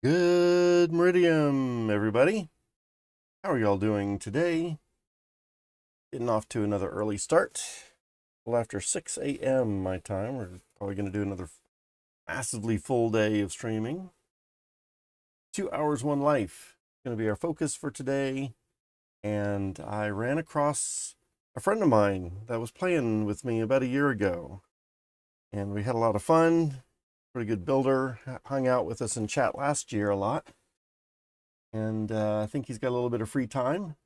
Good Meridium, everybody. How are y'all doing today? Getting off to another early start. Well, after 6 a.m. my time, we're probably going to do another massively full day of streaming. 2 hours, one life. Going to be our focus for today. And I ran across a friend of mine that was playing with me about a year ago. And we had a lot of fun. Pretty good builder. Hung out with us in chat last year a lot. And I think he's got a little bit of free time.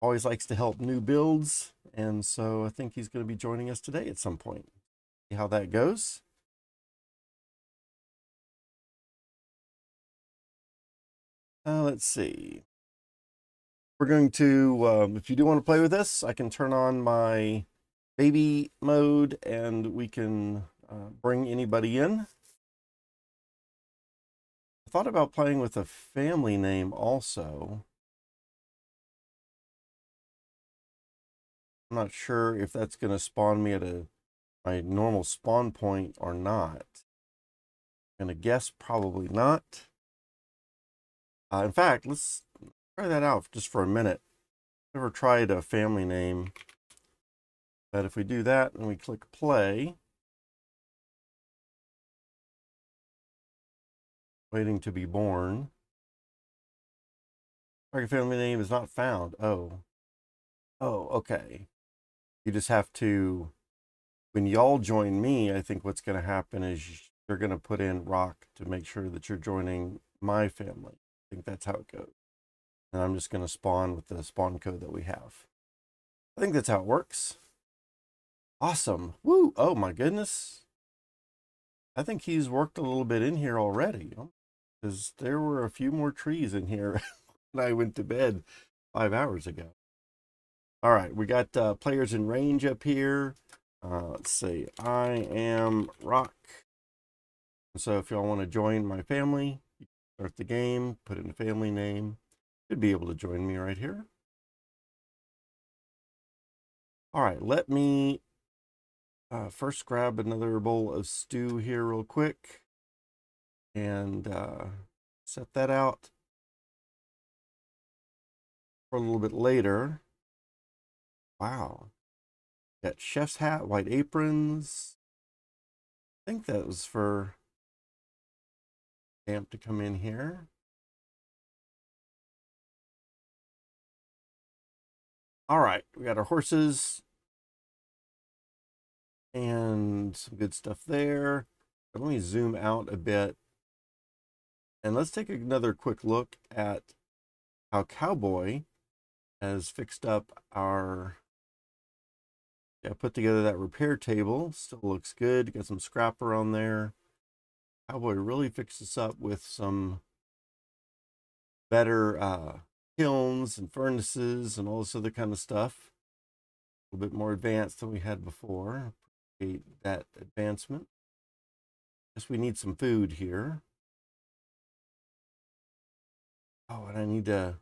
Always likes to help new builds, and so I think he's going to be joining us today at some point. See how that goes. Let's see. We're going to, if you do want to play with this, I can turn on my baby mode and we can bring anybody in. I thought about playing with a family name also. I'm not sure if that's going to spawn me at my normal spawn point or not. I'm going to guess probably not. In fact, let's try that out just for a minute. Never tried a family name, but if we do that and we click play, waiting to be born, target family name is not found. Oh, okay. You just have to, when y'all join me, I think what's going to happen is they're going to put in rock to make sure that you're joining my family. I think that's how it goes. And I'm just going to spawn with the spawn code that we have. I think that's how it works. Awesome. Woo. Oh my goodness. I think he's worked a little bit in here already, because there were a few more trees in here when I went to bed 5 hours ago. All right, we got players in range up here. Let's see, I am Rock. So if y'all want to join my family, you can start the game, put in a family name. You'd be able to join me right here. All right, let me first grab another bowl of stew here real quick and set that out for a little bit later. Wow. Got chef's hat, white aprons. I think that was for Amp to come in here. All right, we got our horses and some good stuff there. But let me zoom out a bit. And let's take another quick look at how Cowboy has fixed up our, put together that repair table. Still looks good. Got some scrapper on there. Cowboy really fixed this up with some better kilns and furnaces and all this other kind of stuff. A little bit more advanced than we had before. Appreciate that advancement. Guess we need some food here. Oh, and I need to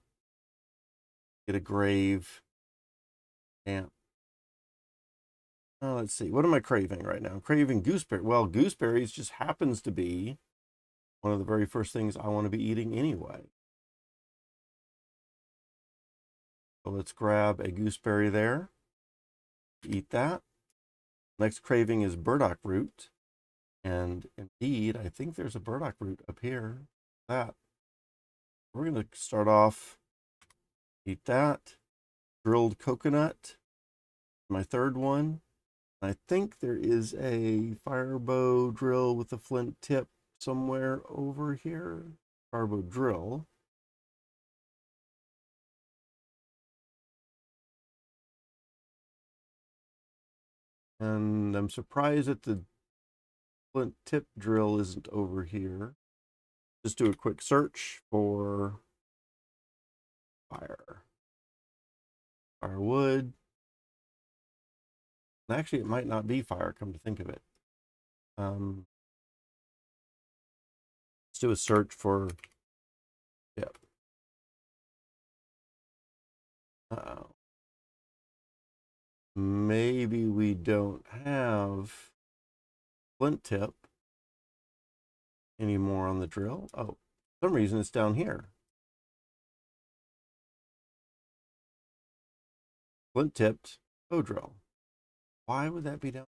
get a grave. Amp. Let's see. What am I craving right now? I'm craving gooseberry. Well, gooseberries just happens to be one of the very first things I want to be eating anyway. So let's grab a gooseberry there. Eat that. Next craving is burdock root. And indeed, I think there's a burdock root up here. That. We're going to start off, eat that. Grilled coconut, my third one. I think there is a firebow drill with a flint tip somewhere over here. Firebow drill. And I'm surprised that the flint tip drill isn't over here. Just do a quick search for fire. Firewood. Actually, it might not be fire, come to think of it. Let's do a search for, yep. Uh-oh. Maybe we don't have flint tip. Any more on the drill? Oh, for some reason it's down here. Flint tipped bow drill. Why would that be down?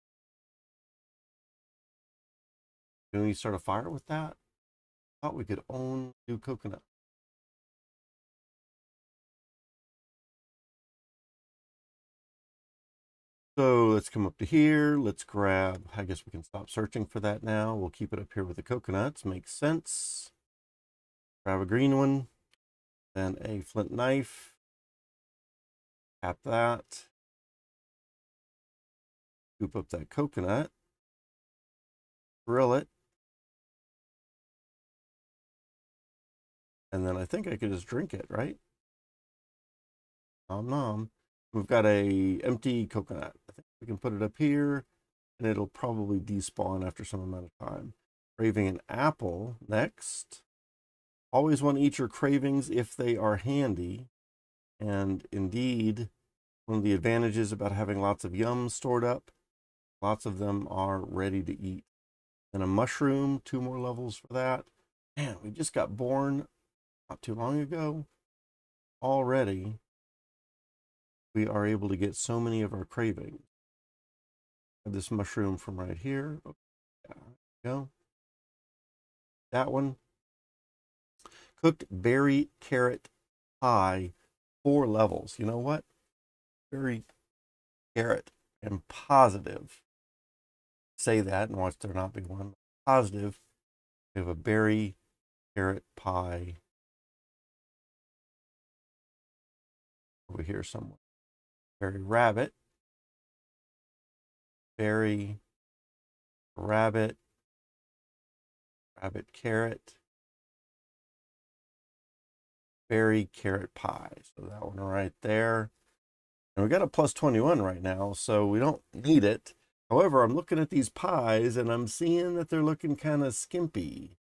Can we start a fire with that? Thought we could do coconut. So let's come up to here. Let's grab, I guess we can stop searching for that now. We'll keep it up here with the coconuts. Makes sense. Grab a green one, then a flint knife. Tap that. Scoop up that coconut. Grill it. And then I think I could just drink it, right? Nom nom. We've got a empty coconut. I think we can put it up here and it'll probably despawn after some amount of time. Craving an apple next. Always want to eat your cravings if they are handy. And indeed, one of the advantages about having lots of yums stored up, lots of them are ready to eat. And a mushroom, 2 more levels for that. Man, we just got born not too long ago. Already, we are able to get so many of our cravings. This mushroom from right here. Oh, yeah, there we go. That one. Cooked berry carrot pie, 4 levels. You know what? Berry carrot. I'm positive. Say that and watch there not be one. Positive. We have a berry carrot pie over here somewhere. Berry rabbit. Berry rabbit. Rabbit carrot. Berry carrot pie. So that one right there. And we got a plus 21 right now, so we don't need it. However, I'm looking at these pies and I'm seeing that they're looking kind of skimpy.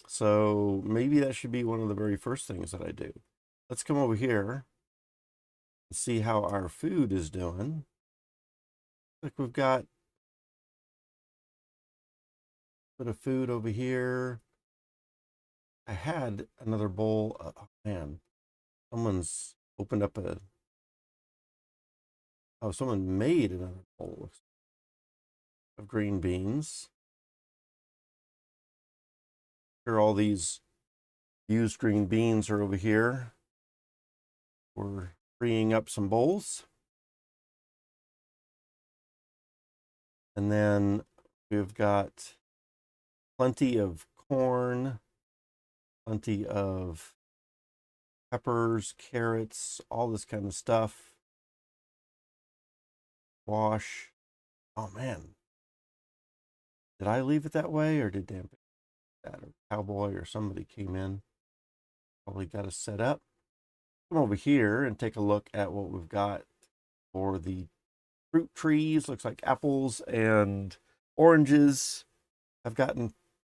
So maybe that should be one of the very first things that I do. Let's come over here and see how our food is doing. Like we've got a bit of food over here. I had another bowl. Oh man, someone's opened up a. Oh, someone made another bowl of green beans. Here, all these used green beans are over here. We're freeing up some bowls. And then we've got plenty of corn, plenty of peppers, carrots, all this kind of stuff. Wash. Oh man. Did I leave it that way or did Dan pick that or Cowboy or somebody came in? Probably got us set up. Come over here and take a look at what we've got for the fruit trees. Looks like apples and oranges have gotten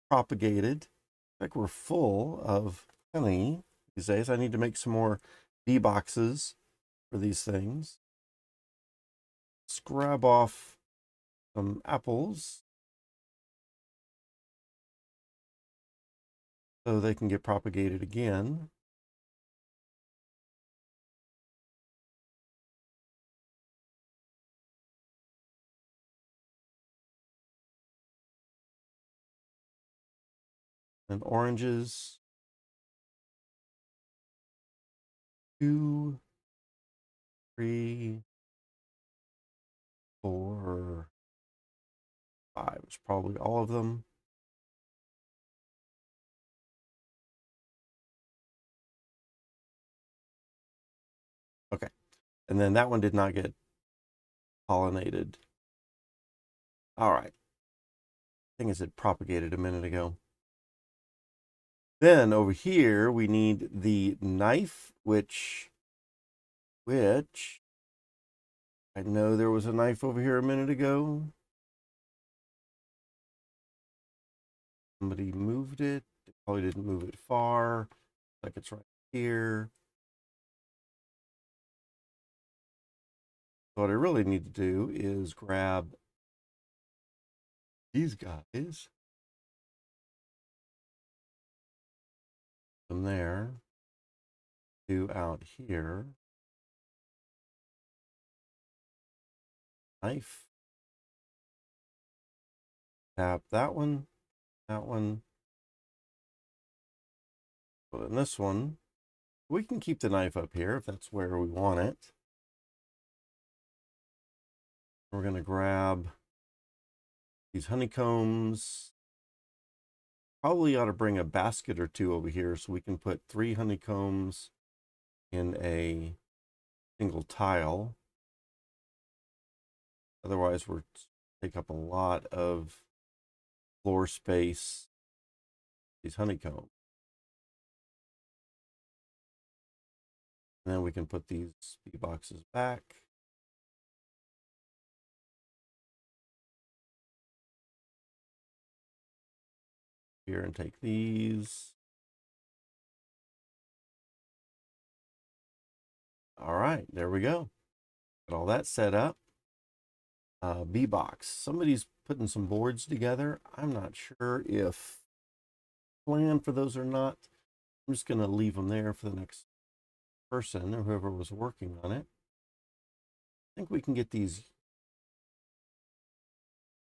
propagated. Like we're full of honey these days. I need to make some more bee boxes for these things. Let's grab off some apples so they can get propagated again. And oranges. 2, 3, 4, 5 is probably all of them. Okay. And then that one did not get pollinated. All right. I think it propagated a minute ago. Then over here, we need the knife, which I know there was a knife over here a minute ago. Somebody moved it. They probably didn't move it far. Like it's right here. So what I really need to do is grab these guys. From there to out here. Knife. Tap that one. That one. But in this one, we can keep the knife up here if that's where we want it. We're going to grab these honeycombs. Probably ought to bring a basket or two over here so we can put 3 honeycombs in a single tile. Otherwise, we're take up a lot of floor space. These honeycombs. And then we can put these bee boxes back. Here and take these. All right, there we go. Got all that set up. Bee box. Somebody's putting some boards together. I'm not sure if plan for those or not. I'm just going to leave them there for the next person or whoever was working on it. I think we can get these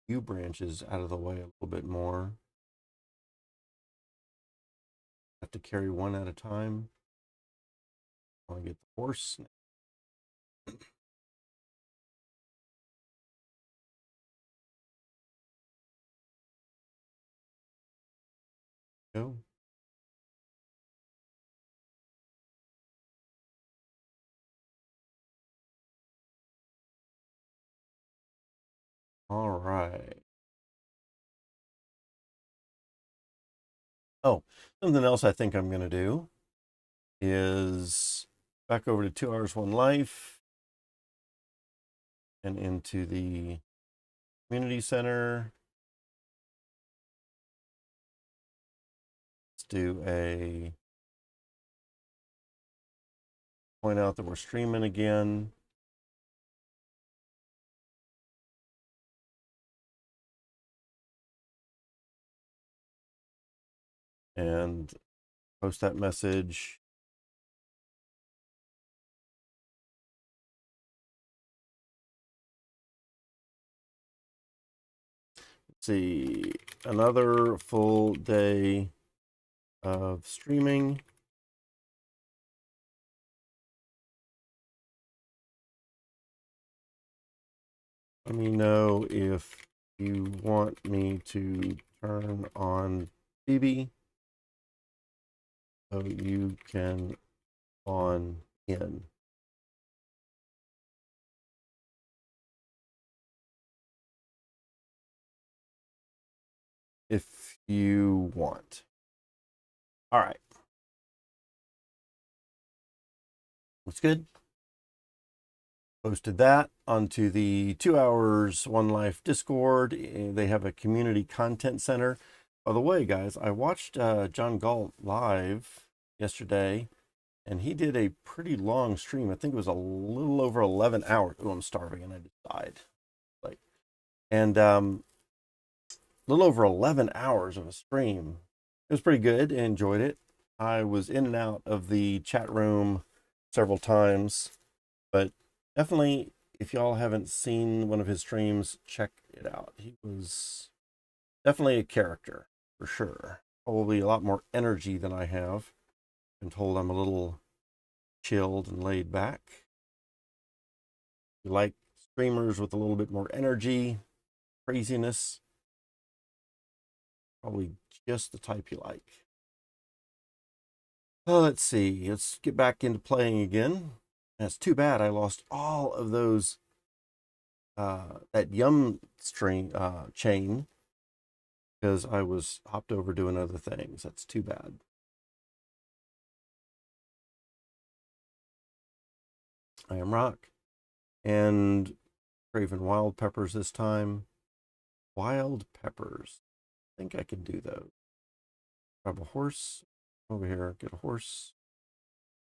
yew branches out of the way a little bit more. Have to carry one at a time. I want to get the horse. Go. All right. Oh, something else I think I'm going to do is back over to 2 Hours One Life and into the community center. Let's do a point out that we're streaming again. And post that message. Let's see, another full day of streaming. Let me know if you want me to turn on Phoebe so you can on in. If you want. All right. Looks good. Posted that onto the 2 Hours One Life Discord. They have a community content center. By the way, guys, I watched John Galt live yesterday, and he did a pretty long stream. I think it was a little over 11 hours. Oh, I'm starving, and I just died. And a little over 11 hours of a stream. It was pretty good. I enjoyed it. I was in and out of the chat room several times, but definitely, if y'all haven't seen one of his streams, check it out. He was definitely a character, for sure. Probably a lot more energy than I have. Been told I'm a little chilled and laid back. If you like streamers with a little bit more energy, craziness, probably just the type you like. Well, let's see. Let's get back into playing again. That's too bad I lost all of those that yum string chain because I was hopped over doing other things. That's too bad. I am Rock and craving wild peppers this time. Wild peppers. I think I can do those. Grab a horse over here. Get a horse.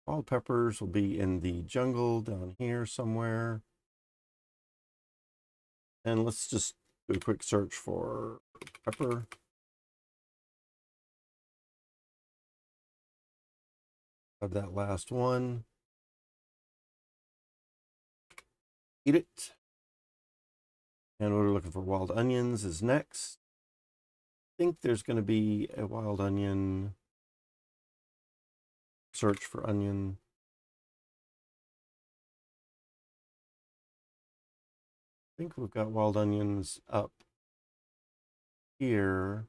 Wild peppers will be in the jungle down here somewhere. And let's just do a quick search for pepper. Grab that last one. Eat it. And what we're looking for, wild onions is next. I think there's going to be a wild onion. Search for onion. I think we've got wild onions up here.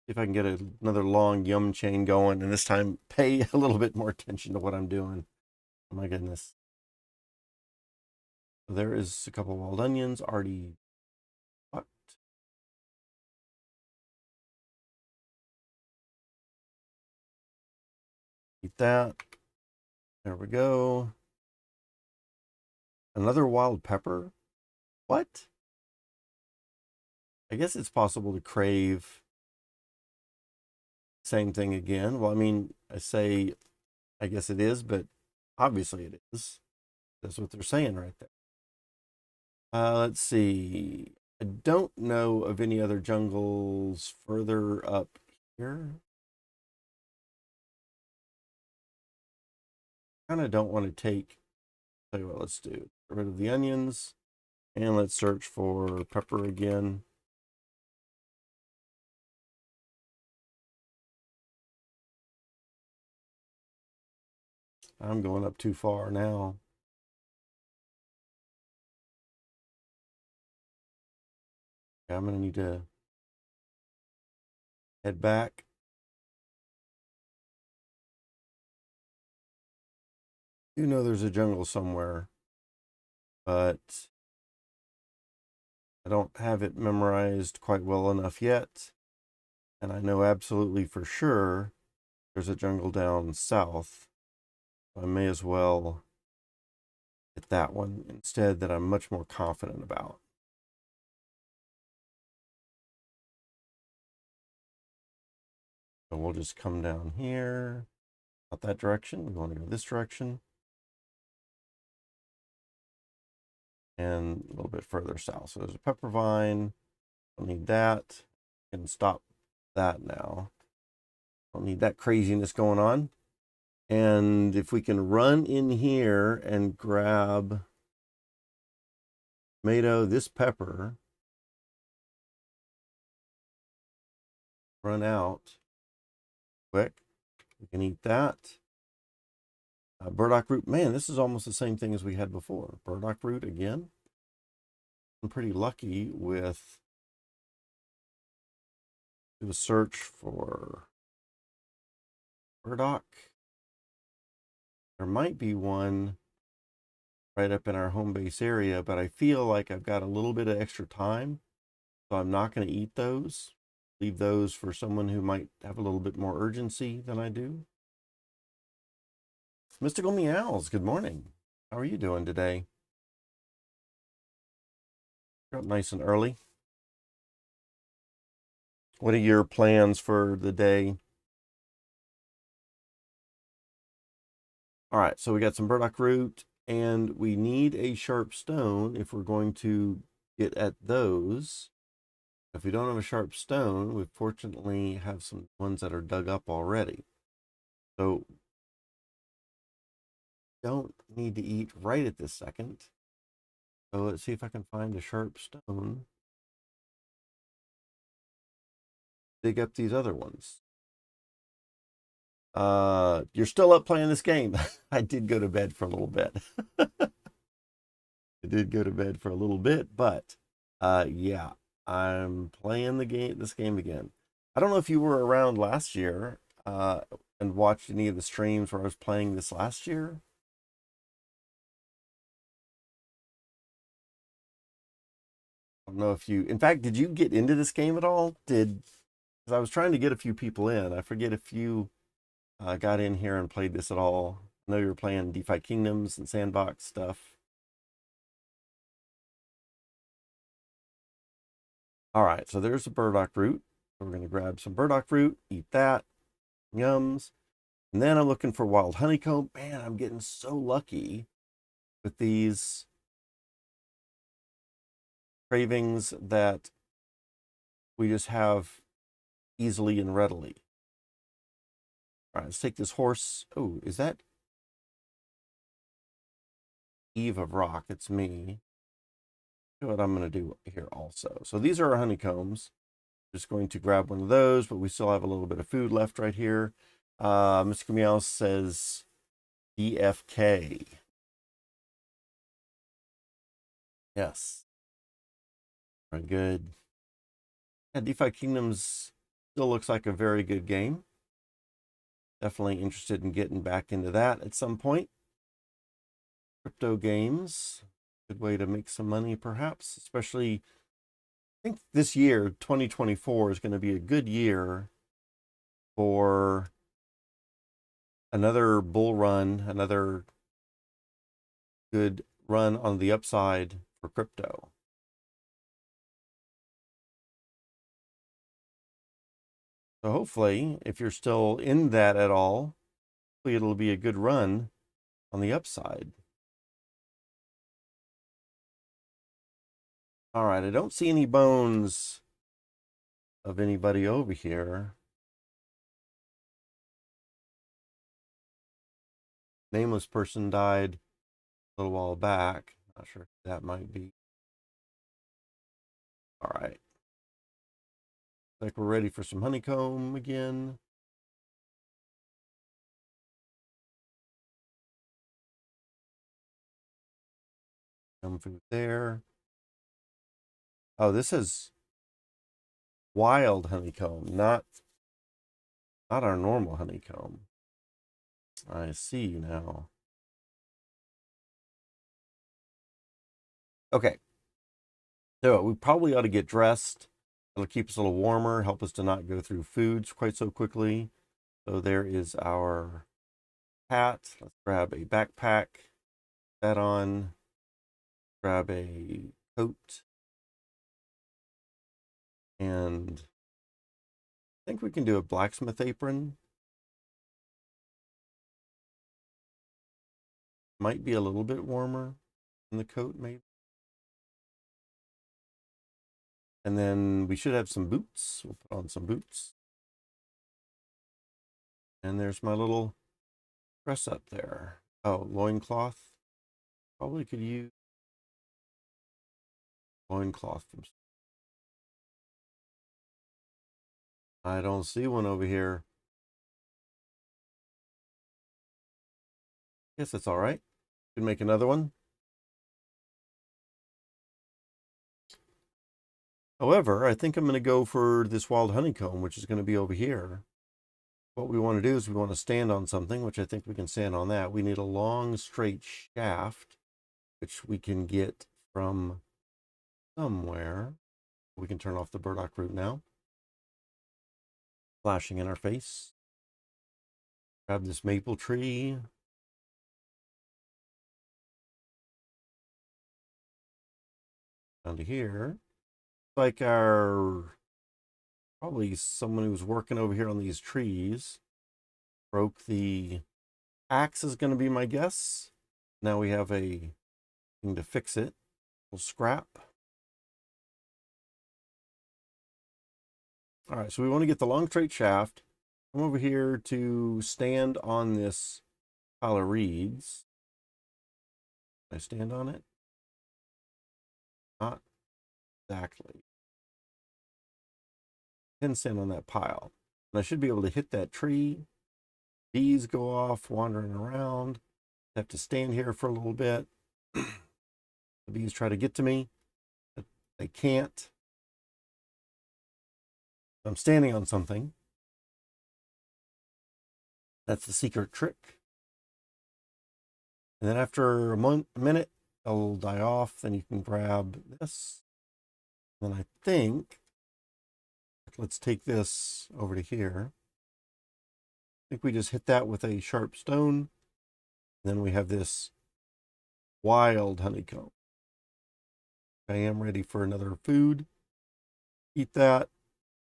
See if I can get another long yum chain going, and this time pay a little bit more attention to what I'm doing. Oh my goodness. There is a couple wild onions already plucked. Eat that. There we go. Another wild pepper? What? I guess it's possible to crave same thing again. Well, I mean, I guess it is, but obviously it is. That's what they're saying right there. Let's see. I don't know of any other jungles further up here. Kind of don't want to tell you what, let's do. Get rid of the onions and let's search for pepper again. I'm going up too far now. Okay, I'm going to need to head back. You know there's a jungle somewhere, but I don't have it memorized quite well enough yet. And I know absolutely for sure there's a jungle down south. I may as well hit that one instead, that I'm much more confident about. So we'll just come down here, not that direction. We want to go this direction. And a little bit further south. So there's a pepper vine. Don't need that. I can stop that now. Don't need that craziness going on. And if we can run in here and grab tomato, this pepper, run out quick. We can eat that. Burdock root. Man, this is almost the same thing as we had before. Burdock root again. I'm pretty lucky with the search for burdock. There might be one right up in our home base area, but I feel like I've got a little bit of extra time, so I'm not going to eat those. Leave those for someone who might have a little bit more urgency than I do. Mystical Meows, good morning. How are you doing today? You're up nice and early. What are your plans for the day? All right, so we got some burdock root, and we need a sharp stone if we're going to get at those. If we don't have a sharp stone, we fortunately have some ones that are dug up already. So don't need to eat right at this second. So let's see if I can find a sharp stone. Dig up these other ones. You're still up playing this game. I did go to bed for a little bit. I did go to bed for a little bit, but yeah, I'm playing this game again. I don't know if you were around last year and watched any of the streams where I was playing this last year. I don't know if you, in fact, did you get into this game at all? Because I was trying to get a few people in. I forget if you got in here and played this at all. I know you were playing DeFi Kingdoms and sandbox stuff. All right, so there's the burdock root. So we're going to grab some burdock root, eat that, yums. And then I'm looking for wild honeycomb. Man, I'm getting so lucky with these cravings that we just have easily and readily. All right, let's take this horse. Oh, is that Eve of Rock? It's me. What I'm going to do here also. So these are our honeycombs. Just going to grab one of those, but we still have a little bit of food left right here. Mr. Meow says DFK. Yes. Very good. Yeah, DeFi Kingdoms still looks like a very good game. Definitely interested in getting back into that at some point. Crypto games, good way to make some money perhaps, especially I think this year, 2024, is going to be a good year for another bull run, another good run on the upside for crypto. So hopefully, if you're still in that at all, hopefully it'll be a good run on the upside. All right, I don't see any bones of anybody over here. Nameless person died a little while back. Not sure who that might be. All right. Like we're ready for some honeycomb again. Some food there. Oh, this is wild honeycomb, not our normal honeycomb. I see now. Okay. So we probably ought to get dressed. It'll keep us a little warmer, help us to not go through foods quite so quickly. So there is our hat. Let's grab a backpack, that on, grab a coat, and I think we can do a blacksmith apron. Might be a little bit warmer in the coat, maybe. And then we should have some boots. We'll put on some boots. And there's my little dress up there. Oh, loincloth. Probably could use loincloth from. I don't see one over here. Guess that's all right. Could make another one. However, I think I'm going to go for this wild honeycomb, which is going to be over here. What we want to do is we want to stand on something, which I think we can stand on that. We need a long, straight shaft, which we can get from somewhere. We can turn off the burdock root now. Flashing in our face. Grab this maple tree. Down to here. Like our, probably someone who's working over here on these trees broke the axe is going to be my guess. Now we have a thing to fix it. We'll scrap. All right, so we want to get the long straight shaft. Come over here to stand on this pile of reeds. Can I stand on it? Not exactly. I can stand on that pile. And I should be able to hit that tree. Bees go off wandering around. I have to stand here for a little bit. The bees try to get to me, but they can't. I'm standing on something. That's the secret trick. And then after a minute, they'll die off. Then you can grab this. Then I think, let's take this over to here. I think we just hit that with a sharp stone. Then we have this wild honeycomb. I am ready for another food. Eat that.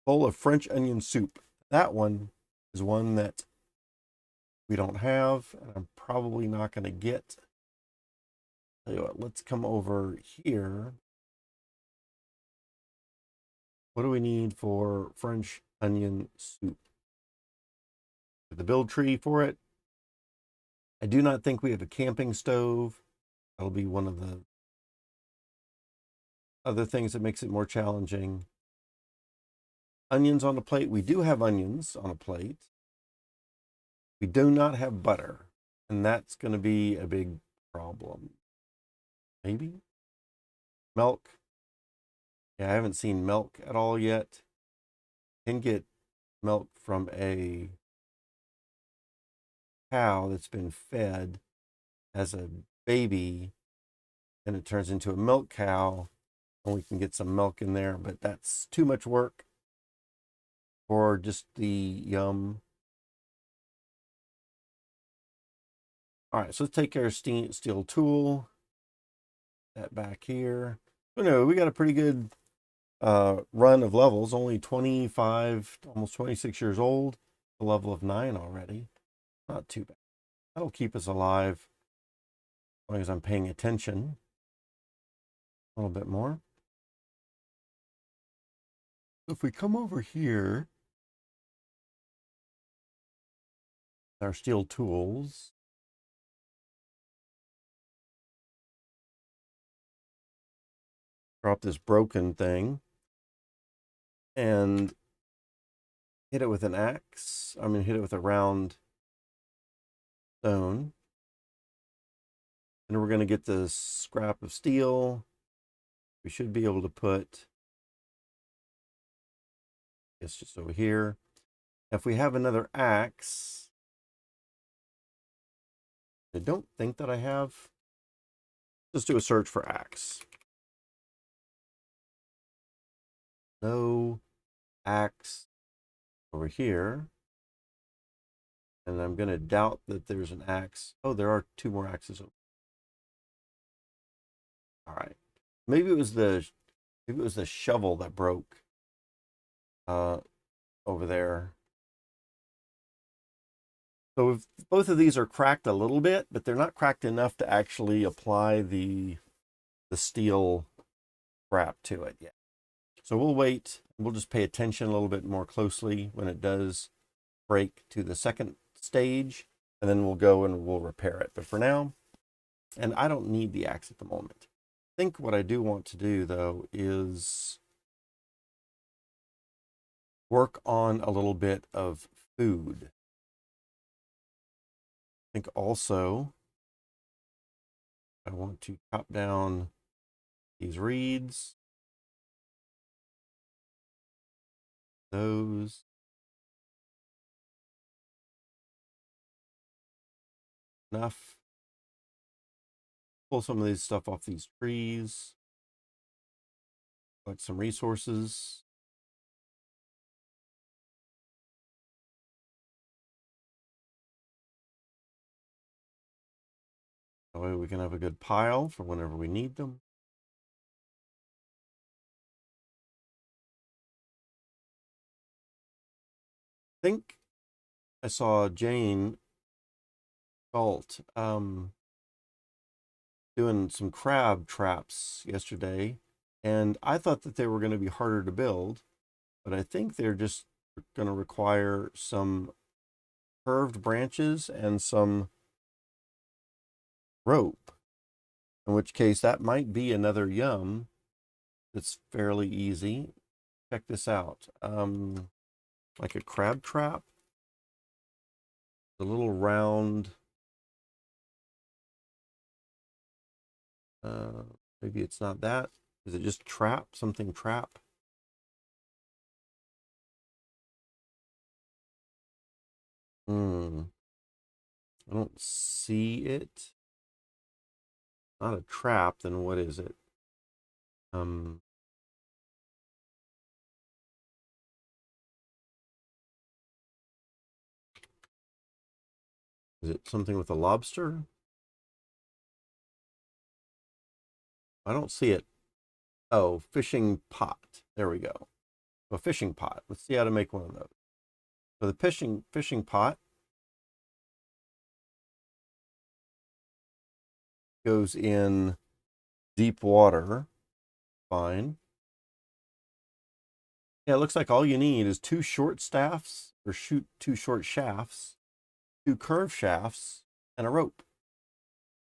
Bowl of French onion soup. That one is one that we don't have, and I'm probably not going to get. Tell you what, let's come over here. What do we need for French onion soup. The build tree for it. I do not think we have a camping stove. That'll be one of the other things that makes it more challenging. Onions on a plate. We do have onions on a plate. We do not have butter, and that's going to be a big problem. Maybe milk. Yeah, I haven't seen milk at all yet. Can get milk from a cow that's been fed as a baby, and it turns into a milk cow, and we can get some milk in there, but that's too much work for just the yum. All right, so let's take our steel tool. That back here. But no, we got a pretty good run of levels. Only 25, almost 26 years old. A level of 9 already. Not too bad. That'll keep us alive as long as I'm paying attention a little bit more. If we come over here, our steel tools. Drop this broken thing and hit it with an axe. I mean, hit it with a round stone. And we're going to get this scrap of steel. We should be able to put, it's just over here. If we have another axe, I don't think that I have. Let's do a search for axe. No axe over here. And I'm going to doubt that there's an axe. Oh, there are 2 more axes. All right. Maybe it was the shovel that broke over there. So if both of these are cracked a little bit, but they're not cracked enough to actually apply the steel scrap to it yet. So we'll wait. We'll just pay attention a little bit more closely when it does break to the second stage, and then we'll go and we'll repair it. But for now, and I don't need the axe at the moment. I think what I do want to do, though, is work on a little bit of food. I think also I want to chop down these reeds. Those. Enough. Pull some of these stuff off these trees. Collect some resources. That way we can have a good pile for whenever we need them. I think I saw Jane Galt doing some crab traps yesterday, and I thought that they were going to be harder to build, but I think they're just going to require some curved branches and some rope, in which case that might be another yum that's fairly easy. Check this out. Like a crab trap, the little round, maybe it's not that. Is it just trap? Something trap? I don't see it. Not a trap, then what is it? Is it something with a lobster? I don't see it. Oh, fishing pot. There we go. A fishing pot. Let's see how to make one of those. So the fishing pot goes in deep water. Fine. Yeah, it looks like all you need is two short staffs, or shoot two short shafts, two curved shafts, and a rope.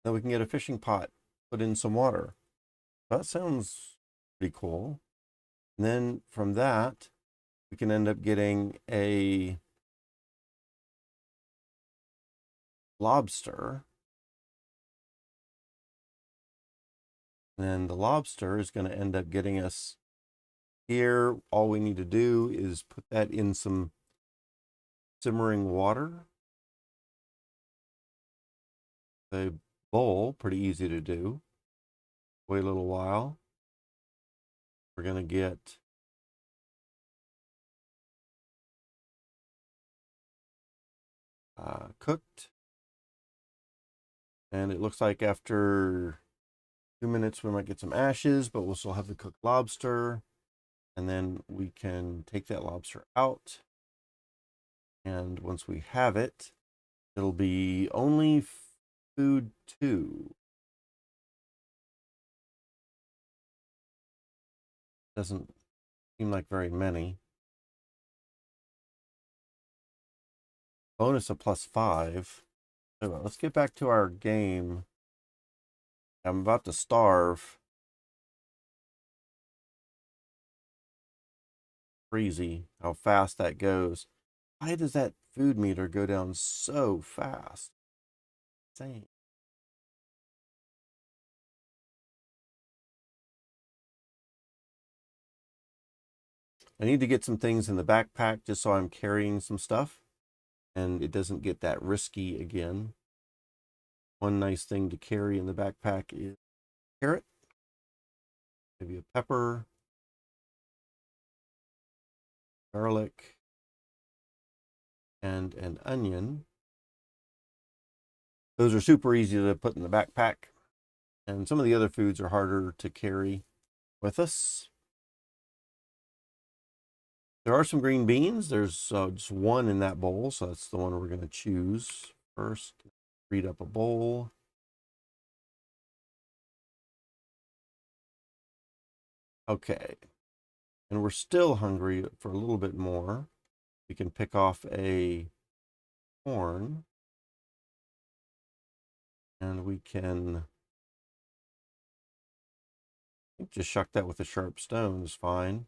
Then we can get a fishing pot, put in some water. That sounds pretty cool. And then from that, we can end up getting a lobster. And then the lobster is going to end up getting us here. All we need to do is put that in some simmering water. The bowl, pretty easy to do. Wait a little while. We're going to get cooked. And it looks like after 2 minutes we might get some ashes, but we'll still have the cooked lobster. And then we can take that lobster out. And once we have it, it'll be only food 2. Doesn't seem like very many. Bonus of +5. Anyway, let's get back to our game. I'm about to starve. Crazy how fast that goes. Why does that food meter go down so fast? Insane. I need to get some things in the backpack just so I'm carrying some stuff and it doesn't get that risky again. One nice thing to carry in the backpack is carrot, maybe a pepper, garlic, and an onion. Those are super easy to put in the backpack. And some of the other foods are harder to carry with us. There are some green beans. There's just one in that bowl, so that's the one we're going to choose first. Read up a bowl. Okay. And we're still hungry for a little bit more. We can pick off a corn. And we can just shuck that with a sharp stone is fine.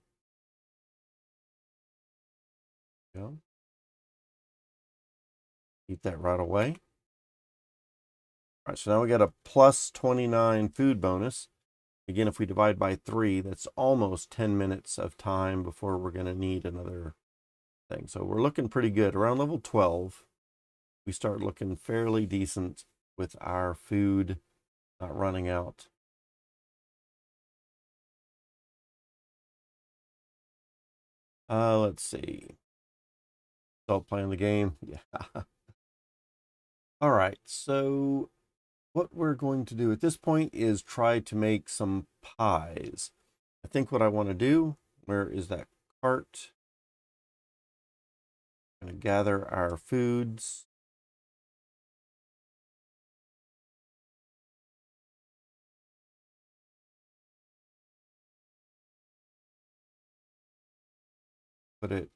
Yeah. Eat that right away. All right, so now we got a +29 food bonus. Again, if we divide by 3, that's almost 10 minutes of time before we're going to need another thing. So we're looking pretty good. Around level 12, we start looking fairly decent with our food not running out. Let's see. Still playing the game. Yeah. All right, so what we're going to do at this point is try to make some pies. I think what I want to do, where is that cart? I'm going to gather our foods. Put it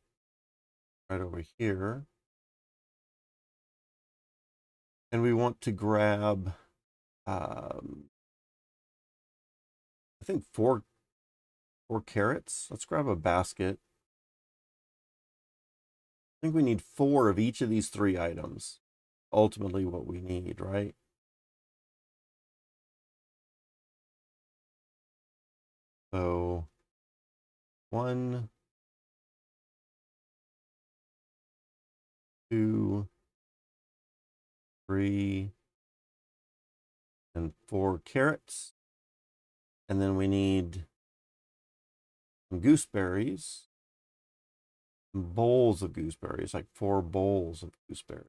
right over here. And we want to grab, I think four carrots. Let's grab a basket. I think we need 4 of each of these 3 items. Ultimately what we need, right? So 1, 2, 3, and 4 carrots. And then we need some gooseberries, some bowls of gooseberries, like 4 bowls of gooseberries.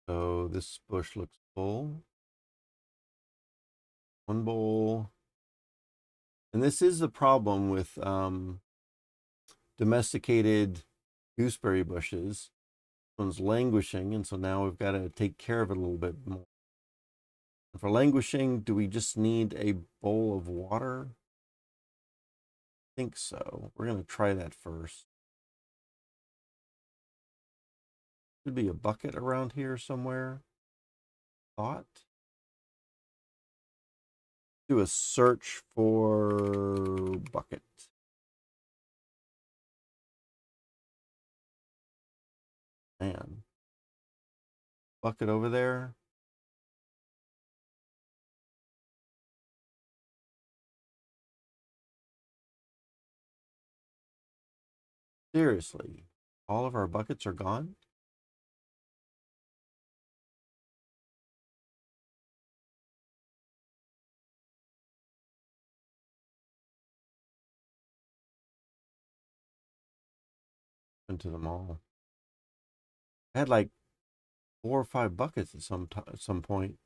So this bush looks full. 1 bowl. And this is the problem with domesticated gooseberry bushes. This one's languishing, and so now we've got to take care of it a little bit more. For languishing, do we just need a bowl of water? I think so. We're going to try that first. Should be a bucket around here somewhere. Thought. Do a search for bucket. Man. Bucket over there. Seriously, all of our buckets are gone? Into them all. I had like 4 or 5 buckets at some point.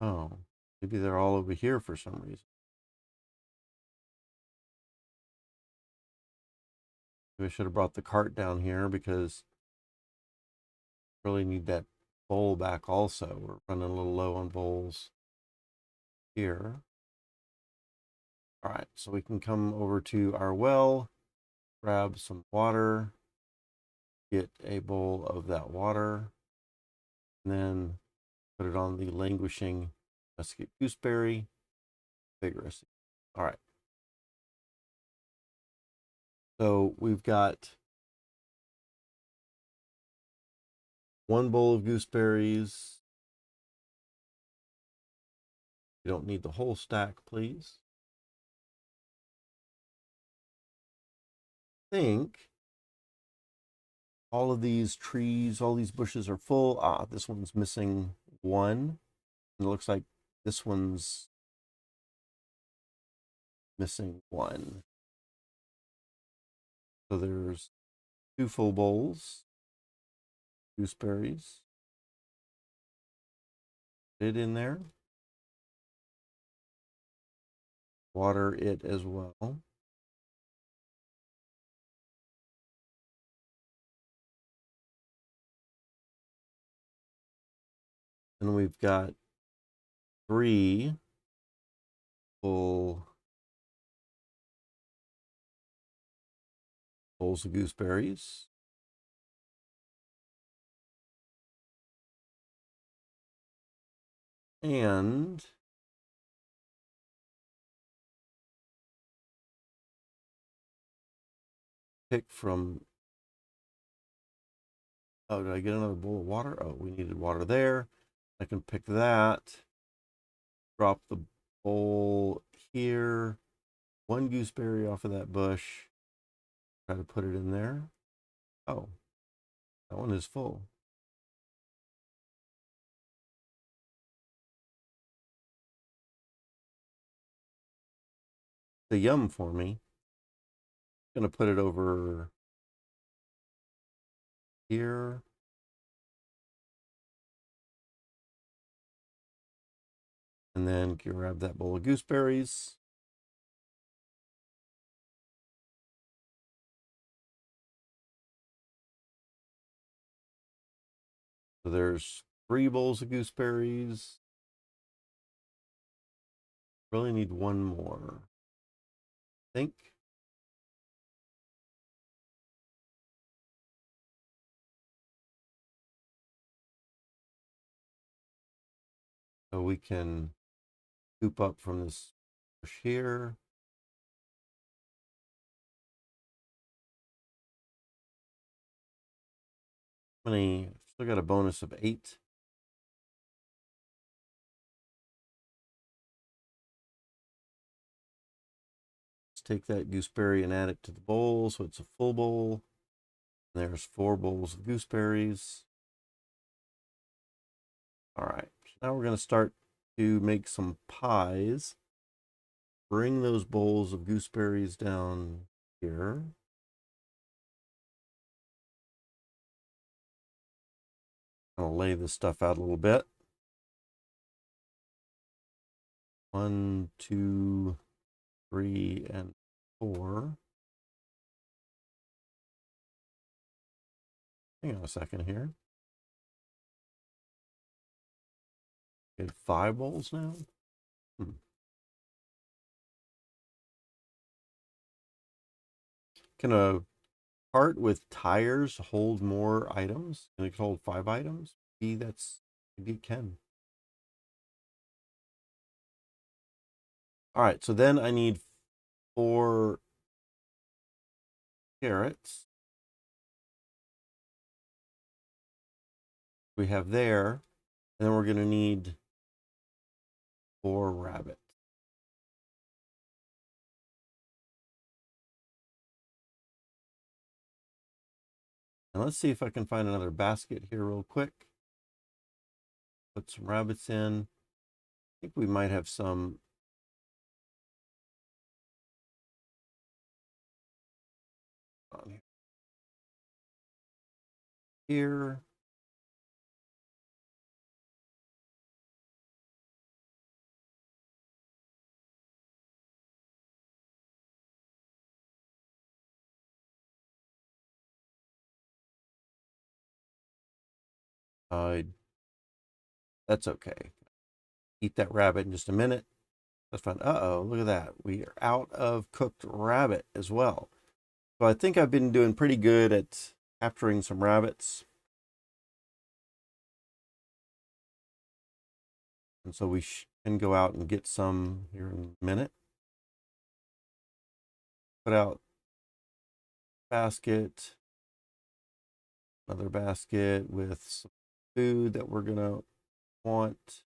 Oh, maybe they're all over here for some reason. Maybe I should have brought the cart down here because I really need that bowl back also. We're running a little low on bowls here. All right, so we can come over to our well, grab some water, get a bowl of that water, and then put it on the languishing musket gooseberry vigorous. All right. So we've got 1 bowl of gooseberries. You don't need the whole stack, please. I think all of these trees, all these bushes are full. Ah, this one's missing 1. It looks like this one's missing 1. So there's 2 full bowls, gooseberries. Put it in there. Water it as well. And we've got 3 full bowls of gooseberries. And pick from, oh, did I get another bowl of water? Oh, we needed water there. I can pick that, drop the bowl here, 1 gooseberry off of that bush, try to put it in there. Oh, that one is full. The yum for me. I'm gonna put it over here. And then grab that bowl of gooseberries. So there's 3 bowls of gooseberries. Really need 1 more, I think. So we can scoop up from this bush here. Still got a bonus of 8. Let's take that gooseberry and add it to the bowl so it's a full bowl. And there's 4 bowls of gooseberries. All right, so now we're going to start to make some pies. Bring those bowls of gooseberries down here. I'll lay this stuff out a little bit. 1, 2, 3, and 4. Hang on a second here. We have 5 bowls now. Can a cart with tires hold more items? Can it hold 5 items? Maybe it can. All right, so then I need 4 carrots. We have there, and then we're going to need 4 rabbits. And let's see if I can find another basket here real quick. Put some rabbits in. I think we might have some. On here. That's okay. Eat that rabbit in just a minute. That's fine. Uh-oh, look at that. We are out of cooked rabbit as well. So I think I've been doing pretty good at capturing some rabbits. And so we can go out and get some here in a minute. Put out basket. Another basket with some food that we're going to want.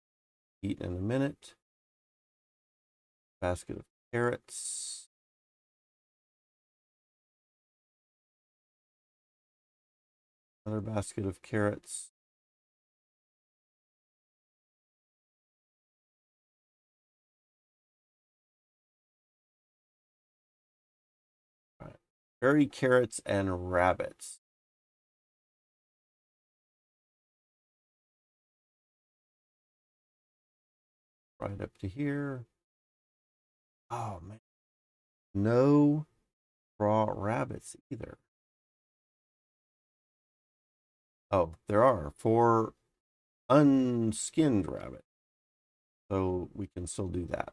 Eat in a minute. Basket of carrots. Another basket of carrots. All right. Berry carrots and rabbits. Right up to here. Oh man. No raw rabbits either. Oh, there are 4 unskinned rabbits. So we can still do that.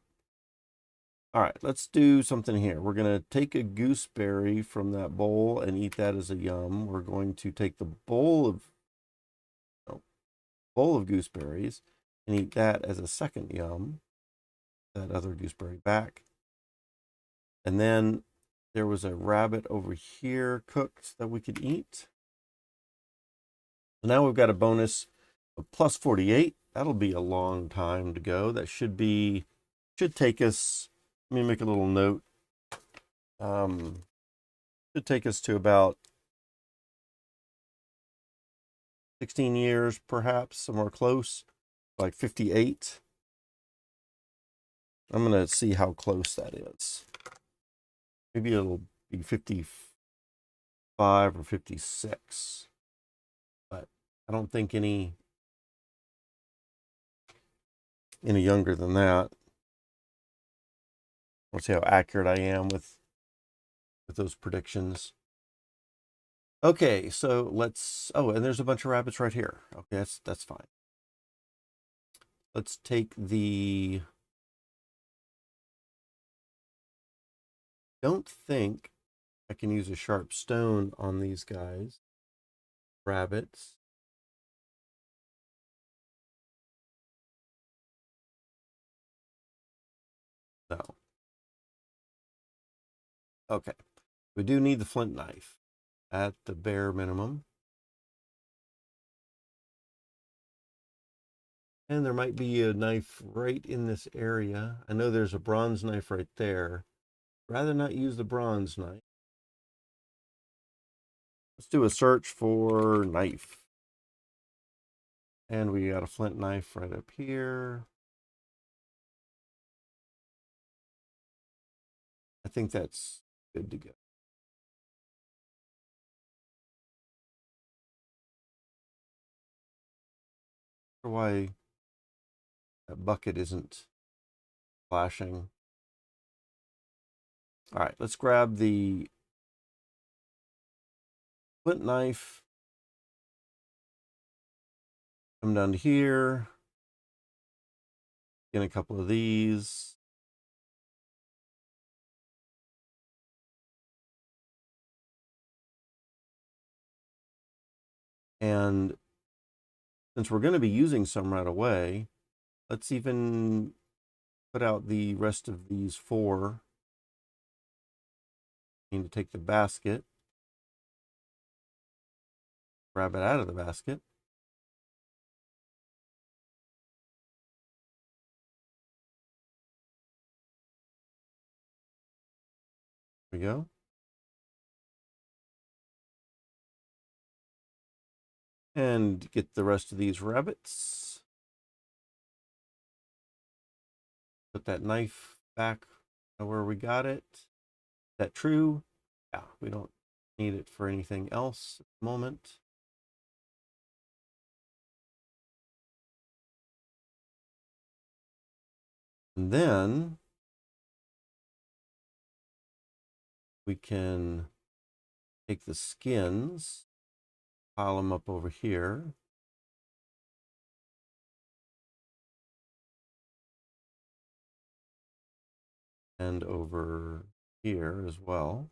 All right, let's do something here. We're going to take a gooseberry from that bowl and eat that as a yum. We're going to take the bowl of gooseberries and eat that as a second yum. That other gooseberry back. And then there was a rabbit over here cooked that we could eat. So now we've got a bonus of plus 48. That'll be a long time to go. That should take us, let me make a little note. Should take us to about 16 years, perhaps, somewhere close, like 58. I'm going to see how close that is. Maybe it'll be 55 or 56. But I don't think any younger than that. Let's see how accurate I am with those predictions. Okay, so let's, oh, and there's a bunch of rabbits right here. Okay, that's fine. Let's take the, don't think I can use a sharp stone on these guys. Rabbits. No. Okay. We do need the flint knife at the bare minimum. And there might be a knife right in this area. I know there's a bronze knife right there. Rather not use the bronze knife. Let's do a search for knife. And we got a flint knife right up here. I think that's good to go. Why that bucket isn't flashing. All right, let's grab the flint knife. Come down to here. In a couple of these. And since we're going to be using some right away, let's even put out the rest of these 4. I need to take the basket, grab it out of the basket. There we go. And get the rest of these rabbits. Put that knife back where we got it. Is that true? Yeah, we don't need it for anything else at the moment. And then we can take the skins, pile them up over here. And over here as well.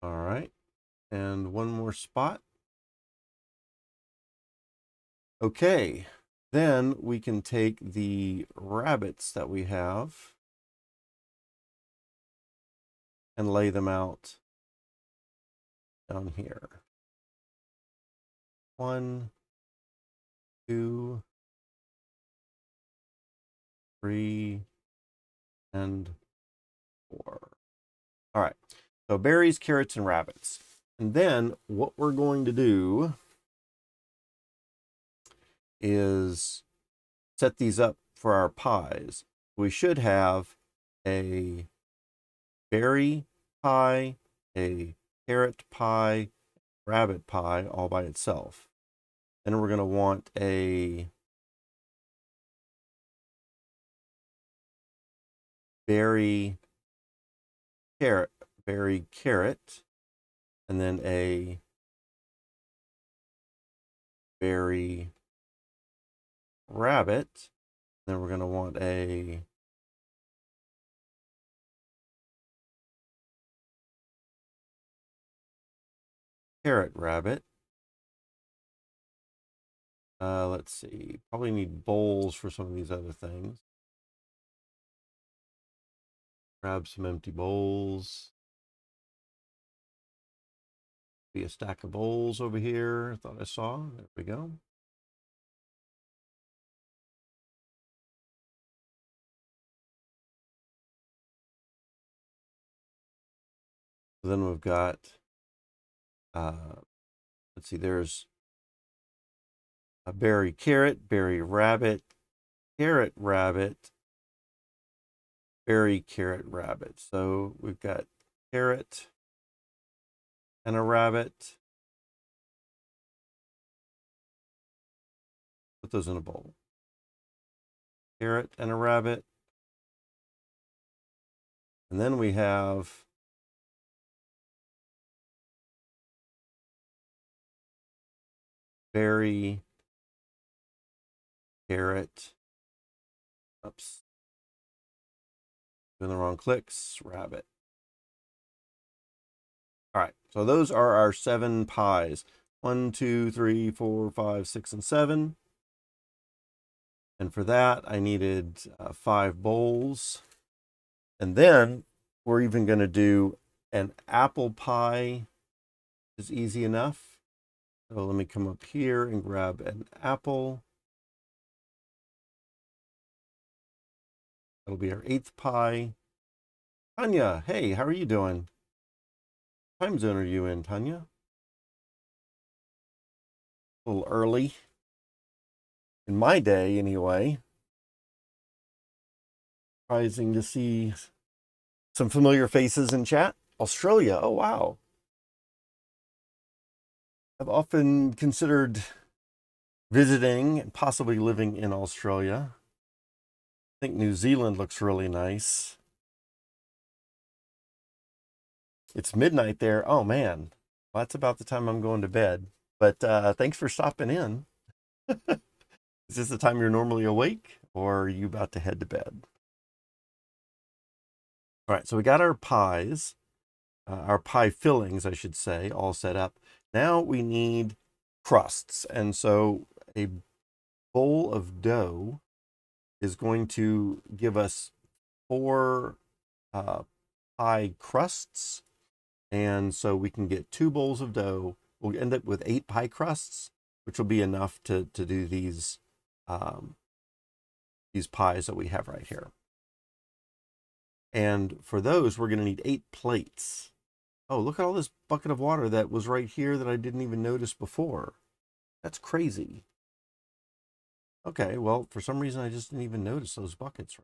All right, and one more spot. Okay, then we can take the rabbits that we have and lay them out down here. 1, 2, 3, and 4. All right, so berries, carrots, and rabbits. And then what we're going to do is set these up for our pies. We should have a berry pie, a carrot pie, rabbit pie all by itself. Then we're going to want a berry carrot, and then a berry rabbit. Then we're going to want a carrot rabbit. Let's see, probably need bowls for some of these other things. Grab some empty bowls. Be a stack of bowls over here. I thought I saw. There we go. Then we've got, let's see, there's a berry carrot, berry rabbit, carrot rabbit, berry carrot rabbit. So we've got carrot and a rabbit. Put those in a bowl. Carrot and a rabbit. And then we have berry, carrot, oops, doing the wrong clicks, rabbit. All right, so those are our 7 pies. 1, 2, 3, 4, 5, 6, and 7. And for that, I needed 5 bowls. And then we're even going to do an apple pie. Is easy enough. So let me come up here and grab an apple. That'll be our 8th pie. Tanya, hey, how are you doing? What time zone are you in, Tanya? A little early. In my day, anyway. Surprising to see some familiar faces in chat. Australia, oh wow. I've often considered visiting and possibly living in Australia. I think New Zealand looks really nice. It's midnight there. Oh man, well, that's about the time I'm going to bed. But thanks for stopping in. Is this the time you're normally awake, or are you about to head to bed? All right, so we got our pies, our pie fillings, I should say, all set up. Now we need crusts. And so a bowl of dough is going to give us 4 uh, pie crusts. And so we can get 2 bowls of dough. We'll end up with 8 pie crusts, which will be enough to do these pies that we have right here. And for those, we're going to need 8 plates. Oh, look at all this bucket of water that was right here that I didn't even notice before. That's crazy. Okay, well, for some reason, I just didn't even notice those buckets.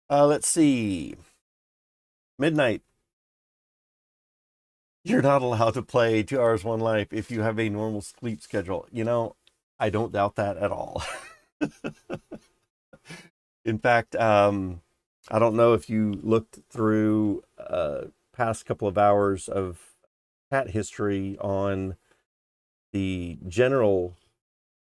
Let's see. Midnight. You're not allowed to play 2 Hours One Life if you have a normal sleep schedule. You know, I don't doubt that at all. In fact, I don't know if you looked through past couple of hours of chat history on the general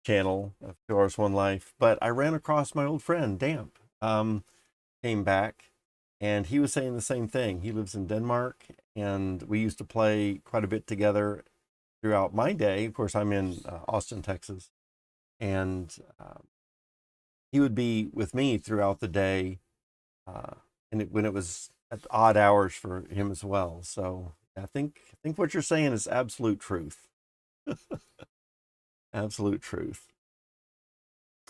channel of 2 Hours One Life, but I ran across my old friend Damp. Came back, and he was saying the same thing. He lives in Denmark, and we used to play quite a bit together throughout my day. Of course, I'm in Austin, Texas, and he would be with me throughout the day, when it was at odd hours for him as well. So I think what you're saying is absolute truth. Absolute truth.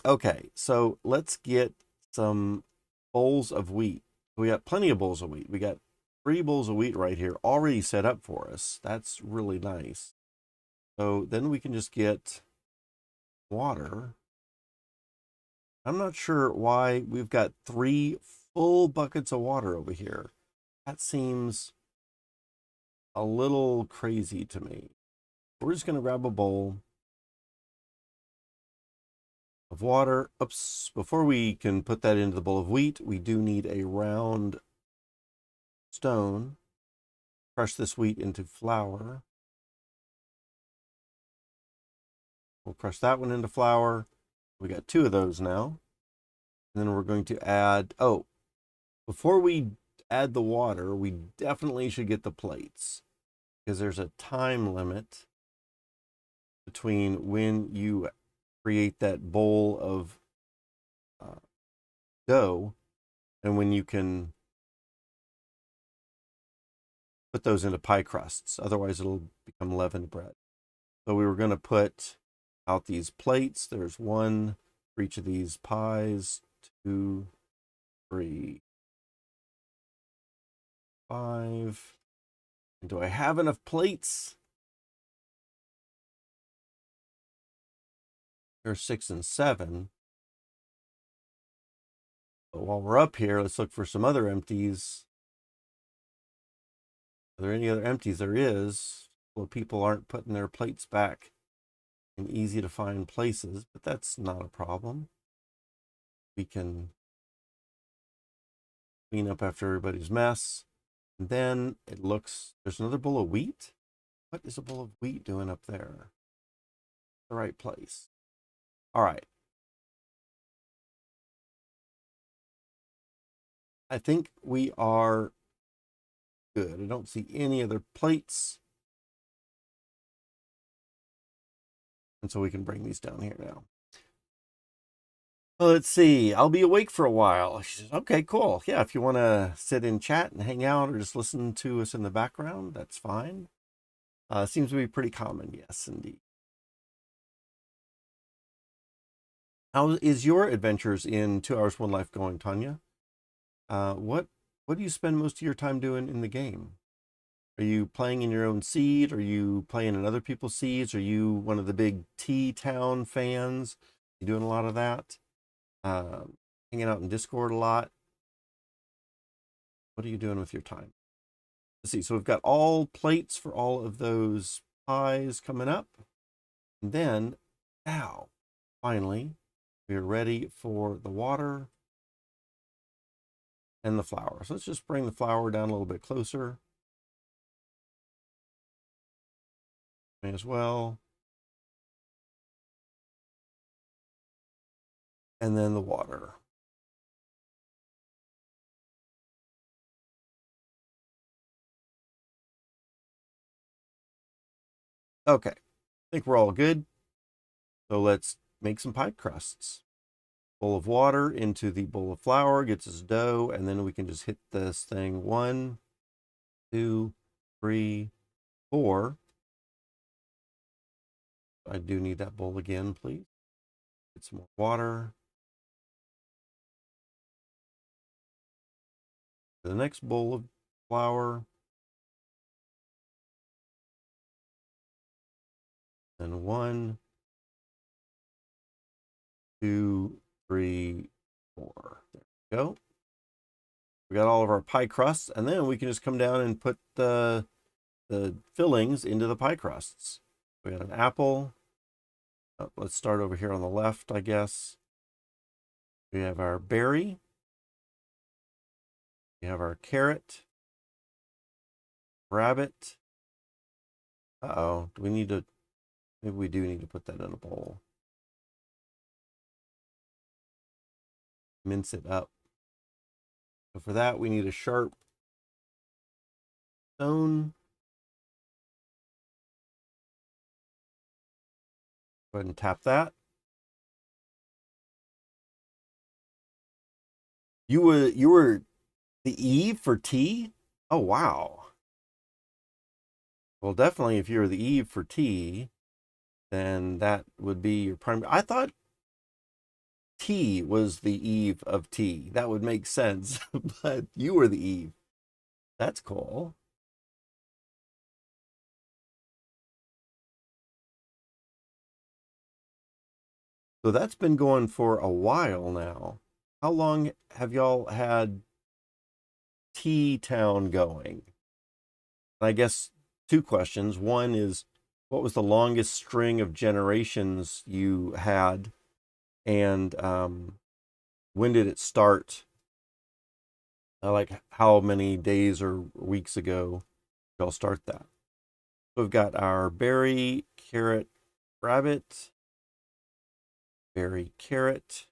Okay, so let's get some bowls of wheat. We got plenty of bowls of wheat. We got 3 bowls of wheat right here already set up for us. That's really nice. So then we can just get water. I'm not sure why we've got 3 full buckets of water over here. That seems a little crazy to me. We're just going to grab a bowl of water. Oops, before we can put that into the bowl of wheat, we do need a round stone. Crush this wheat into flour. We'll crush that one into flour. We got 2 of those now. And then we're going to add, oh, before we add the water, we definitely should get the plates, because there's a time limit between when you create that bowl of dough and when you can put those into pie crusts. Otherwise, it'll become leavened bread. So we were going to put out these plates. There's 1 for each of these pies, 2, 3, 5. And do I have enough plates? There's 6 and 7. But while we're up here, let's look for some other empties. Are there any other empties? There is. Well, people aren't putting their plates back in easy to find places, but that's not a problem. We can clean up after everybody's mess. And then it looks, there's another bowl of wheat. What is a bowl of wheat doing up there? The right place. All right. I think we are good. I don't see any other plates. And so we can bring these down here now. Well, let's see. I'll be awake for a while. She says, okay, cool. Yeah, if you want to sit in chat and hang out or just listen to us in the background, that's fine. Seems to be pretty common. Yes, indeed. How is your adventures in 2 Hours One Life going, Tanya? What do you spend most of your time doing in the game? Are you playing in your own seed? Are you playing in other people's seeds? Are you one of the big T-Town fans? You doing a lot of that? Hanging out in Discord a lot? What are you doing with your time? Let's see. So we've got all plates for all of those pies coming up. And then, now, finally, we're ready for the water. and the flour. So let's just bring the flour down a little bit closer. May as well. And then the water. Okay, I think we're all good. So let's make some pie crusts. Bowl of water into the bowl of flour, gets us dough, and then we can just hit this thing 1, 2, 3, 4. I do need that bowl again, please. Get some more water. The next bowl of flour. And 1, 2, 3, 4. There we go. We got all of our pie crusts, and then we can just come down and put the fillings into the pie crusts. We got an apple. Let's start over here on the left, I guess. We have our berry. We have our carrot. Rabbit. Uh-oh, do we need to, maybe we do need to put that in a bowl. Mince it up. So for that, we need a sharp stone. Go ahead and tap that. You were the Eve for tea? Oh wow. Well, definitely if you're the Eve for tea, then that would be your primary. I thought tea was the Eve of tea. That would make sense, but you were the Eve. That's cool. So that's been going for a while now. How long have y'all had Tea Town going? And I guess 2 questions. One is, what was the longest string of generations you had? And when did it start? Like how many days or weeks ago did y'all start that? So we've got our berry, carrot, rabbit, berry, carrot.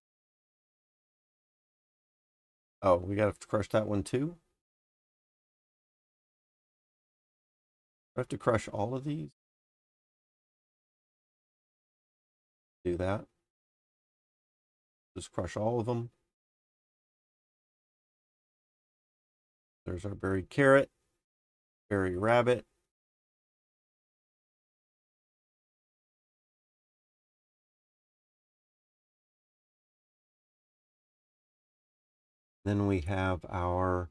Oh, we got to crush that one too? Do I have to crush all of these? Do that. Just crush all of them. There's our berry carrot, berry rabbit. Then we have our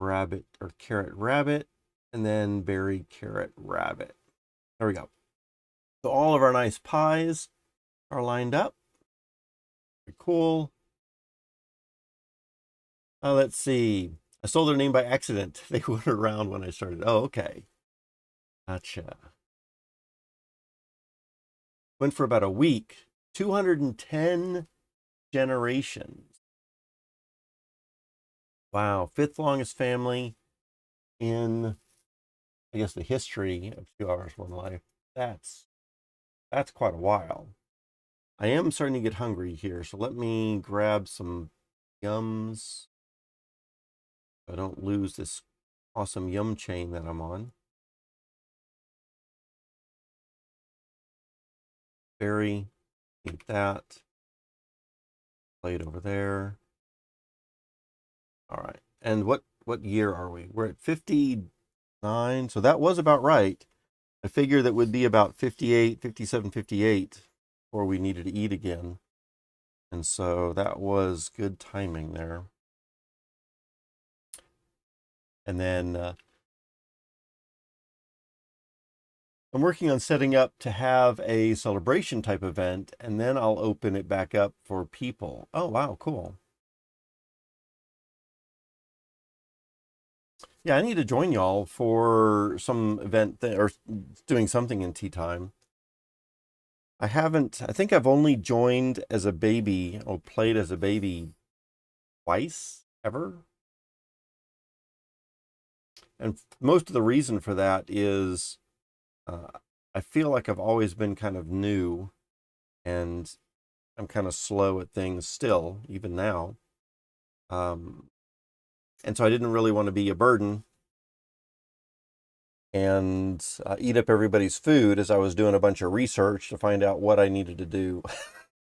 rabbit or carrot rabbit, and then berry carrot rabbit. There we go. So all of our nice pies are lined up. Very cool. Let's see. I stole their name by accident. They weren't around when I started. Oh, okay. Gotcha. Went for about a week. 210 generations. Wow. 5th longest family in, I guess, the history of 2 Hours, One Life. That's quite a while. I am starting to get hungry here, so let me grab some yums. I don't lose this awesome yum chain that I'm on. Berry, eat that. Plate over there. All right. And what year are we? We're at 59, so that was about right. I figured that would be about 58, 57, 58 before we needed to eat again. And so that was good timing there. And then I'm working on setting up to have a celebration type event, and then I'll open it back up for people. Oh, wow, cool. Yeah, I need to join y'all for some event or doing something in tea time. I think I've only joined as a baby or played as a baby twice ever. And most of the reason for that is I feel like I've always been kind of new and I'm kind of slow at things still, even now. And so I didn't really want to be a burden and eat up everybody's food as I was doing a bunch of research to find out what I needed to do.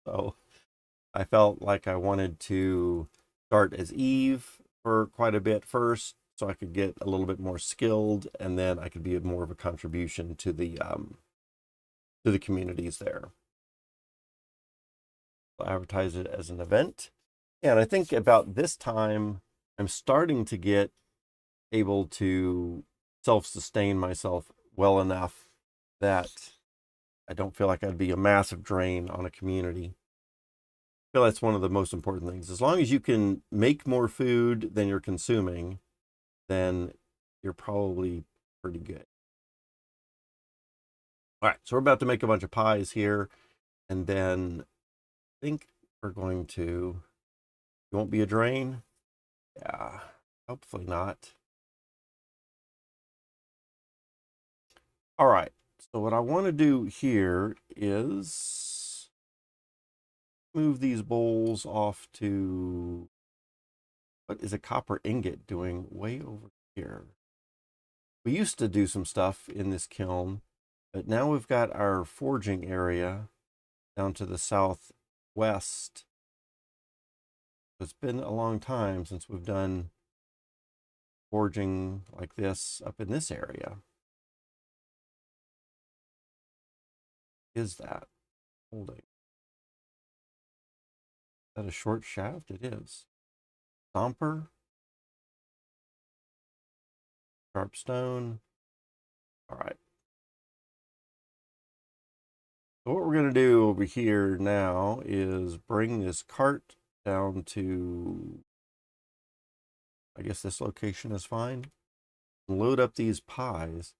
So I felt like I wanted to start as Eve for quite a bit first, so I could get a little bit more skilled, and then I could be more of a contribution to the communities there. I'll advertise it as an event, and I think about this time I'm starting to get able to self-sustain myself well enough that I don't feel like I'd be a massive drain on a community. I feel that's one of the most important things. As long as you can make more food than you're consuming, then you're probably pretty good. All right, so we're about to make a bunch of pies here, and then I think we're going to, it won't be a drain. Yeah, hopefully not. All right, so what I want to do here is move these bowls off to, what is a copper ingot doing way over here? We used to do some stuff in this kiln, but now we've got our forging area down to the southwest. It's been a long time since we've done forging like this up in this area. Is that holding? Is that a short shaft? It is. Stomper. Sharp stone. All right. So what we're going to do over here now is bring this cart down to, I guess this location is fine. Load up these pies.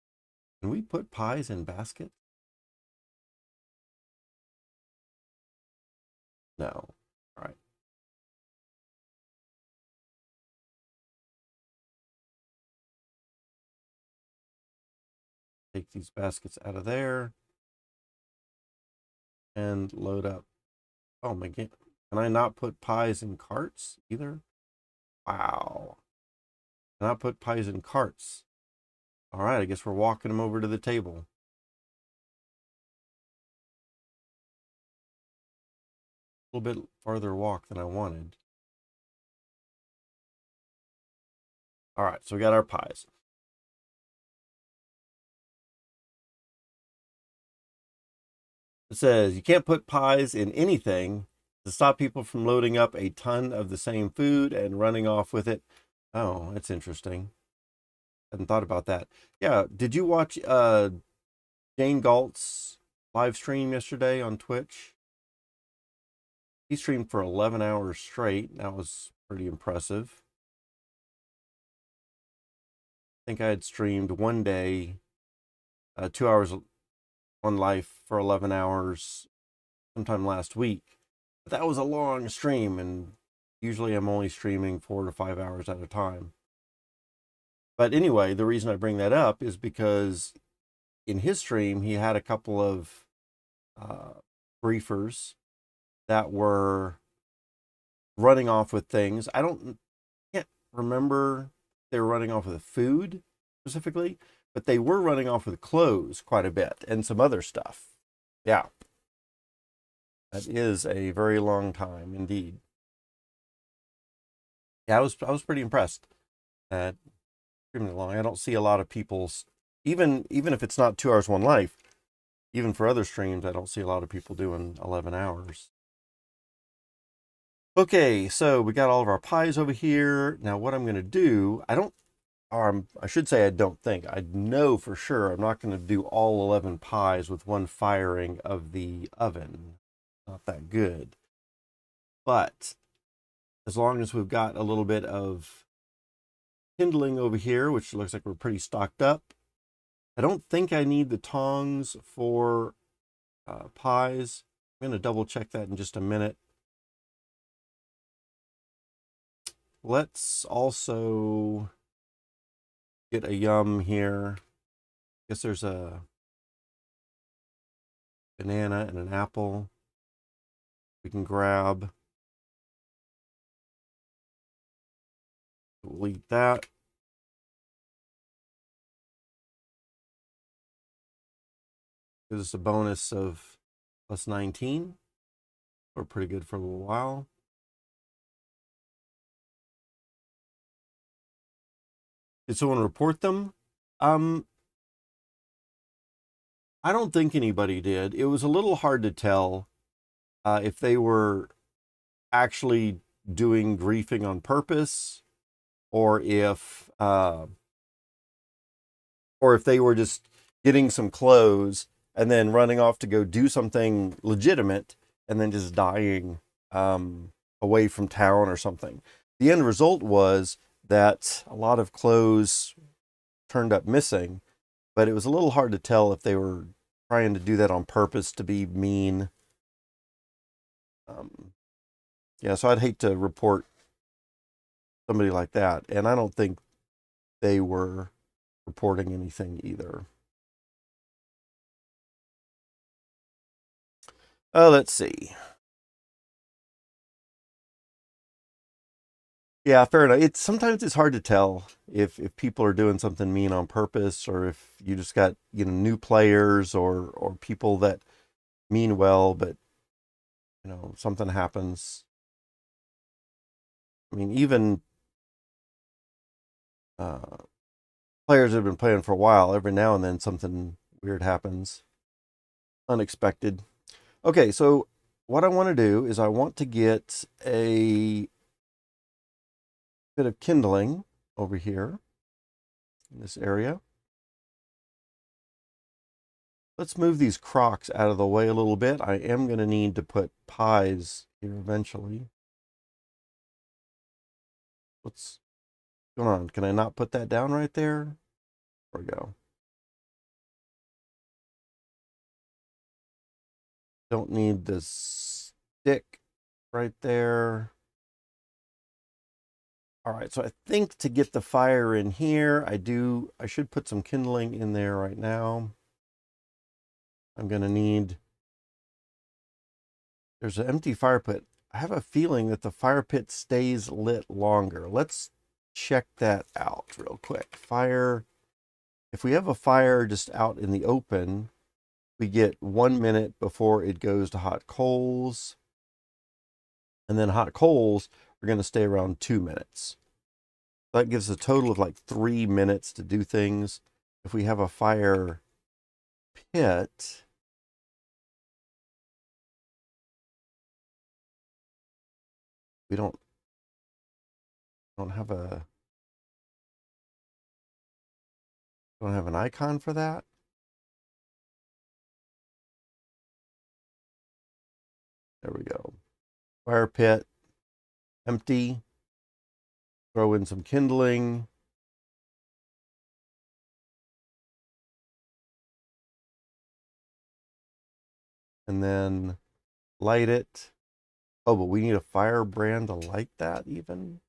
Can we put pies in baskets? No. All right. Take these baskets out of there and load up. Oh my God. Can I not put pies in carts either? Wow. Can I put pies in carts? All right, I guess we're walking them over to the table. A little bit farther walk than I wanted. All right, so we got our pies. It says you can't put pies in anything to stop people from loading up a ton of the same food and running off with it. Oh, that's interesting. I hadn't thought about that. Yeah, did you watch Jane Galt's live stream yesterday on Twitch? He streamed for 11 hours straight. That was pretty impressive. I think I had streamed one day, 2 hours on life for 11 hours sometime last week. But that was a long stream, and usually I'm only streaming 4 to 5 hours at a time. But anyway, the reason I bring that up is because in his stream, he had a couple of briefers that were running off with things. Can't remember if they were running off with food specifically, but they were running off with clothes quite a bit and some other stuff. Yeah. That is a very long time indeed. Yeah, I was pretty impressed at streaming along. I don't see a lot of people's, even if it's not 2 hours one life, even for other streams, I don't see a lot of people doing 11 hours. Okay, so we got all of our pies over here. Now what I'm going to do, I should say I don't think, I know for sure I'm not going to do all 11 pies with one firing of the oven. Not that good. But as long as we've got a little bit of kindling over here, which looks like we're pretty stocked up, I don't think I need the tongs for pies. I'm going to double check that in just a minute. let's also get a yum here. Guess there's a banana and an apple we can grab. We'll eat that. Gives us a bonus of plus 19. We're pretty good for a little while. Did someone report them? I don't think anybody did. It was a little hard to tell if they were actually doing griefing on purpose, or if they were just getting some clothes and then running off to go do something legitimate and then just dying away from town or something. The end result was that a lot of clothes turned up missing, but it was a little hard to tell if they were trying to do that on purpose to be mean. Yeah, so I'd hate to report somebody like that, and I don't think they were reporting anything either. Let's see. Yeah, fair enough. Sometimes it's hard to tell if people are doing something mean on purpose, or if you just got, new players or people that mean well, but something happens. I mean, even players that have been playing for a while, every now and then something weird happens, unexpected. Okay, so what I want to do is I want to get a bit of kindling over here in this area. Let's move these crocks out of the way a little bit. I am going to need to put pies here eventually. What's going on? Can I not put that down right there? There we go. Don't need this stick right there. All right, so I think to get the fire in here, I should put some kindling in there right now. I'm going to need, there's an empty fire pit. I have a feeling that the fire pit stays lit longer. Let's check that out real quick. Fire, if we have a fire just out in the open, we get 1 minute before it goes to hot coals. And then hot coals are going to stay around 2 minutes. That gives a total of like 3 minutes to do things. If we have a fire pit, we don't have an icon for that. There we go. Fire pit, empty. Throw in some kindling. And then light it. Oh, but we need a firebrand to light that even.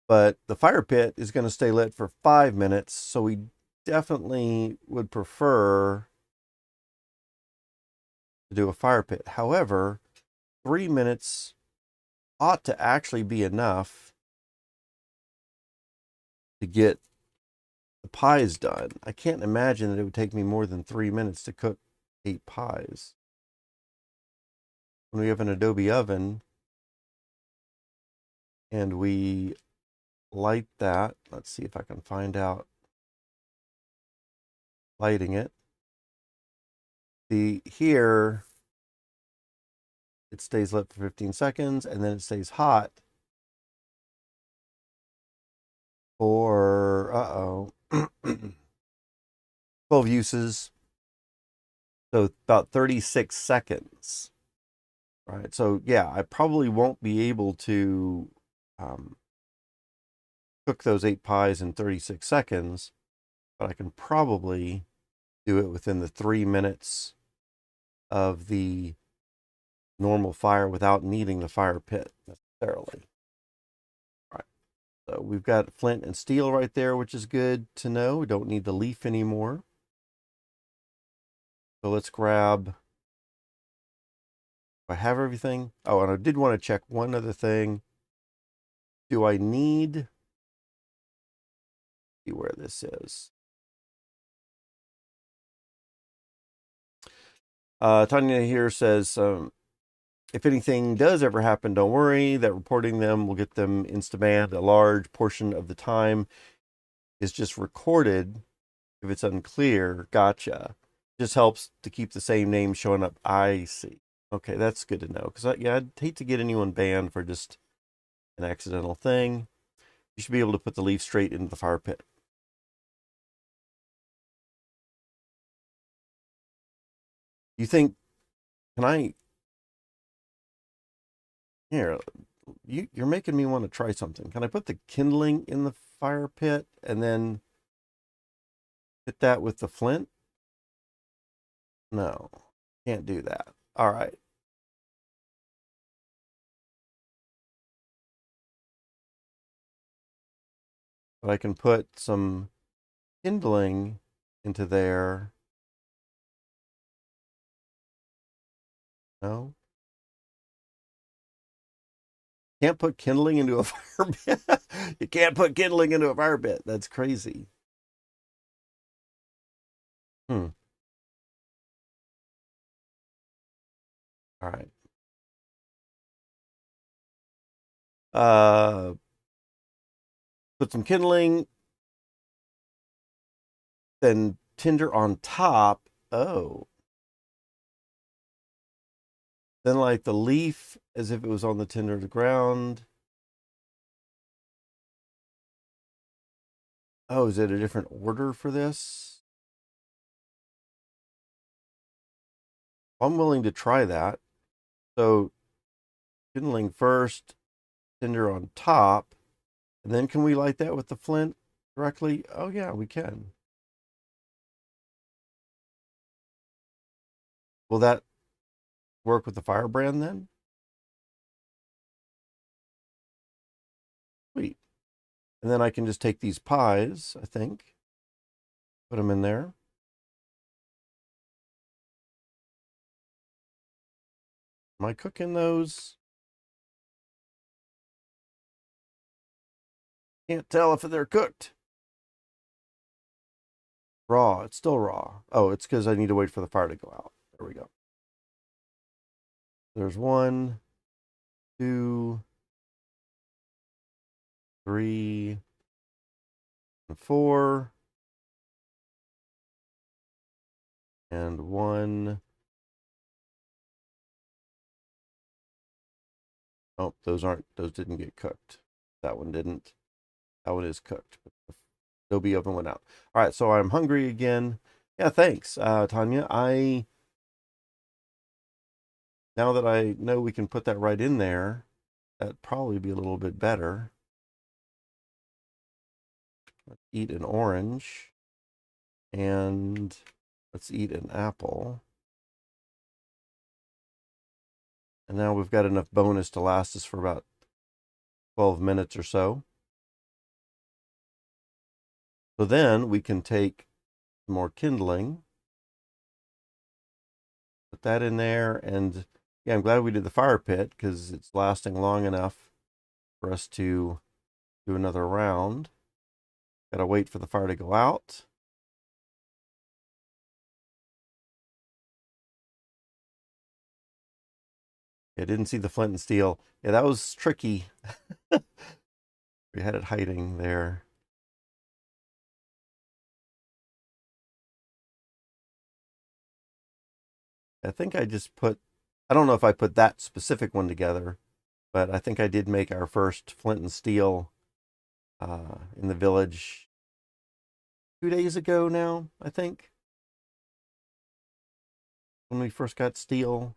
But the fire pit is going to stay lit for 5 minutes, so we definitely would prefer to do a fire pit. However, 3 minutes ought to actually be enough to get the pies done. I can't imagine that it would take me more than 3 minutes to cook 8 pies. When we have an Adobe oven and we light that, let's see if I can find out lighting it. Here it stays lit for 15 seconds and then it stays hot for 12 uses, so about 36 seconds. Right, so yeah, I probably won't be able to cook those 8 pies in 36 seconds, but I can probably do it within the 3 minutes of the normal fire without needing the fire pit necessarily. All right. So we've got flint and steel right there, which is good to know. We don't need the leaf anymore. So let's grab, I have everything. Oh, and I did want to check one other thing. Do I need, see where this is. Tanya here says, if anything does ever happen, don't worry that reporting them will get them Instaban. A large portion of the time is just recorded if it's unclear. Gotcha. Just helps to keep the same name showing up. I see. Okay, that's good to know. Because, yeah, I'd hate to get anyone banned for just an accidental thing. You should be able to put the leaf straight into the fire pit. You think, can I, here, you're making me want to try something. Can I put the kindling in the fire pit and then hit that with the flint? No, can't do that. All right. But I can put some kindling into there. No? Can't put kindling into a fire pit. You can't put kindling into a fire pit. That's crazy. Hmm. All right. Put some kindling, then tinder on top. Oh. Then light the leaf as if it was on the tinder of the ground. Oh, is it a different order for this? I'm willing to try that. So kindling first, tinder on top, and then can we light that with the flint directly? Oh yeah, we can. Will that work with the firebrand then? Sweet. And then I can just take these pies, I think, put them in there. Am I cooking those? Can't tell if they're cooked. Raw. It's still raw. Oh, it's because I need to wait for the fire to go out. There we go. There's 1, 2, 3, and 4. And 1. Oh, those didn't get cooked. That one didn't. That one is cooked. But the Adobe oven went out. All right, so I'm hungry again. Yeah, thanks, Tanya. Now that I know we can put that right in there, that'd probably be a little bit better. Let's eat an orange. And let's eat an apple. And now we've got enough bonus to last us for about 12 minutes or so. So then we can take more kindling, put that in there, and yeah, I'm glad we did the fire pit because it's lasting long enough for us to do another round. Gotta wait for the fire to go out. I didn't see the flint and steel. Yeah, that was tricky. We had it hiding there. I think I just put, I don't know if I put that specific one together, but I think I did make our first flint and steel in the village 2 days ago now, I think, when we first got steel.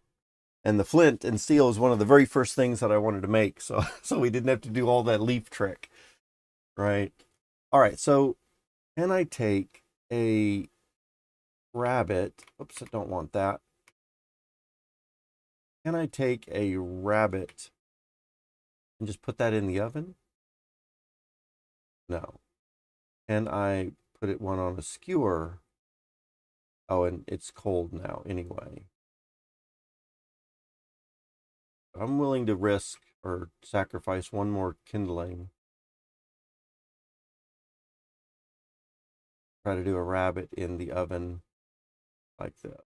And the flint and steel is one of the very first things that I wanted to make, so so we didn't have to do all that leaf trick, right? All right, so can I take a rabbit? Oops, I don't want that. Can I take a rabbit and just put that in the oven? No. Can I put one on a skewer? Oh, and it's cold now anyway. I'm willing to risk or sacrifice one more kindling. Try to do a rabbit in the oven like that.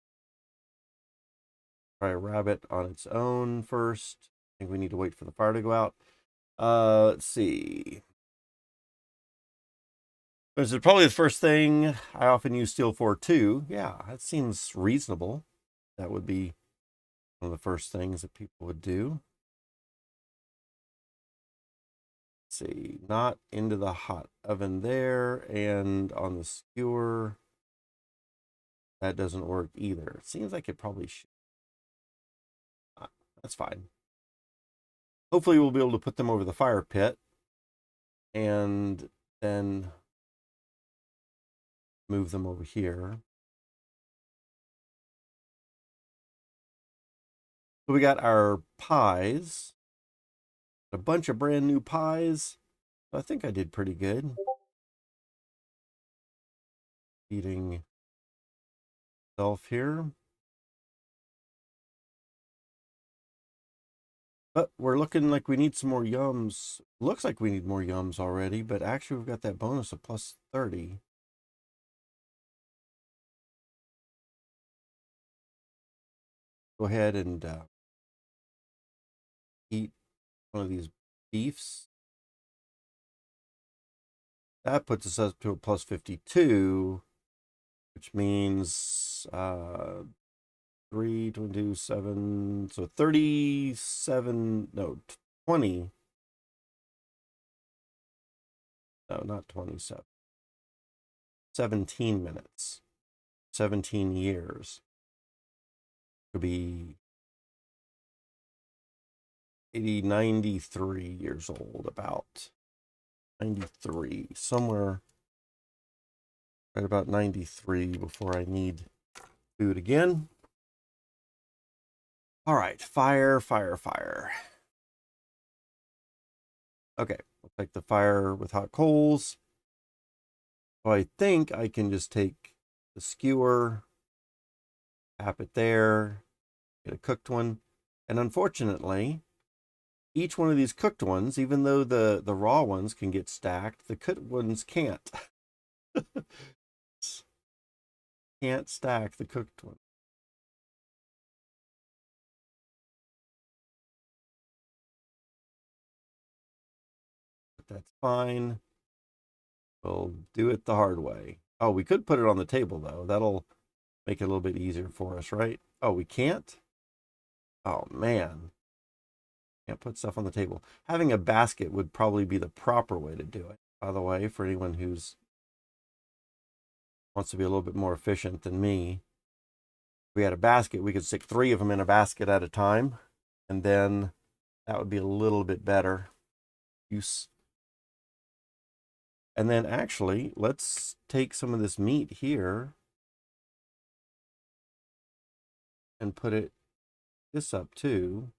Try a rabbit on its own first. I think we need to wait for the fire to go out. Let's see. This is probably the first thing I often use steel for too. Yeah, that seems reasonable. That would be one of the first things that people would do. Let's see, not into the hot oven there, and on the skewer, that doesn't work either. It seems like it probably should. That's fine. Hopefully we'll be able to put them over the fire pit and then move them over here. So we got our pies, a bunch of brand new pies. I think I did pretty good. Eating self here. But we're looking like we need some more yums. Looks like we need more yums already, but actually we've got that bonus of plus 30. Go ahead and eat one of these beefs. That puts us up to a plus 52, which means 3, 22, 7, so 37, no, 20. No, not 27. 17 minutes. 17 years. Could be 80, 93 years old, about 93, somewhere right about 93 before I need food again. All right, fire, fire, fire. Okay, we'll take the fire with hot coals. So I think I can just take the skewer, tap it there, get a cooked one. And unfortunately, each one of these cooked ones, even though the raw ones can get stacked, the cooked ones can't. Can't stack the cooked one. But that's fine. We'll do it the hard way. Oh, we could put it on the table though. That'll make it a little bit easier for us, right? Oh, we can't? Oh man. Can't put stuff on the table. Having a basket would probably be the proper way to do it, by the way, for anyone who's wants to be a little bit more efficient than me. If we had a basket, we could stick 3 of them in a basket at a time, and then that would be a little bit better use. And then actually, let's take some of this meat here and put it this up too.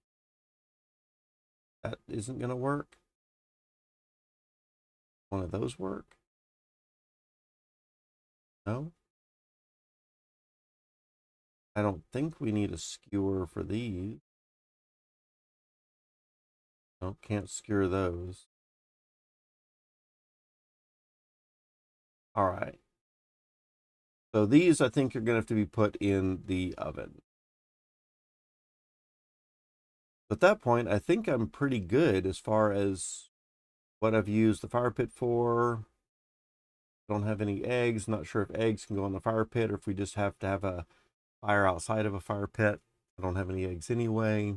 That isn't going to work. One of those work? No? I don't think we need a skewer for these. No, can't skewer those. All right. So these, I think, are going to have to be put in the oven. At that point, I think I'm pretty good as far as what I've used the fire pit for. Don't have any eggs. Not sure if eggs can go in the fire pit or if we just have to have a fire outside of a fire pit. I don't have any eggs anyway.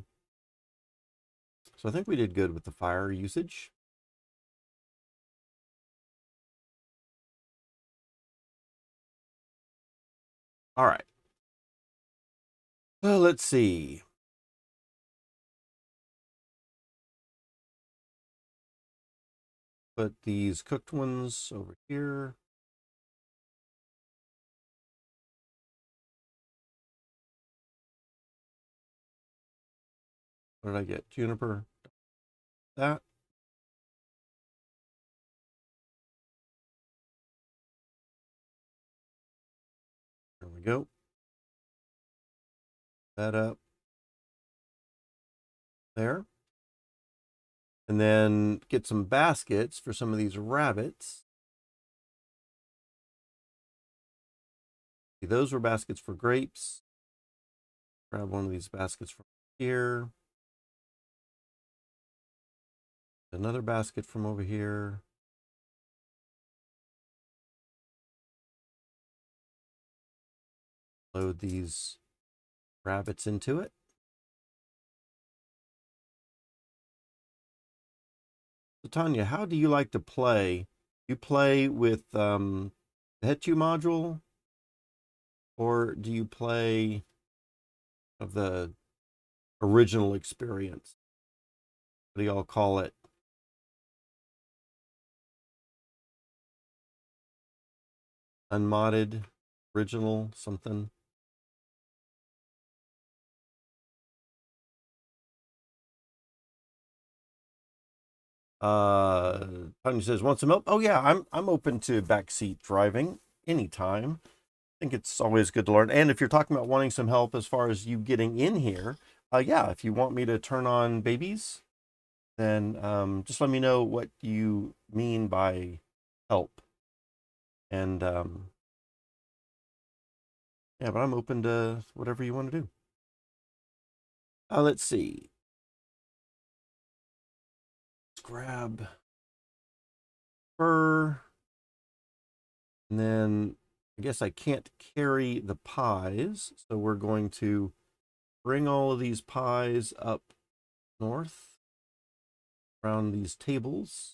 So I think we did good with the fire usage. All right. Well, let's see. Put these cooked ones over here. What did I get? Juniper. That. There we go. That up there. And then get some baskets for some of these rabbits. See, those were baskets for grapes. Grab one of these baskets from here. Another basket from over here. Load these rabbits into it. So Tanya, how do you like to play? You play with the Hetu module, or do you play of the original experience? What do y'all call it? Unmodded, original, something? Tanya says, want some help? Oh yeah, I'm open to backseat driving anytime. I think it's always good to learn. And if you're talking about wanting some help as far as you getting in here, yeah, if you want me to turn on babies, then just let me know what you mean by help. And yeah, but I'm open to whatever you want to do. Let's see. Let's grab fur. And then I guess I can't carry the pies, so we're going to bring all of these pies up north around these tables.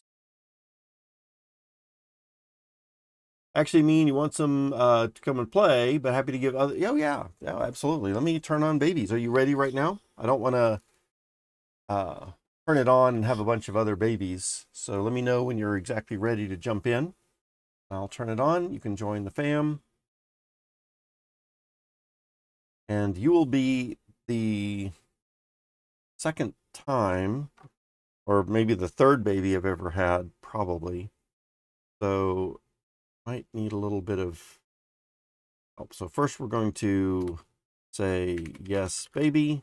Actually, mean you want some to come and play, but happy to give other. Oh yeah, absolutely. Let me turn on babies. Are you ready right now? I don't want to turn it on and have a bunch of other babies. So let me know when you're exactly ready to jump in. I'll turn it on. You can join the fam. And you will be the second time, or maybe the third baby I've ever had, probably. So might need a little bit of help. So first we're going to say, yes, baby.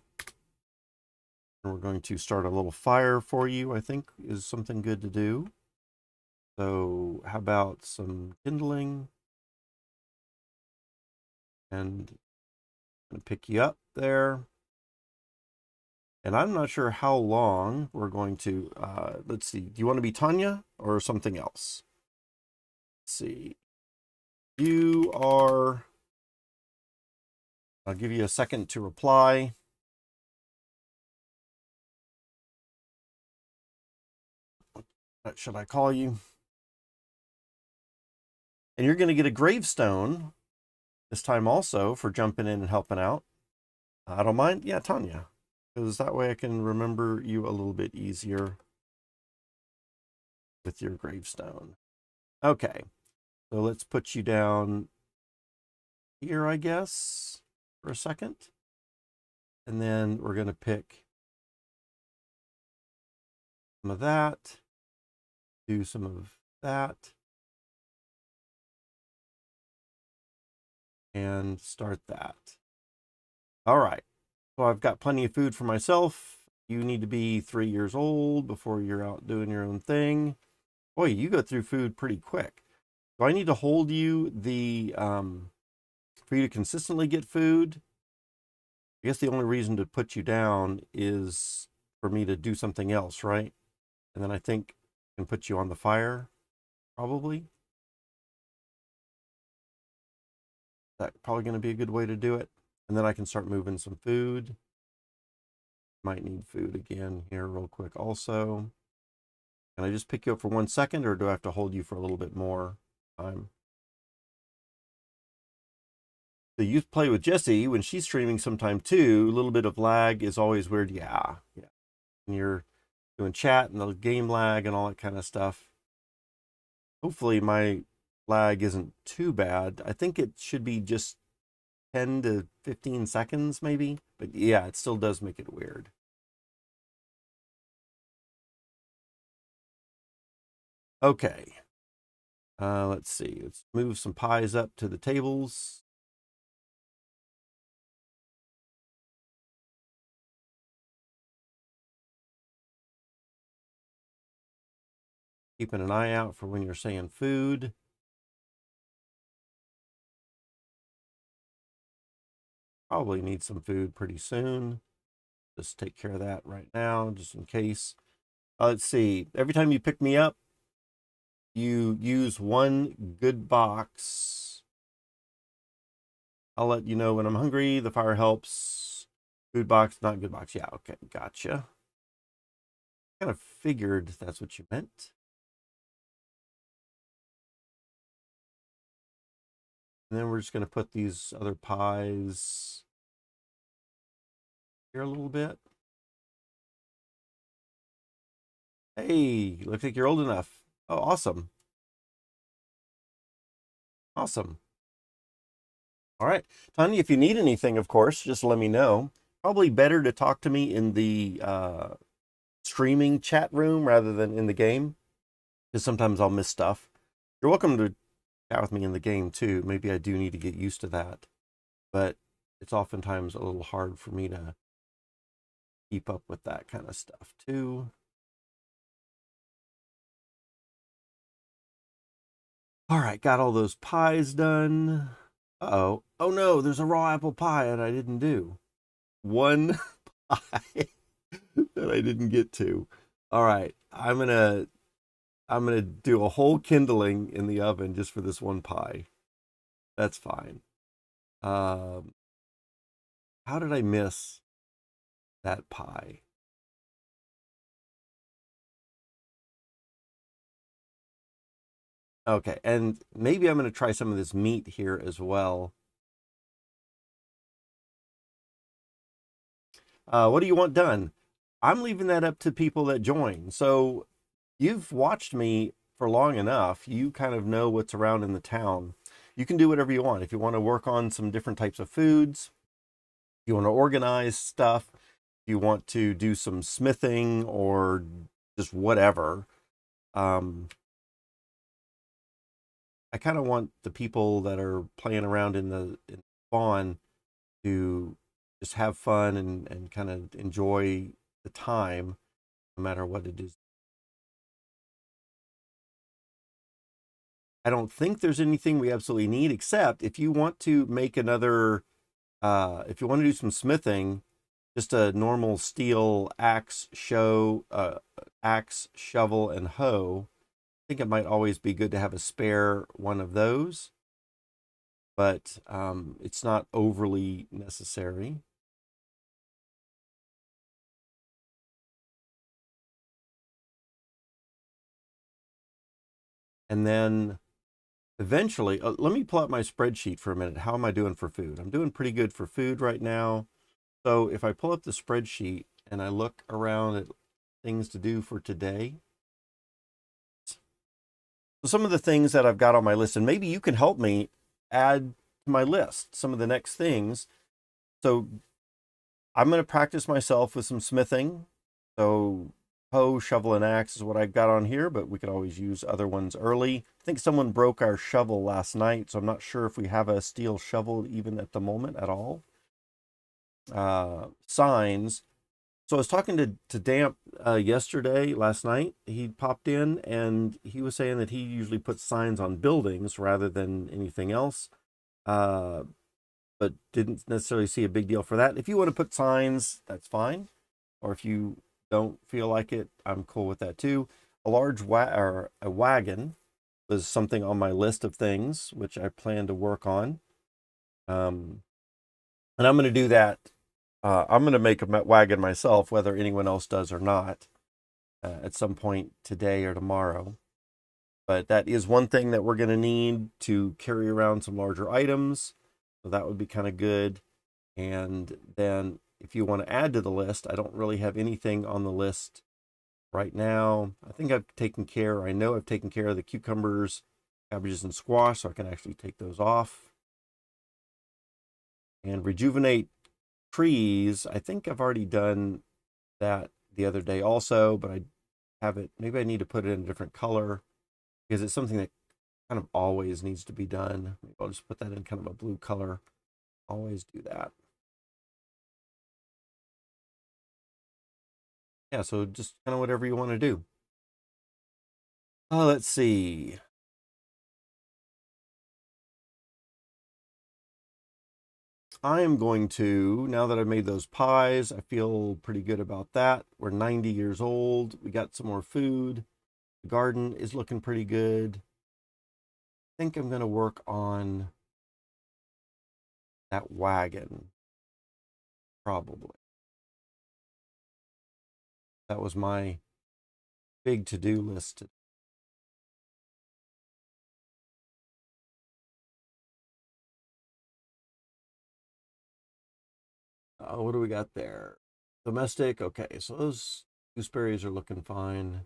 And we're going to start a little fire for you, I think is something good to do. So how about some kindling? And I'm going to pick you up there. And I'm not sure how long we're going to, let's see, do you want to be Tanya or something else? Let's see. You are, I'll give you a second to reply. What should I call you? And you're going to get a gravestone this time also for jumping in and helping out. I don't mind. Yeah, Tanya. Because that way I can remember you a little bit easier with your gravestone. Okay. So let's put you down here, I guess, for a second. And then we're going to pick some of that, do some of that, and start that. All right. So I've got plenty of food for myself. You need to be 3 years old before you're out doing your own thing. Boy, you go through food pretty quick. Do I need to hold you for you to consistently get food? I guess the only reason to put you down is for me to do something else, right? And then I think I can put you on the fire, probably. That's probably going to be a good way to do it. And then I can start moving some food. Might need food again here real quick also. Can I just pick you up for 1 second, or do I have to hold you for a little bit more time? The youth play with Jessie when she's streaming sometime too. A little bit of lag is always weird. Yeah. And you're doing chat and the game lag and all that kind of stuff. Hopefully my lag isn't too bad. I think it should be just 10 to 15 seconds maybe. But yeah, it still does make it weird. Okay. Let's see. Let's move some pies up to the tables. Keeping an eye out for when you're saying food. Probably need some food pretty soon. Just take care of that right now, just in case. Let's see. Every time you pick me up, you use one good box. I'll let you know when I'm hungry. The fire helps. Food box, not good box. Yeah, okay, gotcha. Kind of figured that's what you meant. And then we're just going to put these other pies here a little bit. Hey, looks like you're old enough. Oh, awesome. Awesome. All right. Tanya, if you need anything, of course, just let me know. Probably better to talk to me in the streaming chat room rather than in the game, because sometimes I'll miss stuff. You're welcome to chat with me in the game too. Maybe I do need to get used to that, but it's oftentimes a little hard for me to keep up with that kind of stuff too. All right, got all those pies done. Uh-oh. Oh no, there's a raw apple pie that I didn't do. One pie that I didn't get to. All right, I'm gonna do a whole kindling in the oven just for this one pie. That's fine. Um, how did I miss that pie? Okay, and maybe I'm gonna try some of this meat here as well. What do you want done? I'm leaving that up to people that join. So you've watched me for long enough. You kind of know what's around in the town. You can do whatever you want. If you want to work on some different types of foods, you want to organize stuff, you want to do some smithing or just whatever. I kind of want the people that are playing around in the spawn to just have fun and kind of enjoy the time, no matter what it is. I don't think there's anything we absolutely need, except if you want to make another, if you want to do some smithing, just a normal steel axe, shovel, and hoe. I think it might always be good to have a spare one of those, but it's not overly necessary. And then eventually, let me pull up my spreadsheet for a minute. How am I doing for food? I'm doing pretty good for food right now. So if I pull up the spreadsheet and I look around at things to do for today, so some of the things that I've got on my list, and maybe you can help me add to my list some of the next things. So I'm going to practice myself with some smithing. So hoe, shovel, and axe is what I've got on here, but we could always use other ones early. I think someone broke our shovel last night, so I'm not sure if we have a steel shovel even at the moment at all. Signs. So I was talking to Damp yesterday, last night. He popped in and he was saying that he usually puts signs on buildings rather than anything else, uh, but didn't necessarily see a big deal for that. If you want to put signs, that's fine. Or if you don't feel like it, I'm cool with that too. A large or a wagon was something on my list of things which I plan to work on. And I'm going to do that. I'm going to make a wagon myself, whether anyone else does or not, at some point today or tomorrow. But that is one thing that we're going to need to carry around some larger items. So that would be kind of good. And then if you want to add to the list, I don't really have anything on the list right now. I think I know I've taken care of the cucumbers, cabbages, and squash, so I can actually take those off. And rejuvenate trees, I think I've already done that the other day also, but I have it, maybe I need to put it in a different color. because it's something that kind of always needs to be done. Maybe I'll just put that in kind of a blue color. Always do that. Yeah, so just kind of whatever you want to do. Let's see. I am going to, now that I've made those pies, I feel pretty good about that. We're 90 years old. We got some more food. The garden is looking pretty good. I think I'm going to work on that wagon, probably. That was my big to-do list. What do we got there? Domestic. Okay, so those gooseberries are looking fine.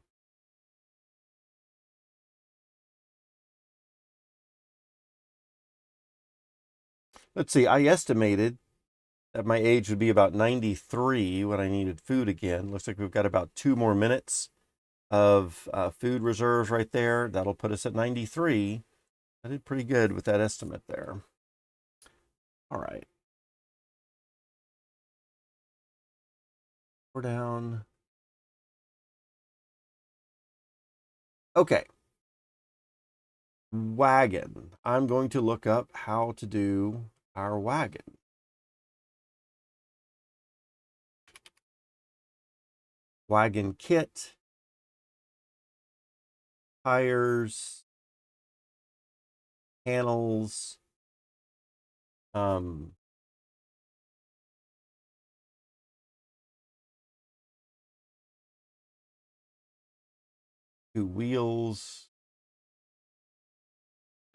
Let's see. I estimated that my age would be about 93 when I needed food again. Looks like we've got about 2 more minutes of food reserves right there. That'll put us at 93. I did pretty good with that estimate there. All right. We're down. Okay. Wagon. I'm going to look up how to do our wagon. Wagon kit. Tires. Panels. Um, Two wheels.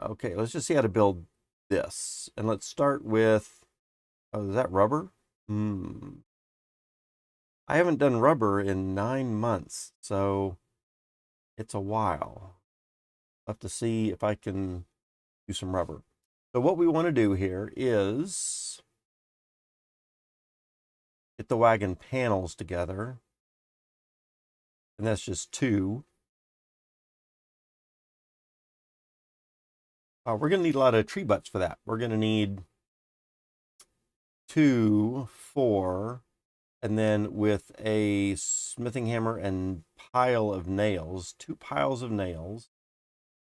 Okay, let's just see how to build this. And let's start with, oh, is that rubber? I haven't done rubber in 9 months, so it's a while. I'll have to see if I can do some rubber. So what we want to do here is get the wagon panels together. And that's just two. We're going to need a lot of tree butts for that. We're going to need 2, 4, and then with a smithing hammer and pile of nails, 2 piles of nails,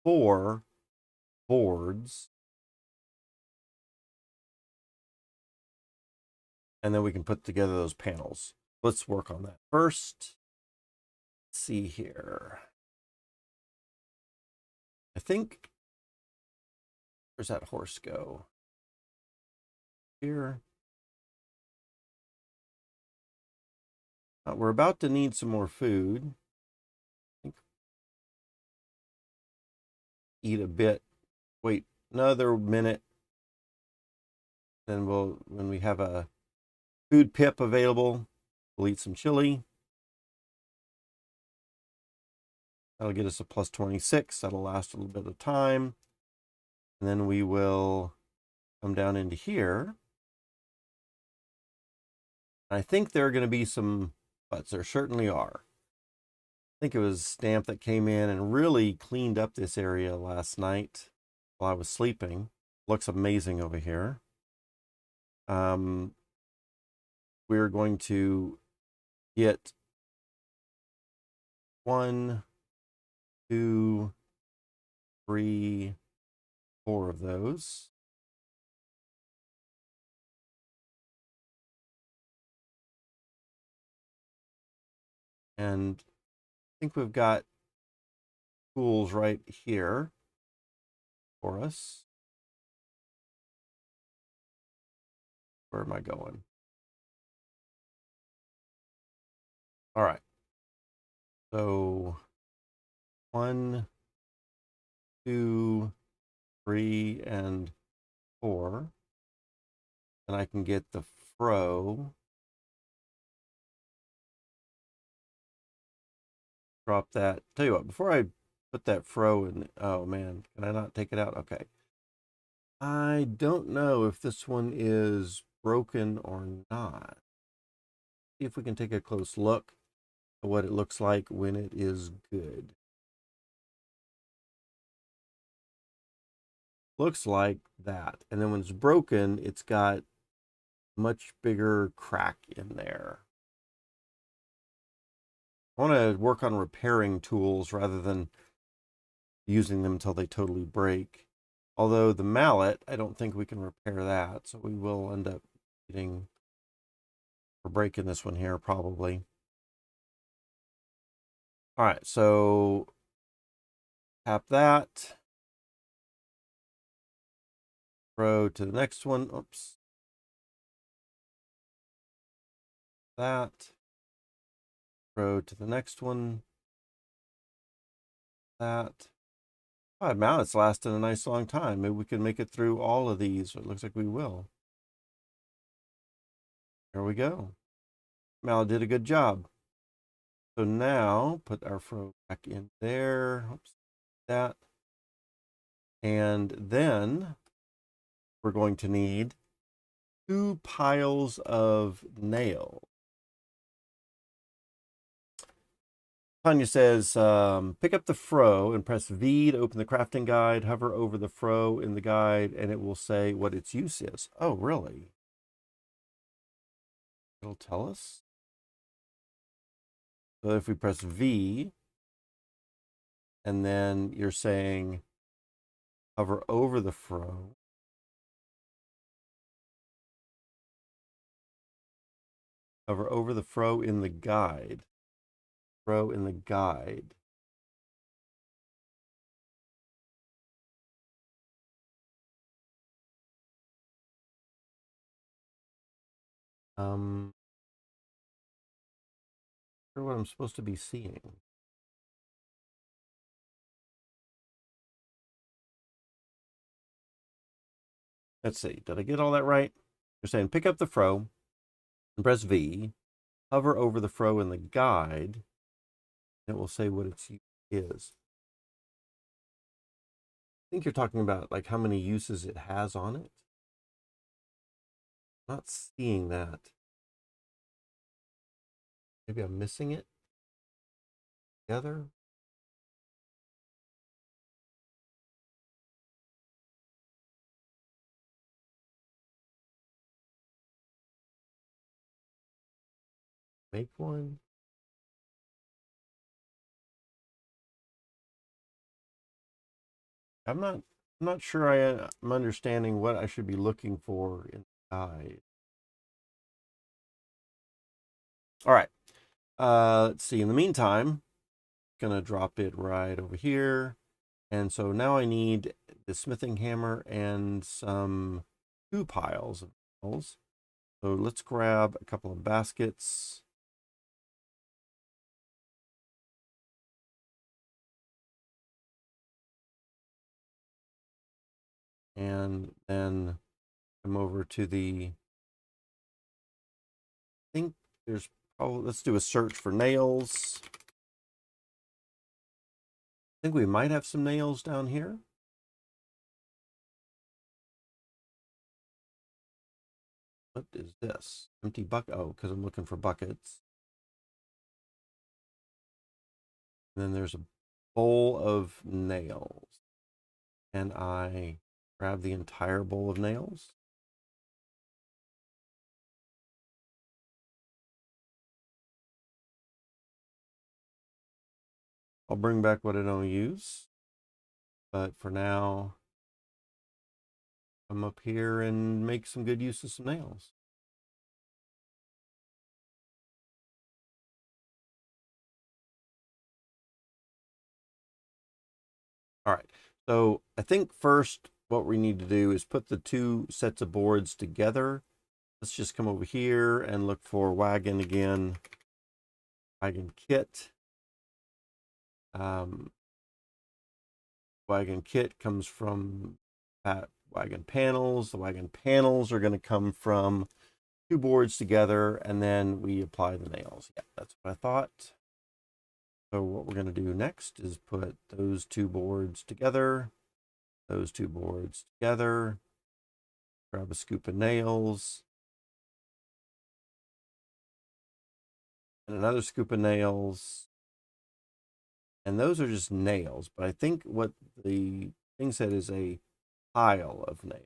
4 boards, and then we can put together those panels. Let's work on that first. Let's see here. I think, where's that horse go? Here. We're about to need some more food. Eat a bit. Wait another minute. Then when we have a food pip available, we'll eat some chili. That'll get us a plus 26. That'll last a little bit of time. And then we will come down into here. I think there are going to be some butts. There certainly are. I think it was Stamp that came in and really cleaned up this area last night while I was sleeping. Looks amazing over here. We're going to get 1, 2, 3, 4 of those. And I think we've got tools right here for us. Where am I going? All right. So 1, 2, 3, and 4. And I can get the fro. Drop that. Tell you what, before I put that fro in, oh man, can I not take it out? Okay. I don't know if this one is broken or not. See if we can take a close look at what it looks like when it is good. looks like that. And then when it's broken, it's got much bigger crack in there. I want to work on repairing tools rather than using them until they totally break. Although the mallet, I don't think we can repair that. So we will end up getting or breaking this one here probably. All right, so tap that. Throw to the next one. Oops. That. Throw to the next one. That. Oh, now it's lasted a nice long time. Maybe we can make it through all of these. It looks like we will. There we go. Mal did a good job. So now put our fro back in there. Oops, that. And then we're going to need 2 piles of nails. Tanya says, pick up the fro and press V to open the crafting guide. Hover over the fro in the guide and it will say what its use is. Oh, really? It'll tell us? So if we press V, and then you're saying hover over the fro. Hover over the fro in the guide. Fro in the guide. Not sure what I'm supposed to be seeing. Let's see. Did I get all that right? You're saying pick up the fro and press V. Hover over the fro in the guide. And it will say what its use is. I think you're talking about like how many uses it has on it. I'm not seeing that. Maybe I'm missing it. Together. Make one. I'm not sure I'm understanding what I should be looking for in the guide. All right. Let's see. In the meantime, gonna drop it right over here. And so now I need the smithing hammer and some 2 piles of nails. So let's grab a couple of baskets. And then come over to the, I think there's probably, let's do a search for nails. I think we might have some nails down here. What is this? Empty bucket. Oh, because I'm looking for buckets. And then there's a bowl of nails. And I grab the entire bowl of nails. I'll bring back what I don't use. But for now, come up here and make some good use of some nails. All right. So I think first what we need to do is put the 2 sets of boards together. Let's just come over here and look for wagon again. Wagon kit. Wagon kit comes from wagon panels. The wagon panels are going to come from 2 boards together, and then we apply the nails. Yeah, that's what I thought. So what we're going to do next is put those 2 boards together, those 2 boards together, grab a scoop of nails, and another scoop of nails. And those are just nails, but I think what the thing said is a pile of nails.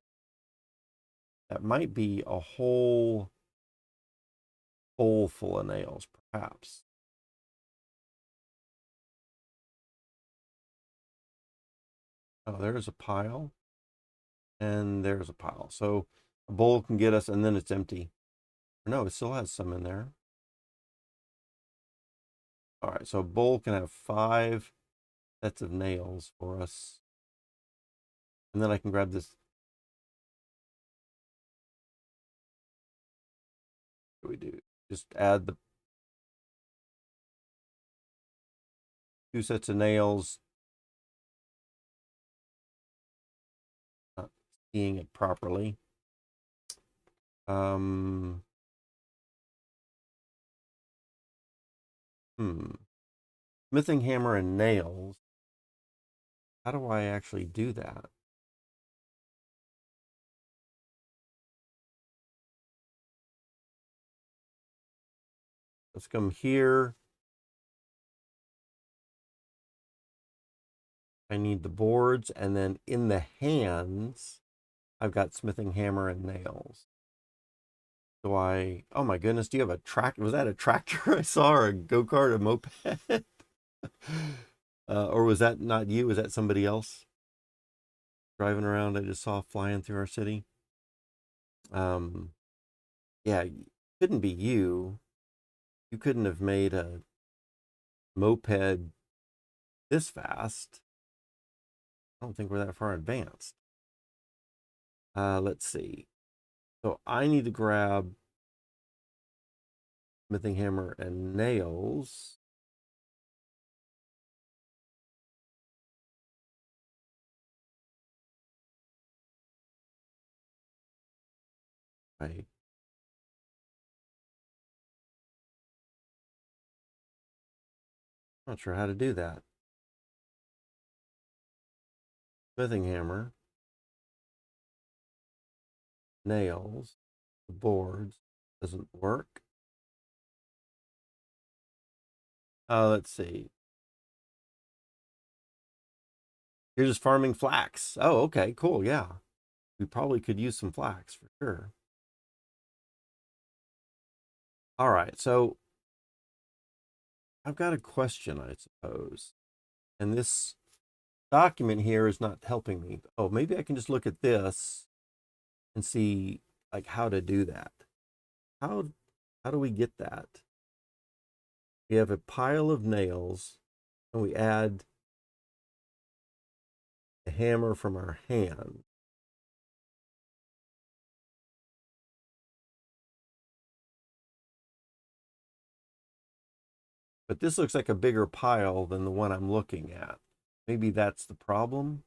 That might be a whole bowl full of nails, perhaps. Oh, there's a pile. And there's a pile. So a bowl can get us, and then it's empty. No, it still has some in there. All right, so a bowl can have 5 sets of nails for us. And then I can grab this. What do we do? Just add the 2 sets of nails. Not seeing it properly. Um, Smithing hammer and nails. How do I actually do that? Let's come here. I need the boards, and then in the hands, I've got smithing hammer and nails. So oh my goodness, do you have a tractor? Was that a tractor I saw, or a go-kart, a moped? Or was that not you? Was that somebody else driving around? I just saw flying through our city. Yeah, couldn't be you. You couldn't have made a moped this fast. I don't think we're that far advanced. Let's see. So I need to grab smithing hammer and nails. Right. Not sure how to do that. Smithing hammer, nails, the boards. Doesn't work. Let's see. You're just farming flax. Oh, okay, cool. Yeah. We probably could use some flax for sure. All right. So I've got a question, I suppose. And this document here is not helping me. Oh, maybe I can just look at this and see like how to do that. How do we get that? We have a pile of nails and we add the hammer from our hand. But this looks like a bigger pile than the one I'm looking at. Maybe that's the problem.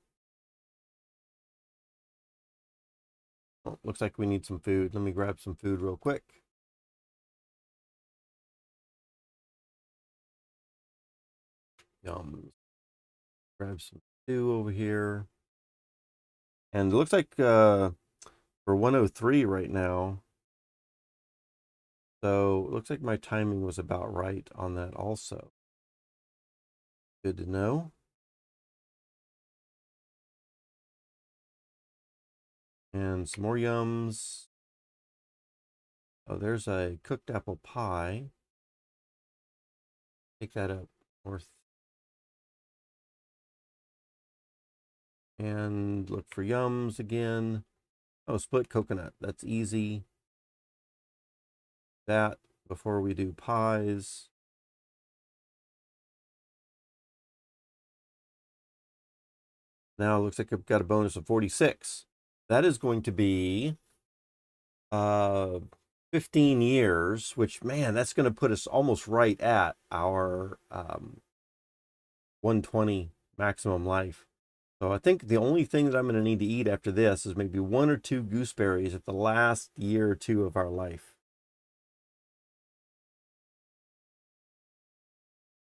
Oh, looks like we need some food. Let me grab some food real quick. Yum. Grab some stew over here. And it looks like we're 103 right now. So it looks like my timing was about right on that also. Good to know. And some more yums. Oh, there's a cooked apple pie. Take that up north. And look for yums again. Oh, split coconut. That's easy. That before we do pies. Now it looks like I've got a bonus of 46. That is going to be 15 years, which, man, that's going to put us almost right at our 120 maximum life. So I think the only thing that I'm going to need to eat after this is maybe 1 or 2 gooseberries at the last year or 2 of our life.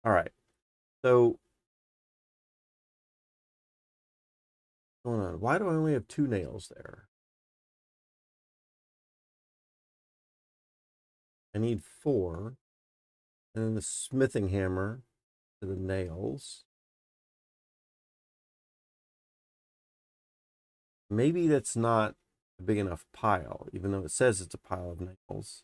All right. So what's going on? Why do I only have 2 nails there? I need 4. And then the smithing hammer to the nails. Maybe that's not a big enough pile, even though it says it's a pile of nails.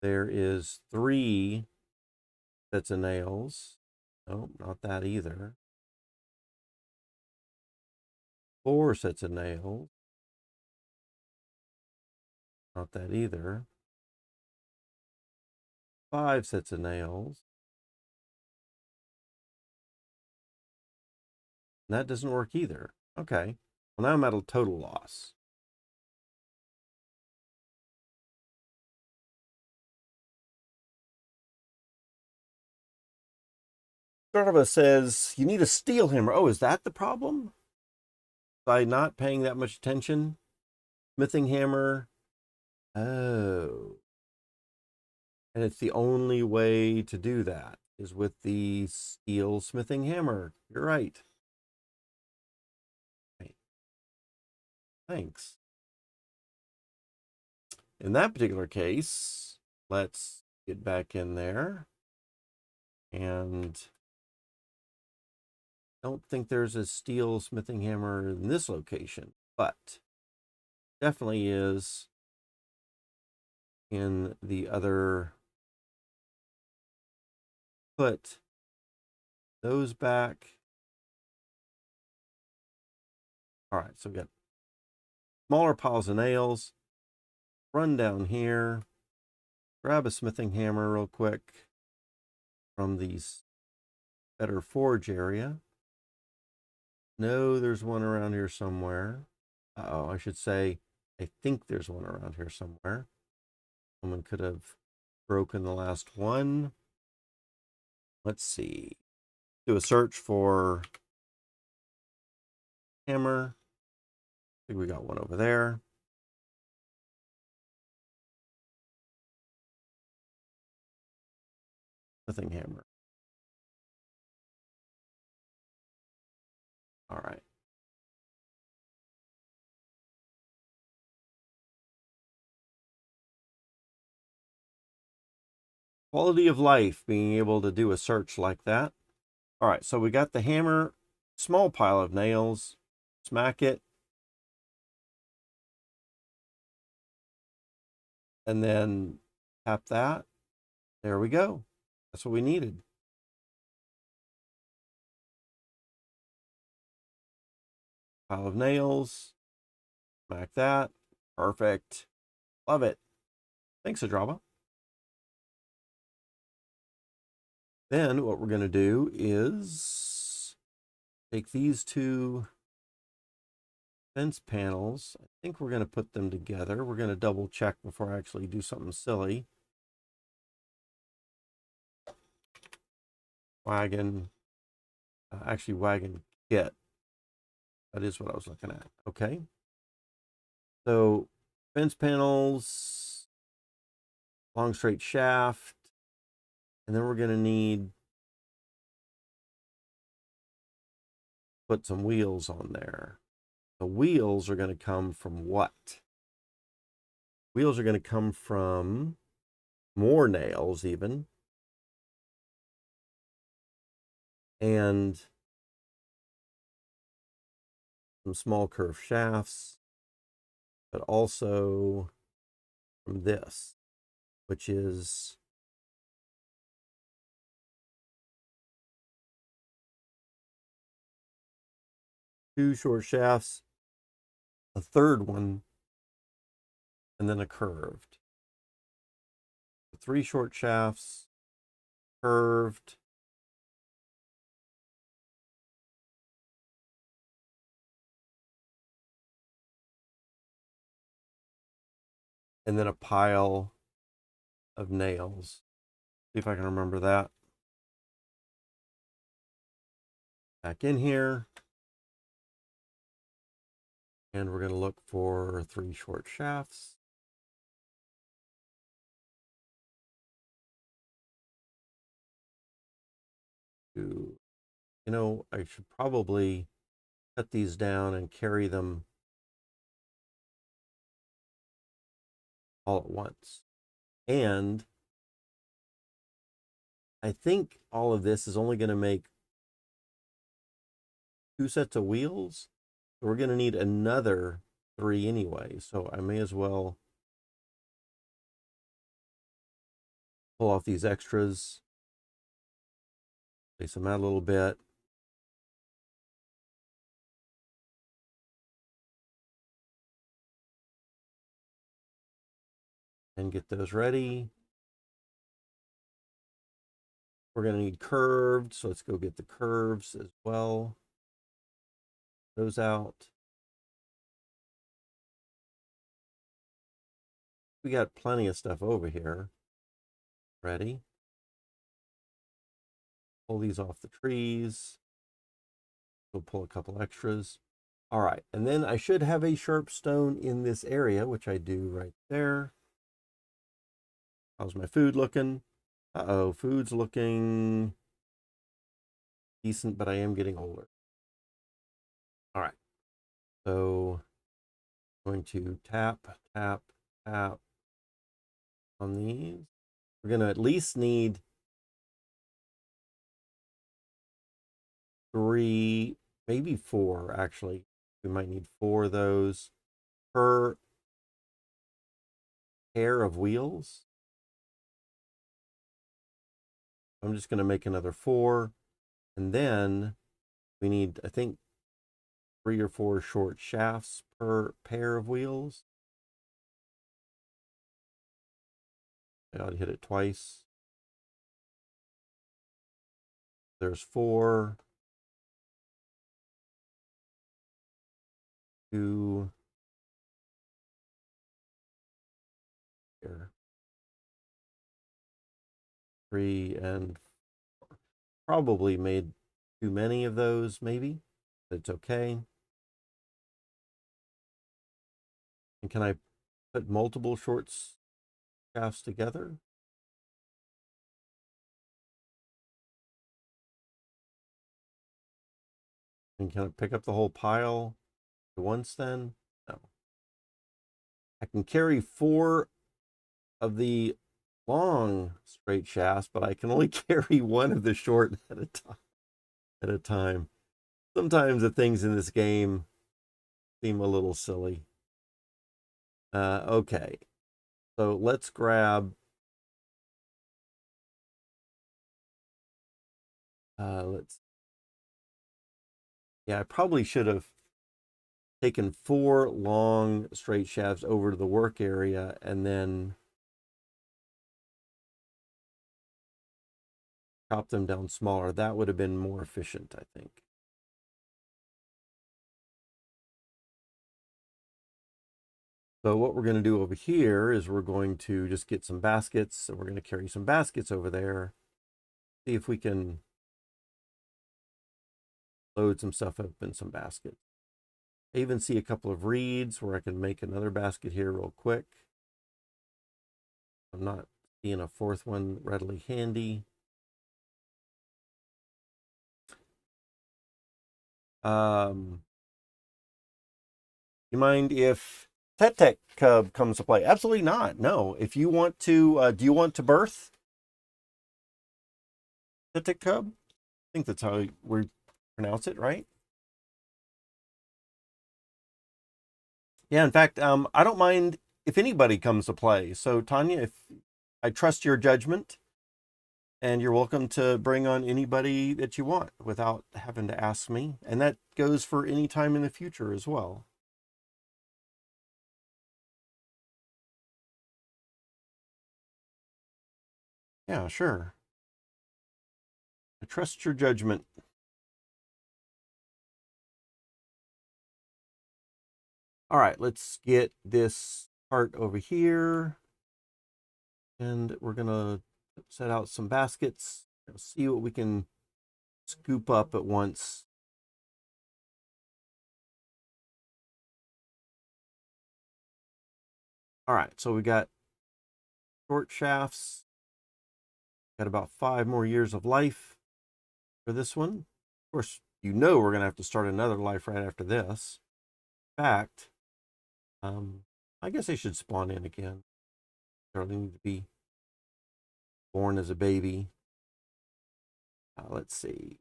There is 3 sets of nails. Nope, not that either. 4 sets of nails. Not that either. 5 sets of nails. And that doesn't work either. Okay. Well, now I'm at a total loss. Startup says you need a steel hammer. Oh, is that the problem? By not paying that much attention? Smithing hammer. Oh. And it's the only way to do that is with the steel smithing hammer. You're right. Thanks. In that particular case, let's get back in there. And don't think there's a steel smithing hammer in this location, but definitely is in the other. Put those back. All right, so we got smaller piles of nails. Run down here, grab a smithing hammer real quick from the Better Forge area. No, there's one around here somewhere. Uh-oh, I should say, I think there's one around here somewhere. Someone could have broken the last one. Let's see. Do a search for hammer. I think we got one over there. Smithing hammer. All right. Quality of life, being able to do a search like that. All right, so we got the hammer, small pile of nails, smack it, and then tap that. There we go. That's what we needed. Pile of nails, smack that. Perfect. Love it. Thanks, Adraba. Then what we're going to do is take these 2 fence panels. I think we're going to put them together. We're going to double check before I actually do something silly. Wagon, actually wagon kit. That is what I was looking at. Okay. So fence panels, long straight shaft, and then we're going to need put some wheels on there. The wheels are going to come from what? Wheels are going to come from more nails even. And some small curved shafts, but also from this, which is two short shafts, a third one, and then a curved. 3 short shafts, curved, and then a pile of nails. See if I can remember that. Back in here. And we're going to look for 3 short shafts. You know, I should probably cut these down and carry them all at once. And I think all of this is only going to make 2 sets of wheels. So we're going to need another 3 anyway. So I may as well pull off these extras, place them out a little bit. And get those ready. We're going to need curved, so let's go get the curves as well. Those out. We got plenty of stuff over here. Ready. Pull these off the trees. We'll pull a couple extras. All right, and then I should have a sharp stone in this area, which I do right there. How's my food looking? Uh-oh, food's looking decent, but I am getting older. All right, so I'm going to tap, tap, tap on these. We're going to at least need 3, maybe 4, actually. We might need 4 of those per pair of wheels. I'm just going to make another 4. And then we need, I think, 3 or 4 short shafts per pair of wheels. I ought to hit it twice. There's 4. 2. Here. 3 and 4. Probably made too many of those, maybe. It's okay. And can I put multiple short shafts together? And can I pick up the whole pile at once then? No. I can carry 4 of the long straight shafts, but I can only carry 1 of the short at a time. Sometimes the things in this game seem a little silly. Okay, so let's grab. Yeah, I probably should have taken 4 long straight shafts over to the work area and then chop them down smaller. That would have been more efficient, I think. So what we're going to do over here is we're going to just get some baskets. And we're going to carry some baskets over there. See if we can load some stuff up in some baskets. I even see a couple of reeds where I can make another basket here real quick. I'm not seeing a 4th one readily handy. You mind if Tech Cub comes to play? Absolutely not. No. If you want to, do you want to birth Tech Cub? I think that's how we pronounce it, right? Yeah. In fact, I don't mind if anybody comes to play. So Tanya, if I trust your judgment, and you're welcome to bring on anybody that you want without having to ask me, and that goes for any time in the future as well. Yeah, sure. I trust your judgment. All right, let's get this part over here. And we're going to set out some baskets. See what we can scoop up at once. All right, so we got short shafts. Got about 5 more years of life for this one. Of course, you know we're going to have to start another life right after this. In fact, I guess they should spawn in again. They need to be born as a baby. Let's see.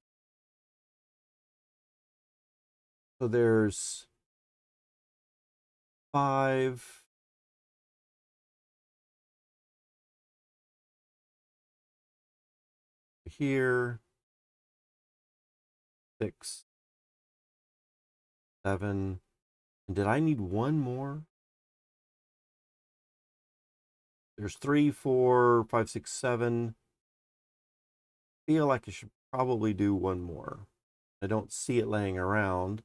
So there's 5. Here. 6, 7. And did I need one more? There's 3, 4, 5, 6, 7. Feel like I should probably do one more. I don't see it laying around.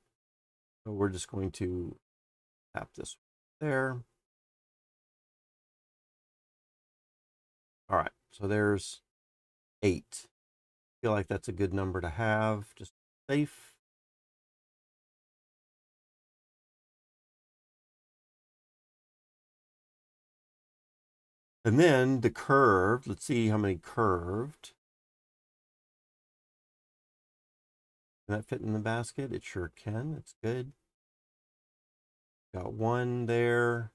So we're just going to tap this there. All right, so there's 8. Feel like that's a good number to have, just safe. And then the curved, let's see how many curved. Can that fit in the basket? It sure can. It's good. Got 1 there.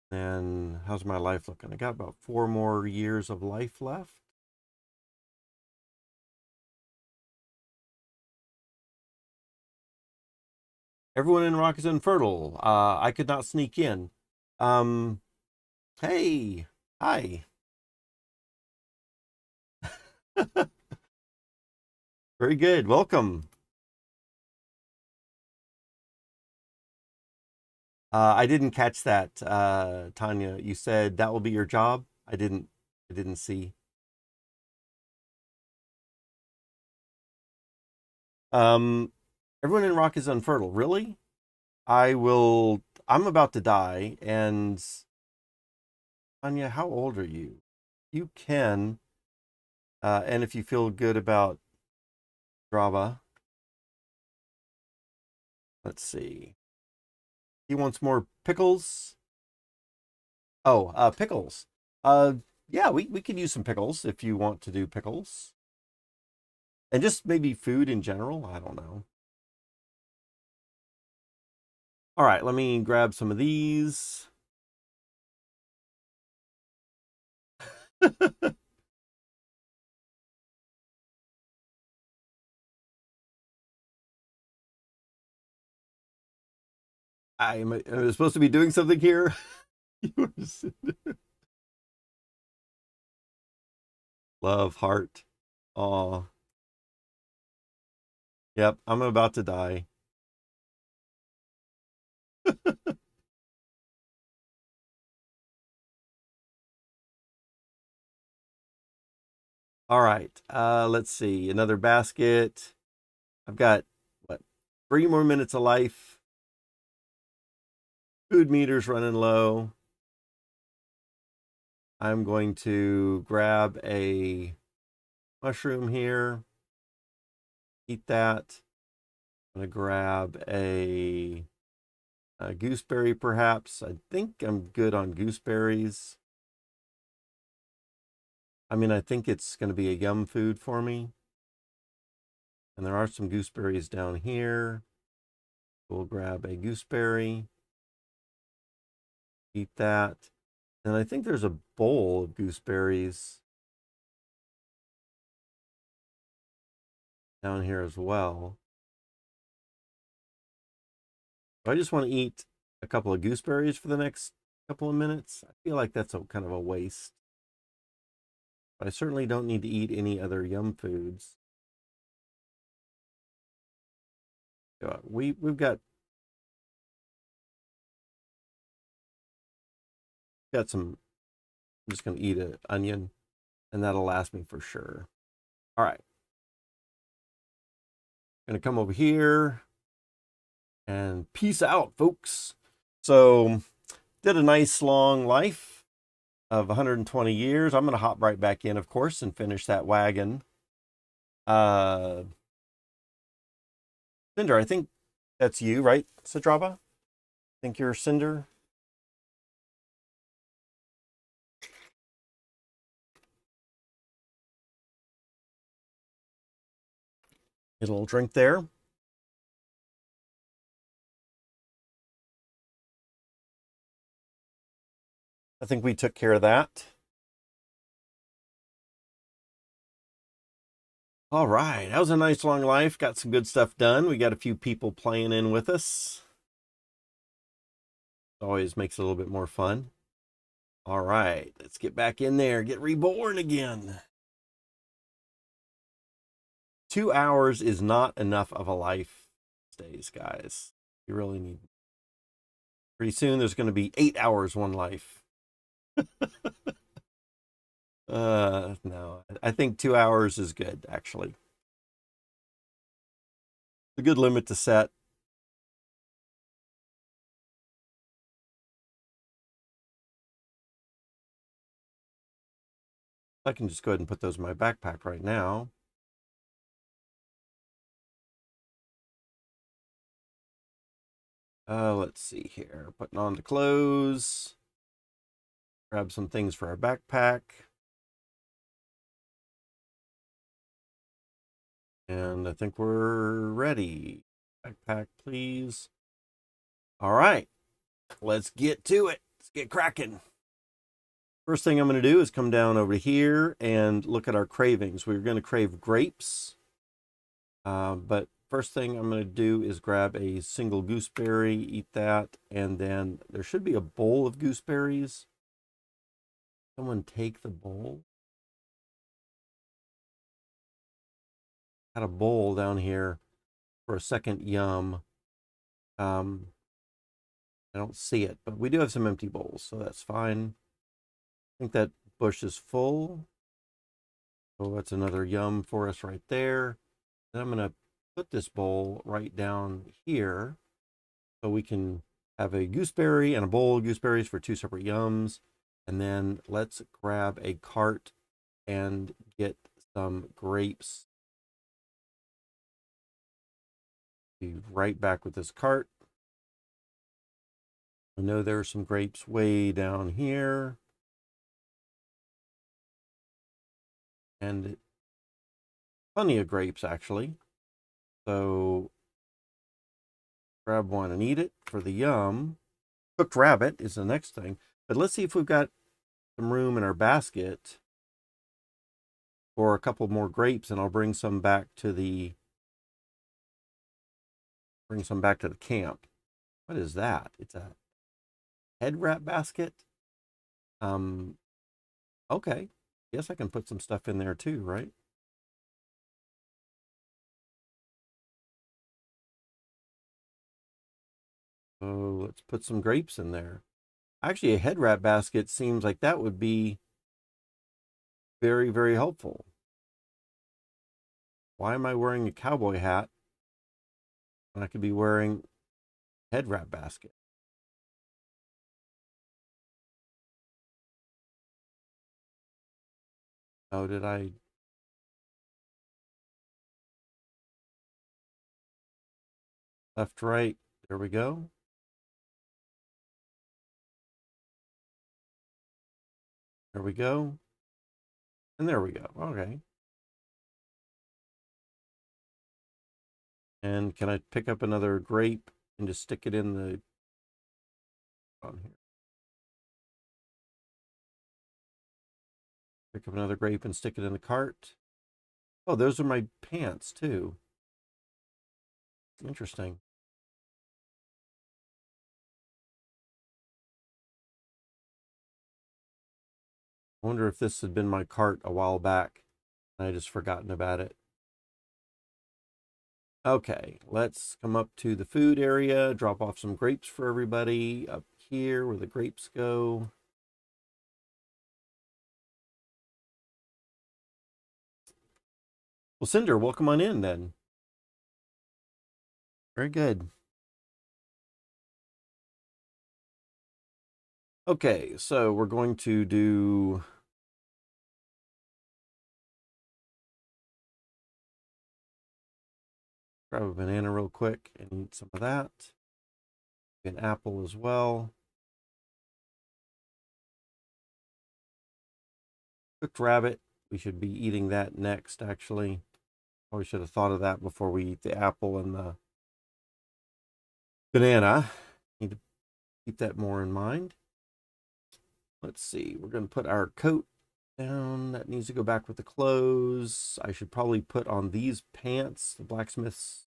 And how's my life looking? I got about 4 more years of life left. Everyone in Rock is infertile. I could not sneak in. Hey, hi. Very good. Welcome. I didn't catch that, Tanya. You said that will be your job. I didn't see. Um, everyone in Rock is infertile. Really? I'm about to die. And Tanya, how old are you? You can, and if you feel good about drama, let's see. He wants more pickles. Oh, pickles. Yeah, we could use some pickles if you want to do pickles. And just maybe food in general. I don't know. All right, let me grab some of these. Am I supposed to be doing something here? Love, heart. Aw. Yep, I'm about to die. All right, let's see. Another basket. I've got, what, 3 more minutes of life. Food meter's running low. I'm going to grab a mushroom here. Eat that. I'm going to grab a gooseberry, perhaps. I think I'm good on gooseberries. I mean, I think it's going to be a yum food for me. And there are some gooseberries down here. We'll grab a gooseberry. Eat that. And I think there's a bowl of gooseberries down here as well. I just want to eat a couple of gooseberries for the next couple of minutes. I feel like that's a kind of a waste. But I certainly don't need to eat any other yum foods. We've got some. I'm just going to eat an onion, and that'll last me for sure. All right. Going to come over here and peace out, folks. So, did a nice long life of 120 years. I'm going to hop right back in, of course, and finish that wagon. Cinder, I think that's you, right, Sadraba? I think you're Cinder. Get a little drink there. I think we took care of that. All right, that was a nice long life. Got some good stuff done. We got a few people playing in with us. Always makes it a little bit more fun. All right, let's get back in there, get reborn again. 2 hours is not enough of a life these days, guys. You really need. Pretty soon there's going to be 8 hours one life. No, I think 2 hours is good, actually. A good limit to set. I can just go ahead and put those in my backpack right now. Let's see here. Putting on the clothes. Grab some things for our backpack. And I think we're ready. Backpack, please. All right. Let's get to it. Let's get cracking. First thing I'm going to do is come down over here and look at our cravings. We're going to crave grapes. But first thing I'm going to do is grab a single gooseberry, eat that, and then there should be a bowl of gooseberries. Someone take the bowl. Had a bowl down here for a second yum. I don't see it, but we do have some empty bowls, so that's fine. I think that bush is full. So that's another yum for us right there. Then I'm going to put this bowl right down here so we can have a gooseberry and a bowl of gooseberries for 2 separate yums. And then let's grab a cart and get some grapes. Be right back with this cart. I know there are some grapes way down here. And plenty of grapes, actually. So grab one and eat it for the yum. Cooked rabbit is the next thing. But let's see if we've got some room in our basket for a couple more grapes, and I'll bring some back to the camp. What is that? It's a head wrap basket. Okay. Guess I can put some stuff in there too, right? Oh, let's put some grapes in there. Actually, a head wrap basket seems like that would be very, very helpful. Why am I wearing a cowboy hat when I could be wearing a head wrap basket? Oh, did I? Left, right. There we go. There we go. And there we go. Okay. And can I pick up another grape and just stick it in the on here? Pick up another grape and stick it in the cart. Oh, those are my pants too. Interesting. I wonder if this had been my cart a while back and I just forgotten about it. Okay, let's come up to the food area, drop off some grapes for everybody up here where the grapes go. Well, Cinder, welcome on in then. Very good. Okay, so we're going to do grab a banana real quick and eat some of that. An apple as well. Cooked rabbit. We should be eating that next, actually. Probably should have thought of that before we eat the apple and the banana. Need to keep that more in mind. Let's see. We're going to put our coat down. That needs to go back with the clothes. I should probably put on these pants, the blacksmith's,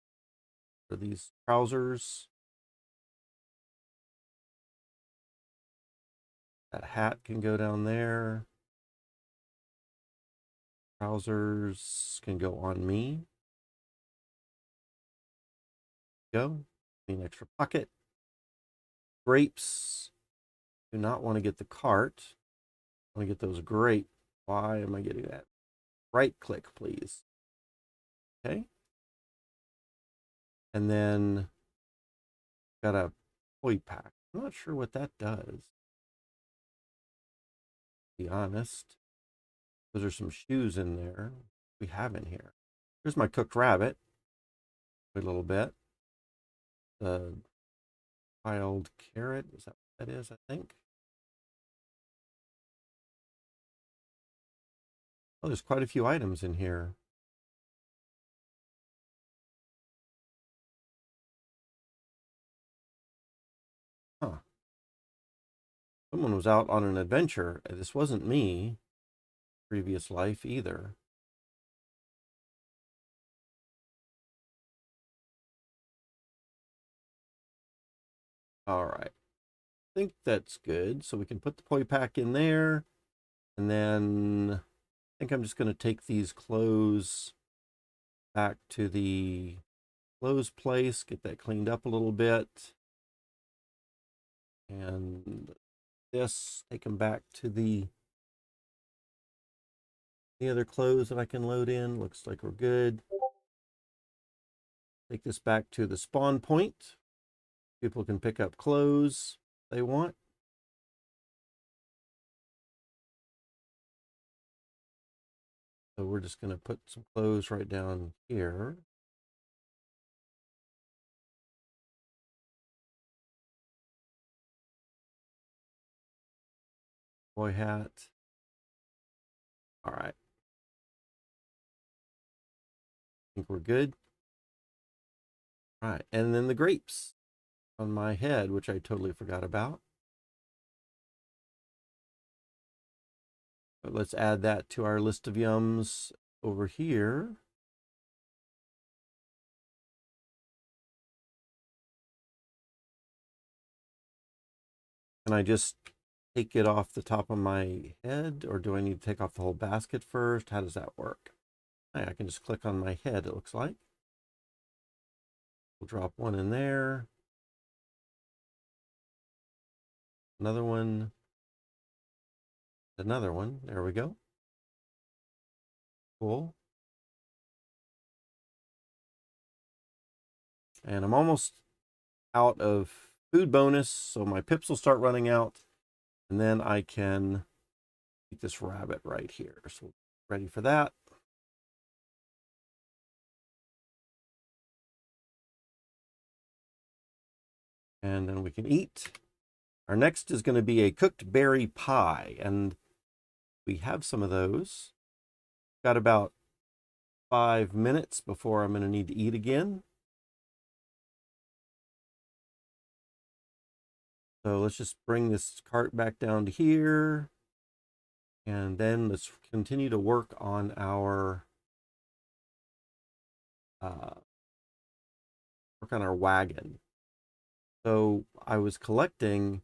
or these trousers. That hat can go down there. Trousers can go on me. Go. Need an extra pocket. Grapes. Do not want to get the cart. I want to get those grapes. Why am I getting that? Right click, please. Okay. And then got a toy pack. I'm not sure what that does, to be honest. Those are some shoes in there we have in here. Here's my cooked rabbit. Wait a little bit. The piled carrot. Is that what that is? I think. Oh, there's quite a few items in here. Huh. Someone was out on an adventure. This wasn't me. Previous life either. All right. I think that's good. So we can put the poi pack in there. And then I think I'm just going to take these clothes back to the clothes place, get that cleaned up a little bit. And this, take them back to the other clothes that I can load in. Looks like we're good. Take this back to the spawn point. People can pick up clothes they want. So we're just going to put some clothes right down here. Boy hat. All right. I think we're good. All right. And then the grapes on my head, which I totally forgot about. But let's add that to our list of yums over here. Can I just take it off the top of my head, or do I need to take off the whole basket first? How does that work? I can just click on my head, it looks like. We'll drop one in there. Another one. Another one. There we go. Cool. And I'm almost out of food bonus, so my pips will start running out. And then I can eat this rabbit right here. So ready for that. And then we can eat. Our next is going to be a cooked berry pie, and we have some of those. Got about 5 minutes before I'm going to need to eat again. So let's just bring this cart back down to here. And then let's continue to work on our wagon. So I was collecting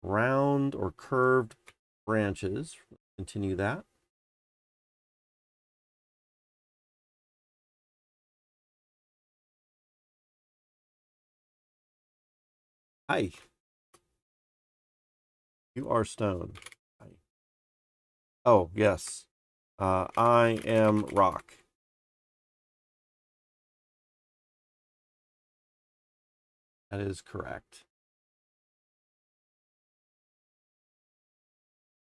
round or curved branches. Continue that. Hi. You are stone. Hi. Oh, yes. I am rock. That is correct.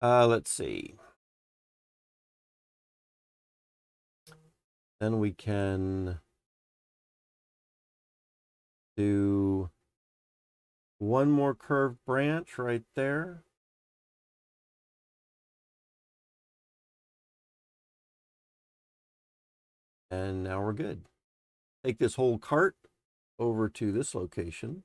Let's see. Then we can do one more curved branch right there. And now we're good. Take this whole cart over to this location.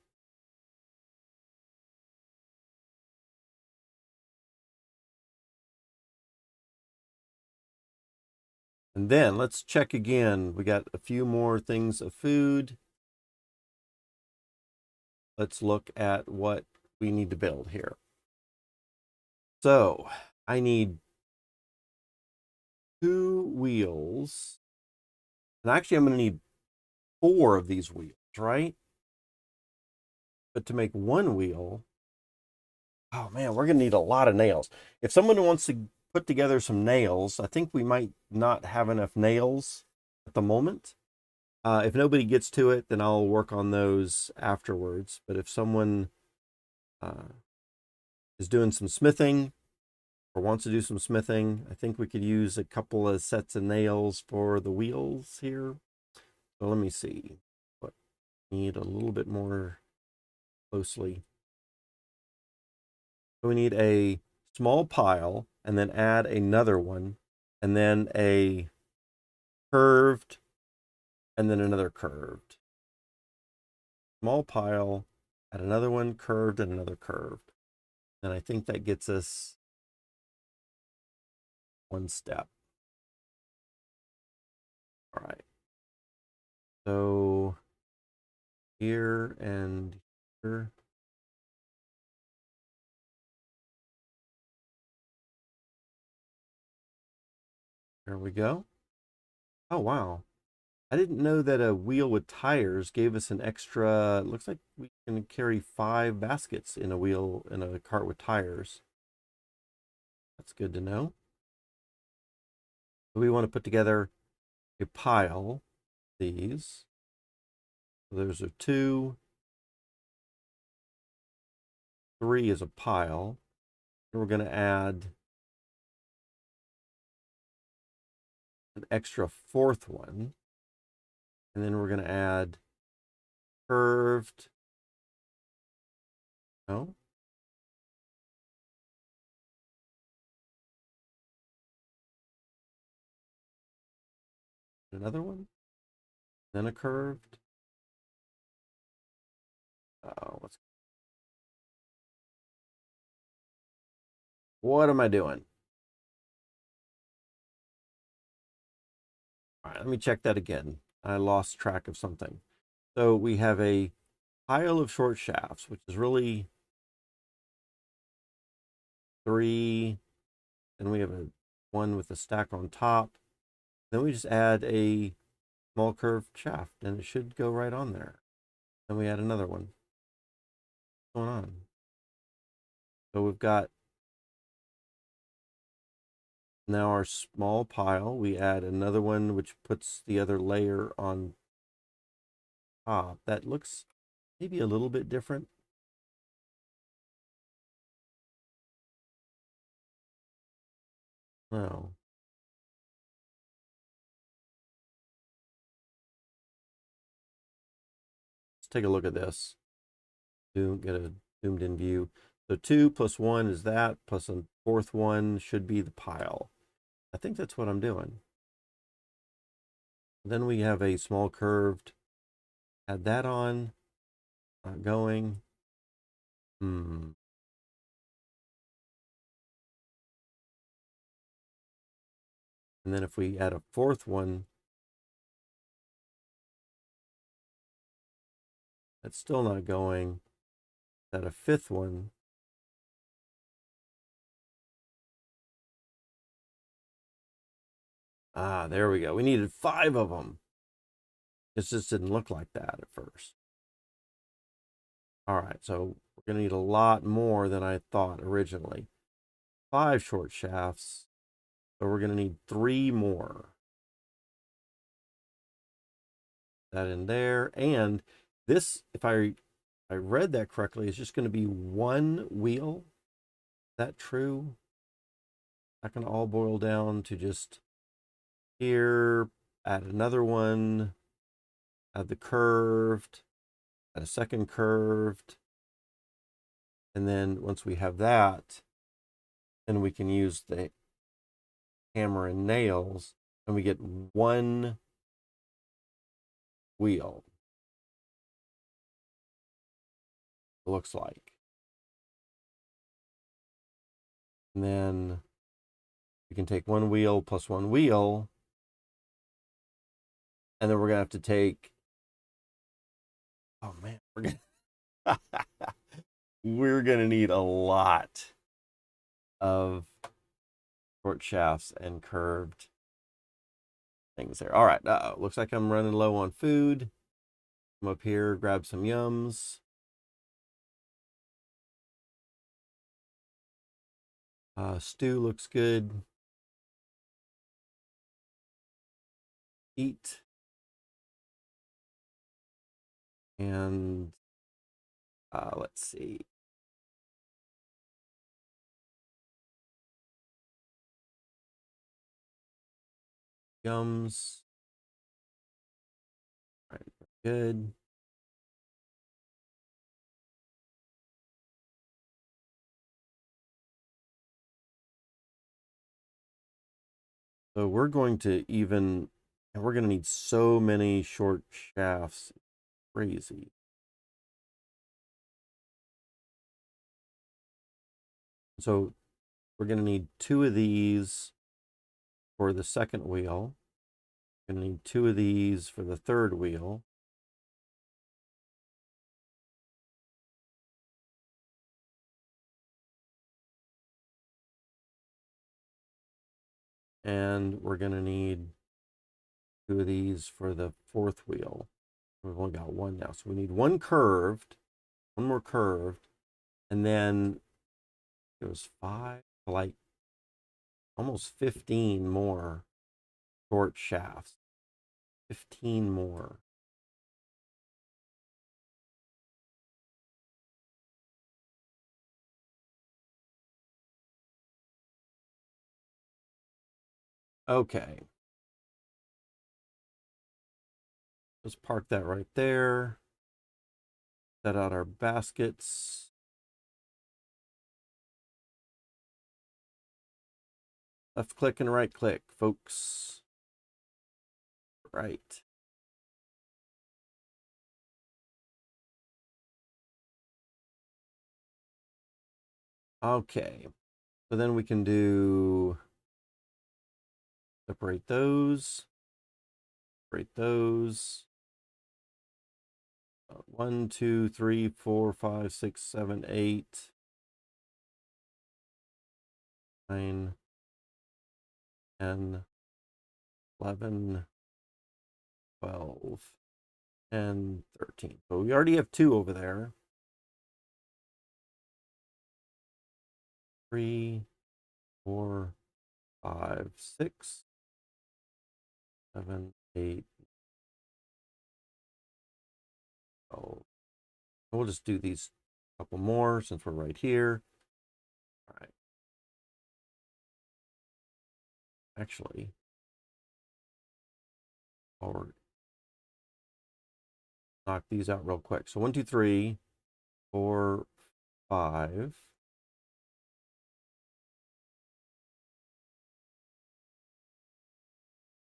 And then let's check again. We got a few more things of food. Let's look at what we need to build here. So I need 2 wheels. And actually, I'm going to need 4 of these wheels, right? But to make 1 wheel, oh man, we're going to need a lot of nails. If someone wants to put together some nails, I think we might not have enough nails at the moment. If nobody gets to it, then I'll work on those afterwards. But if someone is doing some smithing or wants to do some smithing, I think we could use a couple of sets of nails for the wheels here. So let me see. What need a little bit more closely. So we need a small pile and then add another one and then a curved and then another curved. Small pile, add another one, curved and another curved. And I think that gets us 1 step. All right. So here and here. There we go. Oh, wow. I didn't know that a wheel with tires gave us an extra, it looks like we can carry 5 baskets in a wheel in a cart with tires. That's good to know. We want to put together a pile of these. So those are 2. 3 is a pile. And we're going to add an extra 4th one. And then we're going to add curved. No. Another one. Then a curved. Oh, what am I doing? All right, let me check that again. I lost track of something. So we have a pile of short shafts, which is really 3. Then we have a one with a stack on top. Then we just add a small curved shaft, and it should go right on there. Then we add another one. What's going on? So we've got now our small pile. We add another one, which puts the other layer on top. That looks maybe a little bit different. No. Let's take a look at this. Get a zoomed in view. So 2 plus 1 is that, plus a 4th one should be the pile. I think that's what I'm doing. Then we have a small curved. Add that on. Not going. And then if we add a 4th one, that's still not going. Add a 5th one. Ah, there we go. We needed 5 of them. It just didn't look like that at first. All right, so we're going to need a lot more than I thought originally. 5 short shafts. So we're going to need 3 more. That in there. And this, if I read that correctly, is just going to be 1 wheel. Is that true? That can all boil down to just here, add another one, add the curved, add a second curved. And then once we have that, then we can use the hammer and nails and we get 1 wheel. It looks like. And then we can take 1 wheel plus 1 wheel And then we're gonna have to take, oh man, we're gonna need a lot of short shafts and curved things there. All right, looks like I'm running low on food. Come up here, grab some yums. Stew looks good. Eat. And let's see. Yums. All right, good. So we're going to even, and we're going to need so many short shafts. Crazy. So we're going to need 2 of these for the second wheel. We're going to need 2 of these for the third wheel. And we're going to need 2 of these for the fourth wheel. We've only got 1 now. So we need 1 curved, 1 more curved, and then it was 5, like almost 15 more short shafts. 15 more. Okay. Let's park that right there. Set out our baskets. Left click and right click, folks. Right. Okay. So then we can do separate those. Separate those. 1, 2, 3, 4, 5, 6, 7, 8, 9, 10, 11, 12, and 13. So we already have 2 over there. 3, 4, 5, 6, 7, 8, 12. We'll just do these couple more since we're right here. All right. Actually, I'll knock these out real quick. So 1, 2, 3, 4, 5.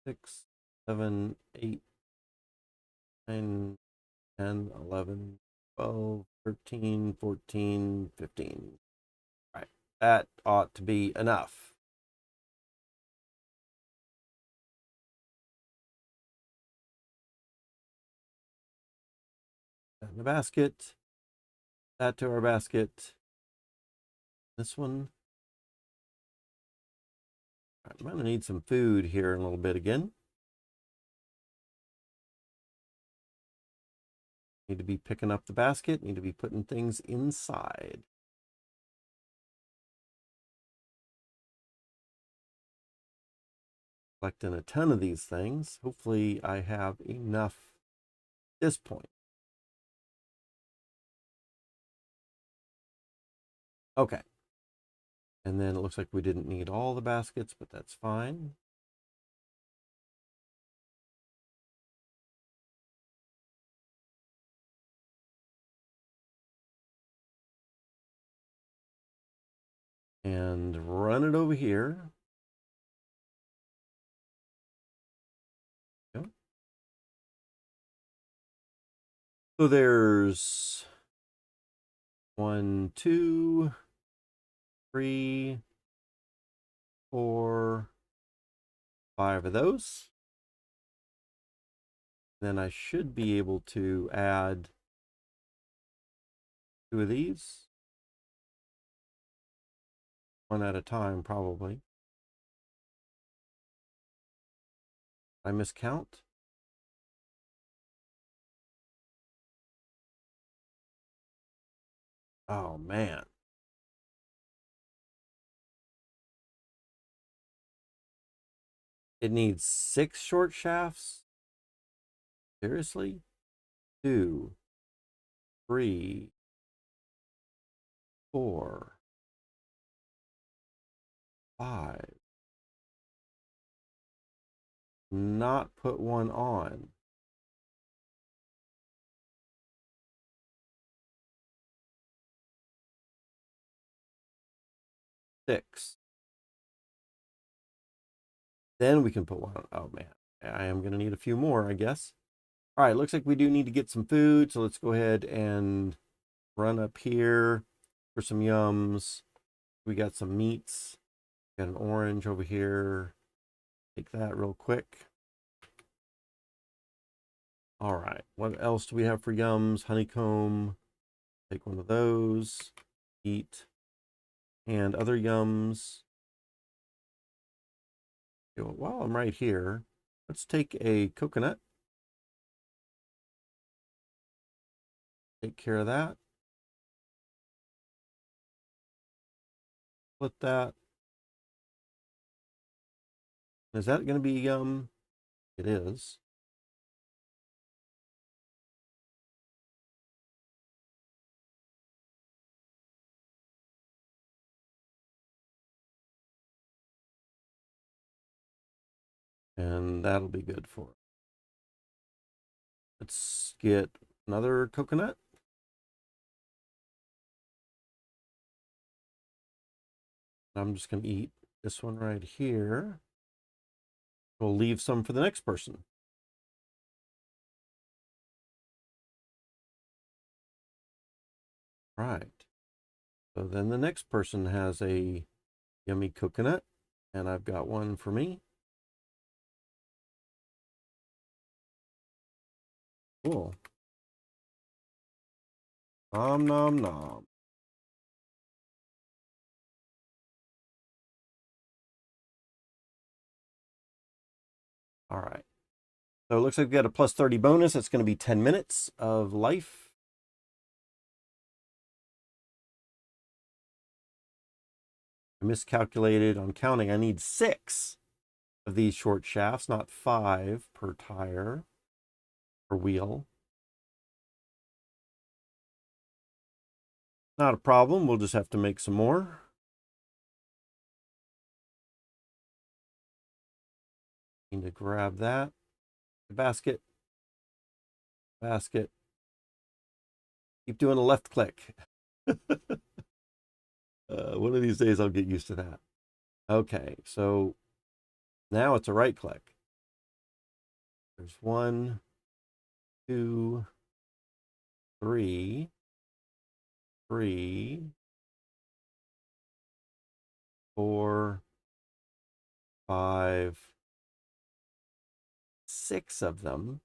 6, 7, 8, 9, 10, 11, 12, 13, 14, 15. All right. That ought to be enough. In the basket. That to our basket. This one. I'm going to need some food here in a little bit again. Need to be picking up the basket. Need to be putting things inside. Collecting a ton of these things. Hopefully I have enough at this point. Okay. And then it looks like we didn't need all the baskets, but that's fine. And run it over here. Go. So there's 1, 2, 3, 4, 5 of those. Then I should be able to add 2 of these. One at a time, probably. I miscount? Oh, man. It needs 6 short shafts? Seriously? 2, 3, 4, 5. Not put one on. 6. Then we can put one on. Oh, man. I am going to need a few more, I guess. All right, looks like we do need to get some food. So let's go ahead and run up here for some yums. We got some meats. Got an orange over here. Take that real quick. All right, what else do we have for yums? Honeycomb. Take one of those. Eat. And other yums. While I'm right here, let's take a coconut. Take care of that. Split that. Is that going to be yum? It is. And that'll be good for it. Let's get another coconut. I'm just going to eat this one right here. We'll leave some for the next person. Right. So then the next person has a yummy coconut, and I've got one for me. Cool. Nom nom nom. All right. So it looks like we got a plus 30 bonus. It's going to be 10 minutes of life. I miscalculated on counting. I need 6 of these short shafts, not 5 per tire or wheel. Not a problem. We'll just have to make some more. Need to grab that. Basket. Basket. Keep doing a left click. One of these days I'll get used to that. Okay, so now it's a right click. There's 1, 2, 3, 3, 4, 5, 6 of them.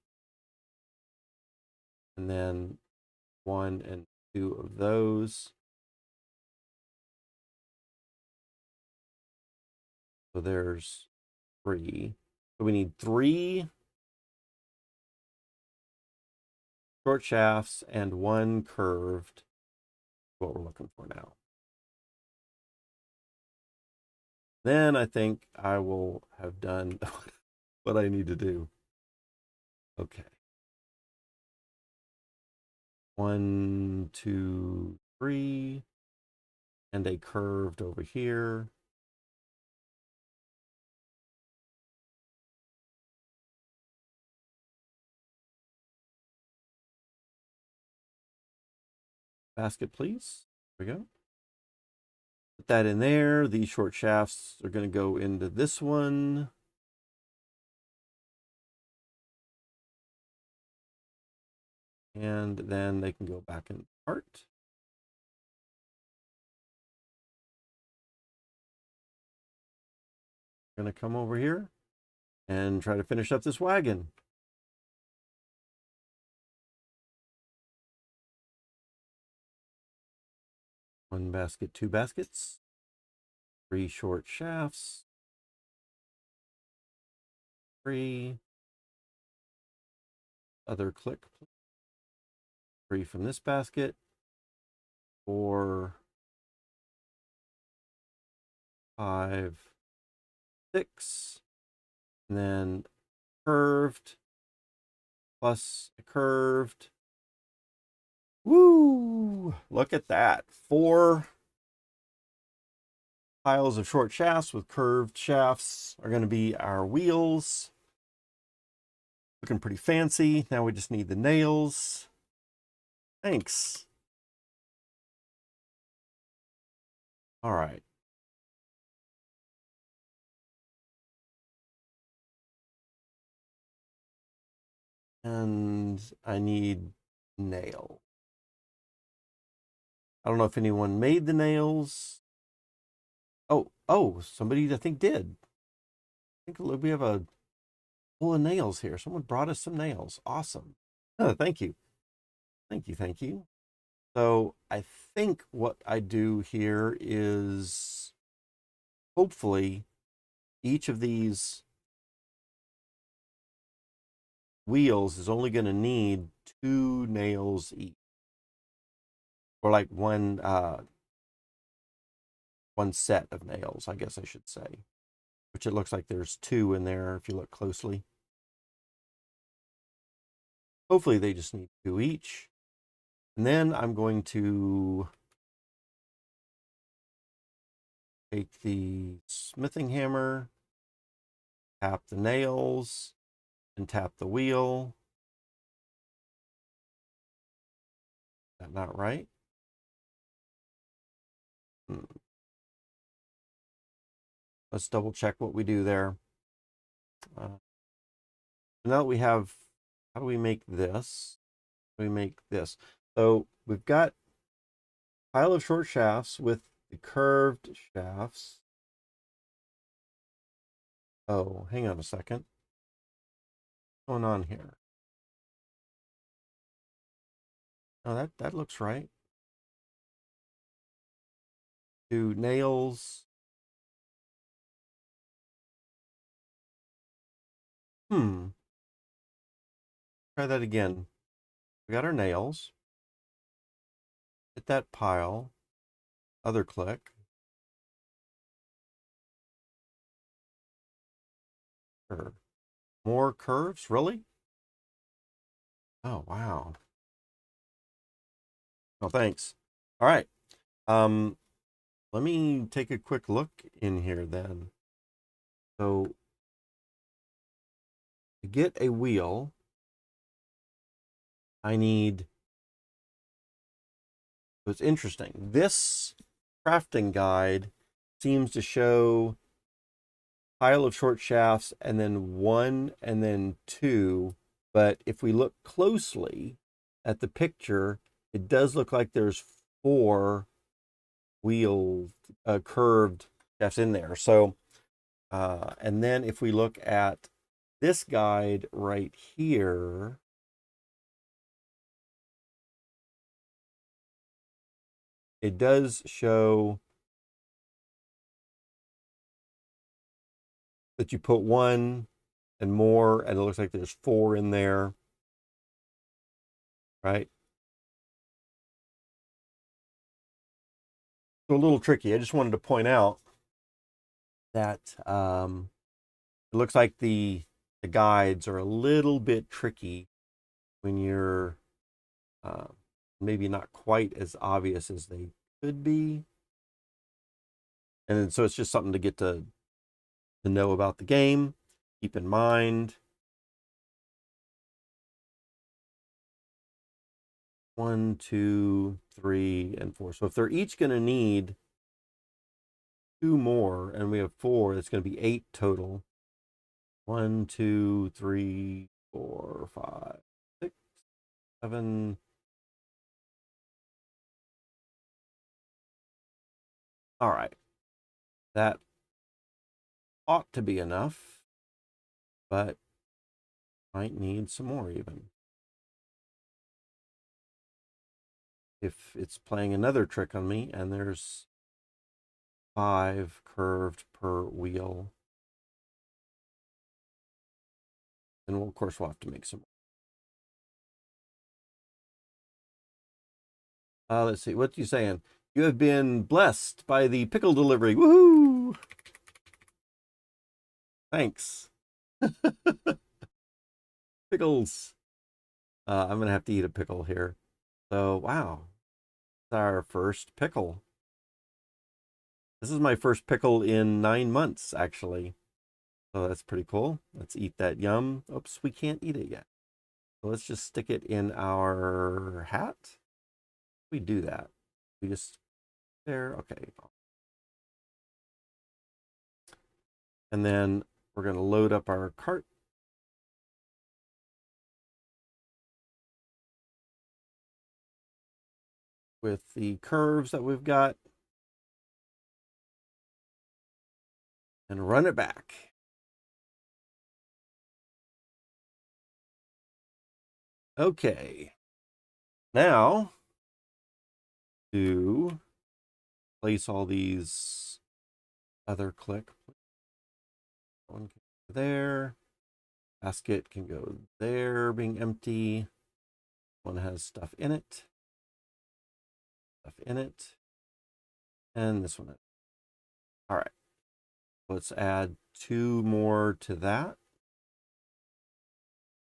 And then 1 and 2 of those. So there's 3. So we need 3 short shafts and 1 curved. What we're looking for now. Then I think I will have done what I need to do. Okay. 1, 2, 3, and a curved over here. Basket, please. There we go. Put that in there. These short shafts are going to go into this one. And then they can go back in the cart. I'm going to come over here and try to finish up this wagon. 1 basket, 2 baskets, 3 short shafts, 3 other click, 3 from this basket, 4, 5, 6, and then curved plus a curved. Woo! Look at that. 4 piles of short shafts with curved shafts are going to be our wheels. Looking pretty fancy. Now we just need the nails. Thanks. All right. And I need nail. I don't know if anyone made the nails. Oh, somebody I think did. I think we have a full of nails here. Someone brought us some nails. Awesome. Oh, thank you. Thank you. So I think what I do here is hopefully each of these wheels is only going to need 2 nails each. Or like one set of nails, I guess I should say. Which it looks like there's 2 in there if you look closely. Hopefully they just need 2 each. And then I'm going to take the smithing hammer, tap the nails, and tap the wheel. Is that not right? Let's double check what we do there. Now that we have, how do we make this? How do we make this? So we've got a pile of short shafts with the curved shafts. Oh, hang on a second. What's going on here? Oh, that looks right. 2 nails. Try that again. We got our nails. Hit that pile. Other click. Curve. More curves? Really? Oh, wow. Oh, thanks. All right. Let me take a quick look in here then. So to get a wheel, I need, so it's interesting. This crafting guide seems to show pile of short shafts and then 1 and then 2. But if we look closely at the picture, it does look like there's 4 wheel curved shafts in there. So, and then if we look at this guide right here, it does show that you put 1 and more, and it looks like there's 4 in there, right? So a little tricky. I just wanted to point out that it looks like the guides are a little bit tricky when you're maybe not quite as obvious as they could be. And so it's just something to get to know about the game, keep in mind. 1, 2, 3, and 4. So if they're each going to need 2 more, and we have 4, it's going to be 8 total. 1, 2, 3, 4, 5, 6, 7. All right. That ought to be enough, but might need some more even. if it's playing another trick on me, and there's 5 curved per wheel. And of course, we'll have to make some more. Let's see. What are you saying? You have been blessed by the pickle delivery. Woohoo! Thanks. Pickles. I'm going to have to eat a pickle here. So, wow. It's our first pickle. This is my first pickle in 9 months, actually. So that's pretty cool. Let's eat that yum. Oops, we can't eat it yet. So let's just stick it in our hat. We do that. We just there. Okay. And then we're going to load up our cart. With the curves that we've got. And run it back. Okay. Now, to place all these other click. One can go there. Basket can go there, being empty. One has stuff in it. Stuff in it. And this one. All right. Let's add 2 more to that.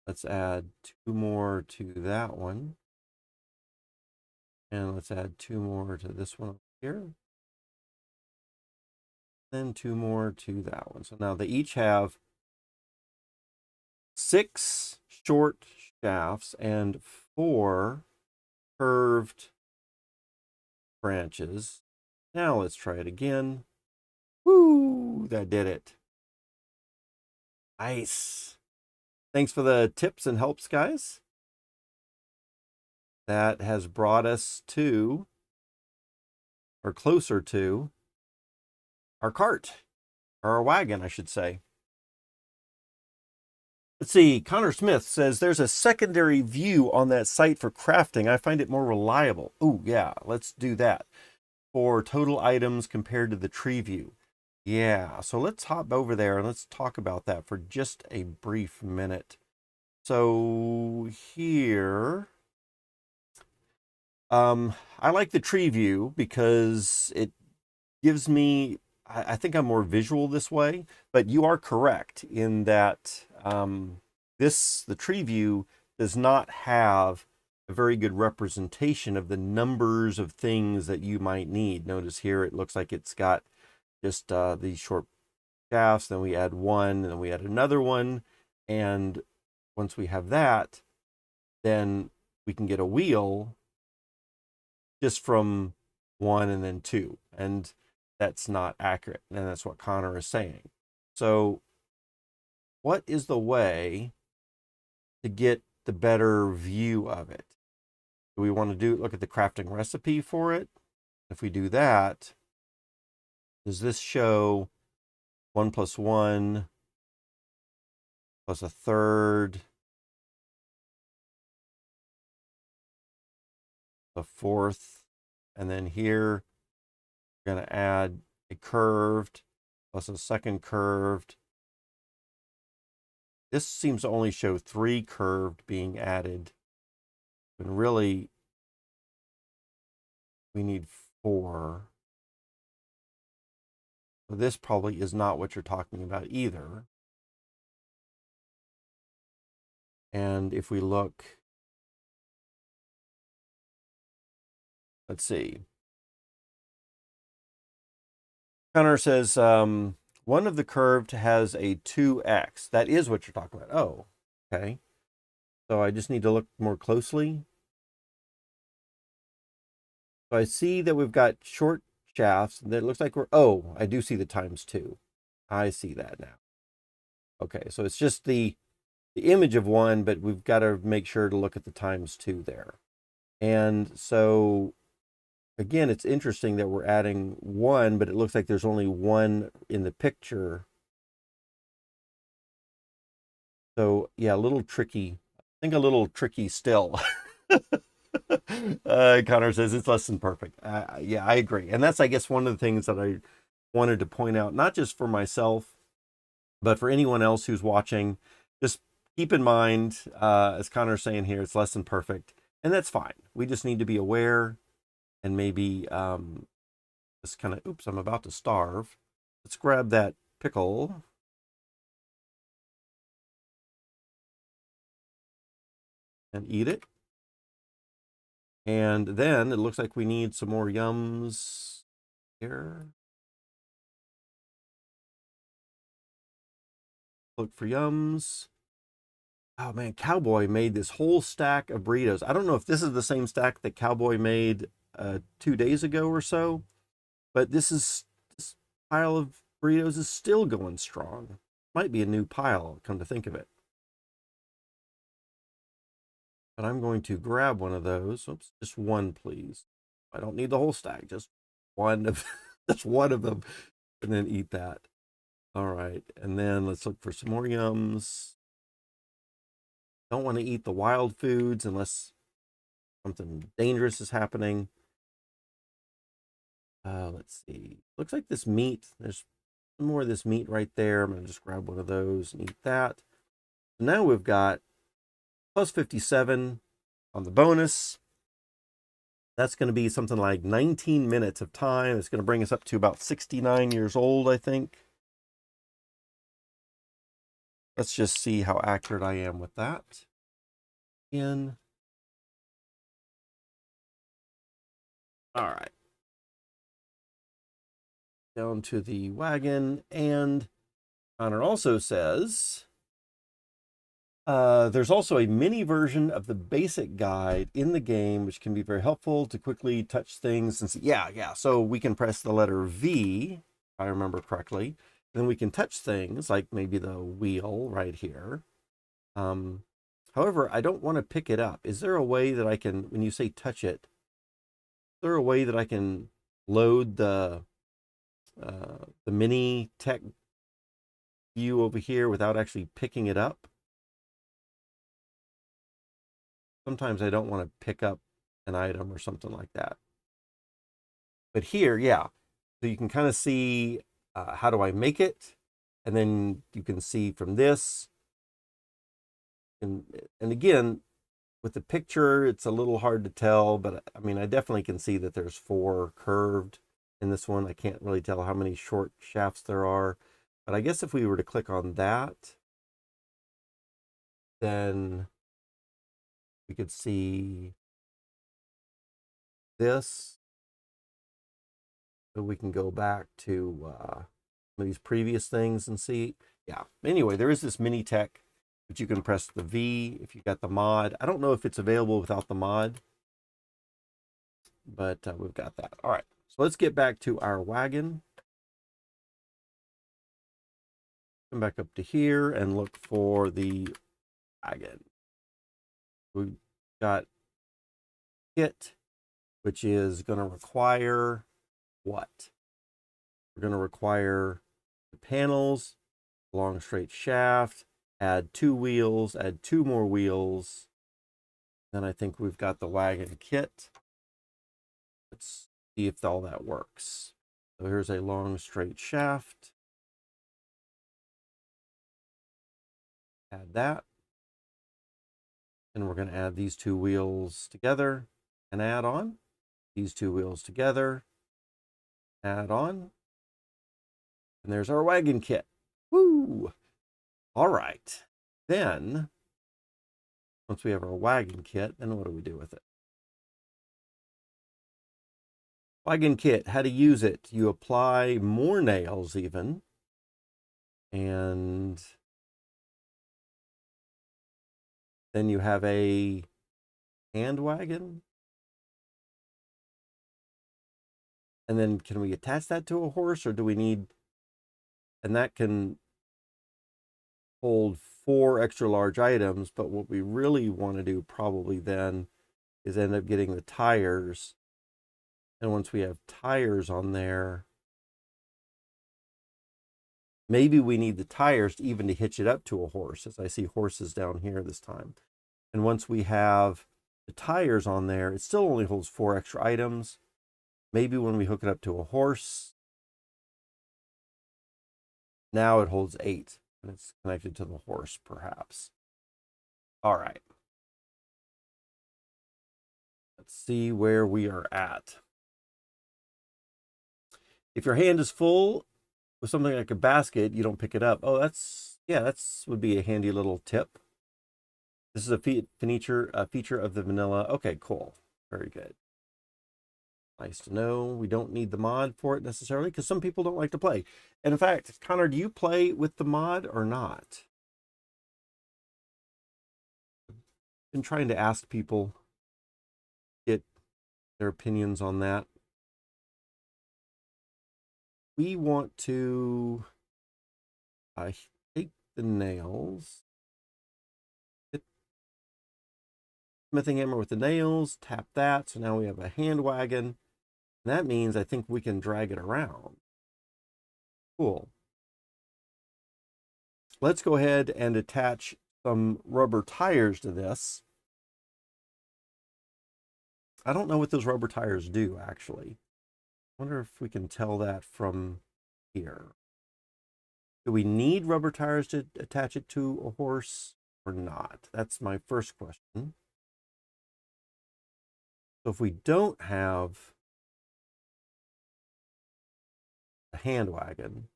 Let's add 2 more to that one. And let's add 2 more to this one here. Then 2 more to that one. So now they each have 6 short shafts and 4 curved branches. Now let's try it again. Woo! That did it. Nice. Thanks for the tips and helps, guys. That has brought us to, or closer to, our cart, or our wagon, I should say. Let's see, Connor Smith says there's a secondary view on that site for crafting. I find it more reliable. Oh, yeah, let's do that. For total items compared to the tree view. Yeah, so let's hop over there and let's talk about that for just a brief minute. So here, I like the tree view because it gives me, I think I'm more visual this way, but you are correct in that the tree view does not have a very good representation of the numbers of things that you might need. Notice here it looks like it's got just these short shafts, then we add 1, and then we add another one, and once we have that, then we can get a wheel just from 1 and then 2, and that's not accurate, and that's what Connor is saying. So what is the way to get the better view of it? Do we want to look at the crafting recipe for it? If we do that, does this show 1 + 1 plus a third, a fourth, and then here we're going to add a curved plus a second curved. This seems to only show 3 curved being added, when really we need 4. So this probably is not what you're talking about either. And if we look, let's see. Connor says, one of the curved has a 2x. That is what you're talking about. Oh, okay. So I just need to look more closely. So I see that we've got short shafts, and it looks like oh, I do see the ×2. I see that now. Okay, so it's just the image of 1, but we've got to make sure to look at the ×2 there. And so again, it's interesting that we're adding 1, but it looks like there's only 1 in the picture. So yeah, a little tricky. I think a little tricky still. Connor says it's less than perfect. Yeah, I agree. And that's, I guess, one of the things that I wanted to point out, not just for myself, but for anyone else who's watching. Just keep in mind, as Connor's saying here, it's less than perfect. And that's fine. We just need to be aware and maybe just kind of, oops, I'm about to starve. Let's grab that pickle. And eat it. And then it looks like we need some more yums here. Look for yums. Oh man, Cowboy made this whole stack of burritos. I don't know if this is the same stack that Cowboy made 2 days ago or so, but this pile of burritos is still going strong. Might be a new pile, come to think of it. But I'm going to grab one of those. Oops, just one, please. I don't need the whole stack, just one of just one of them, and then eat that. All right, and then let's look for some more yums. Don't want to eat the wild foods unless something dangerous is happening. Let's see. Looks like this meat. There's some more of this meat right there. I'm going to just grab one of those and eat that. So now we've got plus 57 on the bonus. That's going to be something like 19 minutes of time. It's going to bring us up to about 69 years old, I think. Let's just see how accurate I am with that. In. All right. Down to the wagon. And Connor also says, there's also a mini version of the basic guide in the game, which can be very helpful to quickly touch things and see. Yeah. So we can press the letter V, if I remember correctly. Then we can touch things like maybe the wheel right here. However, I don't want to pick it up. Is there a way that I can, when you say touch it, is there a way that I can load the mini tech view over here without actually picking it up? Sometimes I don't want to pick up an item or something like that. But here, yeah. So you can kind of see how do I make it? And then you can see from this. And again, with the picture, it's a little hard to tell, but I mean, I definitely can see that there's 4 curved in this one. I can't really tell how many short shafts there are, but I guess if we were to click on that, then we could see this. So we can go back to these previous things and see. Yeah, anyway, there is this mini tech, but you can press the V if you got the mod. I don't know if it's available without the mod, but we've got that. All right, so let's get back to our wagon. Come back up to here and look for the wagon. We've got kit, which is going to require what? We're going to require the panels, long straight shaft, add 2 wheels, add 2 more wheels. Then I think we've got the wagon kit. Let's see if all that works. So here's a long straight shaft. Add that. And we're going to add these 2 wheels together and add on. These 2 wheels together, add on. And there's our wagon kit. Woo! All right. Then, once we have our wagon kit, then what do we do with it? Wagon kit, how to use it. You apply more nails even. And then you have a hand wagon. And then can we attach that to a horse, or do we need, and that can hold 4 extra large items, but what we really want to do probably then is end up getting the tires. And once we have tires on there, maybe we need the tires even to hitch it up to a horse, as I see horses down here this time. And once we have the tires on there, it still only holds 4 extra items. Maybe when we hook it up to a horse, now it holds 8 and it's connected to the horse, perhaps. All right. Let's see where we are at. If your hand is full with something like a basket, you don't pick it up. Oh, that's would be a handy little tip. This is a feature of the vanilla. Okay, cool. Very good. Nice to know. We don't need the mod for it necessarily because some people don't like to play. And in fact, Connor, do you play with the mod or not? Been trying to ask people, get their opinions on that. We want to take the nails, hit smithing hammer with the nails, tap that. So now we have a hand wagon. And that means I think we can drag it around. Cool. Let's go ahead and attach some rubber tires to this. I don't know what those rubber tires do, actually. I wonder if we can tell that from here. Do we need rubber tires to attach it to a horse or not? That's my first question. So if we don't have a hand wagon,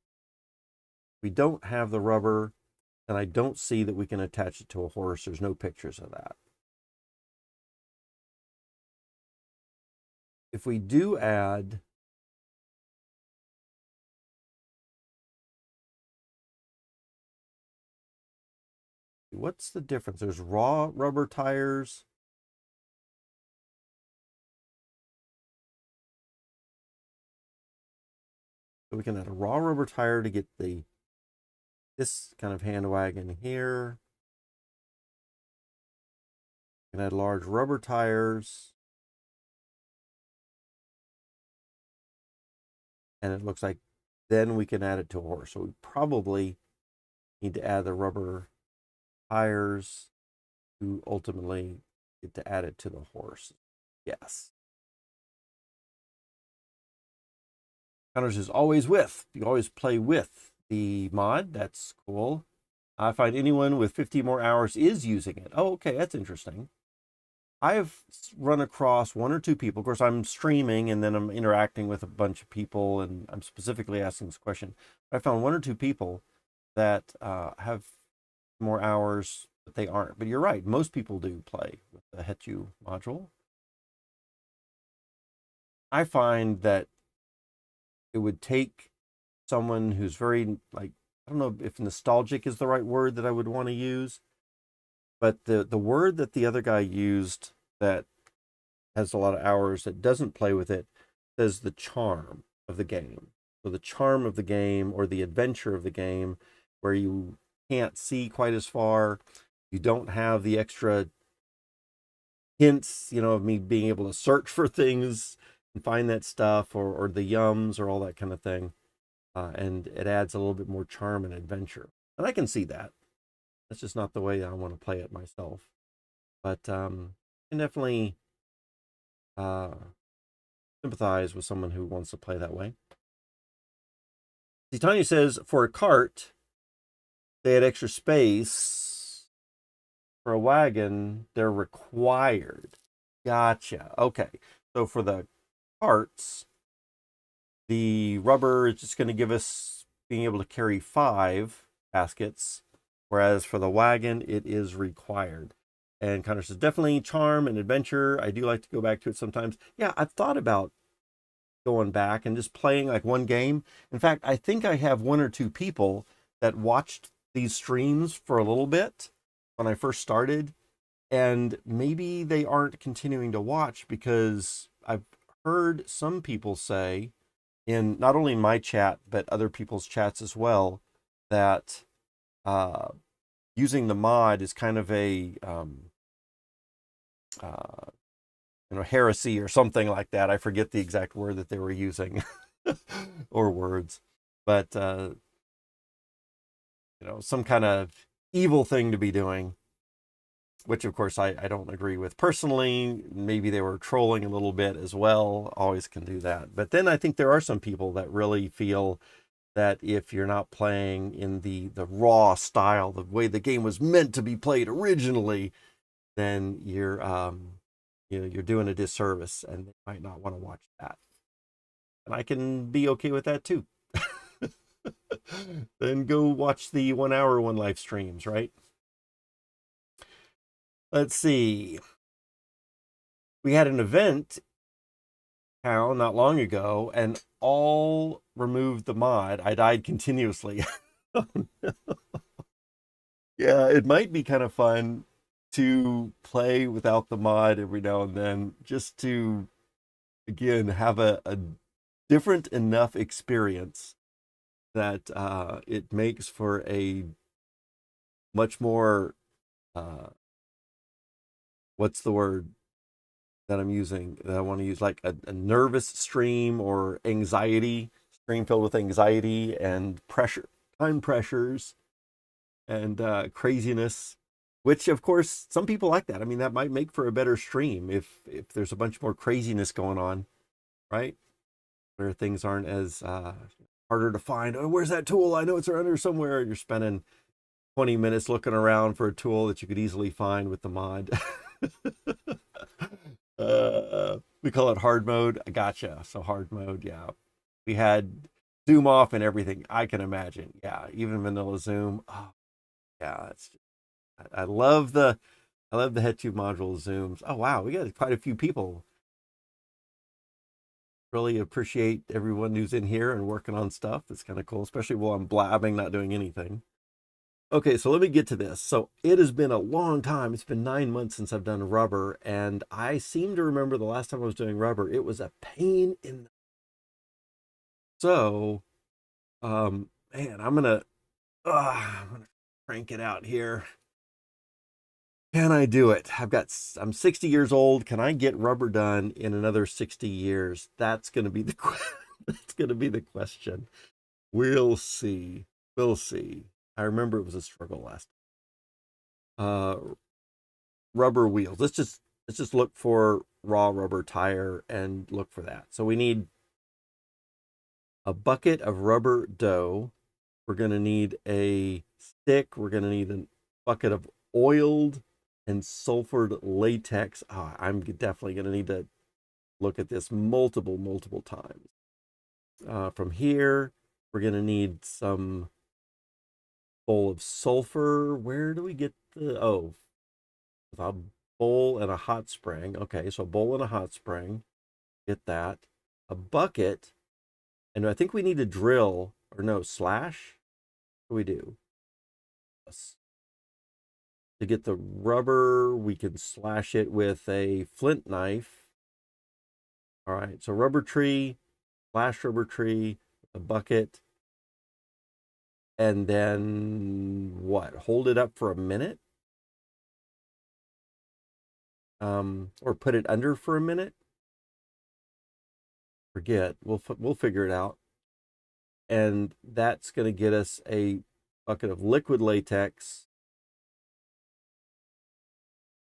we don't have the rubber, and I don't see that we can attach it to a horse. There's no pictures of that. If we do add what's the difference? There's raw rubber tires. So we can add a raw rubber tire to get this kind of hand wagon here. We can add large rubber tires. And it looks like then we can add it to a horse. So we probably need to add the rubber tires to ultimately get to add it to the horse. Yes. Counters is always with. You always play with the mod. That's cool. I find anyone with 50 more hours is using it. Oh, okay, that's interesting. I've run across 1 or 2 people. Of course, I'm streaming and then I'm interacting with a bunch of people and I'm specifically asking this question. I found 1 or 2 people that have more hours, but they aren't. But you're right. Most people do play with the Hetu module. I find that it would take someone who's very, like, I don't know if nostalgic is the right word that I would want to use, but the word that the other guy used that has a lot of hours that doesn't play with it says the charm of the game. So the charm of the game or the adventure of the game where you can't see quite as far. You don't have the extra hints, of me being able to search for things and find that stuff or the yums or all that kind of thing. And it adds a little bit more charm and adventure. And I can see that. That's just not the way I want to play it myself. But I can definitely sympathize with someone who wants to play that way. See, Tanya says, for a cart, they had extra space. For a wagon, they're required. Gotcha. Okay. So for the carts, the rubber is just going to give us being able to carry 5 baskets, whereas for the wagon, it is required. And Connor says, definitely charm and adventure. I do like to go back to it sometimes. Yeah, I've thought about going back and just playing like one game. In fact, I think I have 1 or 2 people that watched these streams for a little bit when I first started, and maybe they aren't continuing to watch because I've heard some people say, in not only my chat but other people's chats as well, that using the mod is kind of a heresy or something like that. I forget the exact word that they were using or words, but some kind of evil thing to be doing. which of course I don't agree with personally. Maybe they were trolling a little bit as well. Always can do that. But then I think there are some people that really feel that if you're not playing in the raw style, the way the game was meant to be played originally, then you're doing a disservice, and they might not want to watch that. And I can be okay with that too. Then go watch the 1 hour one live streams, right? Let's see. We had an event town not long ago, and all removed the mod. I died continuously. Oh, no. Yeah, it might be kind of fun to play without the mod every now and then, just to again have a different enough experience that it makes for a much more what's the word that I'm using that I want to use, like a nervous stream or anxiety stream filled with anxiety and pressure, time pressures, and craziness, which of course some people like that. I mean, that might make for a better stream if there's a bunch more craziness going on, right? Where things aren't as harder to find. Oh, where's that tool? I know it's under somewhere. You're spending 20 minutes looking around for a tool that you could easily find with the mod. We call it hard mode. I gotcha. So hard mode, yeah. We had zoom off and everything. I can imagine. Yeah, even vanilla zoom. Oh, yeah, that's. I love the head tube module zooms. Oh wow, we got quite a few people. Really appreciate everyone who's in here and working on stuff. It's kind of cool, especially while I'm blabbing, not doing anything. Okay, so let me get to this. So it has been a long time. It's been 9 months since I've done rubber, and I seem to remember the last time I was doing rubber, it was a pain in the... So, man, I'm gonna crank it out here. Can I do it? I'm 60 years old. Can I get rubber done in another 60 years? That's gonna be the that's gonna be the question. We'll see. We'll see. I remember it was a struggle last time. Rubber wheels. Let's just look for raw rubber tire and look for that. So we need a bucket of rubber dough. We're going to need a stick. We're going to need a bucket of oiled and sulfured latex. I'm definitely going to need to look at this multiple times. From here, we're going to need some bowl of sulfur. Where do we get a bowl and a hot spring. Okay, so a bowl and a hot spring. Get that. A bucket. And I think we need to drill, or no, slash. What do we do? To get the rubber, we can slash it with a flint knife. All right, so rubber tree, slash rubber tree, a bucket. And then what? Hold it up for a minute? Or put it under for a minute? Forget. We'll figure it out. And that's going to get us a bucket of liquid latex.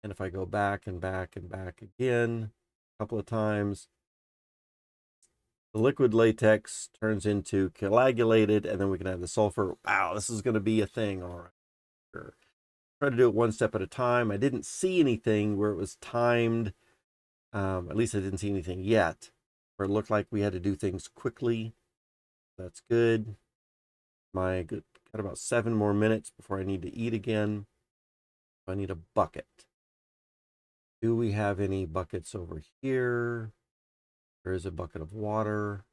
And if I go back and back and back again a couple of times, the liquid latex turns into coagulated, and then we can have the sulfur. Wow, this is going to be a thing. All right. Sure. Try to do it one step at a time. I didn't see anything where it was timed. At least I didn't see anything yet where it looked like we had to do things quickly. That's good. Got about 7 more minutes before I need to eat again. I need a bucket. Do we have any buckets over here? There is a bucket of water.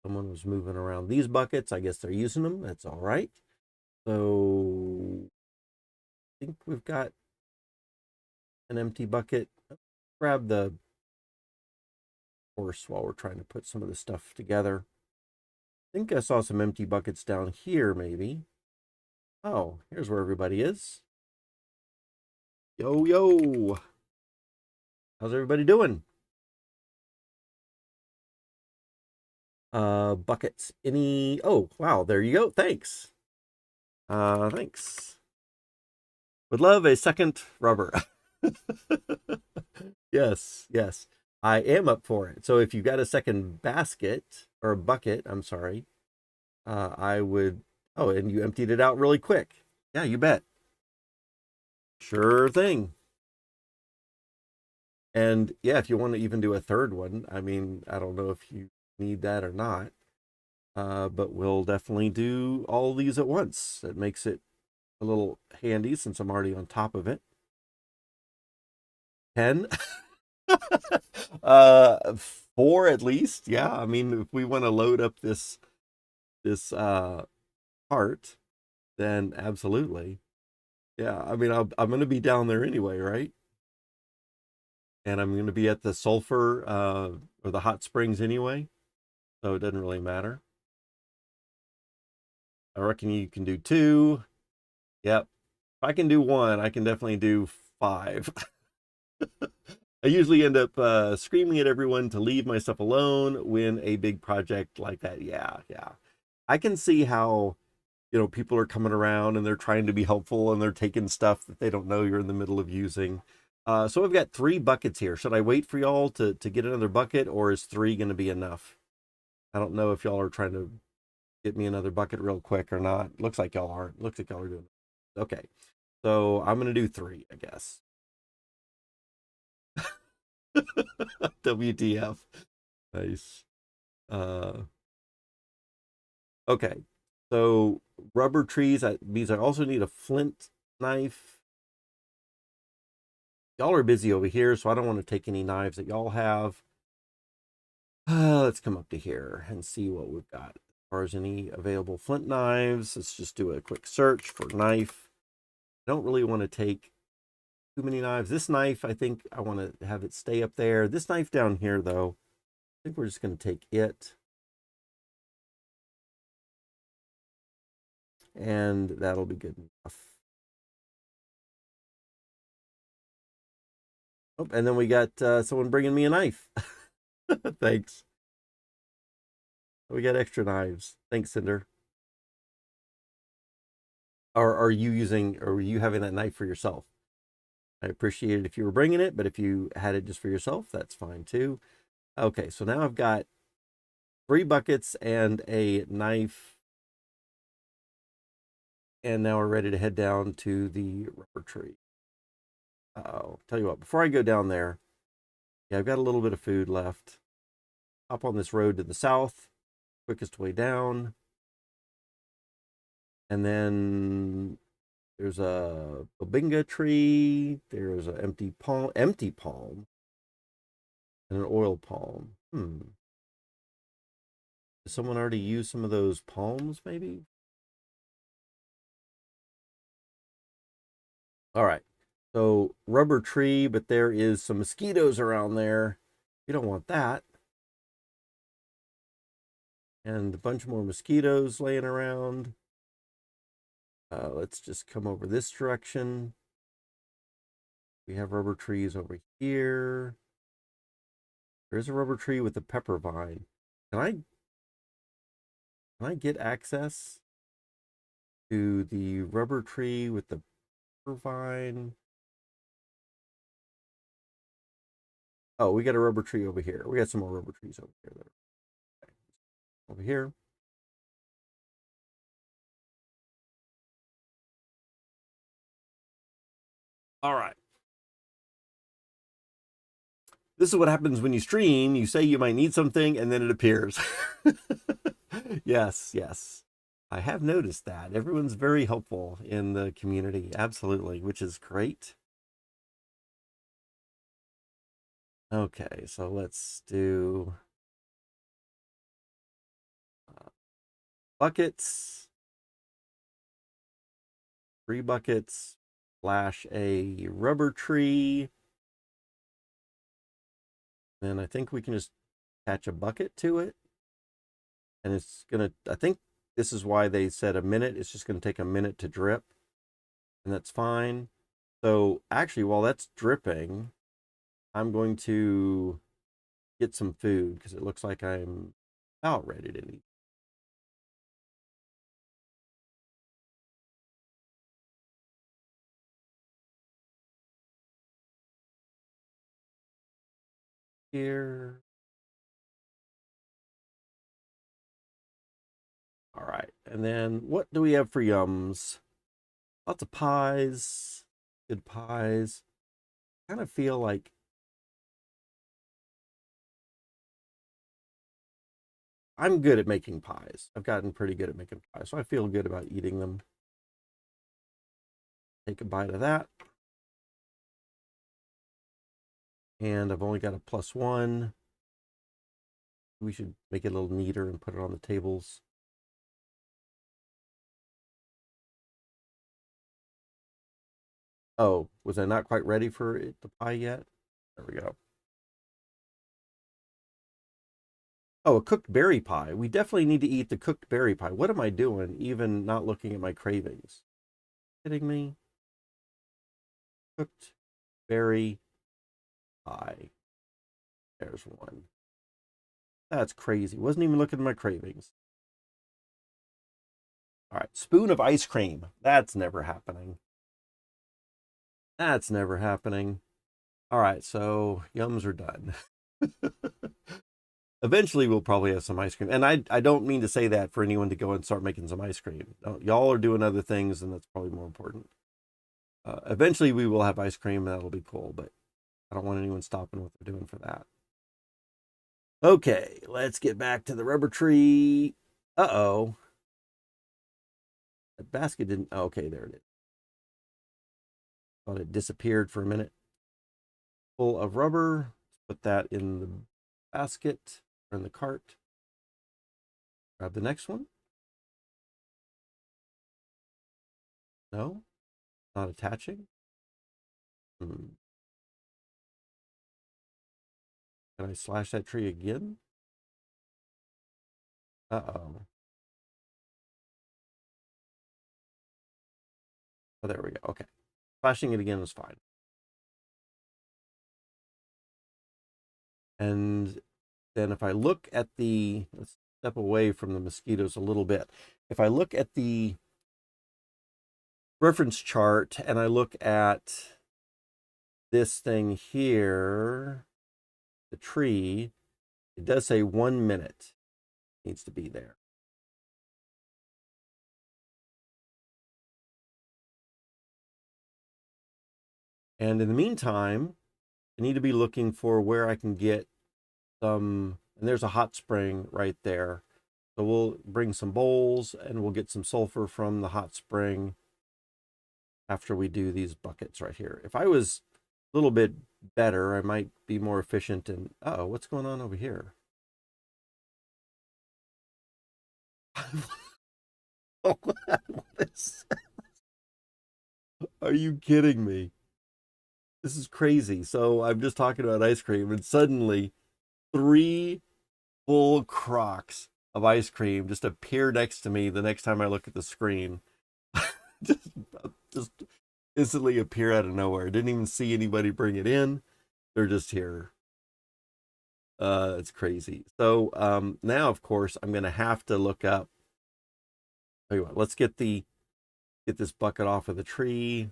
Someone was moving around these buckets. I guess they're using them. That's all right. So I think we've got an empty bucket. Grab the horse while we're trying to put some of the stuff together. I think I saw some empty buckets down here, maybe. Oh, here's where everybody is. Yo, yo. How's everybody doing? Buckets. Oh, wow, there you go. Thanks. Thanks. Would love a second rubber. Yes, yes. I am up for it. So if you've got a second basket or a bucket, I'm sorry, I would. Oh, and you emptied it out really quick. Yeah, you bet. Sure thing. And yeah, if you want to even do a third one, I mean, I don't know if you need that or not, but we'll definitely do all these at once. It makes it a little handy since I'm already on top of it. 10? uh, 4 at least. Yeah, I mean, if we want to load up this cart, then absolutely. Yeah, I mean, I'm going to be down there anyway, right? And I'm going to be at the sulfur or the hot springs anyway, so it doesn't really matter. I reckon you can do 2. Yep. If I can do 1, I can definitely do 5. I usually end up screaming at everyone to leave my stuff alone when a big project like that. Yeah, yeah. I can see how, people are coming around and they're trying to be helpful and they're taking stuff that they don't know you're in the middle of using. So I've got 3 buckets here. Should I wait for y'all to get another bucket, or is 3 going to be enough? I don't know if y'all are trying to get me another bucket real quick or not. Looks like y'all aren't. Looks like y'all are doing it. Okay. So I'm going to do 3, I guess. WTF. Nice. Uh, okay. So rubber trees, that means I also need a flint knife. Y'all are busy over here, so I don't want to take any knives that y'all have. Let's come up to here and see what we've got. As far as any available flint knives, let's just do a quick search for knife. I don't really want to take too many knives. This knife, I think I want to have it stay up there. This knife down here, though, I think we're just going to take it. And that'll be good enough. Oh, and then we got someone bringing me a knife. Thanks. We got extra knives. Thanks, Cinder. Or are you having that knife for yourself? I appreciate it if you were bringing it, but if you had it just for yourself, that's fine too. Okay, so now I've got 3 buckets and a knife, and now we're ready to head down to the rubber tree. I'll tell you what, before I go down there, yeah, I've got a little bit of food left. Hop on this road to the south, quickest way down. And then there's a bobinga tree, there's an empty palm, and an oil palm. Did someone already use some of those palms, maybe? All right. So rubber tree, but there is some mosquitoes around there. You don't want that. And a bunch more mosquitoes laying around. Let's just come over this direction. We have rubber trees over here. There's a rubber tree with a pepper vine. Can I get access to the rubber tree with the pepper vine? Oh, we got a rubber tree over here. We got some more rubber trees over here. Okay. Over here. All right. This is what happens when you stream. You say you might need something and then it appears. Yes, yes. I have noticed that. Everyone's very helpful in the community. Absolutely, which is great. Okay, so let's do buckets. 3 buckets, slash a rubber tree. Then I think we can just attach a bucket to it. And it's going to, I think this is why they said a minute. It's just going to take a minute to drip. And that's fine. So actually, while that's dripping, I'm going to get some food because it looks like I'm about ready to eat. here. All right. And then what do we have for yums? Lots of pies. Good pies. Kind of feel like I'm good at making pies. I've gotten pretty good at making pies, so I feel good about eating them. Take a bite of that. And I've only got a +1. We should make it a little neater and put it on the tables. Oh, was I not quite ready for the pie yet? There we go. Oh, a cooked berry pie. We definitely need to eat the cooked berry pie. What am I doing, even not looking at my cravings? Kidding me? Cooked berry pie. There's one. That's crazy. Wasn't even looking at my cravings. All right, spoon of ice cream. That's never happening. That's never happening. All right, so yums are done. Eventually, we'll probably have some ice cream. And I don't mean to say that for anyone to go and start making some ice cream. Y'all are doing other things, and that's probably more important. Eventually, we will have ice cream, and that'll be cool. But I don't want anyone stopping what they're doing for that. Okay, let's get back to the rubber tree. Uh-oh. That basket didn't... Oh, okay, there it is. Thought it disappeared for a minute. Full of rubber. Put that in the basket or in the cart. Grab the next one. No, not attaching. Can I slash that tree again? Uh-oh. Oh, there we go. Okay. Slashing it again is fine. And then if I look at the, let's step away from the mosquitoes a little bit. If I look at the reference chart and I look at this thing here, the tree, it does say 1 minute needs to be there. And in the meantime, I need to be looking for where I can get some, and there's a hot spring right there. So we'll bring some bowls and we'll get some sulfur from the hot spring after we do these buckets right here. If I was a little bit better, I might be more efficient. And uh-oh, what's going on over here? Are you kidding me? This is crazy. So I'm just talking about ice cream, and suddenly 3 full crocks of ice cream just appear next to me the next time I look at the screen. just, just instantly appear out of nowhere. Didn't even see anybody bring it in. They're just here. It's crazy. So now, of course, I'm gonna have to look up. Tell you what, let's get this bucket off of the tree.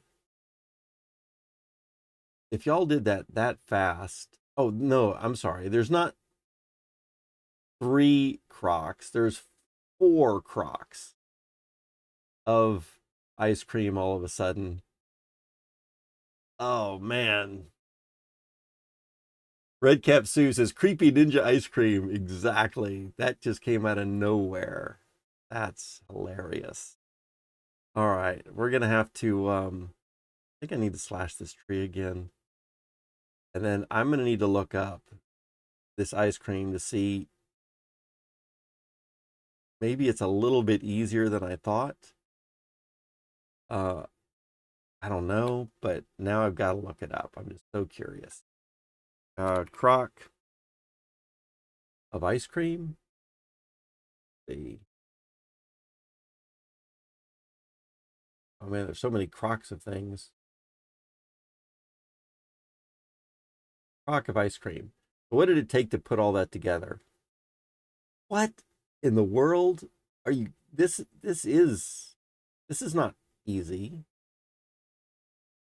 If y'all did that fast, oh no, I'm sorry. There's not 3 crocs. There's 4 crocs of ice cream all of a sudden. Oh man. Redcap Sue says creepy ninja ice cream. Exactly. That just came out of nowhere. That's hilarious. All right, we're gonna have to I think I need to slash this tree again. And then I'm gonna need to look up this ice cream to see maybe it's a little bit easier than I thought. I don't know, but now I've got to look it up. I'm just so curious. Crock of ice cream. Let's see. Oh man, there's so many crocks of things. Crock of ice cream. What did it take to put all that together? What in the world are you? This is not easy.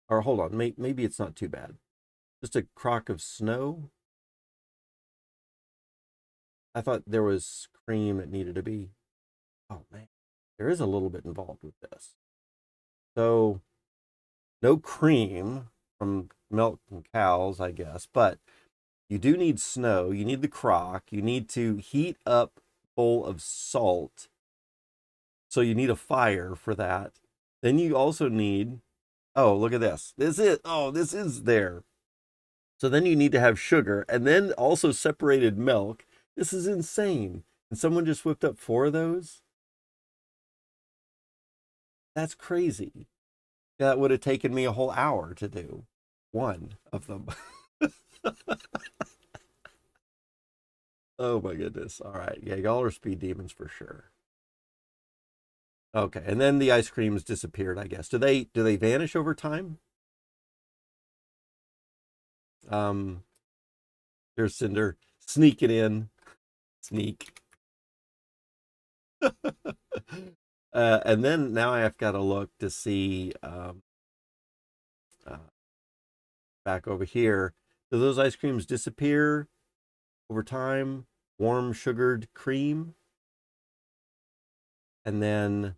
Or hold on, maybe it's not too bad. Just a crock of snow. I thought there was cream that needed to be. Oh man, there is a little bit involved with this. So no cream from milk and cows, I guess, but you do need snow. You need the crock. You need to heat up a bowl of salt. So you need a fire for that. Then you also need, oh, look at this. This is there. So then you need to have sugar and then also separated milk. This is insane. And someone just whipped up 4 of those? That's crazy. That would have taken me a whole hour to do one of them. Oh my goodness. All right. Yeah, y'all are speed demons for sure. Okay. And then the ice creams disappeared, I guess. Do they vanish over time? Um, there's Cinder sneaking in. Sneak. And then now I've got to look to see uh, back over here. Do those ice creams disappear over time? Warm sugared cream. And then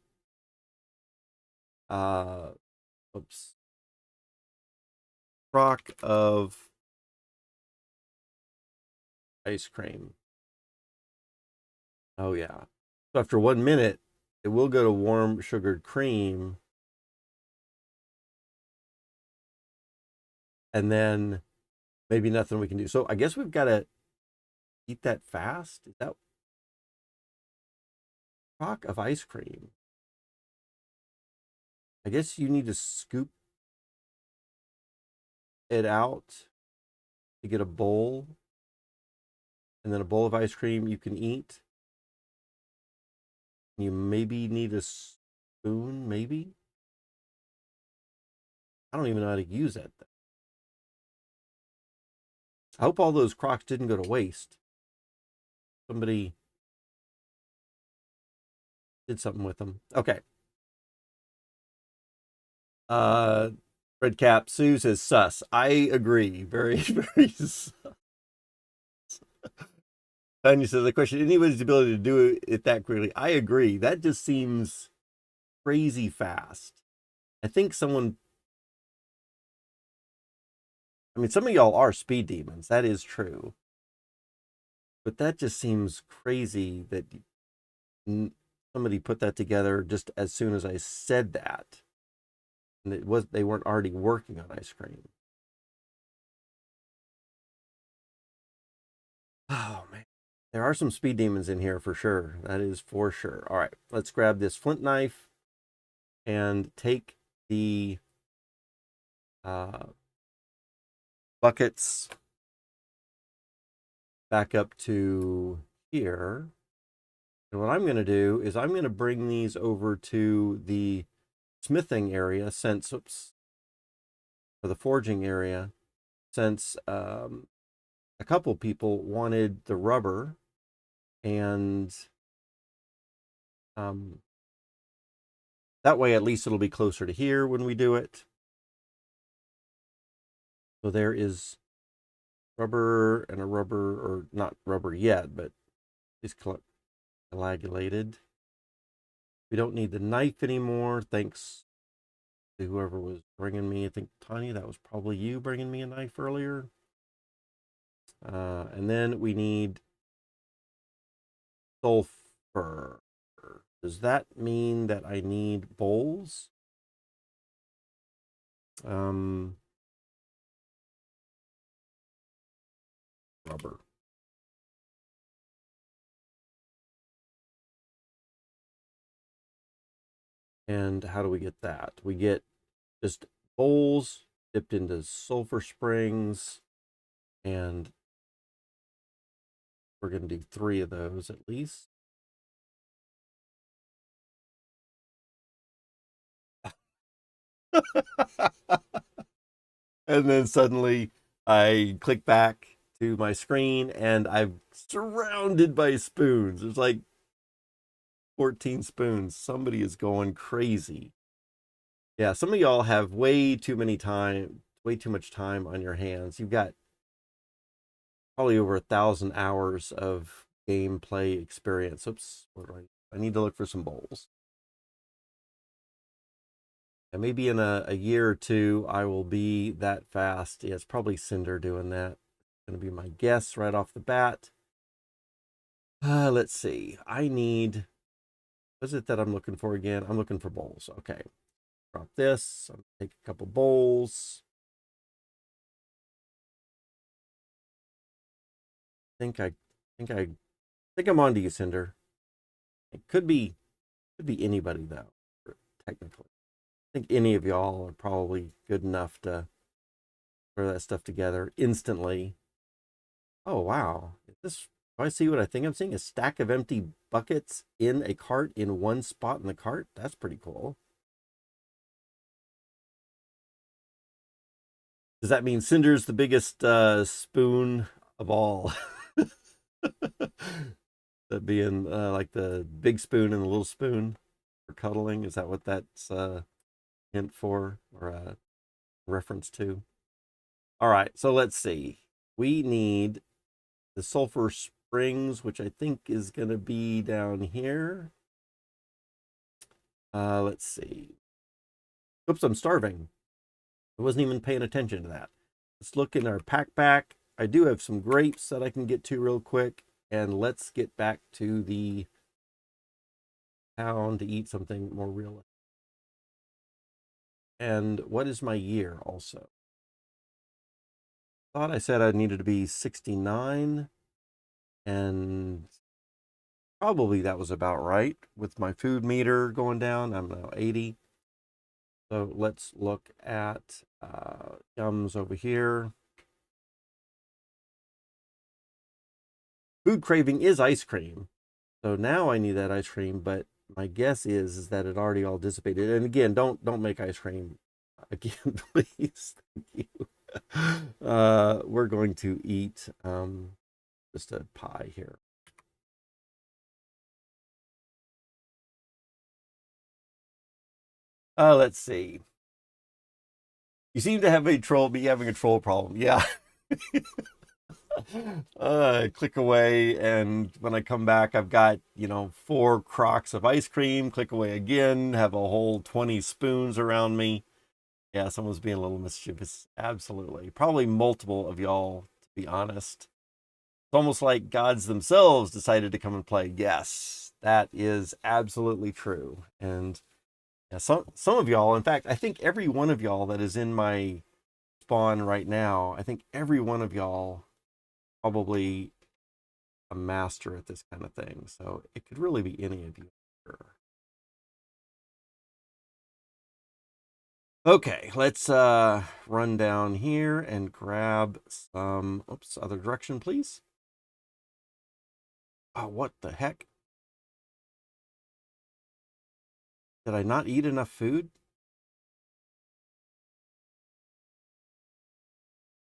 oops. Crock of ice cream. Oh yeah. So after 1 minute, it will go to warm sugared cream. And then maybe nothing we can do. So I guess we've got to eat that fast. Is that crock of ice cream? I guess you need to scoop it out to get a bowl. And then a bowl of ice cream you can eat. You maybe need a spoon, maybe? I don't even know how to use that thing. I hope all those crocks didn't go to waste. Somebody did something with them. Okay. Red Cap Sue says sus. I agree. Very, very sus. Tanya says the question, anybody's ability to do it that quickly. I agree. That just seems crazy fast. I think someone, I mean, some of y'all are speed demons. That is true. But that just seems crazy that somebody put that together just as soon as I said that. And they weren't already working on ice cream. Oh man. There are some speed demons in here for sure. That is for sure. All right, let's grab this flint knife and take the buckets back up to here. And what I'm going to do is I'm going to bring these over to the smithing area since, oops, for the forging area, since a couple people wanted the rubber, and that way at least it'll be closer to here when we do it. So there is rubber and a rubber, or not rubber yet, but it's coagulated. We don't need the knife anymore, thanks to whoever was bringing me. I think, Tanya, that was probably you bringing me a knife earlier. And then we need sulfur. Does that mean that I need bowls? Rubber. And how do we get that? We get just bowls dipped into sulfur springs, and we're going to do 3 of those at least. And then suddenly I click back to my screen and I'm surrounded by spoons. There's like 14 spoons. Somebody is going crazy. Yeah, some of y'all have way too much time on your hands. You've got probably over 1,000 hours of gameplay experience. Oops, what do I need to look for some bowls. And maybe in a year or two, I will be that fast. Yeah, it's probably Cinder doing that. Going to be my guess right off the bat. Let's see. I need, what is it that I'm looking for again? I'm looking for bowls. Okay. Drop this. I'm take a couple bowls. I think I'm on to you, Cinder. It could be anybody though, technically. I think any of y'all are probably good enough to throw that stuff together instantly. Oh wow. Is do I see what I think I'm seeing? A stack of empty buckets in a cart in one spot in the cart? That's pretty cool. Does that mean Cinder's the biggest spoon of all? That being like the big spoon and the little spoon for cuddling. Is that what that's hint for or a reference to? All right, so let's see. We need the Sulphur Springs, which I think is going to be down here. Let's see. Oops, I'm starving. I wasn't even paying attention to that. Let's look in our pack. I do have some grapes that I can get to real quick. And let's get back to the town to eat something more realistic. And what is my year also? Thought I said I needed to be 69. And probably that was about right with my food meter going down. I'm now 80. So let's look at Yums over here. Food craving is ice cream. So now I need that ice cream, but my guess is that it already all dissipated. And again, don't make ice cream again, please. Thank you. We're going to eat just a pie here. Let's see. You seem to have be having a troll problem. Yeah. Click away, and when I come back, I've got 4 crocks of ice cream. Click away again, have a whole 20 spoons around me. Yeah, someone's being a little mischievous. Absolutely. Probably multiple of y'all, to be honest. It's almost like gods themselves decided to come and play. Yes, that is absolutely true. And yeah, some of y'all, in fact, I think every one of y'all that is in my spawn right now, I think every one of y'all probably a master at this kind of thing. So it could really be any of you. Okay, let's run down here and grab some, oops, other direction, please. Oh, what the heck? Did I not eat enough food?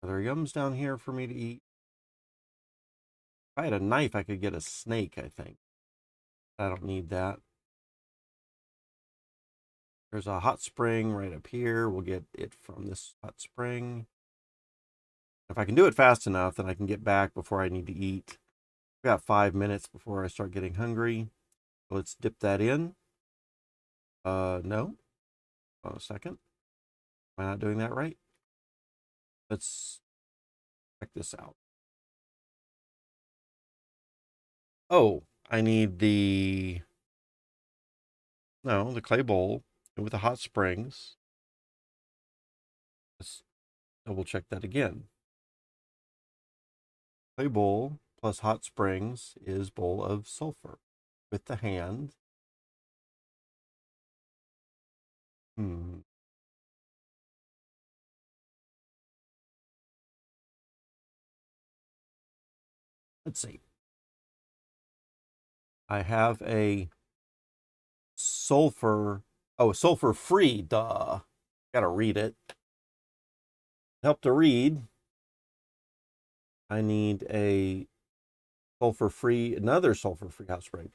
Are there yums down here for me to eat? If I had a knife, I could get a snake, I think. I don't need that. There's a hot spring right up here. We'll get it from this hot spring. If I can do it fast enough, then I can get back before I need to eat. I've got 5 minutes before I start getting hungry. Let's dip that in. No. Hold on a second. Am I not doing that right? Let's check this out. Oh, I need the clay bowl with the hot springs. Let's double check that again. Clay bowl plus hot springs is bowl of sulfur with the hand. Let's see. I have a sulfur. Oh, sulfur free. Duh. Gotta read it. Help to read. I need a sulfur free, another sulfur free hot spring.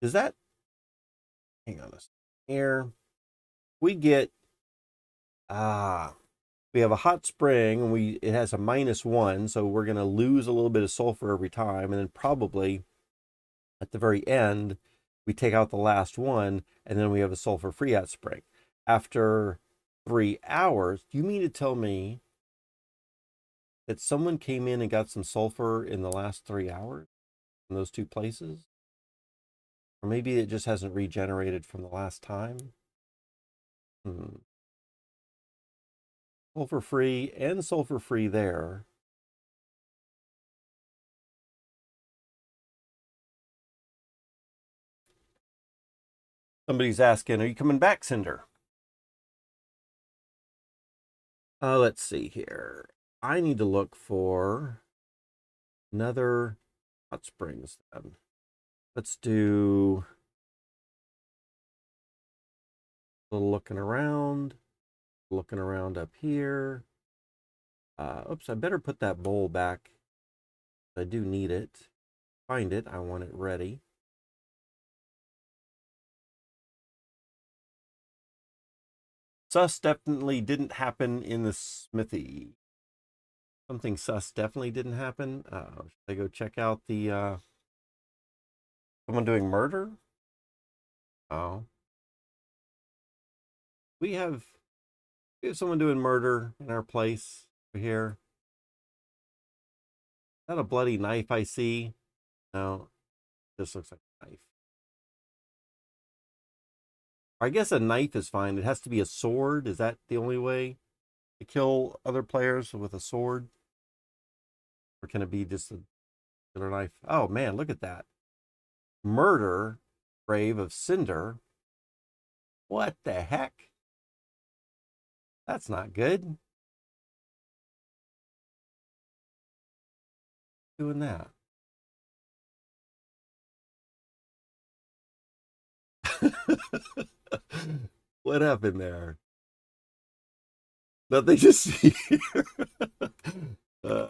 Is that, hang on a second here. We get, we have a hot spring and it has a -1. So we're going to lose a little bit of sulfur every time. And then probably At the very end, we take out the last one, and then we have a sulfur-free hot spring. After 3 hours, do you mean to tell me that someone came in and got some sulfur in the last 3 hours in those two places? Or maybe it just hasn't regenerated from the last time? Hmm. Sulfur-free and sulfur-free there. Somebody's asking, are you coming back, Cinder? Let's see here. I need to look for another hot springs then. Let's do a little looking around up here. Oops, I better put that bowl back. I do need it. Find it. I want it ready. Sus definitely didn't happen in the smithy. Something sus definitely didn't happen. Should I go check out the someone doing murder? Oh. We have someone doing murder in our place over here. Is that a bloody knife I see? No, this looks like a knife. I guess a knife is fine. It has to be a sword. Is that the only way to kill other players with a sword? Or can it be just a regular knife? Oh man, look at that. Murder, grave of Cinder. What the heck? That's not good. Doing that. What happened there? Nothing to see here. uh,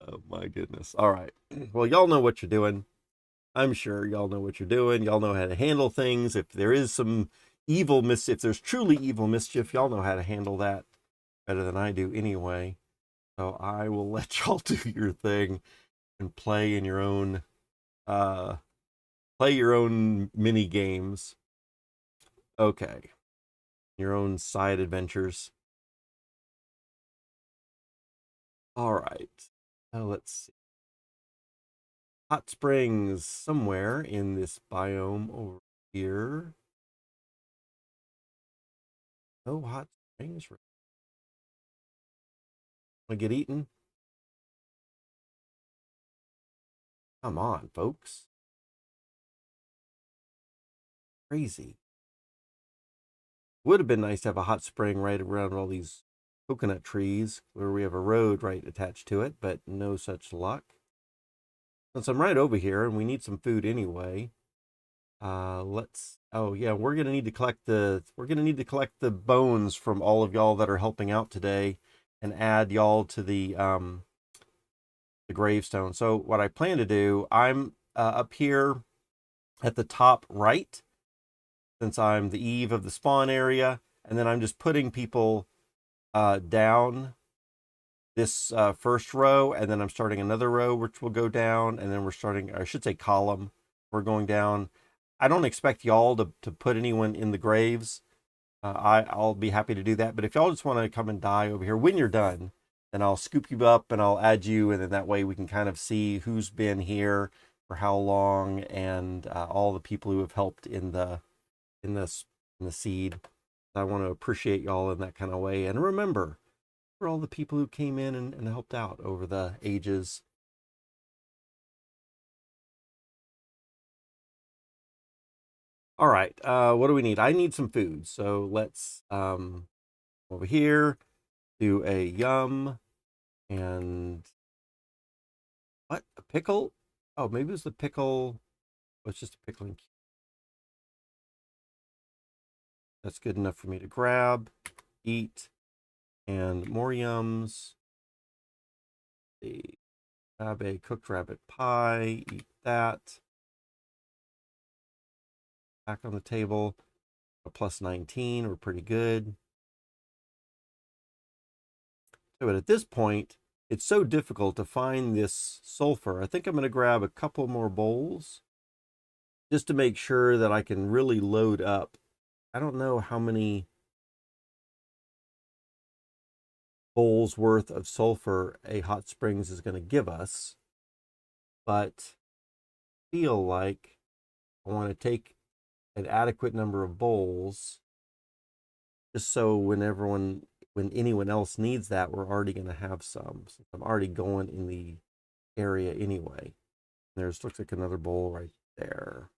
oh my goodness. All right. Well, y'all know what you're doing. I'm sure y'all know what you're doing. Y'all know how to handle things. If there is some evil if there's truly evil mischief, y'all know how to handle that better than I do anyway. So I will let y'all do your thing and uh play your own mini games. Okay. Your own side adventures. All right. Let's see. Hot springs somewhere in this biome over here. No hot springs. Want to get eaten? Come on, folks. Crazy. Would have been nice to have a hot spring right around all these coconut trees where we have a road right attached to it, but no such luck. Since I'm right over here and we need some food anyway, oh yeah, we're gonna need to collect the bones from all of y'all that are helping out today and add y'all to the gravestone. So what I plan to do, I'm up here at the top right, since I'm the eve of the spawn area, and then I'm just putting people down this first row, and then I'm starting another row which will go down, and then we're starting, I should say column, we're going down. I don't expect y'all to put anyone in the graves. I'll be happy to do that, but if y'all just want to come and die over here when you're done, then I'll scoop you up and I'll add you, and then that way we can kind of see who's been here for how long, and all the people who have helped in in this in the seed. I want to appreciate y'all in that kind of way, and remember for all the people who came in and helped out over the ages. All right, what do we need? I need some food, so let's over here do a yum. And what, a pickle? Oh, maybe it was the pickle. Oh, it's just a pickling. That's good enough for me to grab, eat, and more yums. Grab a cooked rabbit pie, eat that. Back on the table, a plus 19, we're pretty good. So, but at this point, it's so difficult to find this sulfur. I think I'm going to grab a couple more bowls just to make sure that I can really load up. I don't know how many bowls worth of sulfur a hot springs is going to give us, but I feel like I want to take an adequate number of bowls just so when anyone else needs that, we're already going to have some. Since I'm already going in the area anyway. There's looks like another bowl right there.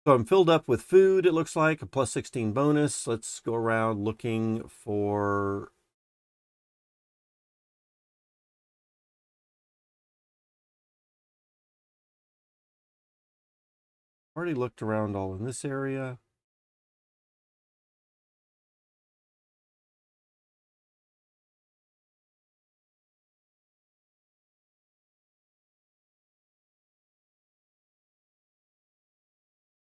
So I'm filled up with food, it looks like, a plus 16 bonus. Let's go around looking for... Already looked around all in this area.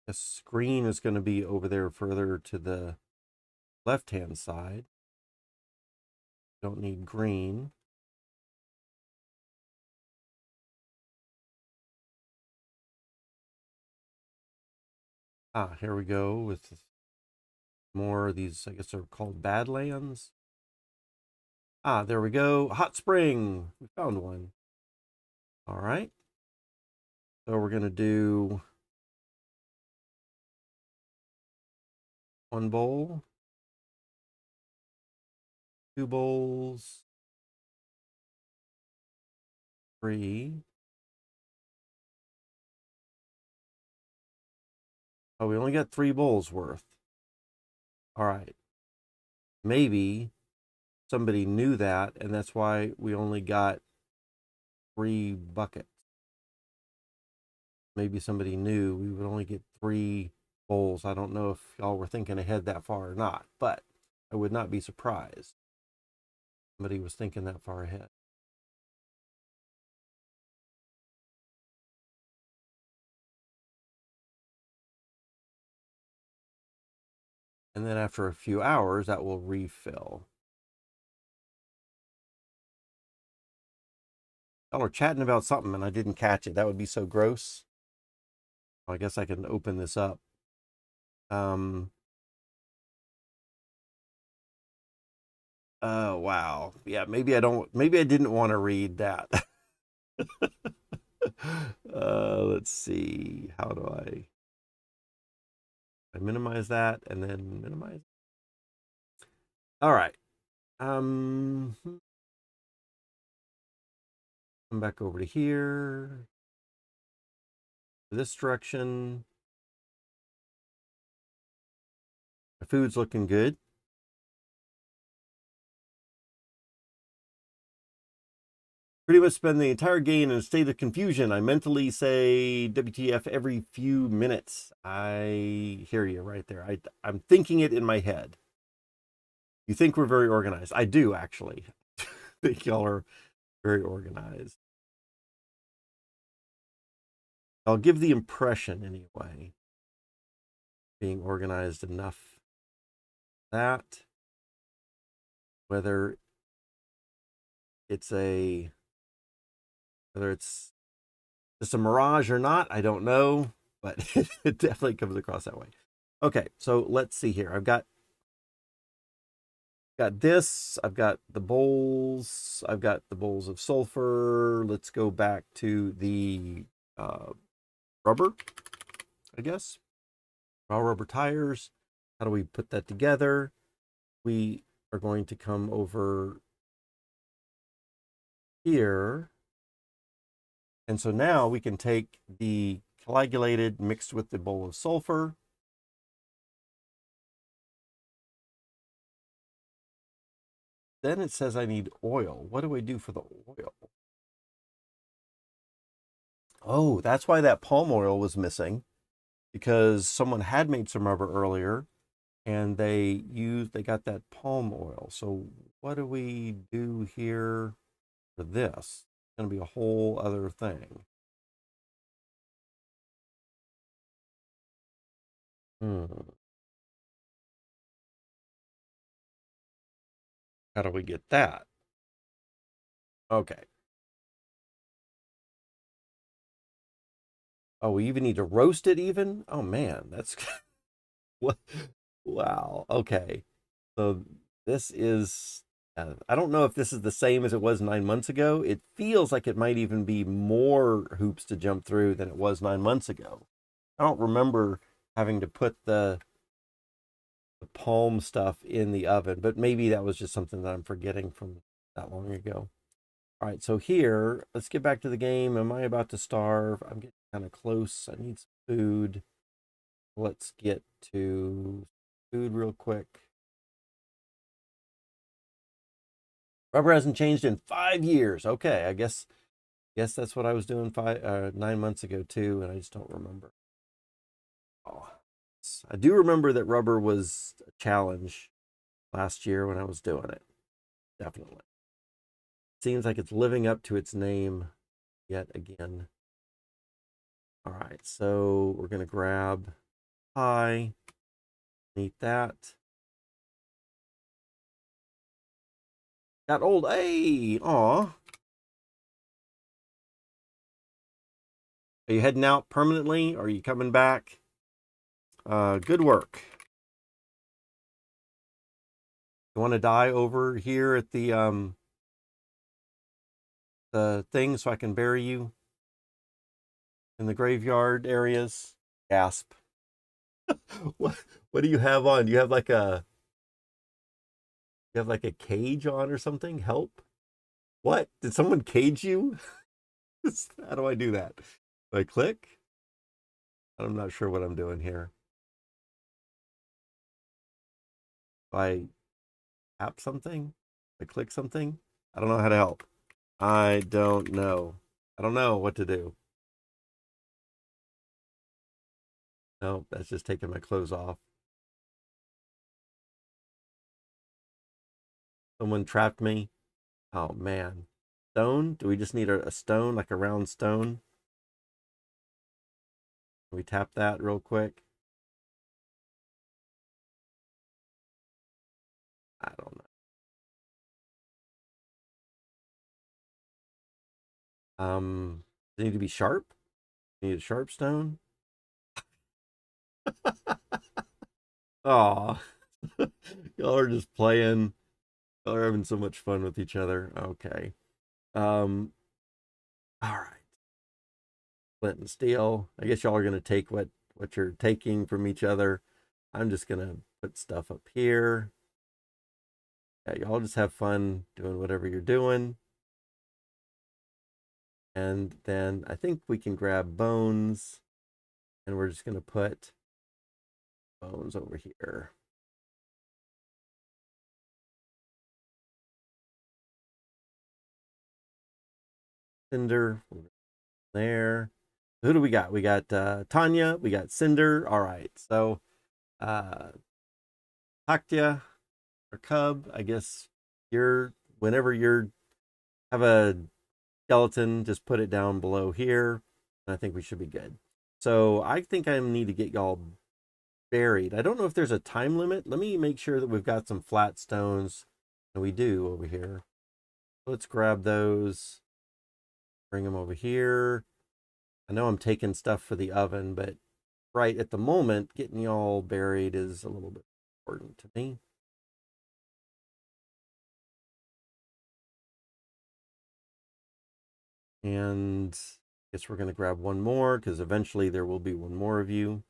This green is going to be over there further to the left-hand side. Don't need green. Ah, here we go with more of these, I guess they're called Badlands. Ah, there we go. Hot spring. We found one. All right. So we're going to do one bowl, two bowls, three. Oh, we only got 3 bowls worth. All right. Maybe somebody knew that, and that's why we only got 3 buckets. Maybe somebody knew we would only get 3 bowls. I don't know if y'all were thinking ahead that far or not, but I would not be surprised. Somebody was thinking that far ahead. And then after a few hours, that will refill. Y'all are chatting about something and I didn't catch it. That would be so gross. I guess I can open this up. Oh, wow. Yeah, maybe maybe I didn't want to read that. Let's see. How do I minimize that and then minimize? All right. Come back over to here. This direction. My food's looking good. Pretty much spend the entire game in a state of confusion. I mentally say WTF every few minutes. I hear you right there. I'm thinking it in my head. You think we're very organized. I do, actually. I think y'all are very organized. I'll give the impression, anyway, being organized enough that whether it's just a mirage or not, I don't know, but it definitely comes across that way. Okay, so let's see here. I've got this. I've got the bowls. I've got the bowls of sulfur. Let's go back to the rubber, I guess. Raw rubber tires. How do we put that together? We are going to come over here. And so now we can take the coagulated mixed with the bowl of sulfur. Then it says I need oil. What do I do for the oil? Oh, that's why that palm oil was missing, because someone had made some rubber earlier and they got that palm oil. So what do we do here for this? It's going to be a whole other thing. Hmm. How do we get that? Okay. Oh, we even need to roast it even? Oh man, that's what wow. Okay. So this is I don't know if this is the same as it was 9 months ago. It feels like it might even be more hoops to jump through than it was 9 months ago. I don't remember having to put the palm stuff in the oven, but maybe that was just something that I'm forgetting from that long ago. All right, so here, let's get back to the game. Am I about to starve? I'm getting kind of close. I need some food. Let's get to food real quick. Rubber hasn't changed in 5 years. Okay, I guess that's what I was doing 9 months ago too, and I just don't remember. Oh, I do remember that rubber was a challenge last year when I was doing it. Definitely. Seems like it's living up to its name yet again. All right, so we're gonna grab pie, eat that. Got old. Hey, aw. Are you heading out permanently? Or are you coming back? Good work. You want to die over here at the thing so I can bury you in the graveyard areas? Gasp. What what do you have on? Do you have like a cage on or something? Help. What? Did someone cage you? How do I do that? Do I click? I'm not sure what I'm doing here. Do I tap something? I click something? I don't know how to help. I don't know. I don't know what to do. No, that's just taking my clothes off. Someone trapped me. Oh man. Stone? Do we just need a stone, like a round stone? Can we tap that real quick? I don't know. Does it need to be sharp? Need a sharp stone? Oh, y'all are just playing. Y'all are having so much fun with each other. Okay. All right. Flint and steel. I guess y'all are gonna take what you're taking from each other. I'm just gonna put stuff up here. Yeah, y'all just have fun doing whatever you're doing. And then I think we can grab bones, and we're just gonna put bones over here. Cinder there. Who do we got? We got Tanya, we got Cinder. All right. So uh Taktia or Cub, I guess you're whenever you're have a skeleton, just put it down below here. And I think we should be good. So I think I need to get y'all buried. I don't know if there's a time limit. Let me make sure that we've got some flat stones. And we do over here. Let's grab those, bring them over here. I know I'm taking stuff for the oven, but right at the moment, getting y'all buried is a little bit important to me. And I guess we're going to grab one more because eventually there will be one more of you.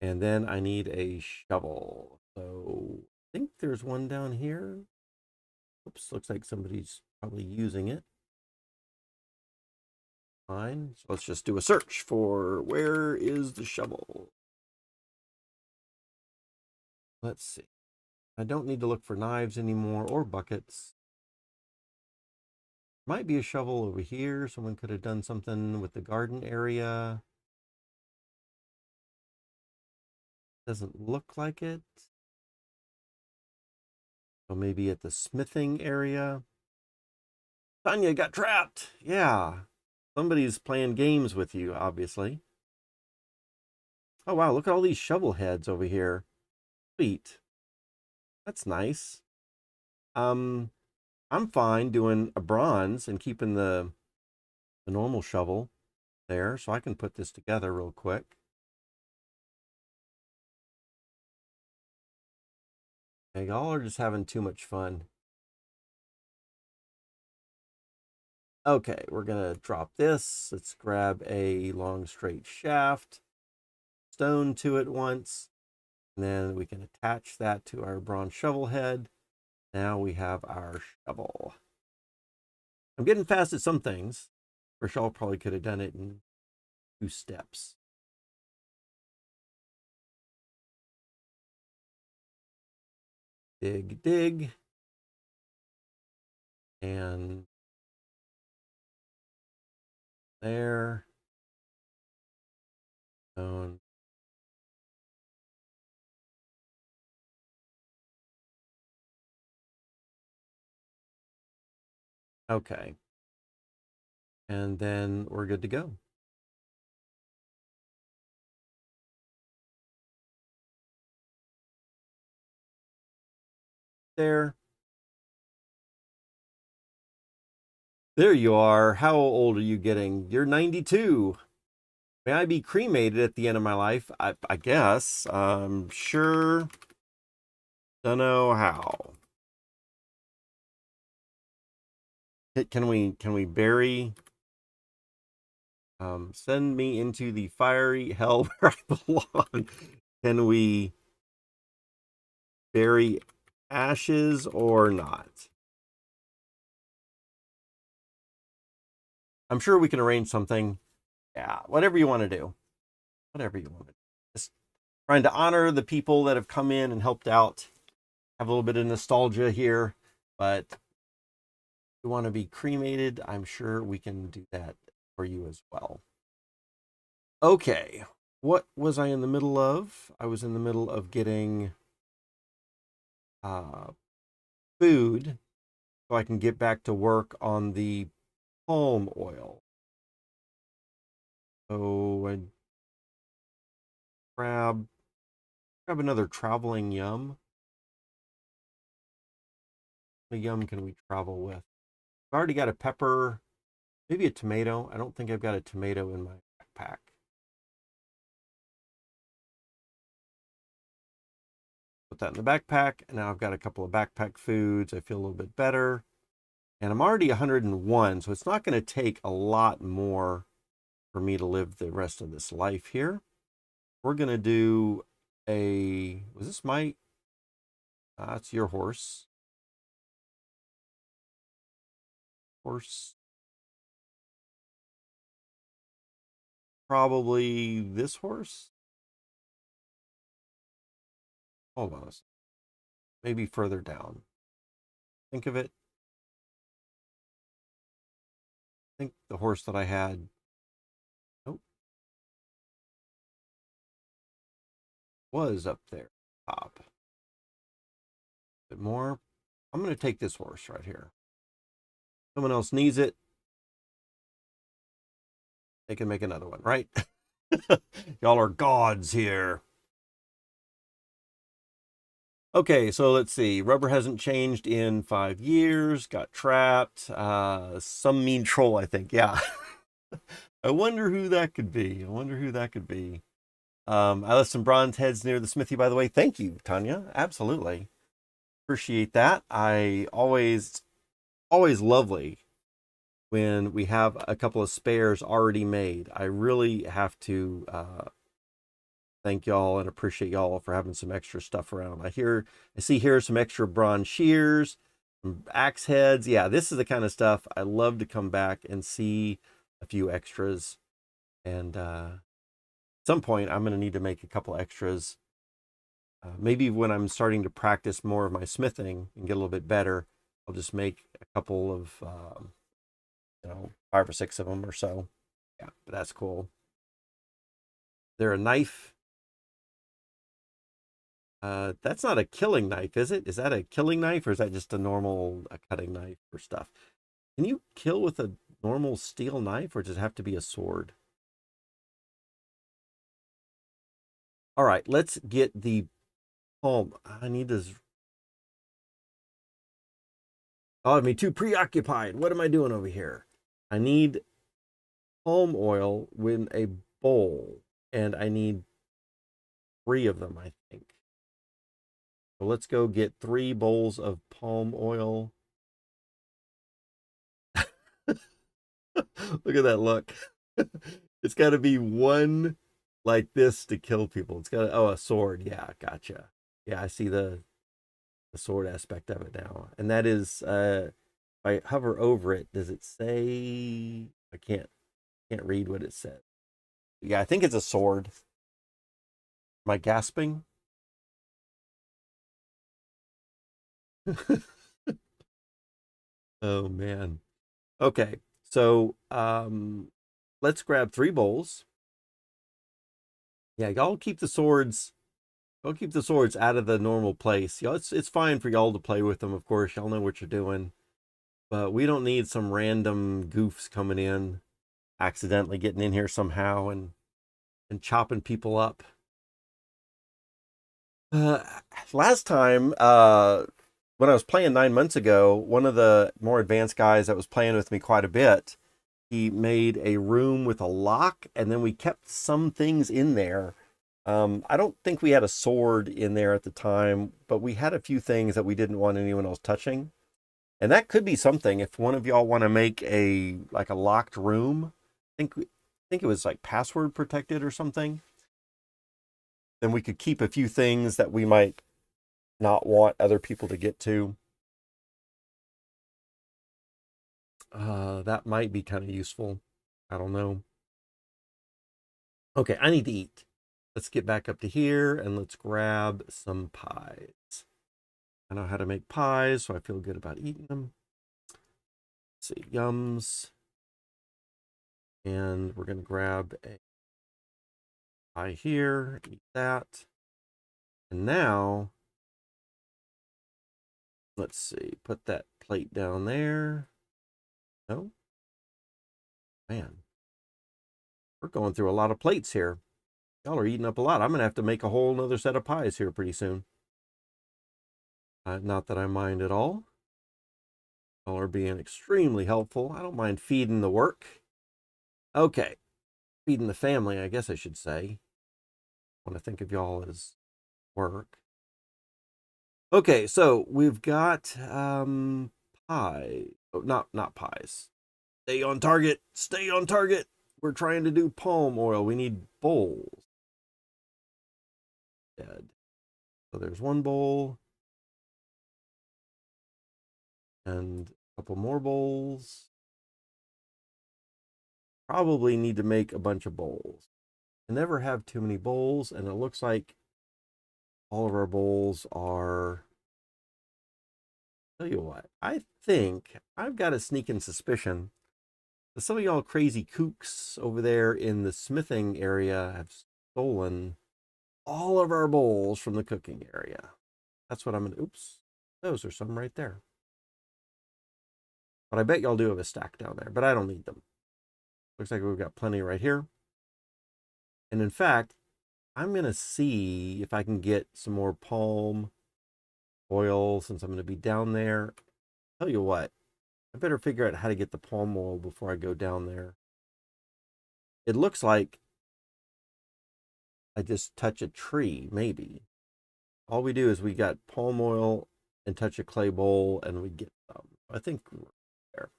And then I need a shovel. So I think there's one down here. Oops, looks like somebody's probably using it. Fine. So let's just do a search for where is the shovel. Let's see. I don't need to look for knives anymore or buckets. Might be a shovel over here. Someone could have done something with the garden area. Doesn't look like it. So maybe at the smithing area. Tanya got trapped. Yeah. Somebody's playing games with you, obviously. Oh, wow. Look at all these shovel heads over here. Sweet. That's nice. I'm fine doing a bronze and keeping the normal shovel there, so I can put this together real quick. Okay, y'all are just having too much fun. Okay, we're gonna drop this. Let's grab a long straight shaft, stone to it once, and then we can attach that to our bronze shovel head. Now we have our shovel. I'm getting fast at some things. Rochelle probably could have done it in 2 steps. Dig, dig. And there. Stone. Okay. And then we're good to go. There. There you are. How old are you getting? You're 92. May I be cremated at the end of my life? I guess. I'm sure. Don't know how. Can we bury? Send me into the fiery hell where I belong. Can we bury ashes or not? I'm sure we can arrange something. Yeah, whatever you want to do. Whatever you want to do. Just trying to honor the people that have come in and helped out. Have a little bit of nostalgia here, but if you want to be cremated, I'm sure we can do that for you as well. Okay, what was I in the middle of? I was in the middle of getting uh, food so I can get back to work on the palm oil. So I grab another traveling yum. What yum can we travel with? I've already got a pepper, maybe a tomato. I don't think I've got a tomato in my backpack. Put that in the backpack, and now I've got a couple of backpack foods. I feel a little bit better. And I'm already 101, so it's not going to take a lot more for me to live the rest of this life here. We're going to do was this my, that's your horse. Horse. Probably this horse. Hold on a second. Maybe further down. Think of it. I think the horse that I had. Nope. Was up there. Top. A bit more. I'm going to take this horse right here. Someone else needs it. They can make another one, right? Y'all are gods here. Okay, so let's see. Rubber hasn't changed in 5 years. Got trapped. Some mean troll, I think. Yeah. I wonder who that could be. I wonder who that could be. I left some bronze heads near the smithy, by the way. Thank you, Tanya. Absolutely. Appreciate that. I always lovely when we have a couple of spares already made. I really have to thank y'all and appreciate y'all for having some extra stuff around. I see here some extra bronze shears, some axe heads. Yeah, this is the kind of stuff I love to come back and see a few extras. And at some point, I'm going to need to make a couple extras. Maybe when I'm starting to practice more of my smithing and get a little bit better, I'll just make a couple of, 5 or 6 of them or so. Yeah, but that's cool. Is there a knife? That's not a killing knife, is it? Is that a killing knife or is that just a normal cutting knife for stuff? Can you kill with a normal steel knife or does it have to be a sword? All right, let's get the palm. I need to Oh, I'm too preoccupied. What am I doing over here? I need palm oil in a bowl, and I need 3 of them, I think. So let's go get 3 bowls of palm oil. Look at that look. It's got to be one like this to kill people. It's got oh, a sword. Yeah, gotcha. Yeah, I see the sword aspect of it now. And that is if I hover over it, does it say I can't read what it says. Yeah, I think it's a sword. Am I gasping? Oh man. Okay. So let's grab 3 bowls. Yeah, y'all keep the swords. Y'all keep the swords out of the normal place. Y'all, it's fine for y'all to play with them, of course. Y'all know what you're doing. But we don't need some random goofs coming in, accidentally getting in here somehow and chopping people up. Uh, Last time, when I was playing 9 months ago, one of the more advanced guys that was playing with me quite a bit, he made a room with a lock, and then we kept some things in there. I don't think we had a sword in there at the time, but we had a few things that we didn't want anyone else touching. And that could be something if one of y'all want to make a like a locked room. I think it was like password protected or something. Then we could keep a few things that we might not want other people to get to. That might be kind of useful. I don't know. Okay, I need to eat. Let's get back up to here and let's grab some pies. I know how to make pies, so I feel good about eating them. Let's see, yums. And we're going to grab a pie here, eat that. And now, let's see, put that plate down there. No? Man, we're going through a lot of plates here. Y'all are eating up a lot. I'm going to have to make a whole nother set of pies here pretty soon. Not that I mind at all. Y'all are being extremely helpful. I don't mind feeding the work. Okay. Feeding the family, I guess I should say. I want to think of y'all as work. Okay, so we've got pie. Oh, not pies. Stay on target. Stay on target. We're trying to do palm oil. We need bowls. Dead. So there's 1 bowl. And a couple more bowls. Probably need to make a bunch of bowls. I never have too many bowls, and it looks like all of our bowls are. Tell you what, I think I've got a sneaking suspicion that some of y'all crazy kooks over there in the smithing area have stolen all of our bowls from the cooking area. That's what I'm gonna. Oops, those are some right there. But I bet y'all do have a stack down there, but I don't need them. Looks like we've got plenty right here. And in fact, I'm going to see if I can get some more palm oil since I'm going to be down there. Tell you what, I better figure out how to get the palm oil before I go down there. It looks like I just touch a tree, maybe. All we do is we got palm oil and touch a clay bowl and we get some. I think we're there.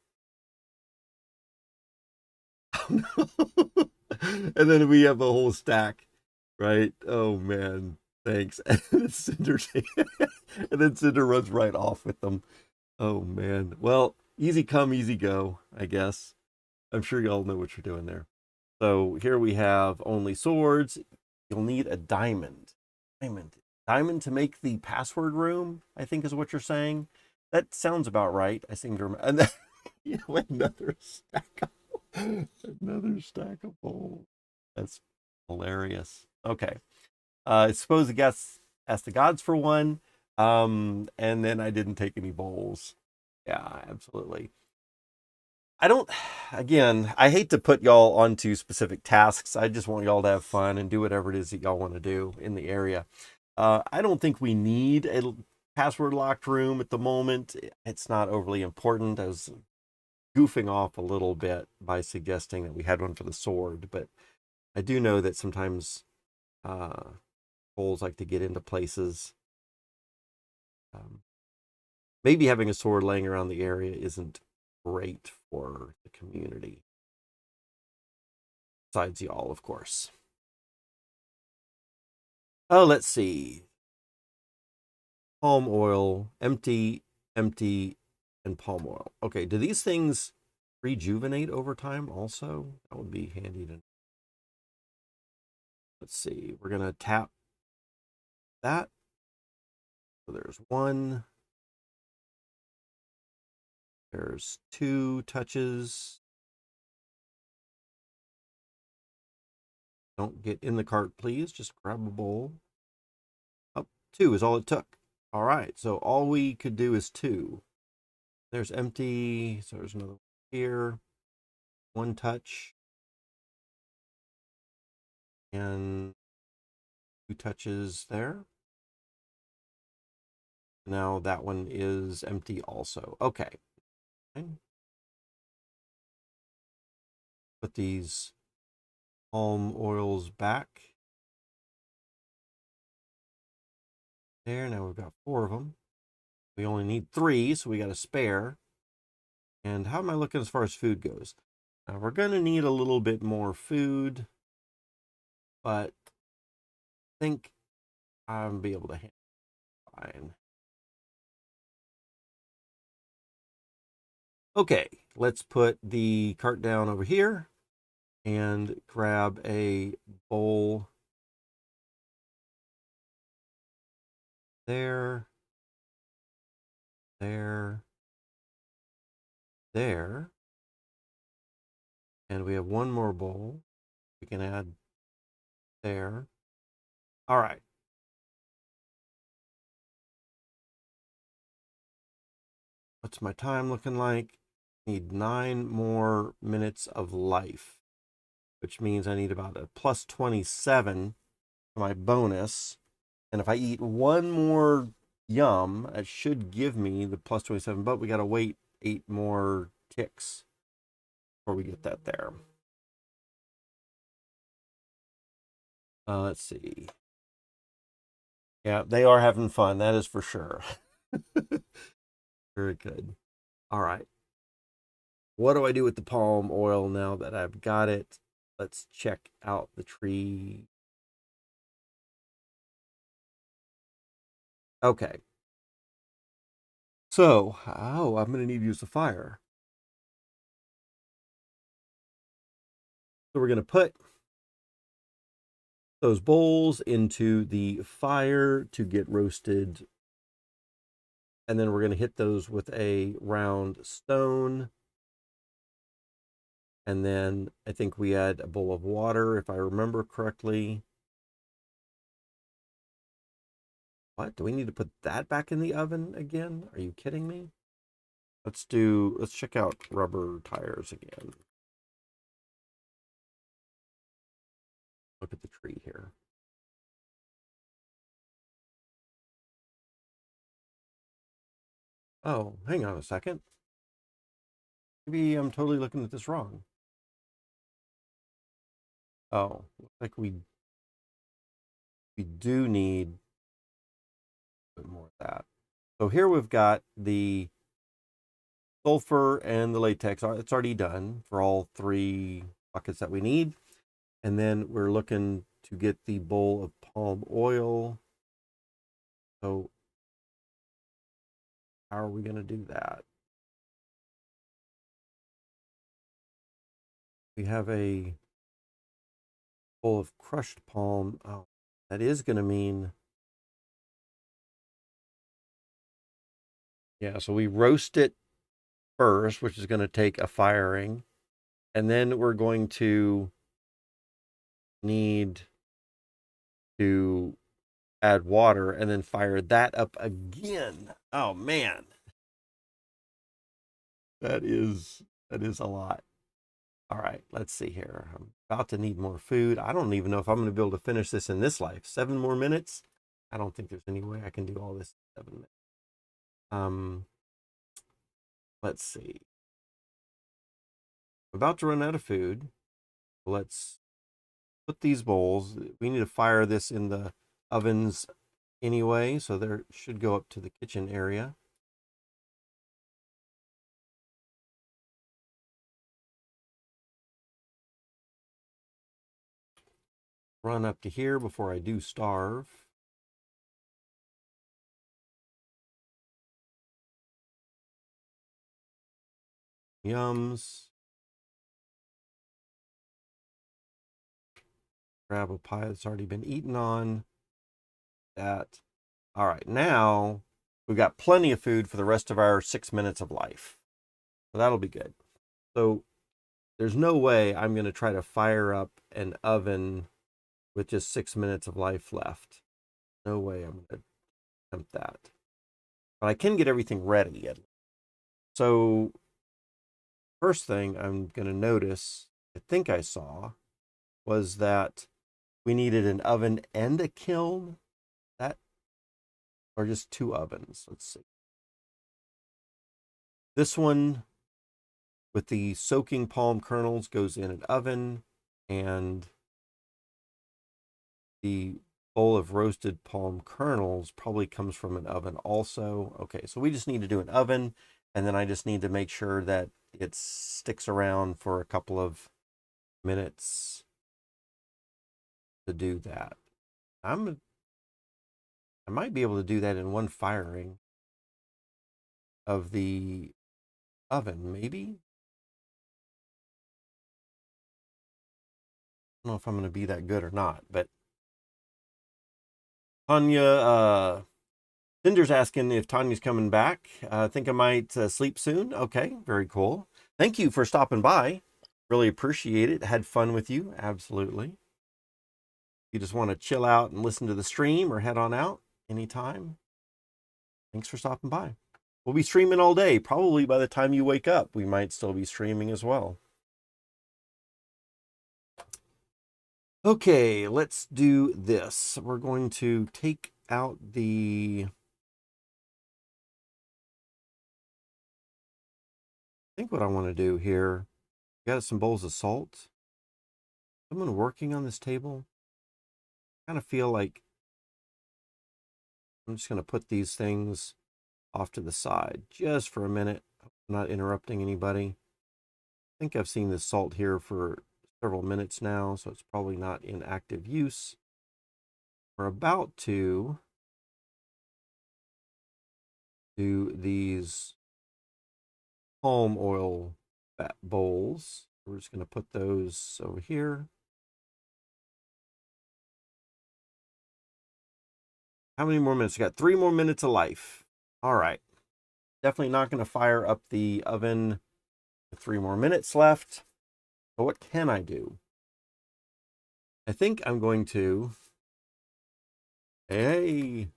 And then we have a whole stack, right? Oh man, thanks. And then Cinder runs right off with them. Oh man. Well, easy come, easy go, I guess. I'm sure y'all know what you're doing there. So here we have only swords. You'll need a diamond. Diamond to make the password room, I think is what you're saying. That sounds about right. I seem to remember. And then another stack of bowls. That's hilarious. Okay. I suppose the guests asked the gods for one. And then I didn't take any bowls. Yeah, absolutely. I don't, again, I hate to put y'all onto specific tasks. I just want y'all to have fun and do whatever it is that y'all want to do in the area. I don't think we need password locked room at the moment. It's not overly important. I was goofing off a little bit by suggesting that we had one for the sword, but I do know that sometimes trolls like to get into places. Maybe having a sword laying around the area isn't great for the community. Besides y'all, of course. Oh, let's see. Palm oil, empty, empty, and palm oil. Okay, do these things rejuvenate over time also? That would be handy to. Let's see. We're going to tap that. So there's one. There's 2 touches. Don't get in the cart, please. Just grab a bowl. Oh, 2 is all it took. All right, so all we could do is 2. There's empty. So there's another one here. 1 touch. And 2 touches there. Now that one is empty also. Okay. Put these palm oils back. There, now we've got 4 of them. We only need 3, so we got a spare. And how am I looking as far as food goes? Now we're going to need a little bit more food, but I think I'll be able to handle it fine. Okay, let's put the cart down over here and grab a bowl there, there, there. And we have 1 more bowl we can add there. All right. What's my time looking like? Need 9 more minutes of life, which means I need about a plus 27 for my bonus. And if I eat 1 more yum, it should give me the plus 27, but we got to wait 8 more ticks before we get that there. Let's see. Yeah, they are having fun. That is for sure. Very good. All right. What do I do with the palm oil now that I've got it? Let's check out the tree. Okay. So, I'm going to need to use the fire. So we're going to put those bowls into the fire to get roasted. And then we're going to hit those with a round stone. And then I think we add a bowl of water, if I remember correctly. What? Do we need to put that back in the oven again? Are you kidding me? Let's check out rubber tires again. Look at the tree here. Oh, hang on a second. Maybe I'm totally looking at this wrong. Oh, looks like we do need a bit more of that. So here we've got the sulfur and the latex. It's already done for all 3 buckets that we need. And then we're looking to get the bowl of palm oil. So how are we going to do that? We have a bowl of crushed palm. Oh, that is going to mean, yeah, so we roast it first, which is going to take a firing. And then we're going to need to add water and then fire that up again. Oh man. That is a lot. All right, let's see here. I'm about to need more food. I don't even know if I'm going to be able to finish this in this life. 7 more minutes? I don't think there's any way I can do all this in 7 minutes. Let's see. I'm about to run out of food. Let's put these bowls. We need to fire this in the ovens anyway, so there should go up to the kitchen area. Run up to here before I do starve. Yums. Grab a pie that's already been eaten on. That. All right, now we've got plenty of food for the rest of our 6 minutes of life. So that'll be good. So there's no way I'm going to try to fire up an oven with just 6 minutes of life left. No way I'm going to attempt that. But I can get everything ready. So first thing I'm going to notice, I think I saw, was that we needed an oven and a kiln. That, or just 2 ovens. Let's see. This one with the soaking palm kernels goes in an oven, and the bowl of roasted palm kernels probably comes from an oven also. Okay, so we just need to do an oven, and then I just need to make sure that it sticks around for a couple of minutes to do that. I might be able to do that in one firing of the oven, maybe. I don't know if I'm going to be that good or not, but Tanya, Cinder's asking if Tanya's coming back. I think I might sleep soon. Okay, very cool. Thank you for stopping by. Really appreciate it. Had fun with you. Absolutely. You just want to chill out and listen to the stream or head on out anytime. Thanks for stopping by. We'll be streaming all day. Probably by the time you wake up, we might still be streaming as well. Okay, let's do this. We're going to take out the... I think what I want to do here, got some bowls of salt. Someone working on this table. I kind of feel like I'm just going to put these things off to the side just for a minute. I'm not interrupting anybody. I think I've seen this salt here for several minutes now, so it's probably not in active use. We're about to do these palm oil bowls. We're just going to put those over here. How many more minutes? We got 3 more minutes of life. All right. Definitely not going to fire up the oven. 3 more minutes left. But what can I do? I think I'm going to... Hey.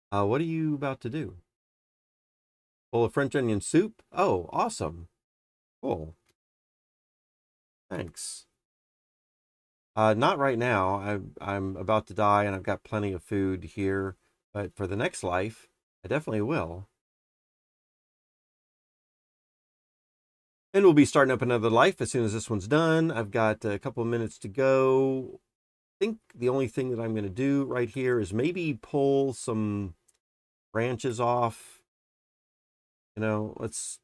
What are you about to do? Bowl of French onion soup? Oh, awesome. Cool. Thanks. Not right now. I'm about to die and I've got plenty of food here. But for the next life, I definitely will. And we'll be starting up another life as soon as this one's done. I've got a couple of minutes to go. I think the only thing that I'm going to do right here is maybe pull some branches off. You know, let's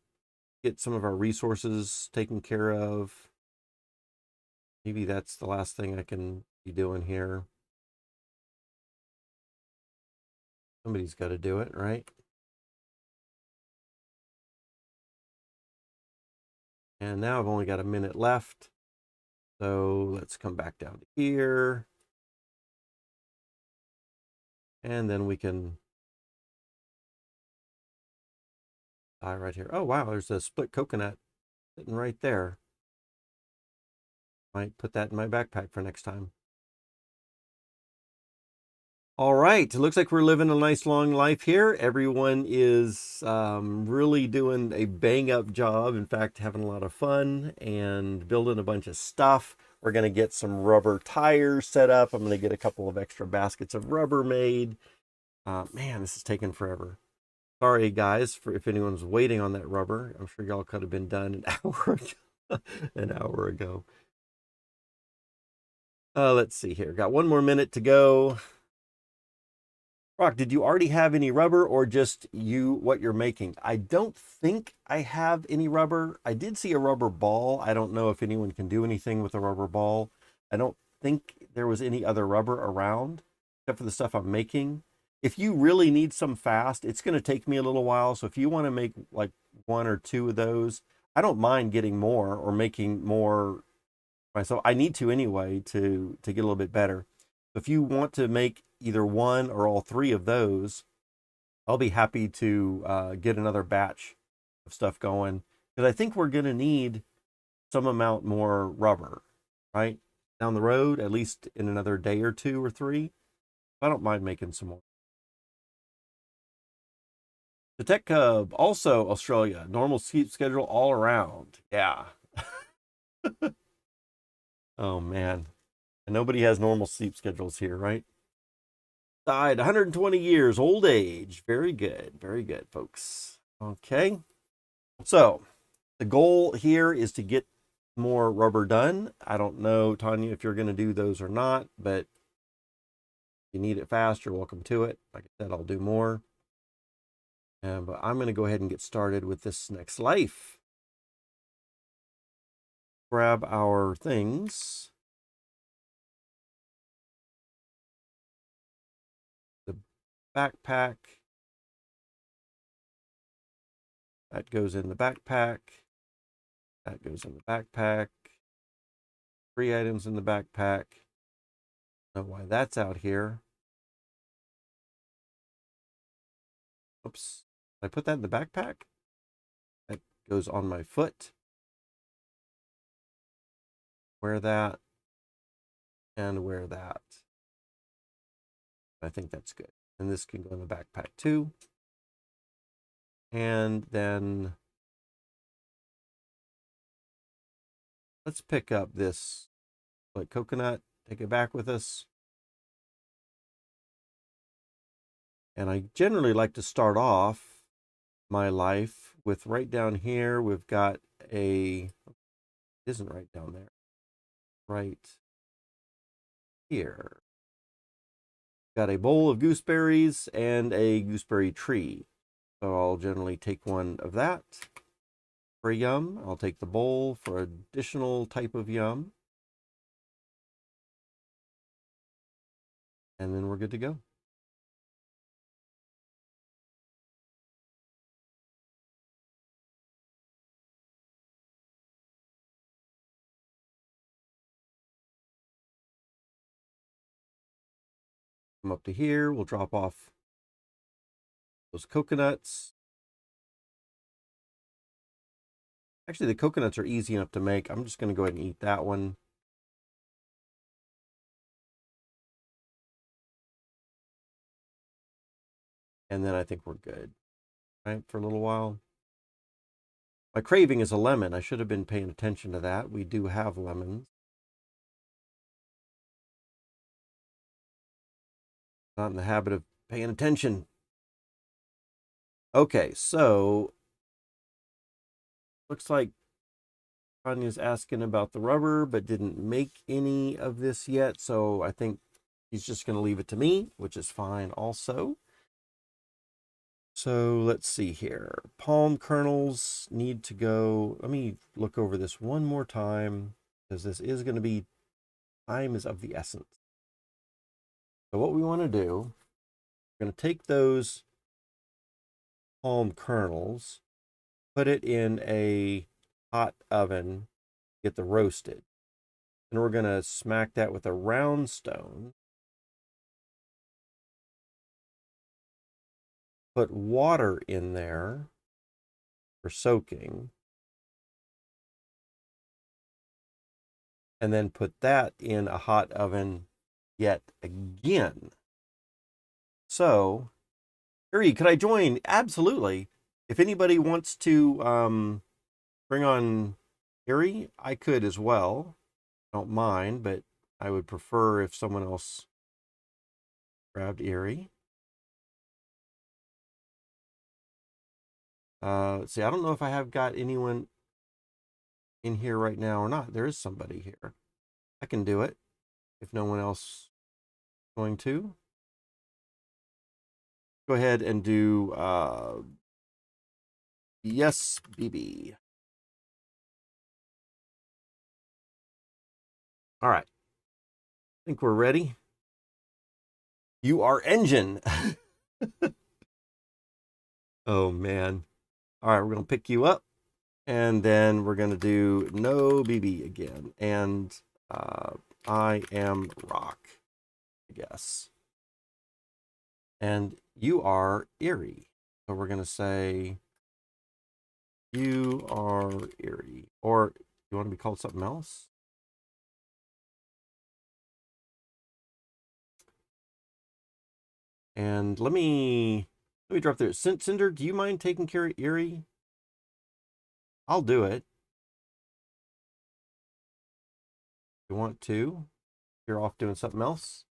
get some of our resources taken care of. Maybe that's the last thing I can be doing here. Somebody's got to do it, right? And now I've only got a minute left. So let's come back down to here. And then we can die right here. Oh, wow, there's a split coconut sitting right there. Might put that in my backpack for next time. All right, it looks like we're living a nice long life here. Everyone is really doing a bang-up job. In fact, having a lot of fun and building a bunch of stuff. We're going to get some rubber tires set up. I'm going to get a couple of extra baskets of rubber made. Man, this is taking forever. Sorry, guys, for if anyone's waiting on that rubber. I'm sure y'all could have been done an hour ago. An hour ago. Let's see here. Got one more minute to go. Rock, did you already have any rubber or just what you're making? I don't think I have any rubber. I did see a rubber ball. I don't know if anyone can do anything with a rubber ball. I don't think there was any other rubber around except for the stuff I'm making. If you really need some fast, it's going to take me a little while. So if you want to make like one or two of those, I don't mind getting more or making more myself. I need to anyway to get a little bit better. If you want to make either one or all three of those, I'll be happy to get another batch of stuff going because I think we're going to need some amount more rubber, right? Down the road, at least in another day or two or three. I don't mind making some more. The Tech Cub, also Australia, normal sleep schedule all around. Yeah. Oh man. And nobody has normal sleep schedules here, right? Died 120 years, old age. Very good. Very good, folks. Okay. So the goal here is to get more rubber done. I don't know, Tanya, if you're going to do those or not, but if you need it fast, you're welcome to it. Like I said, I'll do more. But I'm going to go ahead and get started with this next life. Grab our things. The backpack. That goes in the backpack. That goes in the backpack. 3 items in the backpack. Know why that's out here. Oops. Did I put that in the backpack? That goes on my foot. Wear that. And wear that. I think that's good. And this can go in the backpack too. And then let's pick up this like coconut, take it back with us. And I generally like to start off my life with right down here. We've got it isn't right down there, right here. Got a bowl of gooseberries and a gooseberry tree. So I'll generally take one of that for a yum. I'll take the bowl for additional type of yum. And then we're good to go. Come up to here. We'll drop off those coconuts. Actually, the coconuts are easy enough to make. I'm just going to go ahead and eat that one. And then I think we're good, right, for a little while. My craving is a lemon. I should have been paying attention to that. We do have lemons. Not in the habit of paying attention. Okay, so looks like Tanya's asking about the rubber, but didn't make any of this yet. So I think he's just going to leave it to me, which is fine also. So let's see here. Palm kernels need to go. Let me look over this one more time because this is going to be, time is of the essence. So what we want to do, we're going to take those palm kernels, put it in a hot oven, get the roasted. And we're going to smack that with a round stone. Put water in there for soaking. And then put that in a hot oven yet again. So, Erie, could I join? Absolutely. If anybody wants to bring on Erie, I could as well. I don't mind, but I would prefer if someone else grabbed Erie. See, I don't know if I have got anyone in here right now or not. There is somebody here. I can do it if no one else is going to. Go ahead and do yes, BB. All right. I think we're ready. You are engine. Oh man. All right, we're gonna pick you up, and then we're gonna do no BB again, and I am rock, I guess. And you are Erie. So we're gonna say you are Erie, or you want to be called something else? And let me drop there. Cinder, do you mind taking care of Erie? I'll do it. You want to? You're off doing something else.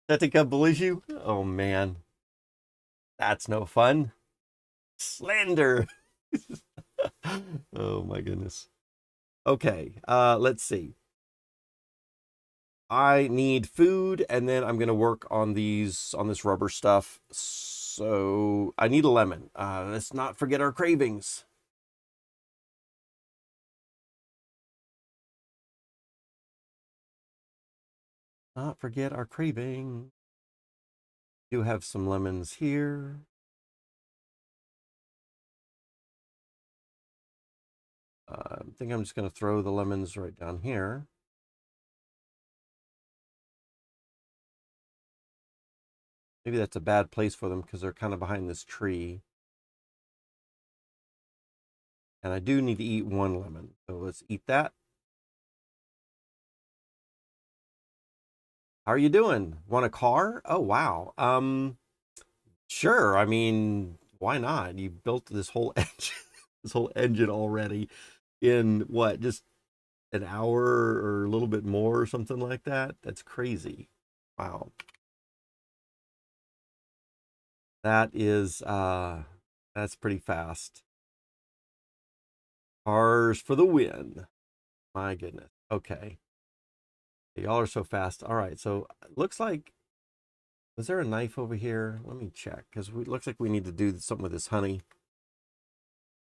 That think I believe you? Oh man, that's no fun. Slander. Oh my goodness. Okay, let's see. I need food, and then I'm gonna work on this rubber stuff. So I need a lemon. Let's not forget our cravings. Not forget our craving. Do have some lemons here. I think I'm just gonna throw the lemons right down here. Maybe that's a bad place for them because they're kind of behind this tree. And I do need to eat one lemon. So let's eat that. How are you doing? Want a car? Oh wow. Sure. I mean, why not? You built this whole engine, this whole engine already in what, just an hour or a little bit more or something like that? That's crazy. Wow. That is that's pretty fast. Cars for the win. My goodness. Okay. Y'all are so fast. All right. So looks like, was there a knife over here? Let me check, because it looks like we need to do something with this honey.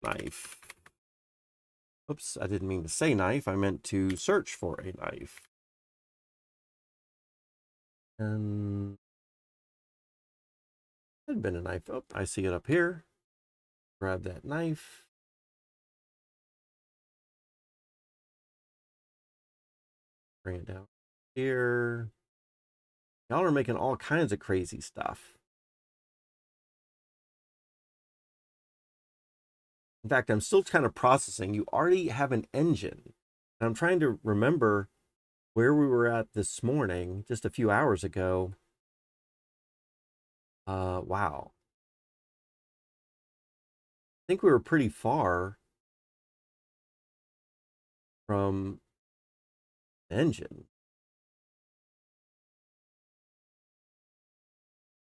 Knife. Oops, I didn't mean to say knife. I meant to search for a knife. And had been a knife. Oh, I see it up here. Grab that knife. Bring it down here. Y'all are making all kinds of crazy stuff. In fact, I'm still kind of processing. You already have an engine. And I'm trying to remember where we were at this morning, just a few hours ago. Wow. I think we were pretty far from the engine.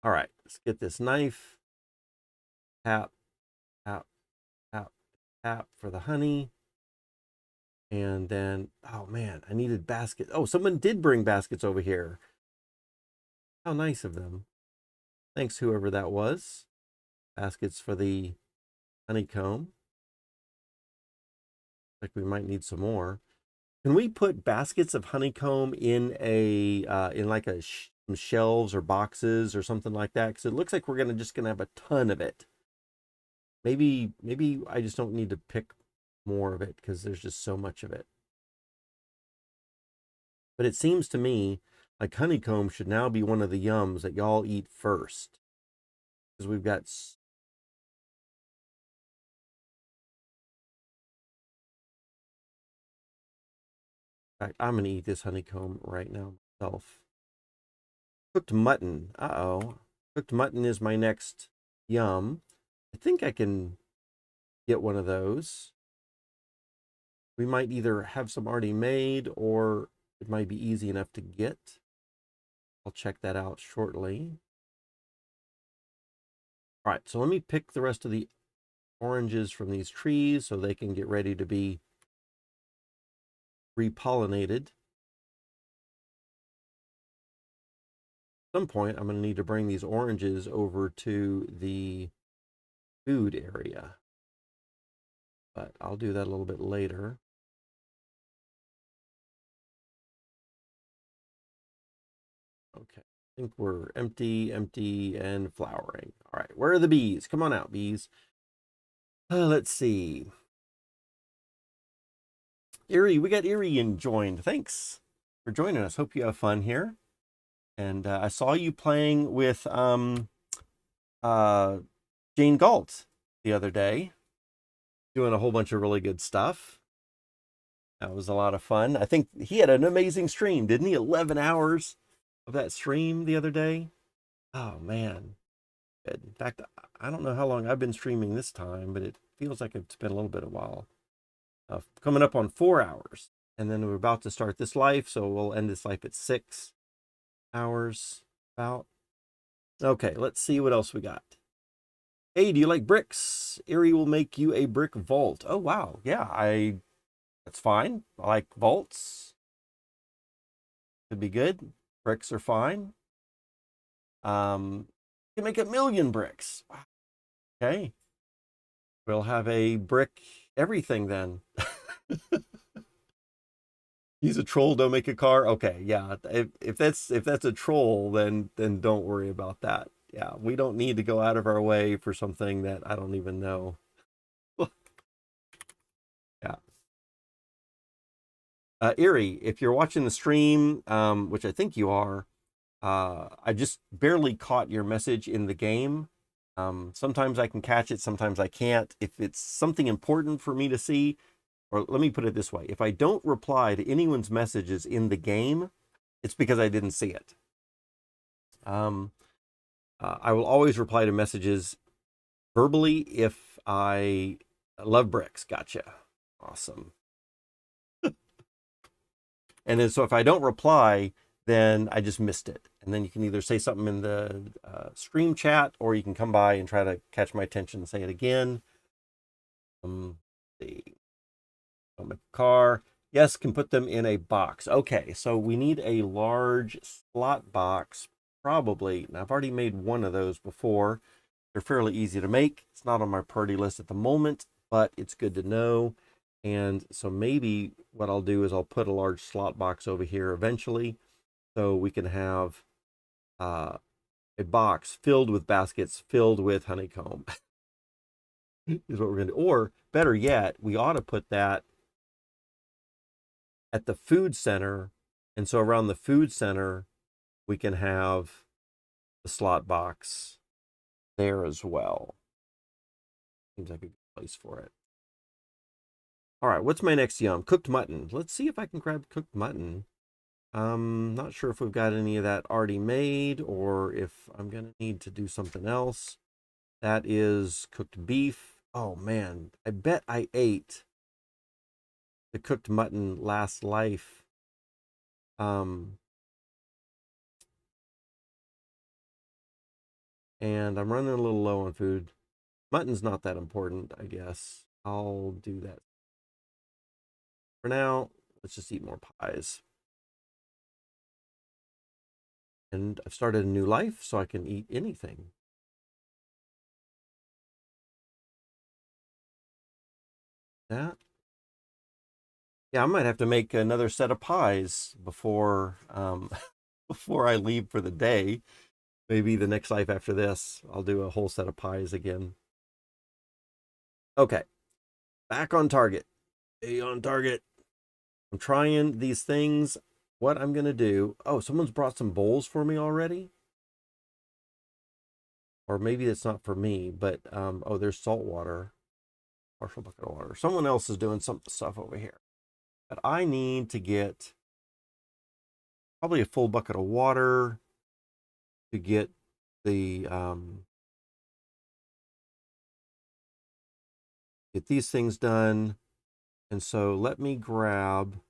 All right, let's get this knife. Tap, tap, tap, tap for the honey. And then, oh man, I needed baskets. Oh, someone did bring baskets over here. How nice of them. Thanks, whoever that was. Baskets for the honeycomb. Like we might need some more. Can we put baskets of honeycomb in in like some shelves or boxes or something like that? Because it looks like we're just gonna have a ton of it. Maybe I just don't need to pick more of it because there's just so much of it. But it seems to me like honeycomb should now be one of the yums that y'all eat first, because we've got. In fact, I'm gonna eat this honeycomb right now myself. Cooked mutton. Uh-oh. Cooked mutton is my next yum. I think I can get one of those. We might either have some already made, or it might be easy enough to get. I'll check that out shortly. All right, so let me pick the rest of the oranges from these trees so they can get ready to be repollinated. At some point, I'm going to need to bring these oranges over to the food area, but I'll do that a little bit later. Okay, I think we're empty, and flowering. All right, where are the bees? Come on out, bees. Let's see. Erie, we got Erie joined. Thanks for joining us. Hope you have fun here. And I saw you playing with Jane Galt the other day, doing a whole bunch of really good stuff. That was a lot of fun. I think he had an amazing stream, didn't he? 11 hours of that stream the other day. Oh, man. In fact, I don't know how long I've been streaming this time, but it feels like it's been a little bit of a while. Coming up on 4 hours. And then we're about to start this life, so we'll end this life at 6 hours about. Okay, let's see what else we got. Hey, do you like bricks? Erie will make you a brick vault. Oh, wow. Yeah, that's fine. I like vaults. Could be good. Bricks are fine. You can make 1,000,000 bricks. Wow. Okay. We'll have a brick everything then. He's a troll, don't make a car. Okay, yeah. If that's a troll, then don't worry about that. Yeah, we don't need to go out of our way for something that I don't even know. Yeah. Erie, if you're watching the stream, which I think you are, I just barely caught your message in the game. Sometimes I can catch it, sometimes I can't. If it's something important for me to see, or let me put it this way, if I don't reply to anyone's messages in the game, it's because I didn't see it. I will always reply to messages verbally if I love bricks. Gotcha. Awesome. And then so if I don't reply, then I just missed it. And then you can either say something in the stream chat, or you can come by and try to catch my attention and say it again. The car. Yes, can put them in a box. Okay, so we need a large slot box, probably. And I've already made one of those before. They're fairly easy to make. It's not on my priority list at the moment, but it's good to know. And so maybe what I'll do is I'll put a large slot box over here eventually, so we can have a box filled with baskets filled with honeycomb. Is what we're going to do. Or better yet, we ought to put that at the food center. And so around the food center, we can have the slot box there as well. Seems like a good place for it. All right, what's my next yum? Cooked mutton. Let's see if I can grab cooked mutton. Not sure if we've got any of that already made or if I'm going to need to do something else. That is cooked beef. Oh, man. I bet I ate the cooked mutton last life. And I'm running a little low on food. Mutton's not that important, I guess. I'll do that. For now, let's just eat more pies. And I've started a new life, so I can eat anything. That. Yeah, I might have to make another set of pies before before I leave for the day. Maybe the next life after this, I'll do a whole set of pies again. Okay, back on target. Stay on target. I'm trying these things. What I'm gonna do? Oh, someone's brought some bowls for me already. Or maybe it's not for me, but oh, there's salt water. Partial bucket of water. Someone else is doing some stuff over here. But I need to get probably a full bucket of water to get the get these things done. And so let me grab, do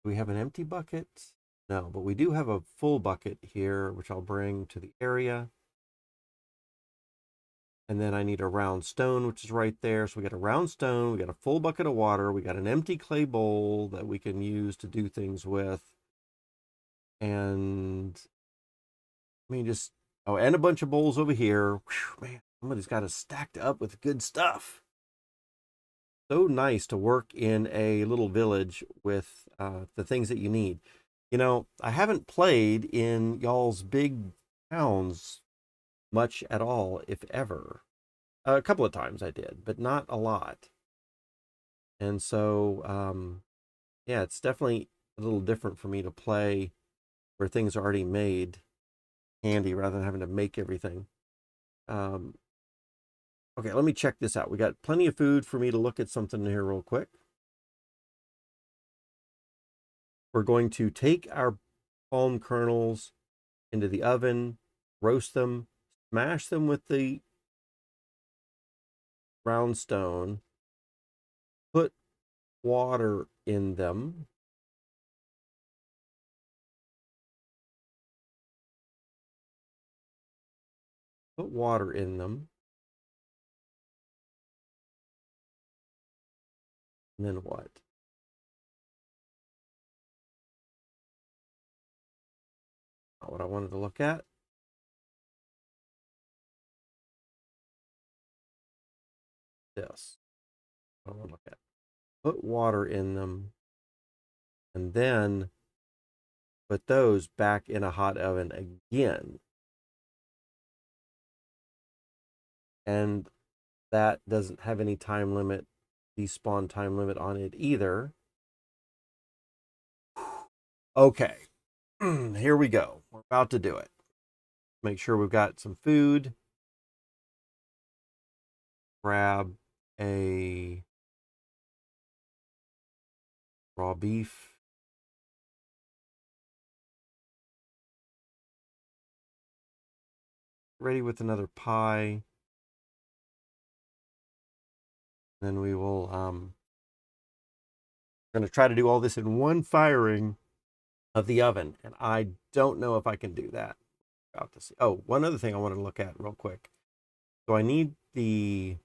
we have an empty bucket? No, but we do have a full bucket here, which I'll bring to the area. And then I need a round stone, which is right there. So we got a round stone, we got a full bucket of water, we got an empty clay bowl that we can use to do things with. And I mean, just, oh, and a bunch of bowls over here. Whew, man, somebody's got us stacked up with good stuff. So nice to work in a little village with the things that you need. You know, I haven't played in y'all's big towns much at all, if ever. A couple of times I did, but not a lot. And so, yeah, it's definitely a little different for me to play where things are already made handy rather than having to make everything. Um, okay, let me check this out. We got plenty of food for me to look at something here real quick. We're going to take our palm kernels into the oven, roast them, smash them with the round stone, put water in them. Put water in them. And then what? Not what I wanted to look at. This. I want to look at. Put water in them. And then put those back in a hot oven again. And that doesn't have any time limit, despawn time limit on it either. Okay, here we go. We're about to do it. Make sure we've got some food. Grab a raw beef. Ready with another pie. Then we will going to try to do all this in one firing of the oven, and I don't know if I can do that. About to see. Oh, one other thing I want to look at real quick. Do I need the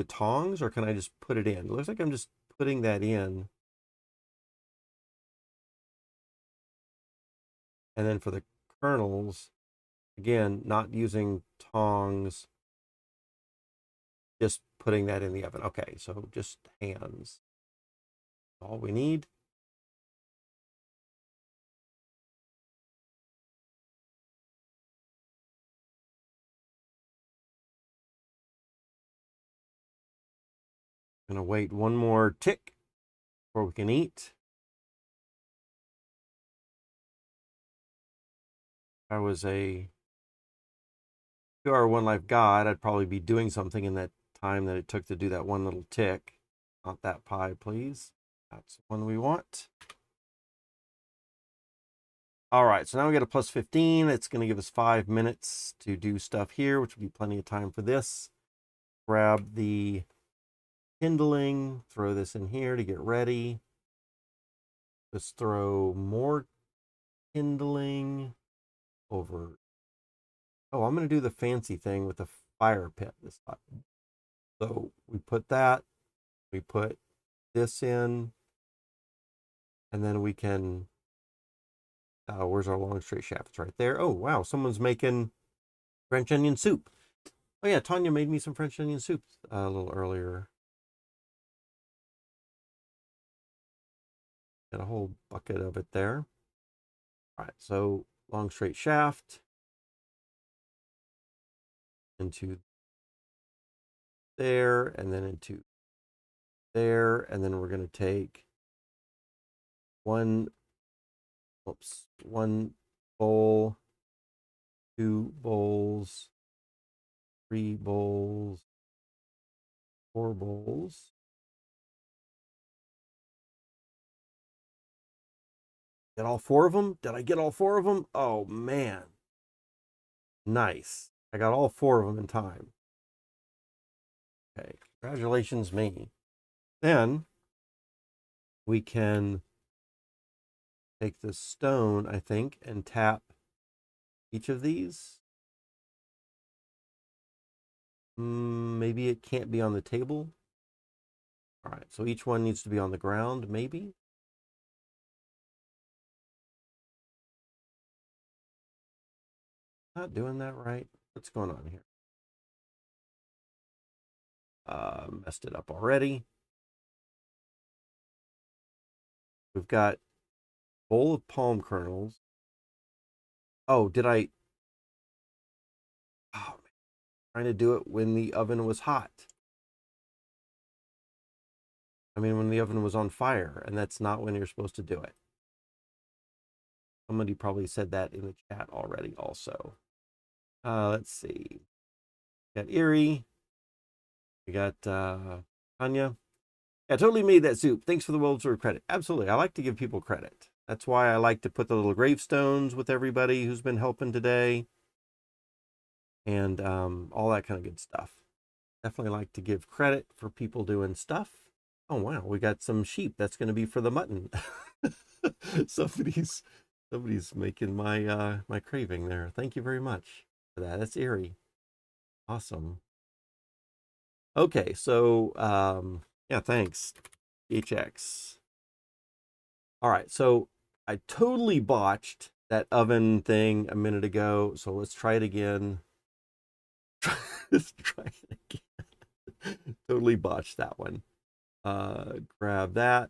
tongs, or can I just put it in? It looks like I'm just putting that in. And then for the kernels, again, not using tongs, just putting that in the oven. Okay, so just hands. All we need. Gonna wait one more tick before we can eat. If I was a 2-hour one life god, I'd probably be doing something in that time that it took to do that one little tick. Not that pie, please. That's the one we want. All right, so now we got a plus 15. It's going to give us 5 minutes to do stuff here, which will be plenty of time for this. Grab the kindling, throw this in here to get ready. Let's throw more kindling over. Oh, I'm going to do the fancy thing with the fire pit this time. So we put that, we put this in, and then we can, where's our long straight shaft? It's right there. Oh, wow, someone's making French onion soup. Oh yeah, Tanya made me some French onion soup a little earlier. Got a whole bucket of it there. All right, so long straight shaft into there, and then into there, and then we're going to take one bowl, 2 bowls, 3 bowls, 4 bowls. Get all 4 of them? Did I get all 4 of them? Oh man. Nice. I got all 4 of them in time. Okay, congratulations me. Then we can take the stone, I think, and tap each of these. Maybe it can't be on the table. All right, so each one needs to be on the ground, maybe. Not doing that right. What's going on here? Messed it up already. We've got bowl of palm kernels. Oh, did I? Oh, man, trying to do it when the oven was hot. I mean, when the oven was on fire, and that's not when you're supposed to do it. Somebody probably said that in the chat already, also. Let's see. We got Erie. We got Tanya. Yeah, totally made that soup. Thanks for the well-deserved credit. Absolutely. I like to give people credit. That's why I like to put the little gravestones with everybody who's been helping today. And all that kind of good stuff. Definitely like to give credit for people doing stuff. Oh, wow. We got some sheep. That's going to be for the mutton. somebody's making my craving there. Thank you very much for that. That's eerie. Awesome. Okay, so yeah, thanks, HX. All right, so I totally botched that oven thing a minute ago, so let's try it again. Let's try it again. Totally botched that one. Grab that,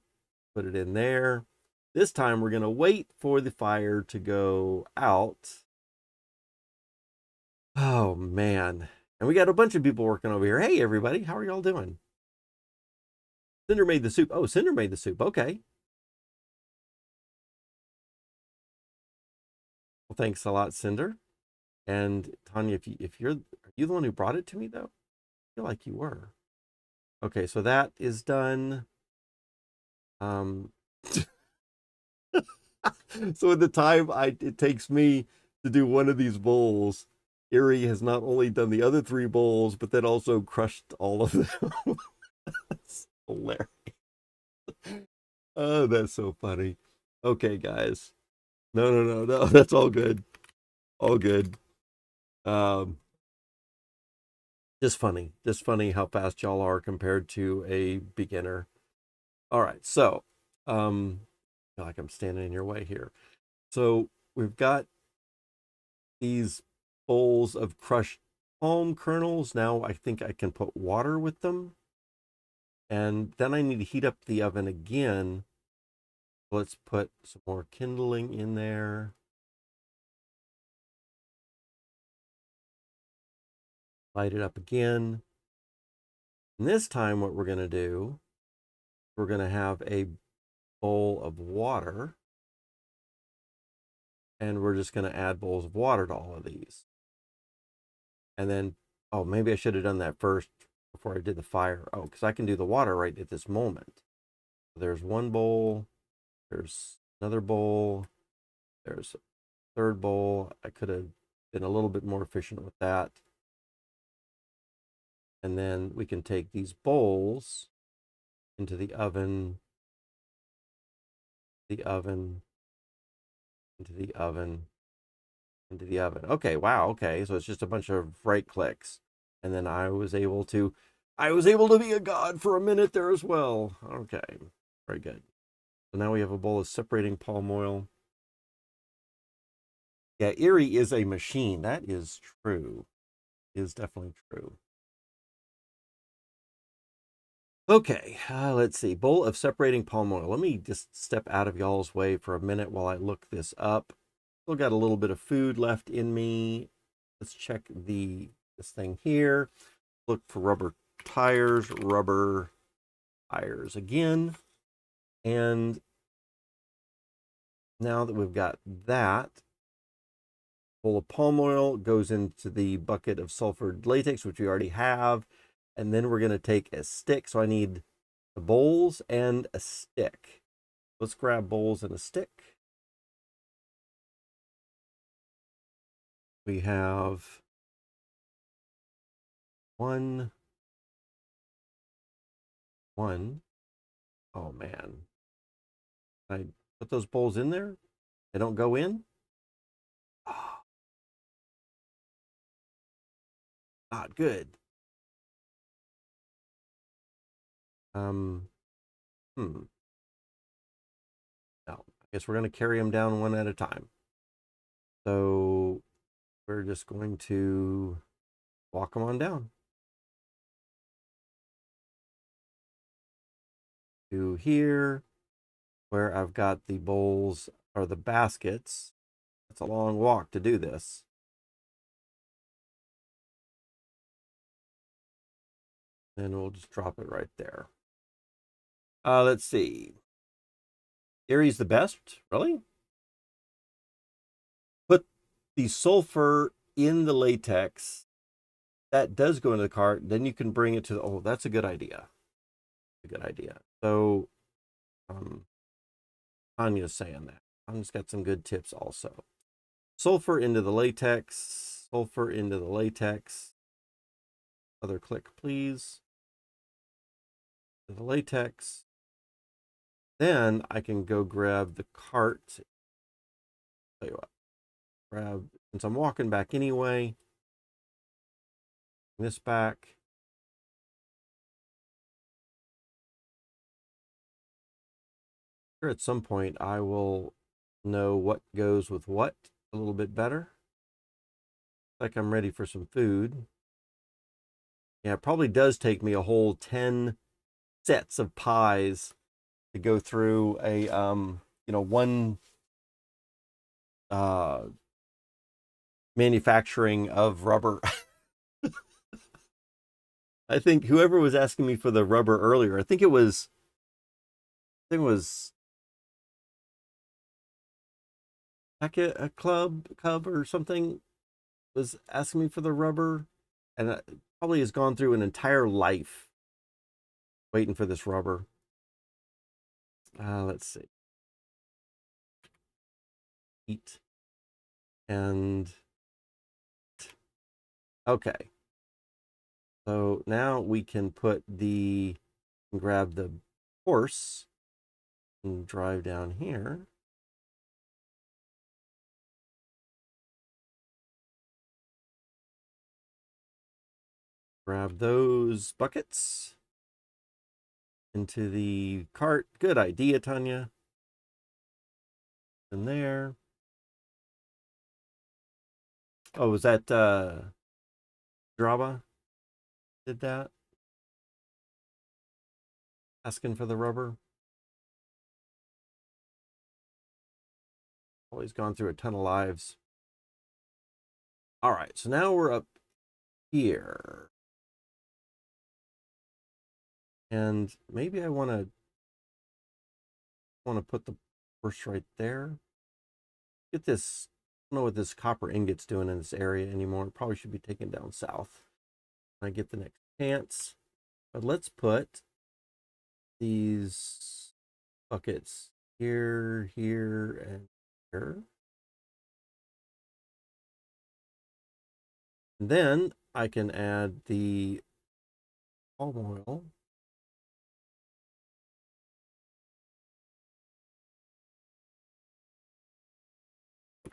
put it in there. This time we're gonna wait for the fire to go out. Oh man. And we got a bunch of people working over here. Hey everybody, how are y'all doing? Cinder made the soup. Oh, Cinder made the soup. Okay. Well, thanks a lot, Cinder. And Tanya, if you're are you the one who brought it to me though? I feel like you were. Okay, so that is done. Um so at the time it takes me to do one of these bowls, Erie has not only done the other three bowls, but then also crushed all of them. That's hilarious. Oh, that's so funny. Okay, guys. No. That's all good. All good. Um, just funny how fast y'all are compared to a beginner. All right, so I feel like I'm standing in your way here. So we've got these bowls of crushed palm kernels. Now I think I can put water with them. And then I need to heat up the oven again. Let's put some more kindling in there. Light it up again. And this time what we're going to do, we're going to have a bowl of water. And we're just going to add bowls of water to all of these. And then, oh, maybe I should have done that first before I did the fire. Oh, because I can do the water right at this moment. There's one bowl. There's another bowl. There's a third bowl. I could have been a little bit more efficient with that. And then we can take these bowls into the oven, into the oven. Okay, wow, okay. So it's just a bunch of right clicks. And then I was able to be a god for a minute there as well. Okay, very good. So now we have a bowl of separating palm oil. Yeah, Erie is a machine. That is true. Is definitely true. Okay, let's see. Bowl of separating palm oil. Let me just step out of y'all's way for a minute while I look this up. Still got a little bit of food left in me. Let's check this thing here. Look for rubber tires again. And now that we've got that, bowl of palm oil goes into the bucket of sulfured latex, which we already have. And then we're going to take a stick. So I need the bowls and a stick. Let's grab bowls and a stick. We have one. Oh man. Can I put those bowls in there? They don't go in? Oh, not good. Um, No, I guess we're going to carry them down one at a time. So we're just going to walk them on down to here where I've got the bowls or the baskets. It's a long walk to do this. And we'll just drop it right there. Let's see. Erie's the best, really? Put the sulfur in the latex. That does go into the cart. Then you can bring it to the, oh, that's a good idea. A good idea. So, Tanya's saying that. Tanya's got some good tips also. Sulfur into the latex. Sulfur into the latex. Other click, please. To the latex. Then I can go grab the cart. Tell you what. Grab, since I'm walking back anyway, this back. Sure, at some point I will know what goes with what a little bit better. Like I'm ready for some food. Yeah, it probably does take me a whole 10 sets of pies to go through a one manufacturing of rubber. I think whoever was asking me for the rubber earlier, I think it was a cub or something was asking me for the rubber, and probably has gone through an entire life waiting for this rubber. Let's see. Eat. And okay. So now we can grab the horse and drive down here. Grab those buckets into the cart. Good idea, Tanya. In there. Oh, was that Draba did that? Asking for the rubber. Always gone through a ton of lives. All right, so now we're up here. And maybe I want to put the horse right there. Get this, I don't know what this copper ingot's doing in this area anymore. It probably should be taken down south. I get the next chance. But let's put these buckets here, here, and here. And then I can add the palm oil.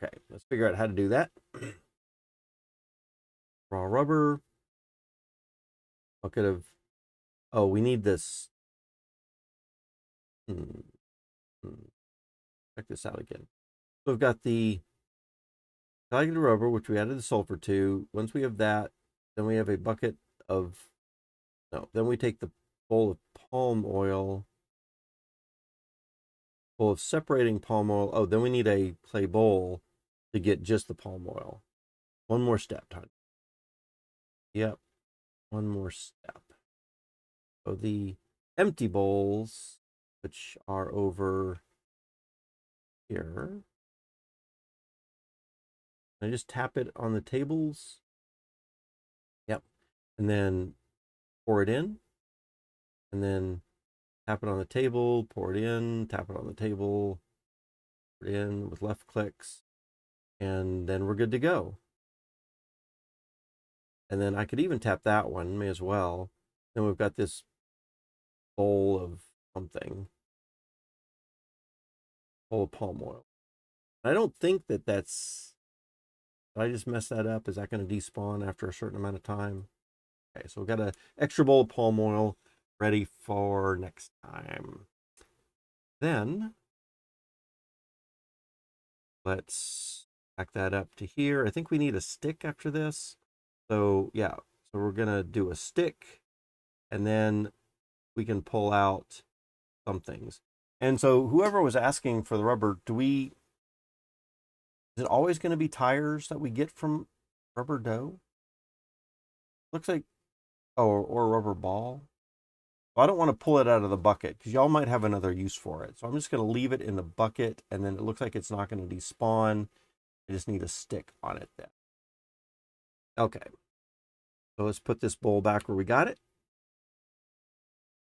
Okay, let's figure out how to do that. Raw rubber. Bucket of, oh, we need this. Check this out again. So we've got the calculated rubber, which we added the sulfur to. Once we have that, then we have a bucket of, no, then we take the bowl of palm oil, bowl of separating palm oil. Oh, then we need a clay bowl to get just the palm oil. One more step, Todd. Yep, one more step. So the empty bowls, which are over here, I just tap it on the tables. Yep. And then pour it in. And then tap it on the table, pour it in, tap it on the table, pour it in with left clicks. And then we're good to go. And then I could even tap that one, may as well. Then we've got this bowl of something. Bowl of palm oil. I don't think that that's, did I just mess that up? Is that going to despawn after a certain amount of time? Okay, so we've got an extra bowl of palm oil. ready for next time. Then let's back that up to here. I think we need a stick after this. So yeah, so we're gonna do a stick, and then we can pull out some things. And so whoever was asking for the rubber, is it always going to be tires that we get from rubber dough? Looks like, oh, or a rubber ball. Well, I don't want to pull it out of the bucket because y'all might have another use for it. So I'm just going to leave it in the bucket, and then it looks like it's not going to despawn. I just need a stick on it then. Okay. So let's put this bowl back where we got it.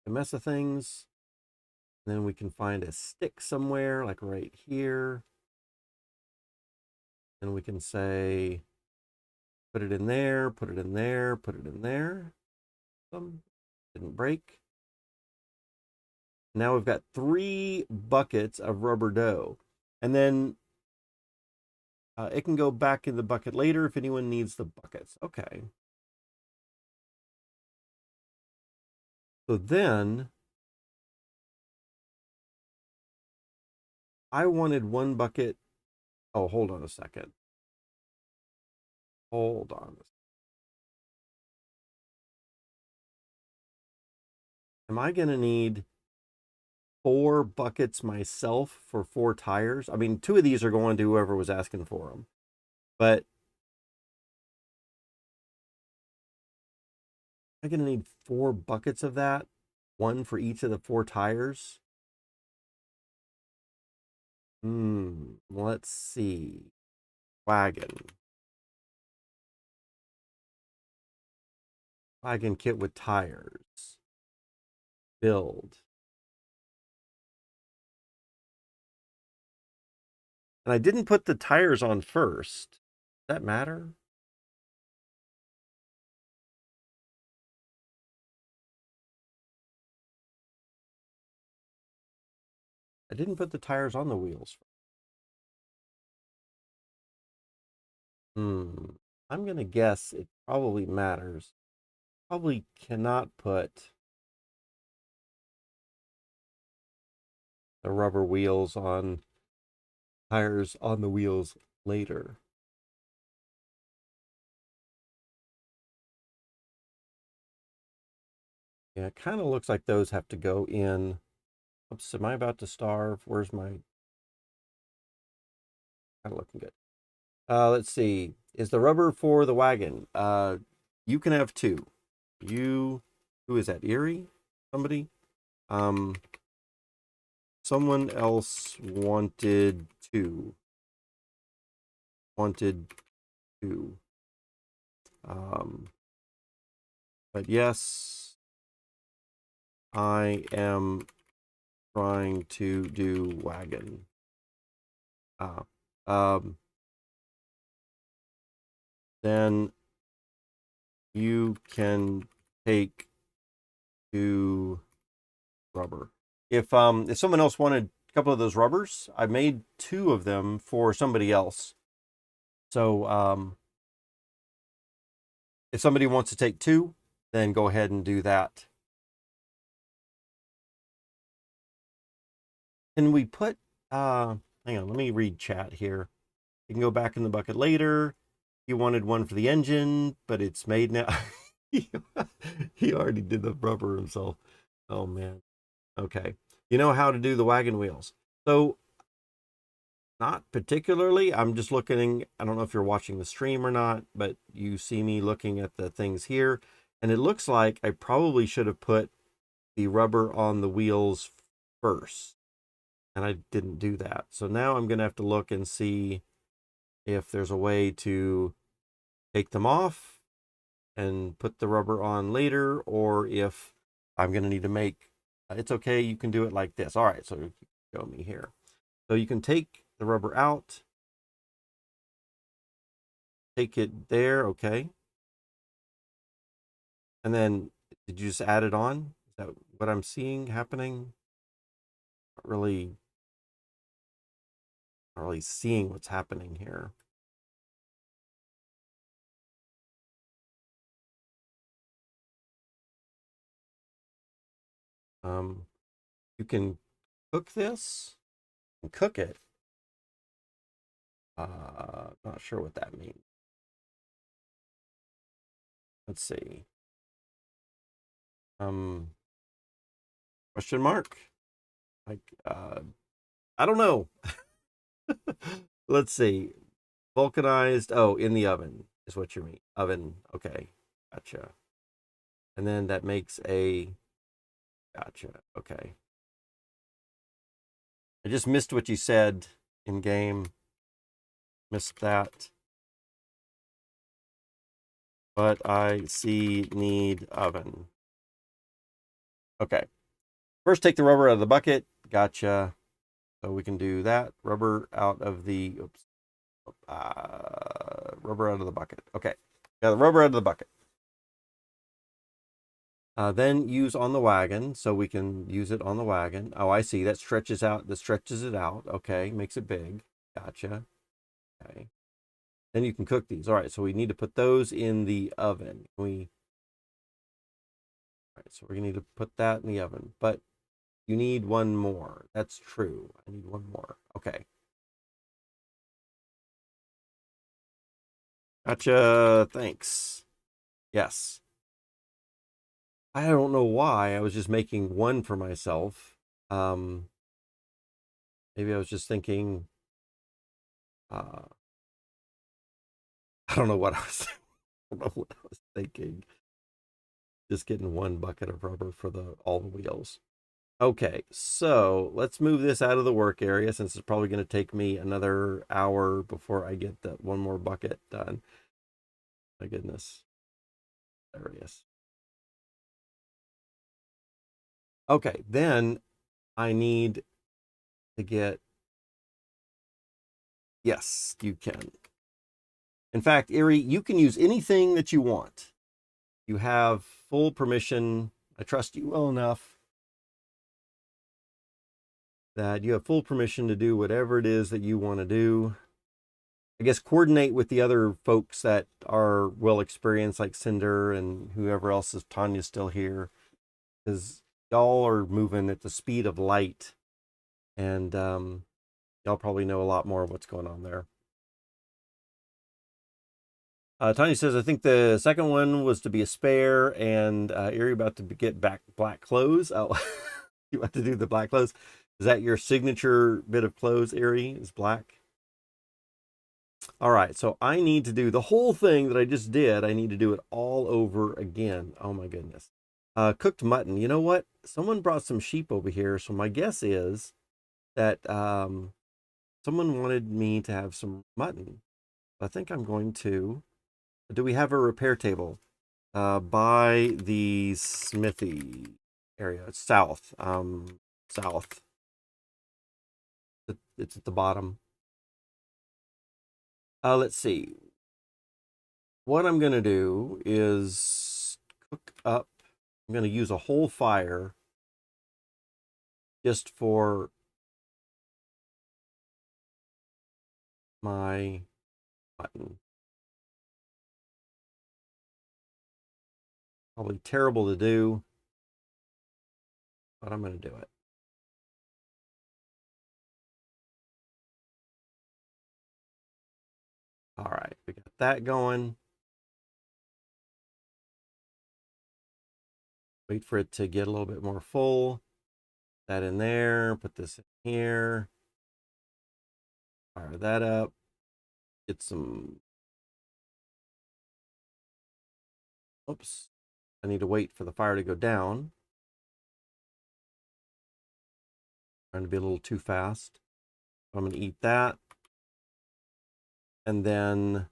A mess of things. And then we can find a stick somewhere, like right here. And we can say, put it in there, put it in there, put it in there. Didn't break. Now we've got 3 buckets of rubber dough. And then it can go back in the bucket later if anyone needs the buckets. Okay. So then I wanted 1 bucket. Oh, hold on a second. Hold on. Am I going to need 4 buckets myself for 4 tires? I mean, 2 of these are going to whoever was asking for them. But I'm going to need 4 buckets of that, 1 for each of the 4 tires. Let's see. Wagon. Wagon kit with tires. Build. And I didn't put the tires on first. Does that matter? I didn't put the tires on the wheels. I'm going to guess it probably matters. Probably cannot put the rubber wheels on tires on the wheels later. Yeah, it kind of looks like those have to go in. Oops, am I about to starve? Where's my... Kind of looking good. Let's see. Is the rubber for the wagon? You can have 2. Who is that? Erie? Somebody? Someone else wanted 2. Wanted 2. But yes, I am trying to do wagon. Then you can take 2 rubber. If someone else wanted a couple of those rubbers, I made 2 of them for somebody else. So if somebody wants to take 2, then go ahead and do that. Can we put hang on, let me read chat here. You can go back in the bucket later. You wanted 1 for the engine, but it's made now. He already did the rubber himself. Oh man. Okay. You know how to do the wagon wheels. So not particularly. I'm just looking. I don't know if you're watching the stream or not, but you see me looking at the things here. And it looks like I probably should have put the rubber on the wheels first. And I didn't do that. So now I'm going to have to look and see if there's a way to take them off and put the rubber on later, or if I'm going to need to make, it's okay, you can do it like this. All right, so show me here. So you can take the rubber out, take it there, okay. And then, did you just add it on? Is that what I'm seeing happening? Not really seeing what's happening here. You can cook this and cook it. Not sure what that means. Let's see. Question mark? Like, I don't know. Let's see. Vulcanized. Oh, in the oven is what you mean. Oven. Okay. Gotcha. And then that makes a. Gotcha. Okay. I just missed what you said in game. Missed that. But I see need oven. Okay. First, take the rubber out of the bucket. Gotcha. So we can do that. Rubber out of the. Oops. Rubber out of the bucket. Okay. Yeah, the rubber out of the bucket. Then use on the wagon, so we can use it on the wagon. Oh, I see. That stretches out. That stretches it out. Okay, makes it big. Gotcha. Okay. Then you can cook these. All right, so we need to put those in the oven. All right, so we're gonna need to put that in the oven. But you need one more. That's true. I need one more. Okay. Gotcha. Thanks. Yes. I don't know why. I was just making one for myself. Maybe I was just thinking. Uh, I don't know what I was. I don't know what I was thinking. Just getting one bucket of rubber for all the wheels. Okay, so let's move this out of the work area since it's probably going to take me another hour before I get that one more bucket done. My goodness. There it is. Okay, then I need to get. Yes, you can. In fact, Erie, you can use anything that you want. You have full permission. I trust you well enough that you have full permission to do whatever it is that you want to do. I guess coordinate with the other folks that are well experienced, like Cinder and whoever else is. Tanya's still here, because y'all are moving at the speed of light, and y'all probably know a lot more of what's going on there. Tanya says, I think the second one was to be a spare, and Erie about to get back black clothes. Oh, you have to do the black clothes. Is that your signature bit of clothes, Erie? Is black? All right, so I need to do the whole thing that I just did. I need to do it all over again. Oh my goodness. Cooked mutton. You know what? Someone brought some sheep over here, so my guess is that someone wanted me to have some mutton. I think I'm going to. Do we have a repair table? By the smithy area. It's south. South. It's at the bottom. Let's see. What I'm going to do is cook up. I'm going to use a whole fire just for my mutton. Probably terrible to do, but I'm going to do it. All right, we got that going. Wait for it to get a little bit more full. That in there, put this in here. Fire that up. Get some. Oops. I need to wait for the fire to go down. Trying to be a little too fast. I'm going to eat that. And then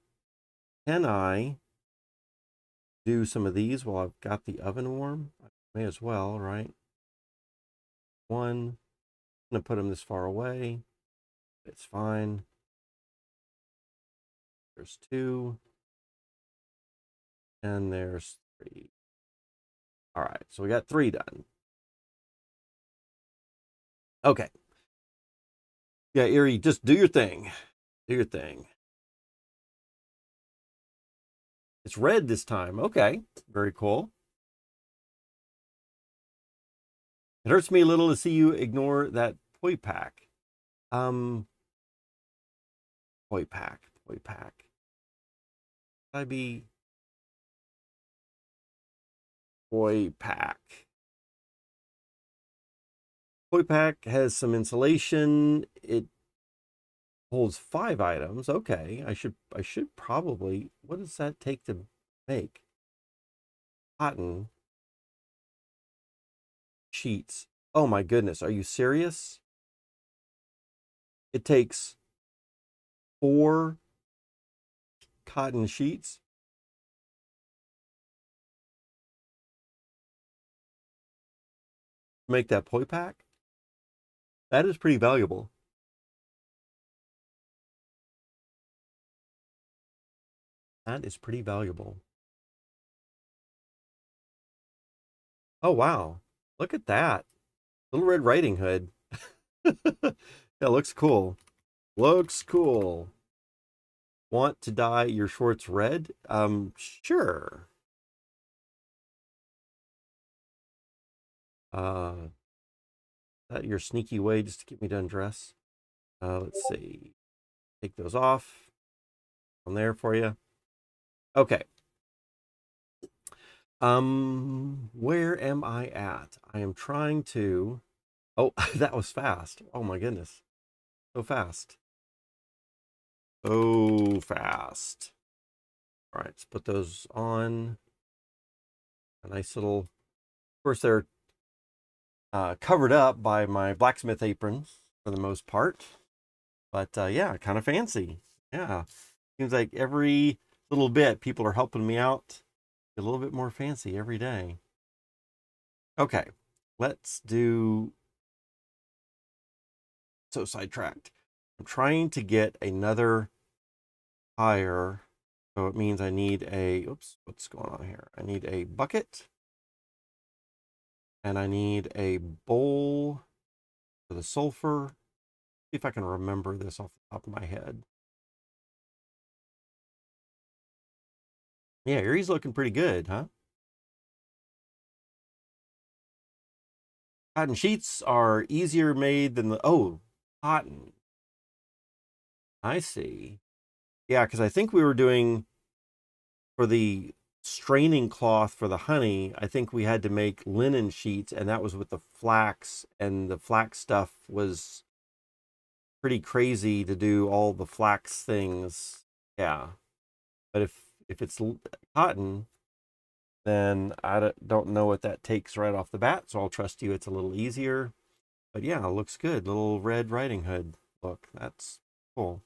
can I do some of these while I've got the oven warm? I may as well, right? One. I'm going to put them this far away. It's fine. There's two. And there's three. All right, so we got three done. Okay. Yeah, Erie, just do your thing. Do your thing. It's red this time. Okay, very cool. It hurts me a little to see you ignore that poi pack. Poi pack, poi pack. I be poi pack. Poi pack has some insulation. It holds 5 items. Okay, I should probably. What does that take to make? Cotton sheets. Oh my goodness, are you serious? It takes 4 cotton sheets. Make that poi pack. That is pretty valuable. That is pretty valuable. Oh wow. Look at that. Little Red Riding Hood. That looks cool. Looks cool. Want to dye your shorts red? Sure. That your sneaky way just to get me to undress? Let's see. Take those off. On there for you. Okay. Where am I at? I am trying to. Oh, that was fast. Oh my goodness. So fast. So fast. All right, let's put those on. A nice little. Of course, they're covered up by my blacksmith apron for the most part. But yeah, kind of fancy. Yeah. Seems like every little bit people are helping me out a little bit more fancy every day. Okay, let's do. So sidetracked. I'm trying to get another tire. So it means I need a, oops, what's going on here? I need a bucket. And I need a bowl for the sulfur. See if I can remember this off the top of my head. Yeah, Erie's looking pretty good, huh? Cotton sheets are easier made than the, oh, cotton. I see. Yeah, because I think we were doing, for the straining cloth for the honey, I think we had to make linen sheets, and that was with the flax, and the flax stuff was pretty crazy to do all the flax things. Yeah. But if it's cotton, then I don't know what that takes right off the bat, so I'll trust you it's a little easier. But yeah, it looks good. Little Red Riding Hood look. That's cool.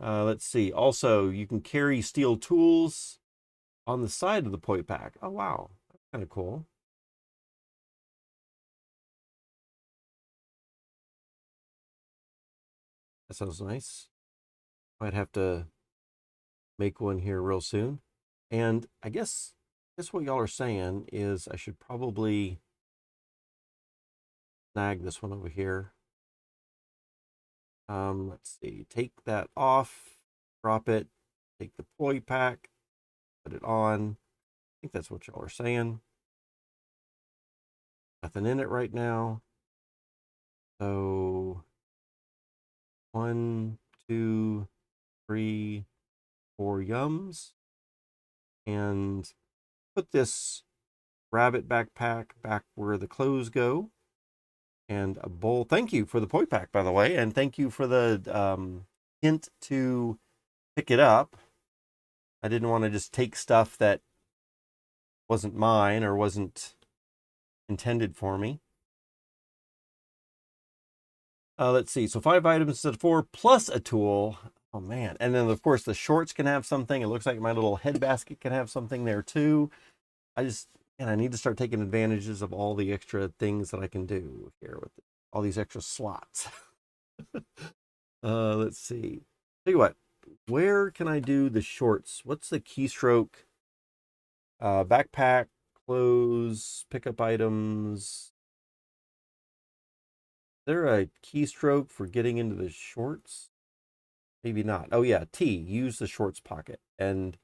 Let's see. Also, you can carry steel tools on the side of the poi pack. Oh, wow. That's kind of cool. That sounds nice. Might have to make one here real soon. And I guess what y'all are saying is I should probably snag this one over here. Let's see. Take that off, drop it, take the poi pack, put it on. I think that's what y'all are saying. Nothing in it right now. So 1, 2, 3, 4 yums. And put this rabbit backpack back where the clothes go. And a bowl. Thank you for the poi pack, by the way. And thank you for the hint to pick it up. I didn't want to just take stuff that wasn't mine or wasn't intended for me. Let's see. So 5 items instead of 4 plus a tool. Oh man. And then of course the shorts can have something. It looks like my little head basket can have something there too. I need to start taking advantages of all the extra things that I can do here with all these extra slots. Let's see. Tell you what, where can I do the shorts? What's the keystroke? Backpack, clothes, pickup items. Is there a keystroke for getting into the shorts? Maybe not. Oh yeah, T, use the shorts pocket. And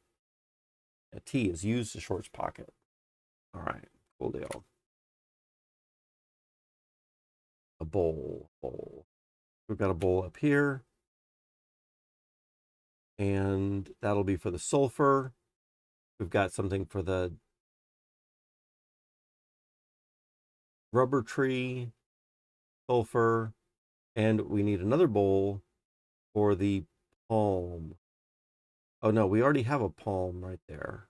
T is use the shorts pocket. All right, cool deal. a bowl. We've got a bowl up here. And that'll be for the sulfur. We've got something for the rubber tree, sulfur, and we need another bowl for the palm. Oh no, we already have a palm right there.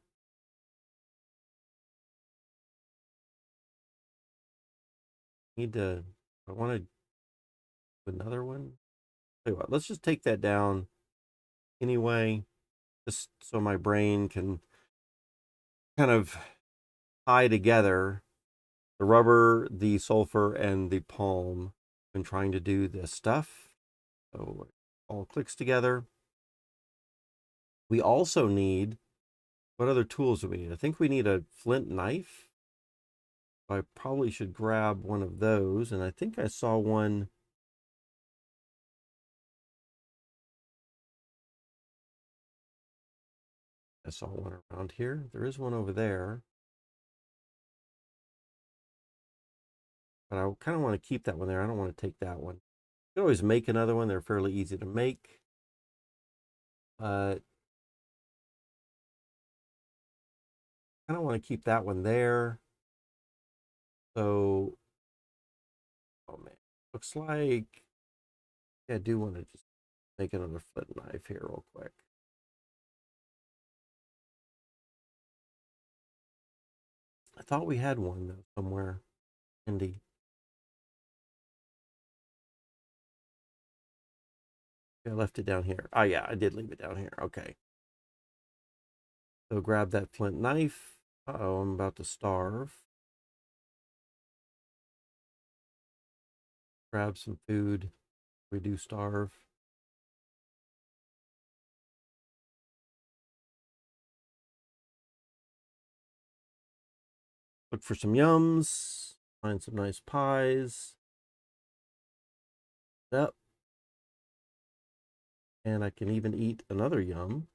I want to do another one. Tell you what, let's just take that down anyway, just so my brain can kind of tie together the rubber, the sulfur, and the palm when trying to do this stuff. So it all clicks together. We also need, what other tools do we need? I think we need a flint knife. I probably should grab one of those. And I think I saw one. I saw one around here. There is one over there. But I kind of want to keep that one there. I don't want to take that one. You can always make another one. They're fairly easy to make. But I kind of want to keep that one there. So, oh man, looks like, yeah, I do want to just make another flint knife here real quick. I thought we had one though somewhere handy. I left it down here. Oh yeah, I did leave it down here. Okay. So grab that flint knife. Uh-oh, I'm about to starve. Grab some food. We do starve. Look for some yums. Find some nice pies. Yep. And I can even eat another yum.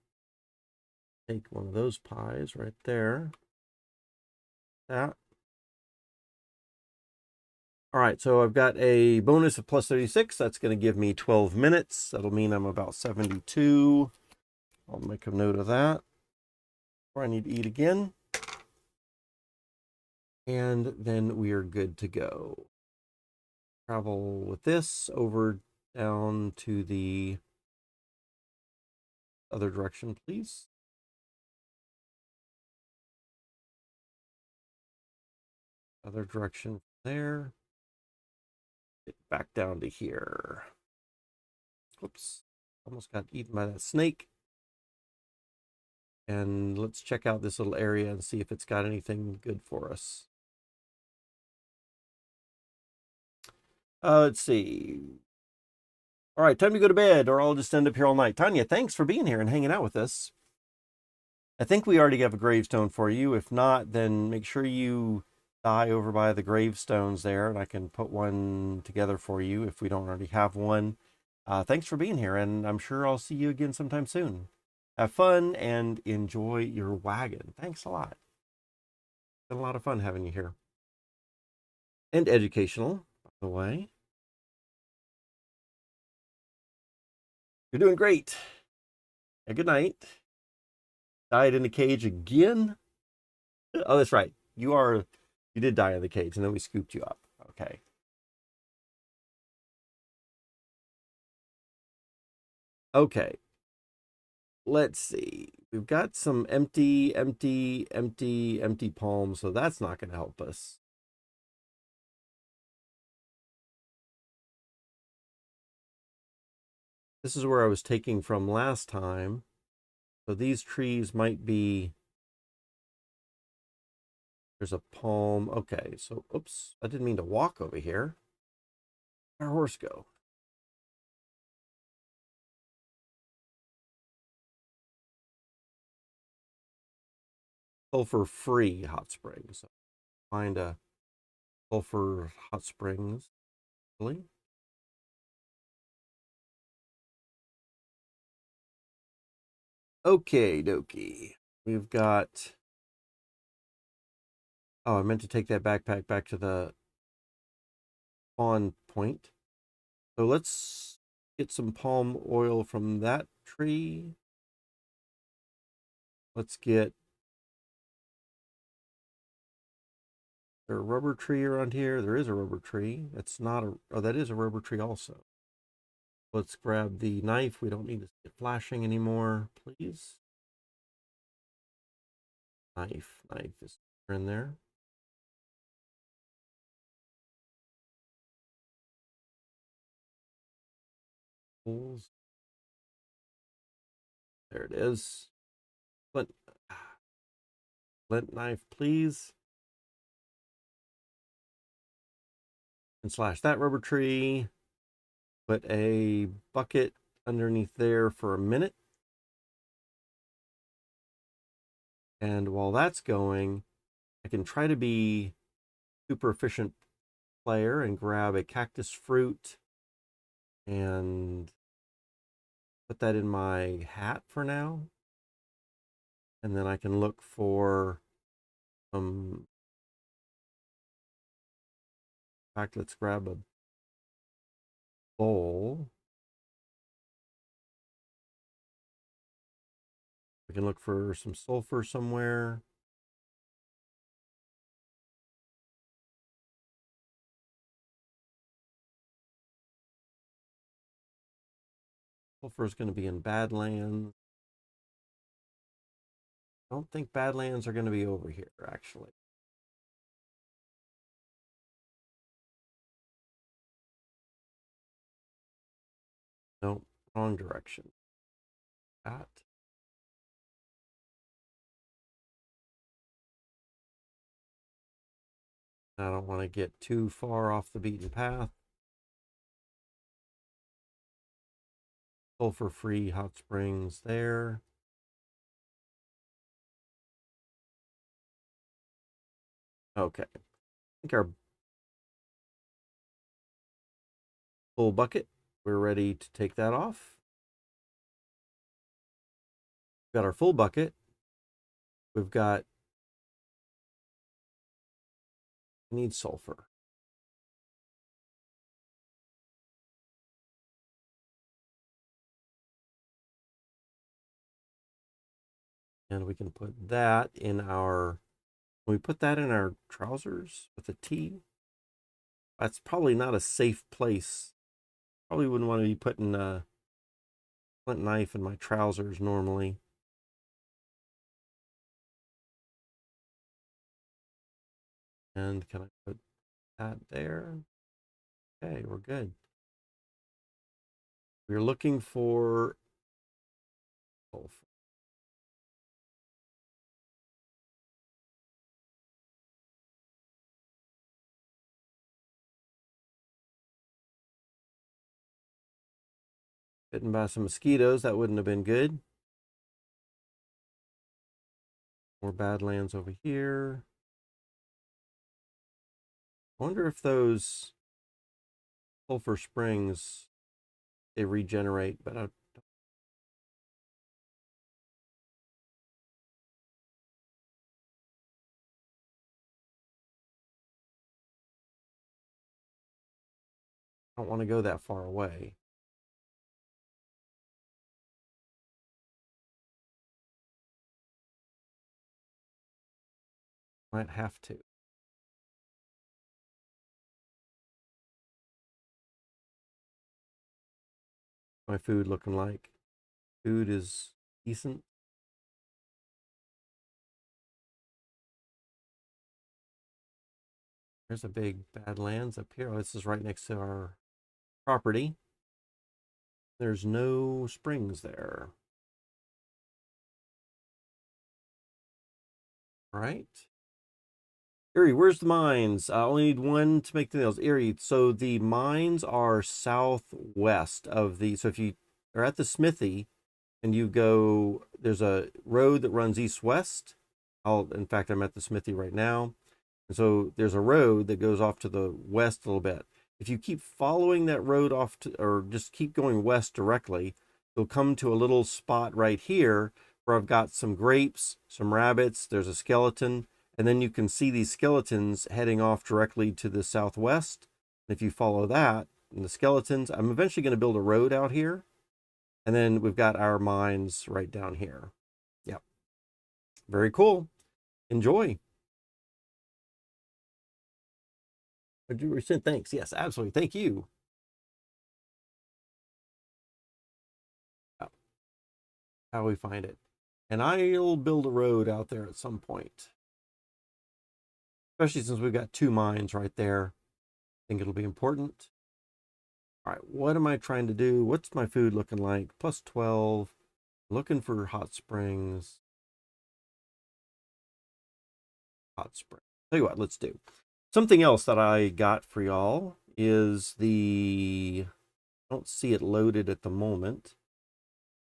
Take one of those pies right there. That. All right, so I've got a bonus of plus 36. That's going to give me 12 minutes. That'll mean I'm about 72. I'll make a note of that. Or I need to eat again. And then we are good to go. Travel with this over down to the other direction, please. Other direction there. Get back down to here. Oops. Almost got eaten by that snake. And let's check out this little area and see if it's got anything good for us. Let's see. All right, time to go to bed, or I'll just end up here all night. Tanya, thanks for being here and hanging out with us. I think we already have a gravestone for you. If not, then make sure you die over by the gravestones there, and I can put one together for you if we don't already have one. Thanks for being here, and I'm sure I'll see you again sometime soon. Have fun and enjoy your wagon. Thanks a lot. It's been a lot of fun having you here. And educational, by the way. You're doing great. And good night. Died in the cage again? Oh, that's right. You did die in the cage, and then we scooped you up. Okay. Okay. Let's see. We've got some empty palms, so that's not going to help us. This is where I was taking from last time. So these trees might be... There's a palm. Okay, so, oops. I didn't mean to walk over here. Where'd our horse go? Sulfur-free hot springs. Find a sulfur hot springs. Really? Okay, dokie. We've got... Oh, I meant to take that backpack back to the spawn point. So let's get some palm oil from that tree. Let's get a rubber tree around here. There is a rubber tree. That's not a, oh, that is a rubber tree also. Let's grab the knife. We don't need to see it flashing anymore, please. Knife is in there. Holes. There it is. Flint knife, please. And slash that rubber tree. Put a bucket underneath there for a minute. And while that's going, I can try to be super efficient player and grab a cactus fruit and put that in my hat for now. And then I can look for in fact, let's grab a bowl. We can look for some sulfur somewhere. Sulfur is going to be in Badlands. I don't think Badlands are going to be over here, actually. Nope, wrong direction. That. I don't want to get too far off the beaten path. Sulfur-free hot springs there. Okay. I think our full bucket, we're ready to take that off. We've got our full bucket. We've got, need sulfur. And we can put that in our, when we put that in our trousers with a T, that's probably not a safe place. Probably wouldn't want to be putting a flint knife in my trousers normally. And can I put that there? Okay, we're good. We're looking for sulfur. Bitten by some mosquitoes, that wouldn't have been good. More Badlands over here. I wonder if those sulfur springs, they regenerate, but I don't want to go that far away. Might have to. My food looking like? Food is decent. There's a big Badlands up here. Oh, this is right next to our property. There's no springs there. All right. Erie, where's the mines? I only need one to make the nails. Erie, so the mines are southwest of the, so if you are at the smithy and you go, there's a road that runs east-west. In fact, I'm at the smithy right now. And so there's a road that goes off to the west a little bit. If you keep following that road off to, or just keep going west directly, you'll come to a little spot right here where I've got some grapes, some rabbits, there's a skeleton, and then you can see these skeletons heading off directly to the southwest. If you follow that, and the skeletons, I'm eventually going to build a road out here. And then we've got our mines right down here. Yep. Very cool. Enjoy. Thanks. Yes, absolutely. Thank you. How we find it. And I'll build a road out there at some point. Especially since we've got 2 mines right there. I think it'll be important. All right, what am I trying to do? What's my food looking like? Plus 12. Looking for hot springs. Hot spring. Tell you what, let's do. Something else that I got for y'all is the... I don't see it loaded at the moment.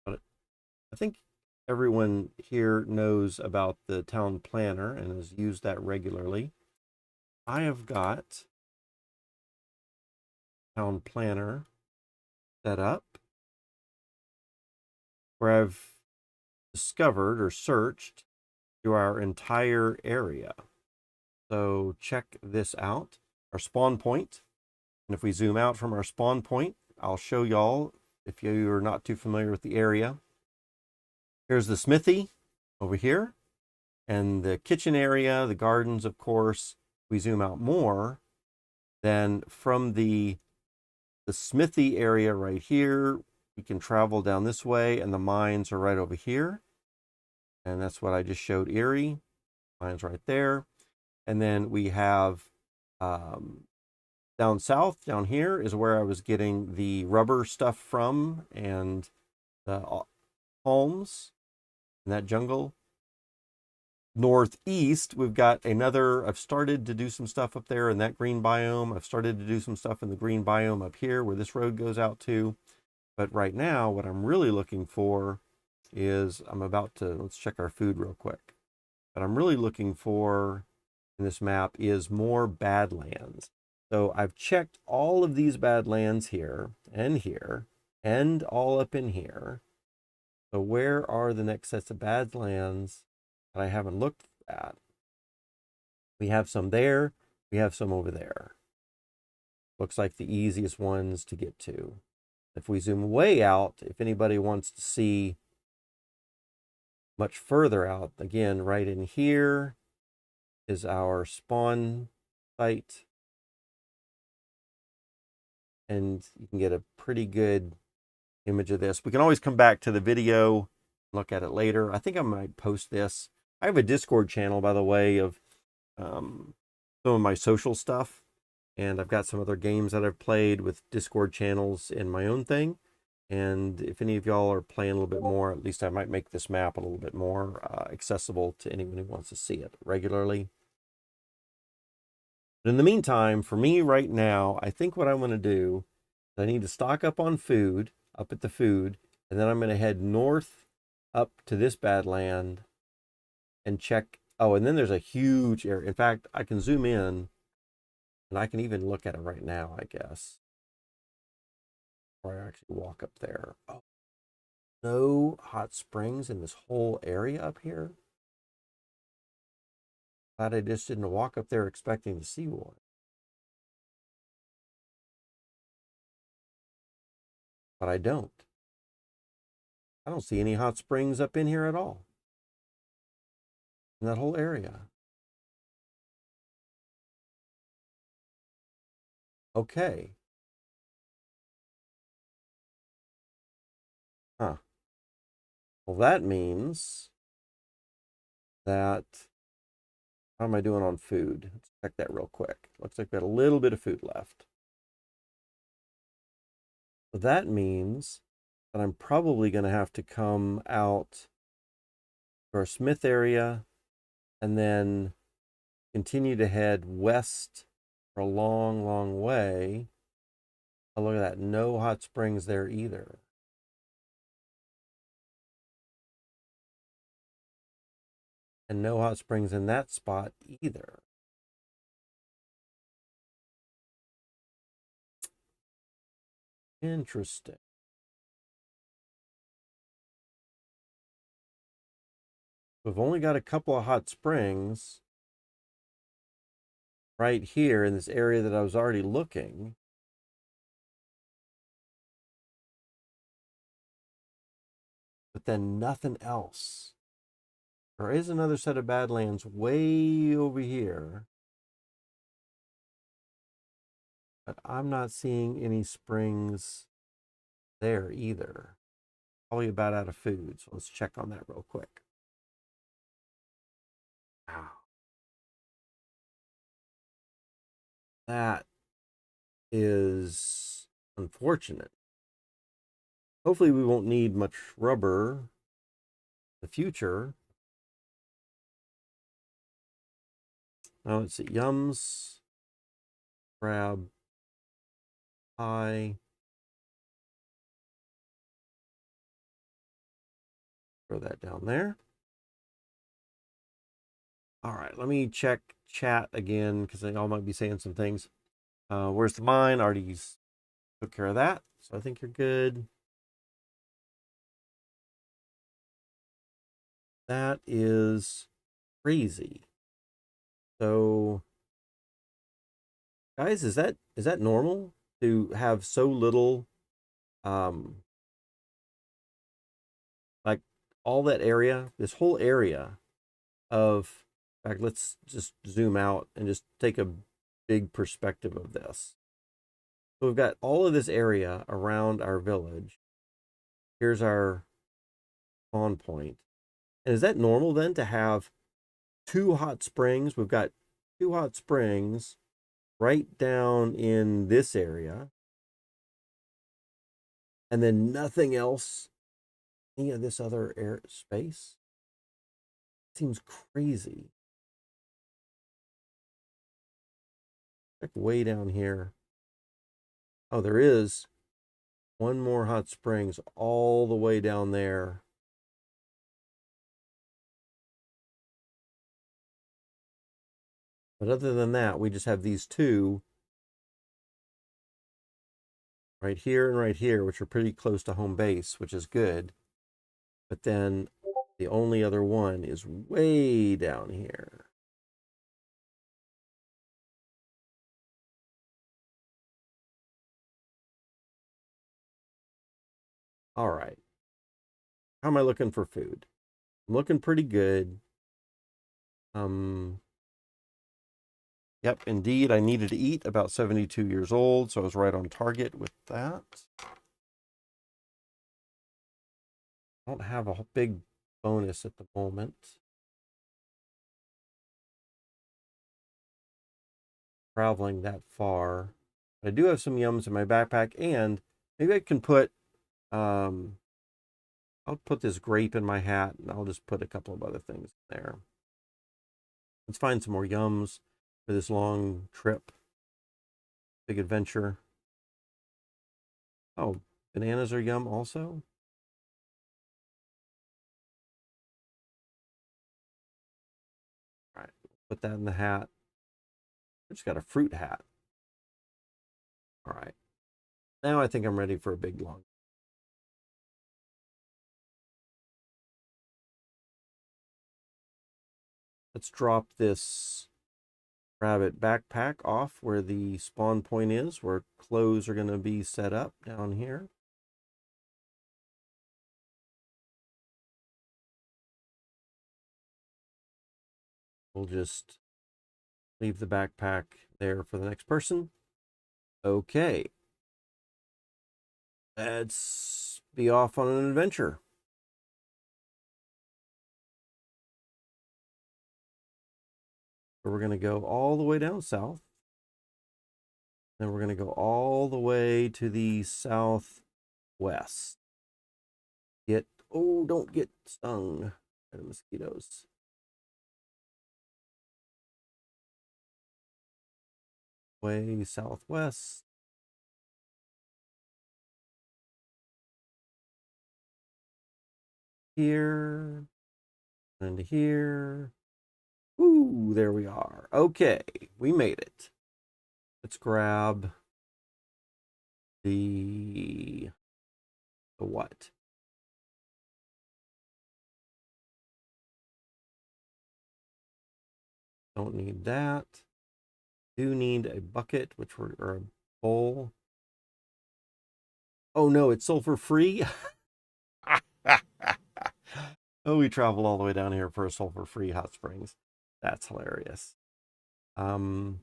But I think everyone here knows about the town planner and has used that regularly. I have got town planner set up where I've discovered or searched through our entire area. So check this out, our spawn point. And if we zoom out from our spawn point, I'll show y'all if you are not too familiar with the area. Here's the smithy over here and the kitchen area, the gardens, of course. We zoom out more, then from the smithy area right here, we can travel down this way and the mines are right over here. And that's what I just showed Erie. Mines right there. And then we have down south, down here is where I was getting the rubber stuff from and the palms in that jungle. Northeast, we've got another, I've started to do some stuff up there in that green biome. I've started to do some stuff in the green biome up here where this road goes out to. But right now, what I'm really looking for is, let's check our food real quick. What I'm really looking for in this map is more Badlands. So I've checked all of these Badlands here, and all up in here. So where are the next sets of Badlands that I haven't looked at? We have some there. We have some over there. Looks like the easiest ones to get to. If we zoom way out, if anybody wants to see much further out, again, right in here is our spawn site. And you can get a pretty good image of this. We can always come back to the video, look at it later. I think I might post this. I have a Discord channel, by the way, of some of my social stuff. And I've got some other games that I've played with Discord channels in my own thing. And if any of y'all are playing a little bit more, at least I might make this map a little bit more accessible to anyone who wants to see it regularly. But in the meantime, for me right now, I think what I'm going to do is I need to stock up on food, up at the food, and then I'm going to head north up to this Badland and check. Oh, and then there's a huge area. In fact, I can zoom in and I can even look at it right now, I guess. Or I actually walk up there. Oh, no hot springs in this whole area up here. Glad I just didn't walk up there expecting to see one. But I don't. I don't see any hot springs up in here at all. In that whole area. Okay. Huh. Well, that means that, how am I doing on food? Let's check that real quick. Looks like we got a little bit of food left. So that means that I'm probably going to have to come out to our Smith area and then continue to head west for a long, long way. Oh, look at that. No hot springs there either. And no hot springs in that spot either. Interesting. We've only got a couple of hot springs right here in this area that I was already looking. But then nothing else. There is another set of Badlands way over here. But I'm not seeing any springs there either. Probably about out of food. So let's check on that real quick. Wow. That is unfortunate. Hopefully we won't need much rubber in the future. Now let's see. Yums. Grab pie. Throw that down there. All right, let me check chat again because they all might be saying some things. Where's the mine? Already took care of that. So I think you're good. That is crazy. So guys, is that normal to have so little like all that area, this whole area of, in fact, let's just zoom out and just take a big perspective of this. So we've got all of this area around our village. Here's our spawn point. And is that normal then to have 2 hot springs? We've got 2 hot springs right down in this area. And then nothing else, any of this other air space? Seems crazy. Check way down here. Oh, there is one more hot springs all the way down there. But other than that, we just have these 2 right here and right here, which are pretty close to home base, which is good. But then the only other one is way down here. All right. How am I looking for food? I'm looking pretty good. Yep, indeed, I needed to eat, about 72 years old, so I was right on target with that. I don't have a big bonus at the moment. Traveling that far. I do have some yums in my backpack, and maybe I can put, I'll put this grape in my hat, and I'll just put a couple of other things there. Let's find some more yums for this long trip. Big adventure. Oh, bananas are yum also? All right, put that in the hat. I just got a fruit hat. All right. Now I think I'm ready for a big long. Let's drop this rabbit backpack off where the spawn point is, where clothes are going to be set up down here. We'll just leave the backpack there for the next person. Okay. Let's be off on an adventure. So we're going to go all the way down south. Then we're going to go all the way to the southwest. Don't get stung by the mosquitoes. Way southwest. Here and here. Ooh, there we are. Okay, we made it. Let's grab the what? Don't need that. Do need a bucket, or a bowl. Oh no, it's sulfur free. Oh, we traveled all the way down here for a sulfur free hot springs. That's hilarious. Um,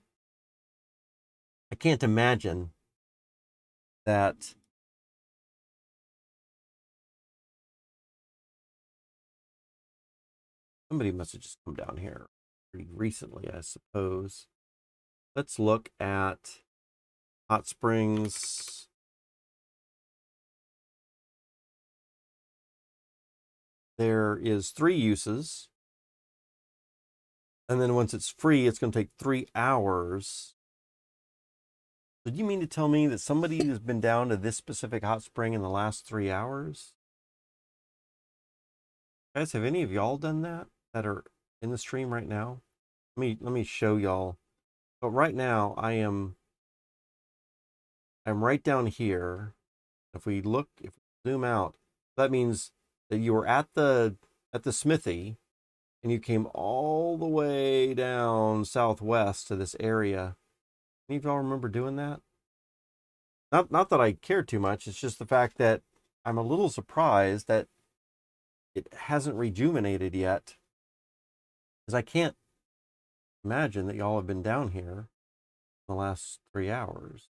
I can't imagine that. Somebody must have just come down here pretty recently, I suppose. Let's look at hot springs. There is 3 uses. And then once it's free, it's going to take 3 hours. So do you mean to tell me that somebody has been down to this specific hot spring in the last 3 hours? Guys, have any of y'all done that are in the stream right now? Let me show y'all. But right now I'm right down here. If we zoom out, that means that you were at the smithy and you came all the way down southwest to this area. Any of y'all remember doing that? Not that I care too much. It's just the fact that I'm a little surprised that it hasn't rejuvenated yet, because I can't imagine that y'all have been down here in the last 3 hours.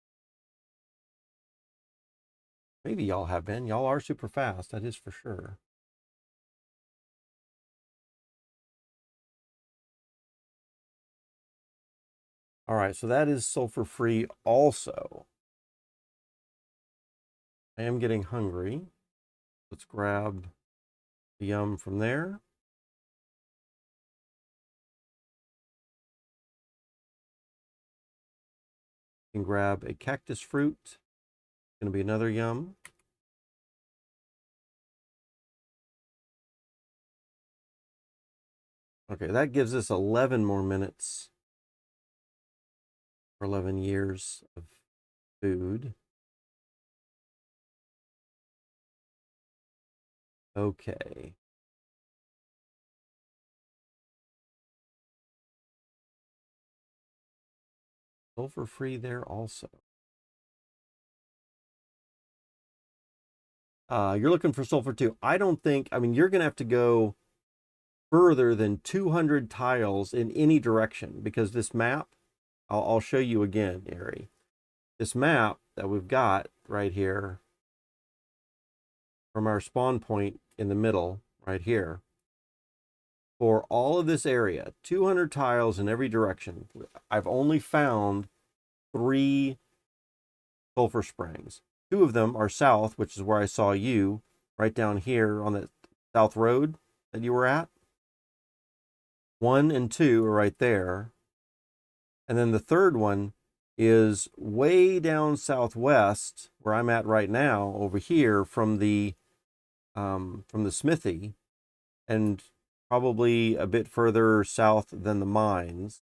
Maybe y'all have been. Y'all are super fast. That is for sure. All right, so that is sulfur free also. I am getting hungry. Let's grab the yum from there. You can grab a cactus fruit. It's going to be another yum. Okay, that gives us 11 more minutes for 11 years of food. Okay. Sulfur free there also. You're looking for sulfur too. I don't think, I mean, you're going to have to go further than 200 tiles in any direction, because this map, I'll show you again, Ari. This map that we've got right here from our spawn point in the middle, right here, for all of this area, 200 tiles in every direction. I've only found 3 sulfur springs. 2 of them are south, which is where I saw you, right down here on the south road that you were at. 1 and 2 are right there. And then the third one is way down southwest, where I'm at right now, over here from the smithy, and probably a bit further south than the mines,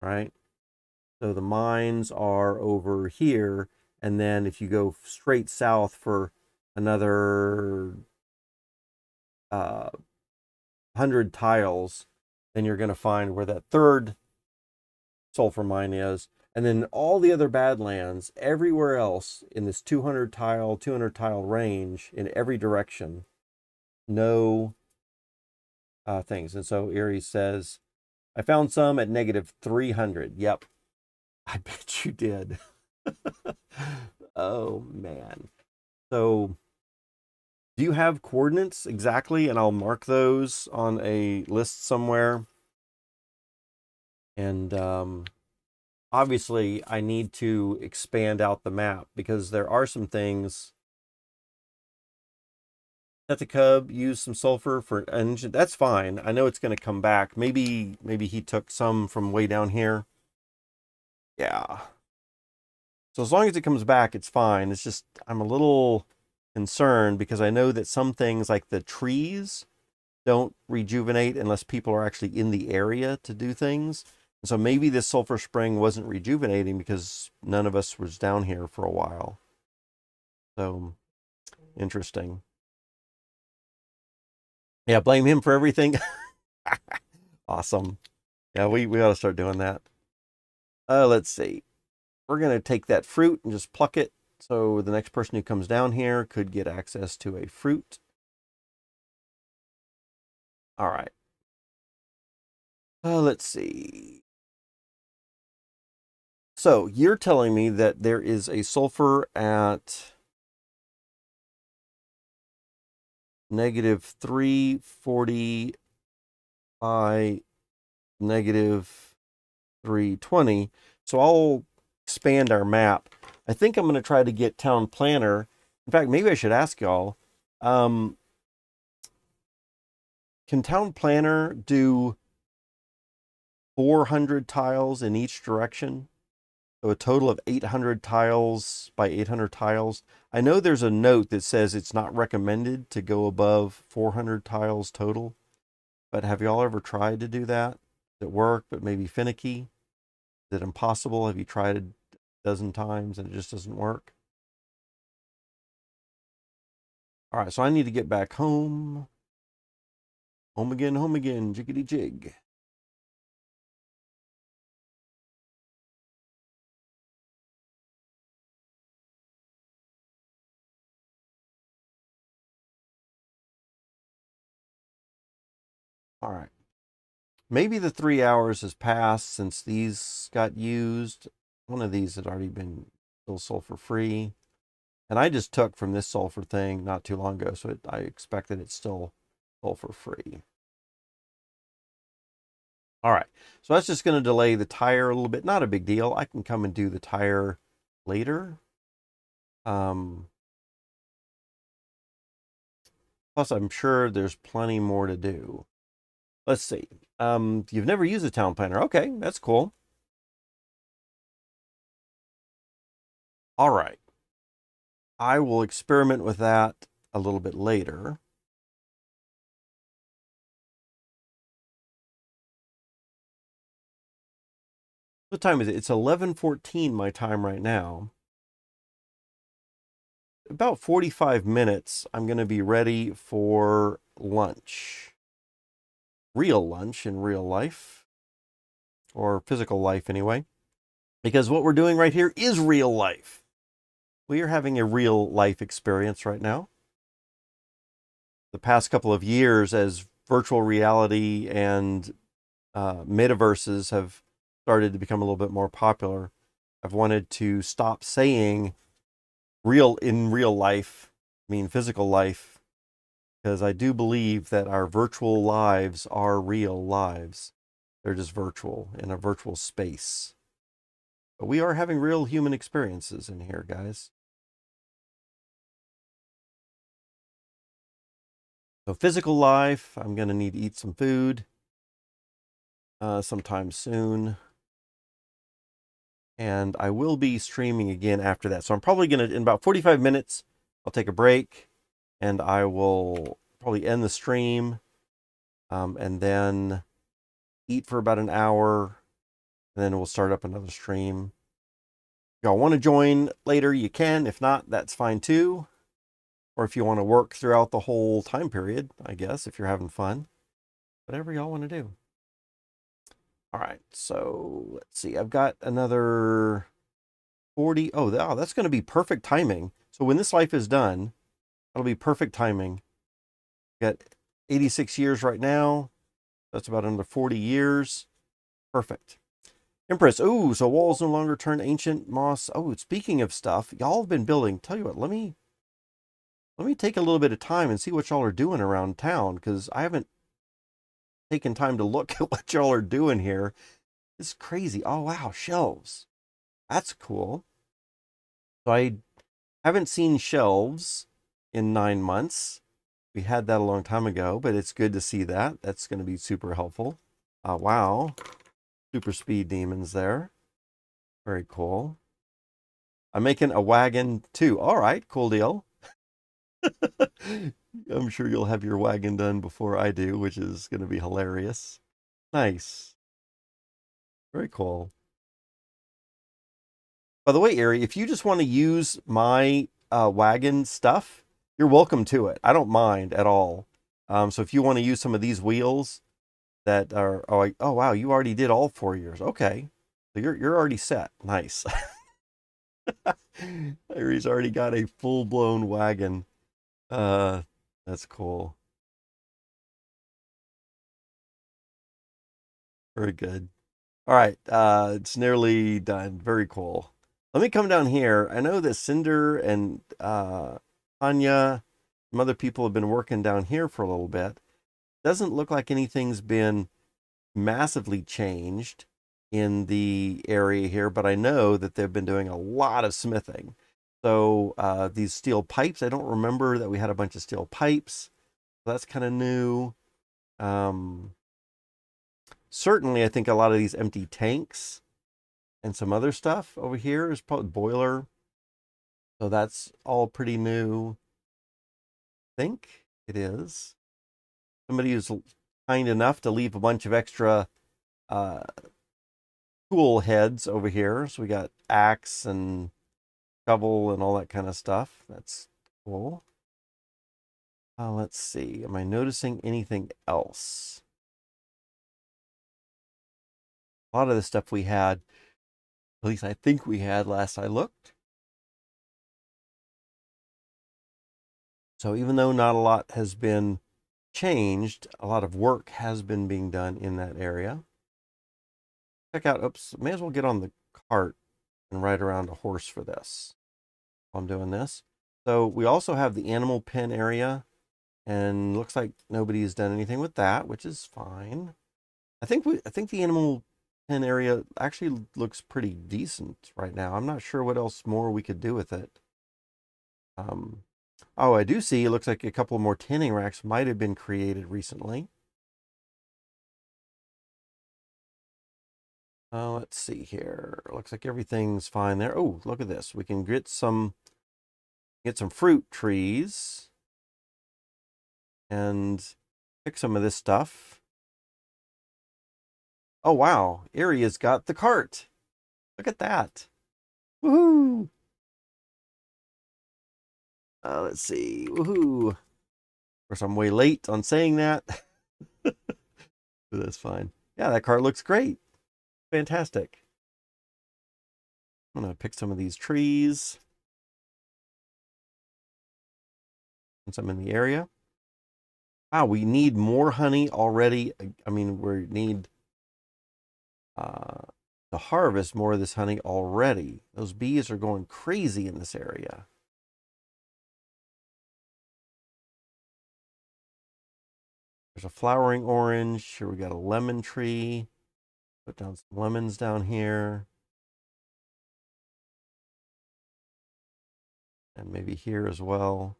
right? So the mines are over here, and then if you go straight south for another 100 tiles, then you're going to find where that third sulfur mine is. And then all the other badlands everywhere else in this 200 tile range in every direction, no things. And so Erie says, I found some at negative 300. Yep. I bet you did. Oh, man. So do you have coordinates exactly? And I'll mark those on a list somewhere. And obviously, I need to expand out the map, because there are some things. Let the cub use some sulfur for an engine. That's fine. I know it's going to come back. Maybe he took some from way down here. Yeah. So as long as it comes back, it's fine. It's just I'm a little concerned, because I know that some things like the trees don't rejuvenate unless people are actually in the area to do things. And so maybe this sulfur spring wasn't rejuvenating because none of us was down here for a while. So interesting. Yeah, blame him for everything. Awesome. Yeah, we ought to start doing that. Let's see. We're going to take that fruit and just pluck it. So the next person who comes down here could get access to a fruit. All right. Let's see. So you're telling me that there is a sulfur at -340 by -320. So I'll expand our map. I think I'm going to try to get Town Planner. In fact, maybe I should ask y'all, can Town Planner do 400 tiles in each direction? So a total of 800 tiles by 800 tiles. I know there's a note that says it's not recommended to go above 400 tiles total, but have y'all ever tried to do that? Does it work, but maybe finicky? Is it impossible? Have you tried a dozen times and it just doesn't work? All right, so I need to get back home. Home again, jiggity jig. All right. Maybe the 3 hours has passed since these got used. One of these had already been still sulfur free. And I just took from this sulfur thing not too long ago, so I expect that it's still sulfur free. All right, so that's just going to delay the tire a little bit. Not a big deal. I can come and do the tire later. Plus, I'm sure there's plenty more to do. Let's see. You've never used a town planner. Okay, that's cool. All right. I will experiment with that a little bit later. What time is it? It's 11:14 my time right now. About 45 minutes, I'm going to be ready for lunch. Real lunch in real life, or physical life anyway, because what we're doing right here is real life. We are having a real life experience right now. The past couple of years, as virtual reality and metaverses have started to become a little bit more popular, I've wanted to stop saying in real life, I mean physical life, because I do believe that our virtual lives are real lives. They're just virtual in a virtual space. But we are having real human experiences in here, guys. So physical life, I'm going to need to eat some food sometime soon. And I will be streaming again after that. So I'm probably going to, in about 45 minutes, I'll take a break and I will probably end the stream and then eat for about an hour. And then we'll start up another stream. If y'all want to join later, you can. If not, that's fine too. Or if you want to work throughout the whole time period, I guess, if you're having fun. Whatever y'all want to do. All right, so let's see. I've got another 40. Oh, that's going to be perfect timing. So when this life is done, that'll be perfect timing. Got 86 years right now. That's about another 40 years. Perfect. Empress. Oh, so walls no longer turn ancient moss. Oh, speaking of stuff, y'all have been building. Tell you what, let me take a little bit of time and see what y'all are doing around town, because I haven't taken time to look at what y'all are doing here. It's crazy. Oh, wow, shelves. That's cool. So I haven't seen shelves in 9 months. We had that a long time ago, but it's good to see that. That's going to be super helpful. Wow. Super speed demons there. Very cool. I'm making a wagon too. All right, cool deal. I'm sure you'll have your wagon done before I do, which is going to be hilarious. Nice. Very cool. By the way, Ari, if you just want to use my wagon stuff, you're welcome to it. I don't mind at all. So if you want to use some of these wheels that are, oh wow, you already did all 4 years. Okay. So you're already set. Nice. He's already got a full-blown wagon. Uh, that's cool. Very good. All right, it's nearly done. Very cool. Let me come down here. I know that Cinder and Anya, some other people have been working down here for a little bit. Doesn't look like anything's been massively changed in the area here, but I know that they've been doing a lot of smithing. So these steel pipes, I don't remember that we had a bunch of steel pipes. That's kind of new. Um, Certainly, I think a lot of these empty tanks and some other stuff over here is probably boiler. So that's all pretty new. I think it is. Somebody who's kind enough to leave a bunch of extra uh, tool heads over here. So we got axe and shovel and all that kind of stuff. That's cool. Let's see. Am I noticing anything else? A lot of the stuff we had, at least I think we had last I looked. So even though not a lot has been changed, a lot of work has been being done in that area. Check out, oops, may as well get on the cart and ride around a horse for this while I'm doing this. So we also have the animal pen area, and looks like nobody's done anything with that, which is fine. I think the animal pen area actually looks pretty decent right now. I'm not sure what else more we could do with it. Oh, I do see it looks like a couple more tanning racks might have been created recently. Let's see here. Looks like everything's fine there. Oh, look at this. We can get some fruit trees and pick some of this stuff. Oh wow, Aria's got the cart. Look at that. Woohoo! Let's see. Woohoo! Of course, I'm way late on saying that. But that's fine. Yeah, that cart looks great. Fantastic. I'm gonna pick some of these trees. Since I'm in the area. Wow, we need more honey already. I mean, we need uh, to harvest more of this honey already. Those bees are going crazy in this area. There's a flowering orange. Here we got a lemon tree. Put down some lemons down here. And maybe here as well.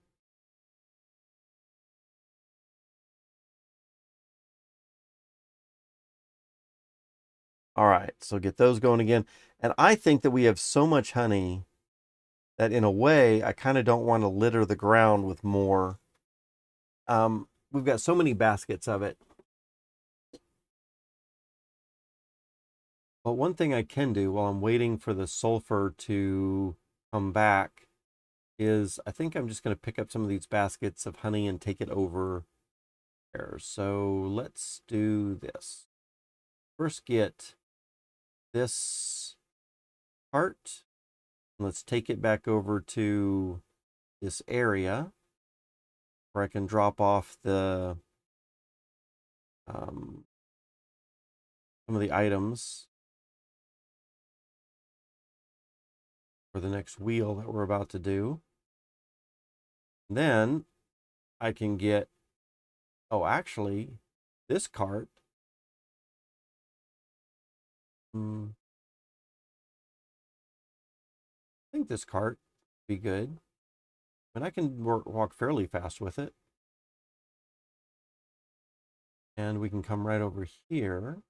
All right, so get those going again. And I think that we have so much honey that in a way, I kind of don't want to litter the ground with more. We've got so many baskets of it. But one thing I can do while I'm waiting for the sulfur to come back is I think I'm just going to pick up some of these baskets of honey and take it over there. So let's do this. First get this cart. Let's take it back over to this area where I can drop off the some of the items for the next wheel that we're about to do. And then I can get, oh, actually, this cart. I think this cart would be good. And I can walk fairly fast with it. And we can come right over here.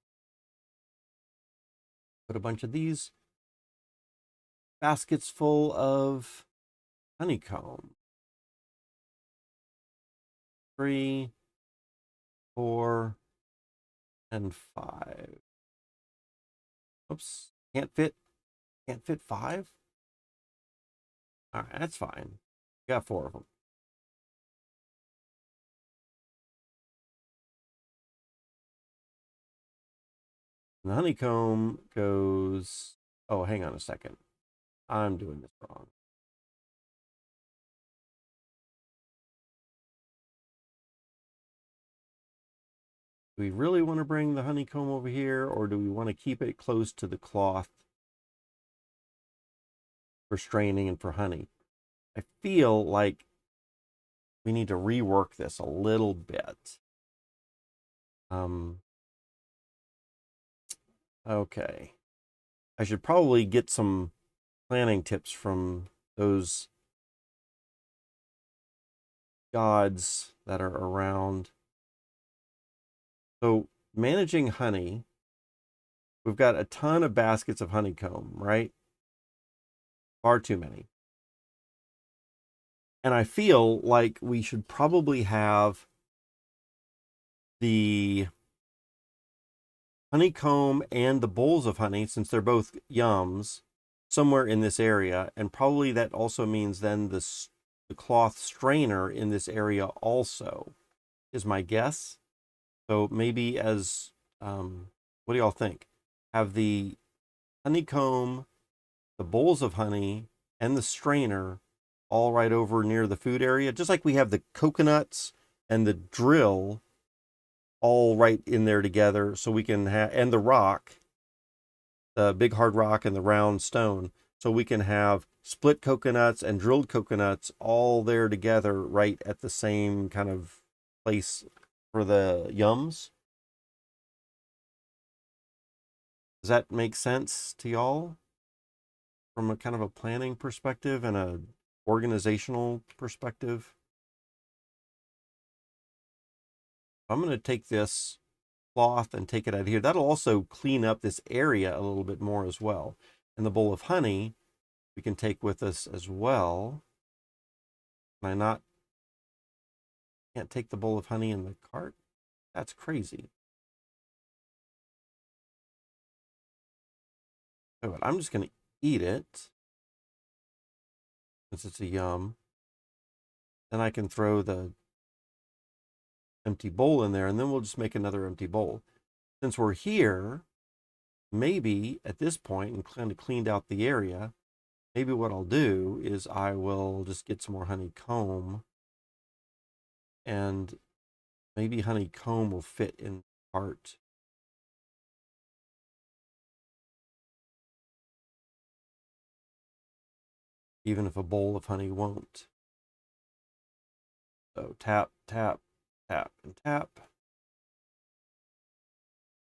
Put a bunch of these baskets full of honeycomb. 3, 4, and 5. Oops, can't fit 5? All right, that's fine. Got 4 of them. And the honeycomb goes, oh, hang on a second. I'm doing this wrong. Do we really want to bring the honeycomb over here, or do we want to keep it close to the cloth for straining and for honey? I feel like we need to rework this a little bit. Okay. I should probably get some planning tips from those gods that are around. So, managing honey, we've got a ton of baskets of honeycomb, right? Far too many. And I feel like we should probably have the honeycomb and the bowls of honey, since they're both yums, somewhere in this area. And probably that also means then the cloth strainer in this area also, is my guess. So maybe as, what do y'all think? Have the honeycomb, the bowls of honey, and the strainer all right over near the food area, just like we have the coconuts and the drill all right in there together, so we can have, and the rock, the big hard rock and the round stone, so we can have split coconuts and drilled coconuts all there together right at the same kind of place for the yums. Does that make sense to y'all from a kind of a planning perspective and a organizational perspective? I'm going to take this cloth and take it out of here. That'll also clean up this area a little bit more as well. And the bowl of honey we can take with us as well. Can I can't take the bowl of honey in the cart? That's crazy. Oh, I'm just going to eat it since it's a yum. Then I can throw the empty bowl in there, and then we'll just make another empty bowl. Since we're here, maybe at this point and kind of cleaned out the area, maybe what I'll do is I will just get some more honeycomb, and maybe honeycomb will fit in the cart. Even if a bowl of honey won't. So tap, tap, tap, and tap.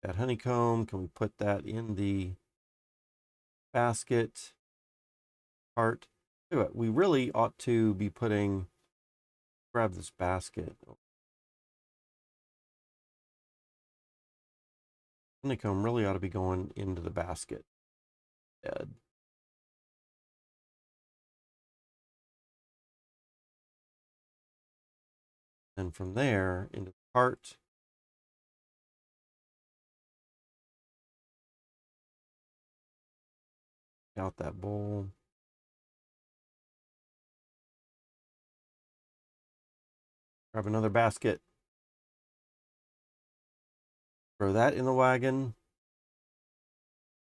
That honeycomb, can we put that in the basket cart? We really ought to be putting, grab this basket. Honeycomb really ought to be going into the basket. Dead. And from there into the cart. Out that bowl. Grab another basket. Throw that in the wagon.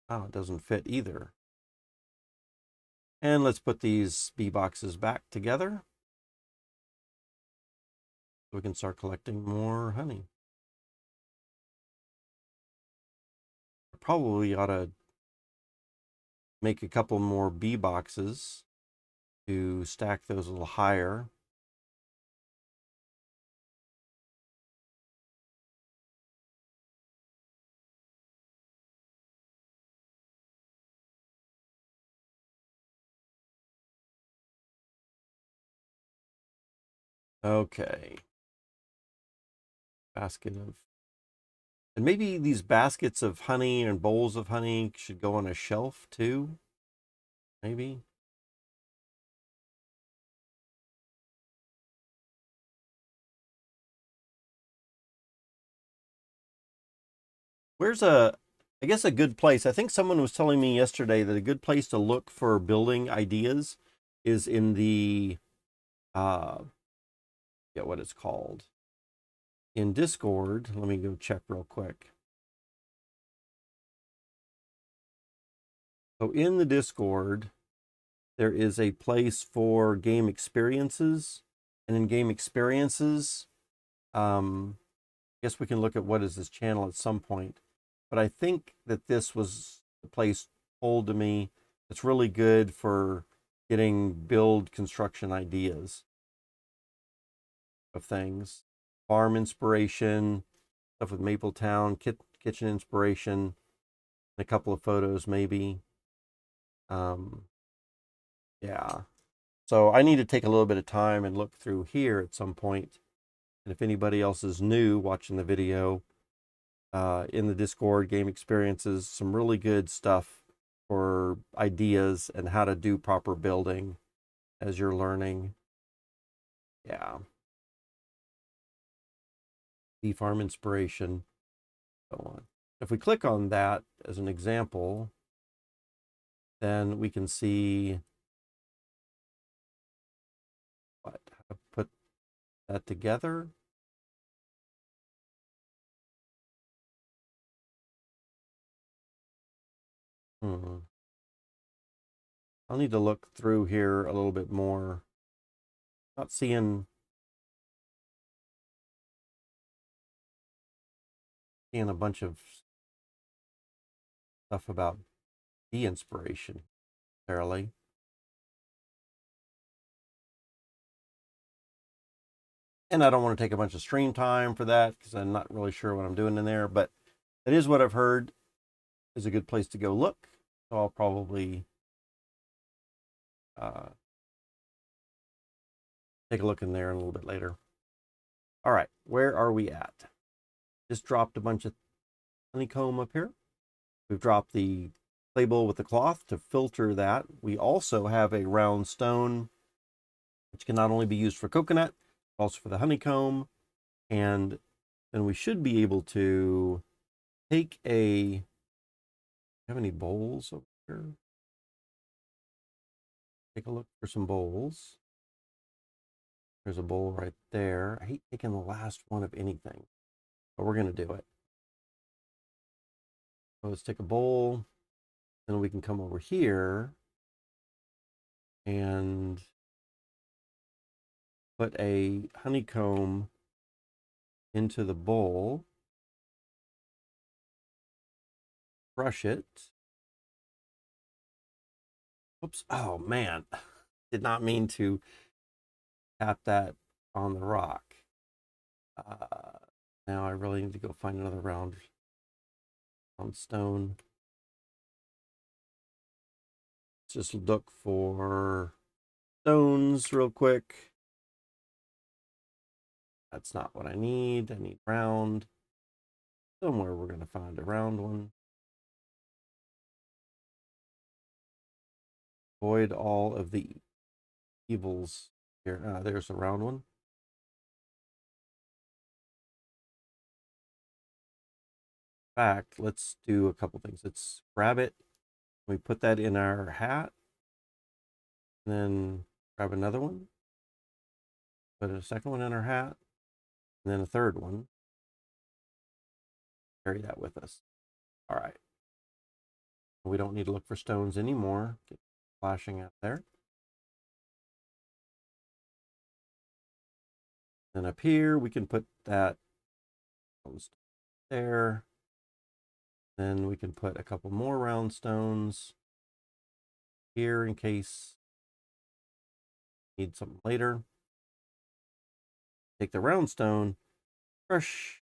Oh, it doesn't fit either. And let's put these bee boxes back together so we can start collecting more honey. Probably ought to make a couple more bee boxes to stack those a little higher. Okay. Basket of, and maybe these baskets of honey and bowls of honey should go on a shelf too. Maybe. Where's I guess a good place? I think someone was telling me yesterday that a good place to look for building ideas is in the, get what it's called. In Discord, let me go check real quick. So in the Discord, there is a place for game experiences. And in game experiences, I guess we can look at what is this channel at some point. But I think that this was the place told to me that's really good for getting build construction ideas of things. Farm inspiration, stuff with Mapletown, kitchen inspiration, a couple of photos maybe. Yeah. So I need to take a little bit of time and look through here at some point. And if anybody else is new watching the video, in the Discord game experiences, some really good stuff for ideas and how to do proper building as you're learning. Yeah. The farm inspiration, so on. If we click on that as an example, then we can see what, how to put that together. I'll need to look through here a little bit more. Not seeing a bunch of stuff about the inspiration necessarily. And I don't want to take a bunch of stream time for that because I'm not really sure what I'm doing in there, but it is what I've heard is a good place to go look. So I'll probably take a look in there a little bit later. All right, where are we at? Just dropped a bunch of honeycomb up here. We've dropped the clay bowl with the cloth to filter that. We also have a round stone, which can not only be used for coconut, but also for the honeycomb. And then we should be able to take a, have any bowls over here? Take a look for some bowls. There's a bowl right there. I hate taking the last one of anything, but we're going to do it. So let's take a bowl. Then we can come over here and put a honeycomb into the bowl. Brush it. Oops. Oh, man. Did not mean to tap that on the rock. Now I really need to go find another round stone. Let's just look for stones real quick. That's not what I need. I need round. Somewhere we're going to find a round one. Avoid all of the evils here. There's a round one. In fact, let's do a couple things. Let's grab it. We put that in our hat. And then grab another one. Put a second one in our hat. And then a third one. Carry that with us. All right. We don't need to look for stones anymore. Get flashing out there. Then up here, we can put that there. Then we can put a couple more round stones here in case we need something later. Take the round stone, brush,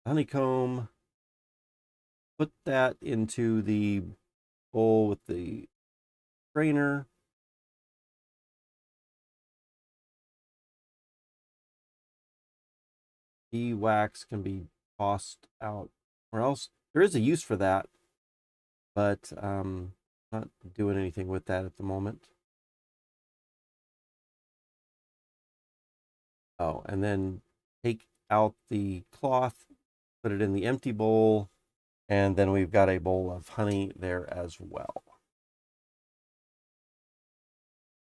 honeycomb, put that into the bowl with the strainer. The wax can be tossed out or else. There is a use for that, but not doing anything with that at the moment. Oh, and then take out the cloth, put it in the empty bowl, and then we've got a bowl of honey there as well.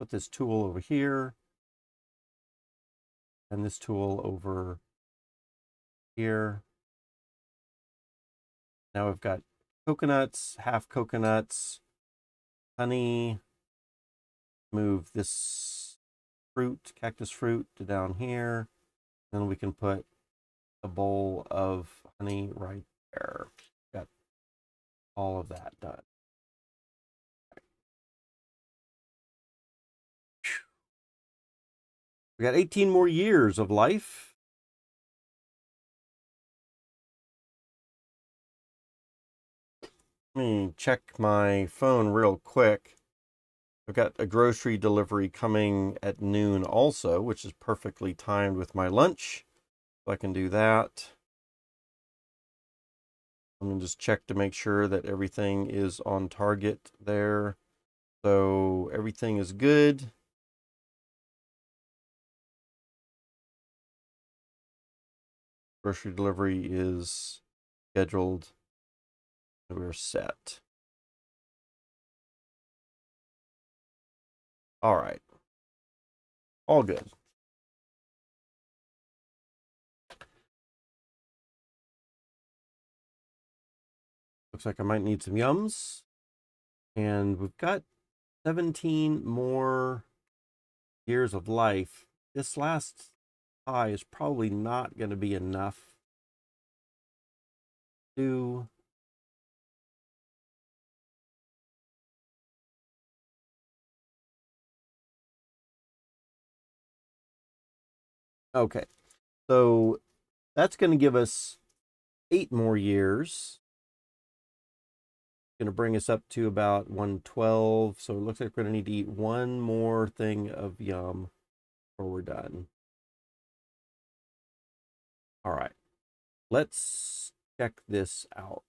Put this tool over here, and this tool over here. Now we've got coconuts, half coconuts, honey. Move this fruit, cactus fruit, to down here. Then we can put a bowl of honey right there. Got all of that done. We got 18 more years of life. Let me check my phone real quick. I've got a grocery delivery coming at noon also, which is perfectly timed with my lunch. So I can do that. I'm going to just check to make sure that everything is on target there. So everything is good. Grocery delivery is scheduled. We're set. All right. All good. Looks like I might need some yums. And we've got 17 more years of life. This last pie is probably not going to be enough to okay. So that's going to give us 8 more years. Going to bring us up to about 112. So it looks like we're going to need to eat one more thing of yum before we're done. All right. Let's check this out.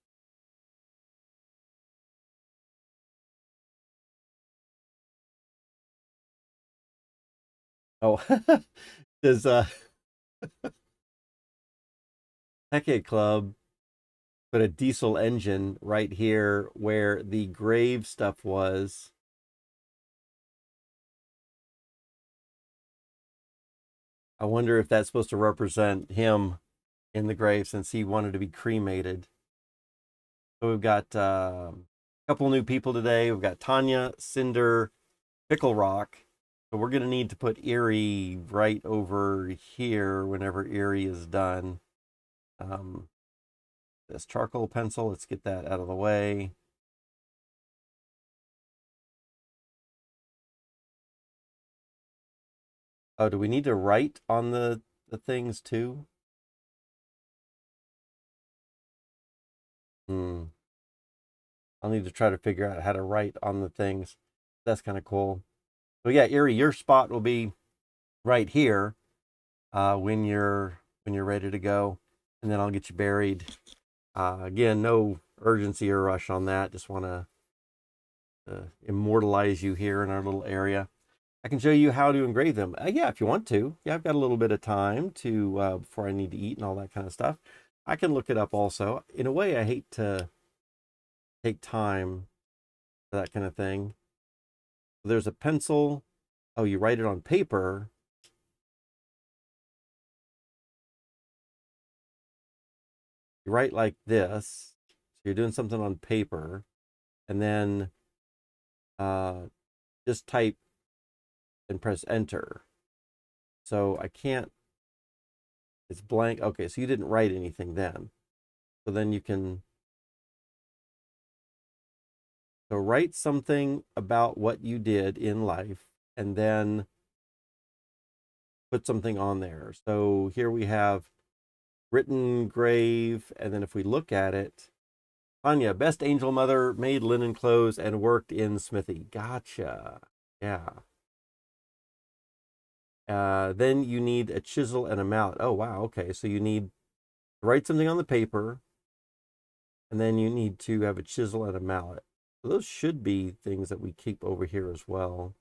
Oh, does Decade Club put a diesel engine right here where the grave stuff was. I wonder if that's supposed to represent him in the grave since he wanted to be cremated. So we've got a couple new people today. We've got Tanya, Cinder, Pickle Rock. So we're going to need to put Erie right over here whenever Erie is done. This charcoal pencil, let's get that out of the way. Oh, do we need to write on the things too? I'll need to try to figure out how to write on the things. That's kind of cool. So yeah, Erie, your spot will be right here when you're ready to go, and then I'll get you buried. Again, no urgency or rush on that. Just want to immortalize you here in our little area. I can show you how to engrave them. Yeah, if you want to. Yeah, I've got a little bit of time to before I need to eat and all that kind of stuff. I can look it up also. In a way, I hate to take time for that kind of thing. There's a pencil. Oh, you write it on paper. You write like this. So you're doing something on paper, and then just type and press enter. So I can't, it's blank. Okay, so you didn't write anything then. So then you can, so write something about what you did in life and then put something on there. So here we have written grave, and then if we look at it, Anya, best angel mother, made linen clothes, and worked in smithy. Gotcha. Yeah. Then you need a chisel and a mallet. Oh, wow. Okay. So you need to write something on the paper, and then you need to have a chisel and a mallet. So those should be things that we keep over here as well.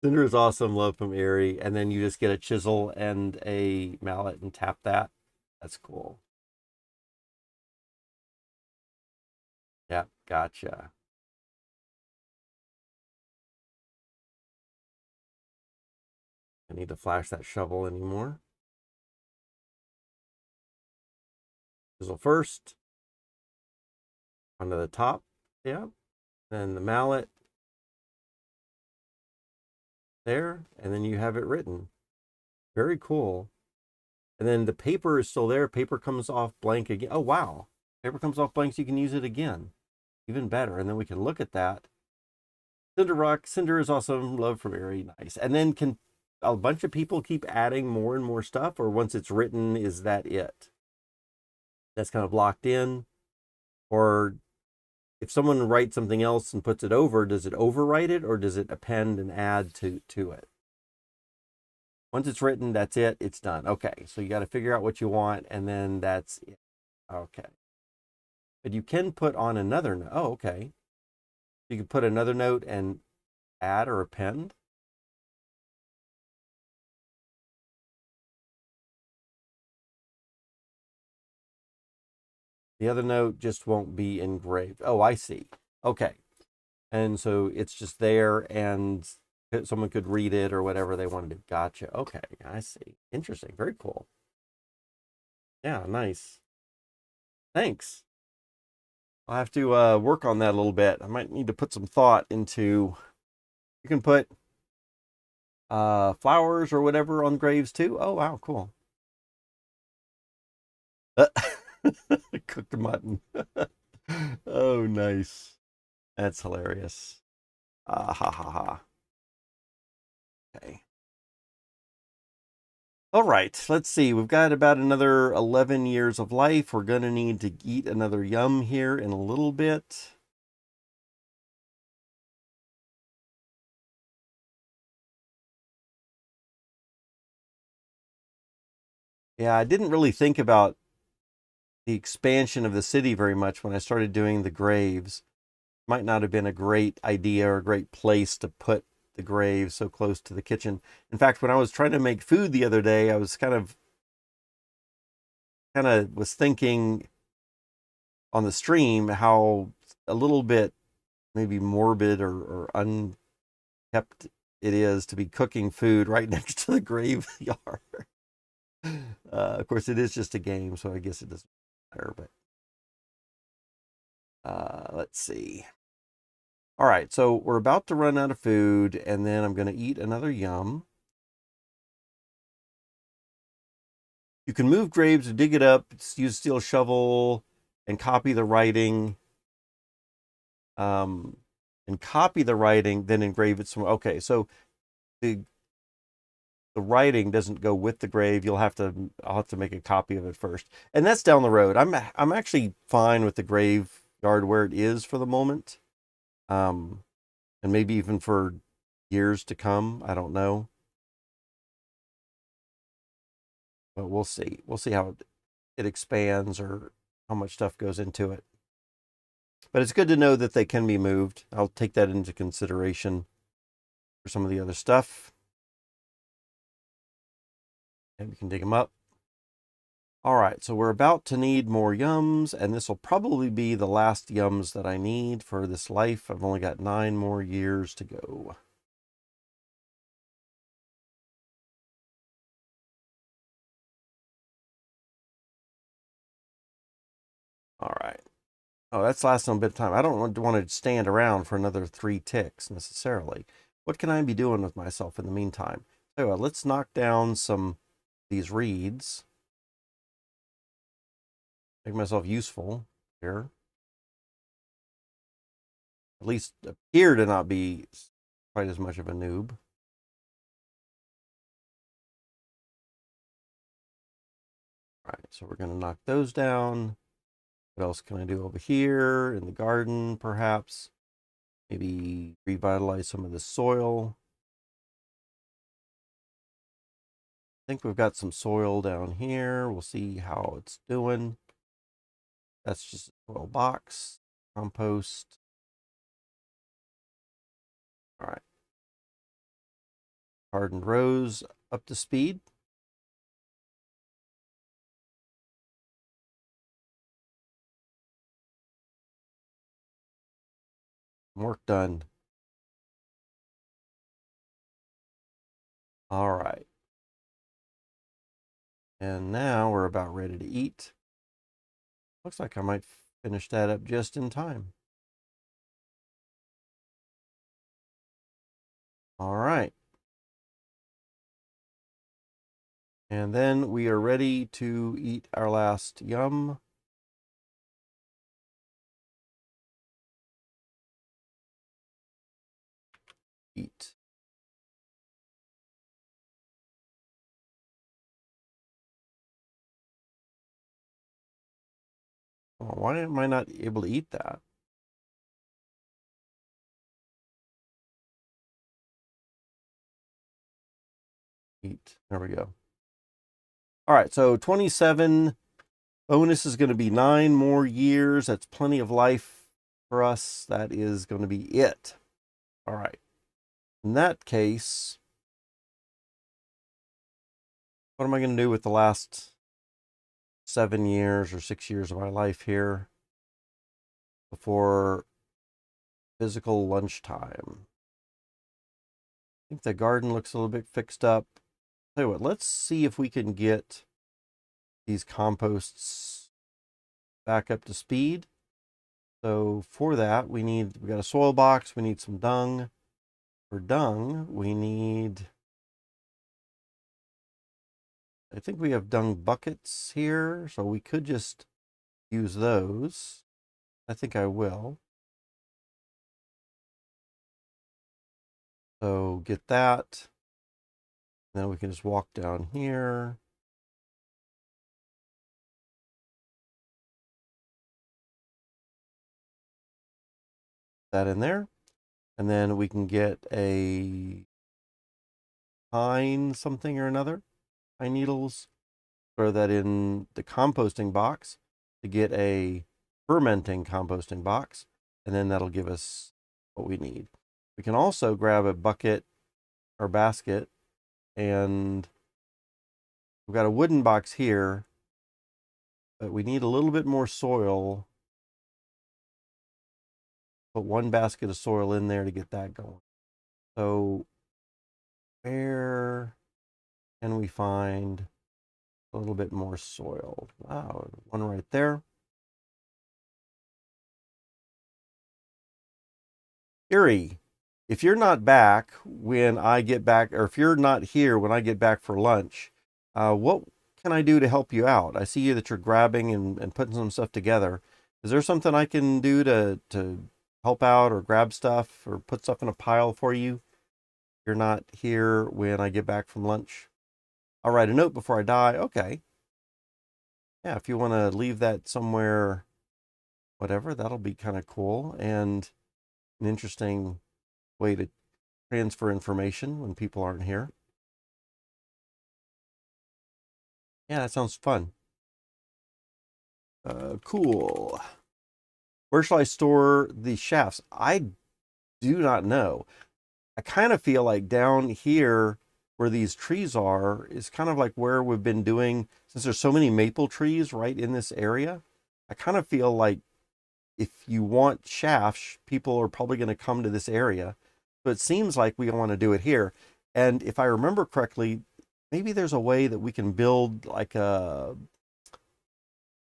Cinder is awesome. Love from Erie. And then you just get a chisel and a mallet and tap that. That's cool. Yeah, gotcha. I need to flash that shovel anymore. Chisel first, onto the top, yeah. Then the mallet there, and then you have it written. Very cool. And then the paper is still there. Paper comes off blank again. Oh, wow. Paper comes off blank so you can use it again. Even better. And then we can look at that. Cinder rock. Cinder is awesome. Love from Very nice. And then can a bunch of people keep adding more and more stuff? Or once it's written, is that it? That's kind of locked in? Or if someone writes something else and puts it over, does it overwrite it? Or does it append and add to it? Once it's written, that's it. It's done. Okay. So you got to figure out what you want, and then that's it. Okay. But you can put on another note. Oh, okay. You can put another note and add or append. The other note just won't be engraved. Oh, I see. Okay. And so it's just there and someone could read it or whatever they wanted to. Gotcha. Okay. I see. Interesting. Very cool. Yeah, nice. Thanks. I'll have to work on that a little bit. I might need to put some thought into. You can put flowers or whatever on graves too. Oh, wow. Cool. Cooked mutton. Oh, nice. That's hilarious. Ah, ha, ha, ha. Okay. All right, let's see. We've got about another 11 years of life. We're going to need to eat another yum here in a little bit. Yeah, I didn't really think about the expansion of the city very much when I started doing the graves. Might not have been a great idea or a great place to put the graves so close to the kitchen. In fact, when I was trying to make food the other day, I was kind of was thinking on the stream how a little bit maybe morbid or unkept it is to be cooking food right next to the graveyard. Of course, it is just a game, so I guess it doesn't matter. But let's see. All right, so we're about to run out of food, and then I'm going to eat another yum. You can move graves or dig it up, use a steel shovel, and copy the writing. Um, and copy the writing, then engrave it somewhere. Okay, so the writing doesn't go with the grave. I'll have to make a copy of it first. And that's down the road. I'm actually fine with the graveyard where it is for the moment. And maybe even for years to come. I don't know. But we'll see. We'll see how it expands or how much stuff goes into it. But it's good to know that they can be moved. I'll take that into consideration for some of the other stuff. And we can dig them up. All right, so we're about to need more yums, and this will probably be the last yums that I need for this life. I've only got 9 more years to go. All right. Oh, that's lasting a bit of time. I don't want to stand around for another 3 ticks necessarily. What can I be doing with myself in the meantime? So let's knock down some these reeds. Make myself useful here. At least appear to not be quite as much of a noob. All right, so we're going to knock those down. What else can I do over here in the garden, perhaps? Maybe revitalize some of the soil. I think we've got some soil down here. We'll see how it's doing. That's just a soil box. Compost. All right. Hardened rows up to speed. Work done. All right. And now we're about ready to eat. Looks like I might finish that up just in time. All right. And then we are ready to eat our last yum. Eat. Oh, why am I not able to eat that? Eat. There we go. All right, so 27 bonus is going to be 9 more years. That's plenty of life for us. That is going to be it. All right. In that case, what am I going to do with the last 7 years or 6 years of my life here before physical lunchtime? I think the garden looks a little bit fixed up. Tell you what, let's see if we can get these composts back up to speed. So for that, we got a soil box, we need some dung. For dung, we need, I think we have dung buckets here, so we could just use those. I think I will. So get that. Then we can just walk down here. That in there. And then we can get a pine something or another. Pine needles. Throw that in the composting box to get a fermenting composting box. And then that'll give us what we need. We can also grab a bucket or basket, and we've got a wooden box here, but we need a little bit more soil. Put one basket of soil in there to get that going. So where can we find a little bit more soil? Wow, one right there. Erie, if you're not back when I get back, or if you're not here when I get back for lunch, what can I do to help you out? I see you that you're grabbing and putting some stuff together. Is there something I can do to help out or grab stuff or put stuff in a pile for you? You're not here when I get back from lunch. I'll write a note before I die. Okay. Yeah, if you want to leave that somewhere, whatever, that'll be kind of cool and an interesting way to transfer information when people aren't here. Yeah, that sounds fun. Cool. Where shall I store the shafts? I do not know. I kind of feel like down here where these trees are is kind of like where we've been doing, since there's so many maple trees right in this area. I kind of feel like if you want shafts, people are probably going to come to this area. So it seems like we want to do it here. And if I remember correctly, maybe there's a way that we can build like a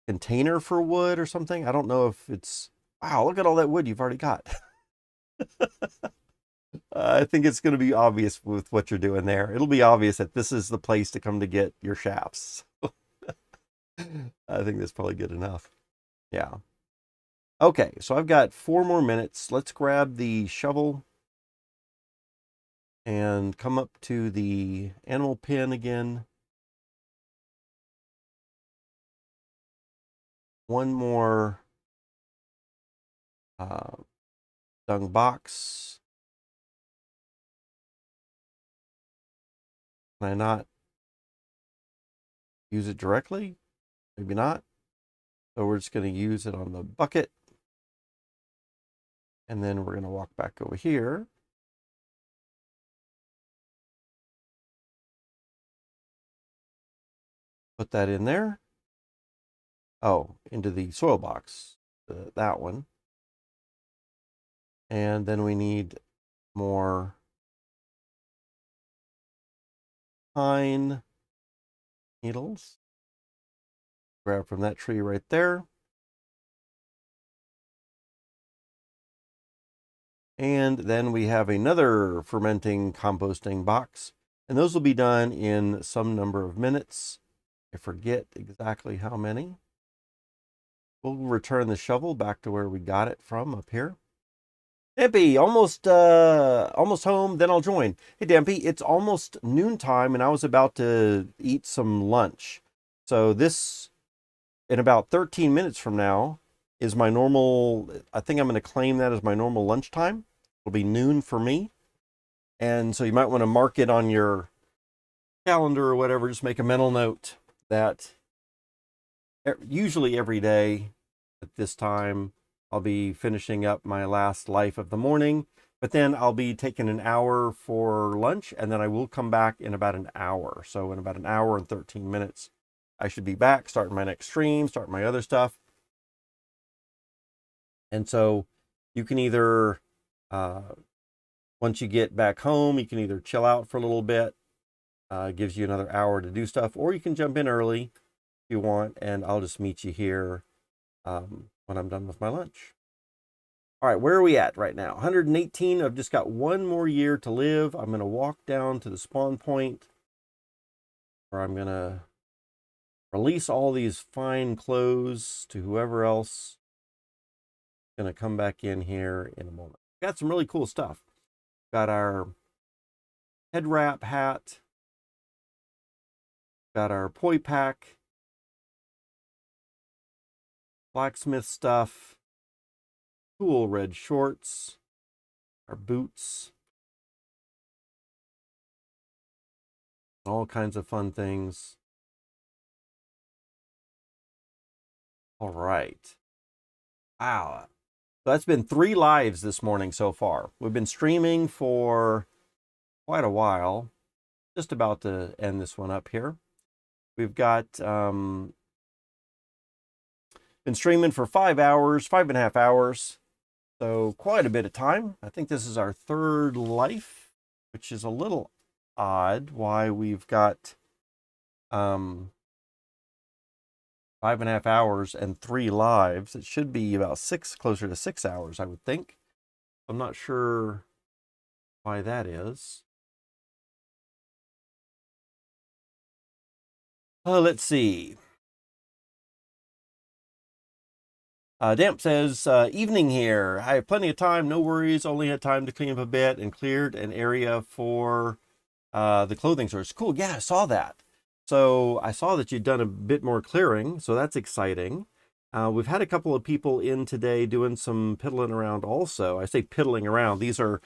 container for wood or something. I don't know if it's, wow, look at all that wood you've already got. I think it's going to be obvious with what you're doing there. It'll be obvious that this is the place to come to get your shafts. I think that's probably good enough. Yeah. Okay, so I've got 4 more minutes. Let's grab the shovel and come up to the animal pen again. One more dung box. Can I not use it directly? Maybe not. So we're just going to use it on the bucket. And then we're going to walk back over here. Put that in there. Oh, into the soil box, that one. And then we need more pine needles. Grab from that tree right there. And then we have another fermenting composting box. And those will be done in some number of minutes. I forget exactly how many. We'll return the shovel back to where we got it from up here. Dempy, almost home, then I'll join. Hey Dempy, it's almost noontime and I was about to eat some lunch. So this, in about 13 minutes from now, is my normal, I think I'm going to claim that as my normal lunchtime. It'll be noon for me. And so you might want to mark it on your calendar or whatever. Just make a mental note that usually every day at this time, I'll be finishing up my last life of the morning, but then I'll be taking an hour for lunch and then I will come back in about an hour. So in about an hour and 13 minutes, I should be back, starting my next stream, starting my other stuff. And so you can either, once you get back home, you can either chill out for a little bit, gives you another hour to do stuff, or you can jump in early if you want, and I'll just meet you here when I'm done with my lunch. All right, where are we at right now? 118. I've just got one more year to live. I'm going to walk down to the spawn point where I'm going to release all these fine clothes to whoever else is going to come back in here in a moment. Got some really cool stuff. Got our head wrap hat. Got our poi pack. Blacksmith stuff. Cool red shorts. Our boots. All kinds of fun things. All right. Wow. So that's been 3 lives this morning so far. We've been streaming for quite a while. Just about to end this one up here. We've got been streaming for 5 hours, 5.5 hours. So quite a bit of time. I think this is our 3rd life, which is a little odd why we've got 5.5 hours and 3 lives. It should be about 6, closer to 6 hours, I would think. I'm not sure why that is. Let's see. Damp says, evening here. I have plenty of time, no worries. Only had time to clean up a bit and cleared an area for the clothing source. Cool, yeah, I saw that. So I saw that you'd done a bit more clearing, so that's exciting. We've had a couple of people in today doing some piddling around also. I say piddling around. These are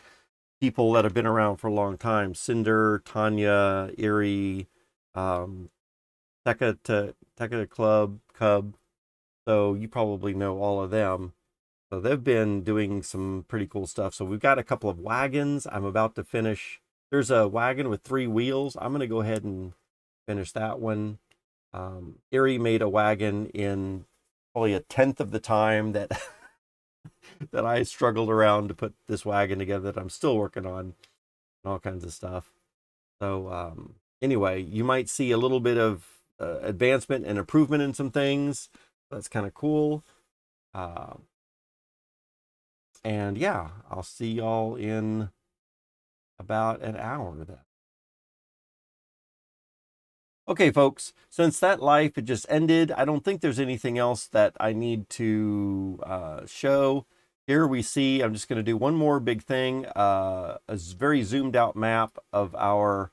people that have been around for a long time. Cinder, Tanya, Erie, Tekka Club, Cub. So you probably know all of them. So they've been doing some pretty cool stuff. So we've got a couple of wagons. I'm about to finish. There's a wagon with 3 wheels. I'm going to go ahead and finish that one. Erie made a wagon in probably 1/10 of the time that that I struggled around to put this wagon together that I'm still working on and all kinds of stuff. So anyway, you might see a little bit of advancement and improvement in some things. That's kind of cool. And yeah, I'll see y'all in about an hour then. Okay, folks, since that life had just ended, I don't think there's anything else that I need to show. Here we see, I'm just going to do one more big thing, a very zoomed out map of of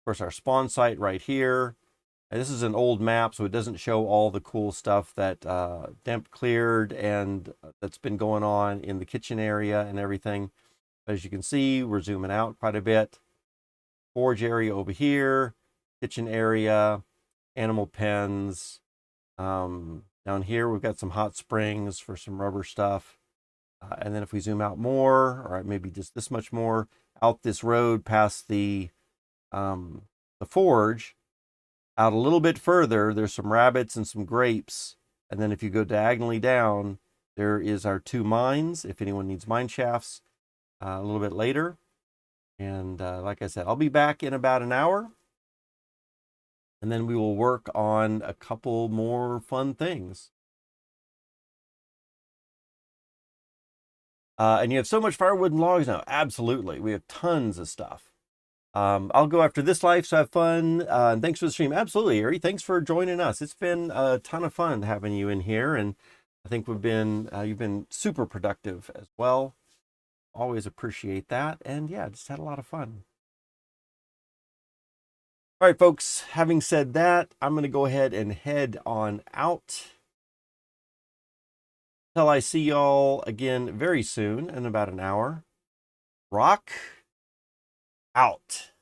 course, our spawn site right here. And this is an old map, so it doesn't show all the cool stuff that Demp cleared and that's been going on in the kitchen area and everything. As you can see, we're zooming out quite a bit. Forge area over here, kitchen area, animal pens. Down here, we've got some hot springs for some rubber stuff. And then if we zoom out more, or maybe just this much more, out this road past the forge, out a little bit further, there's some rabbits and some grapes. And then if you go diagonally down, there is our 2 mines, if anyone needs mine shafts, a little bit later. And like I said, I'll be back in about an hour. And then we will work on a couple more fun things. And you have so much firewood and logs now. Absolutely. We have tons of stuff. I'll go after this life, so have fun. And thanks for the stream. Absolutely, Ari. Thanks for joining us. It's been a ton of fun having you in here. And I think you've been super productive as well. Always appreciate that. And yeah, just had a lot of fun. All right, folks, having said that, I'm going to go ahead and head on out. Till I see y'all again very soon in about an hour. Rock out.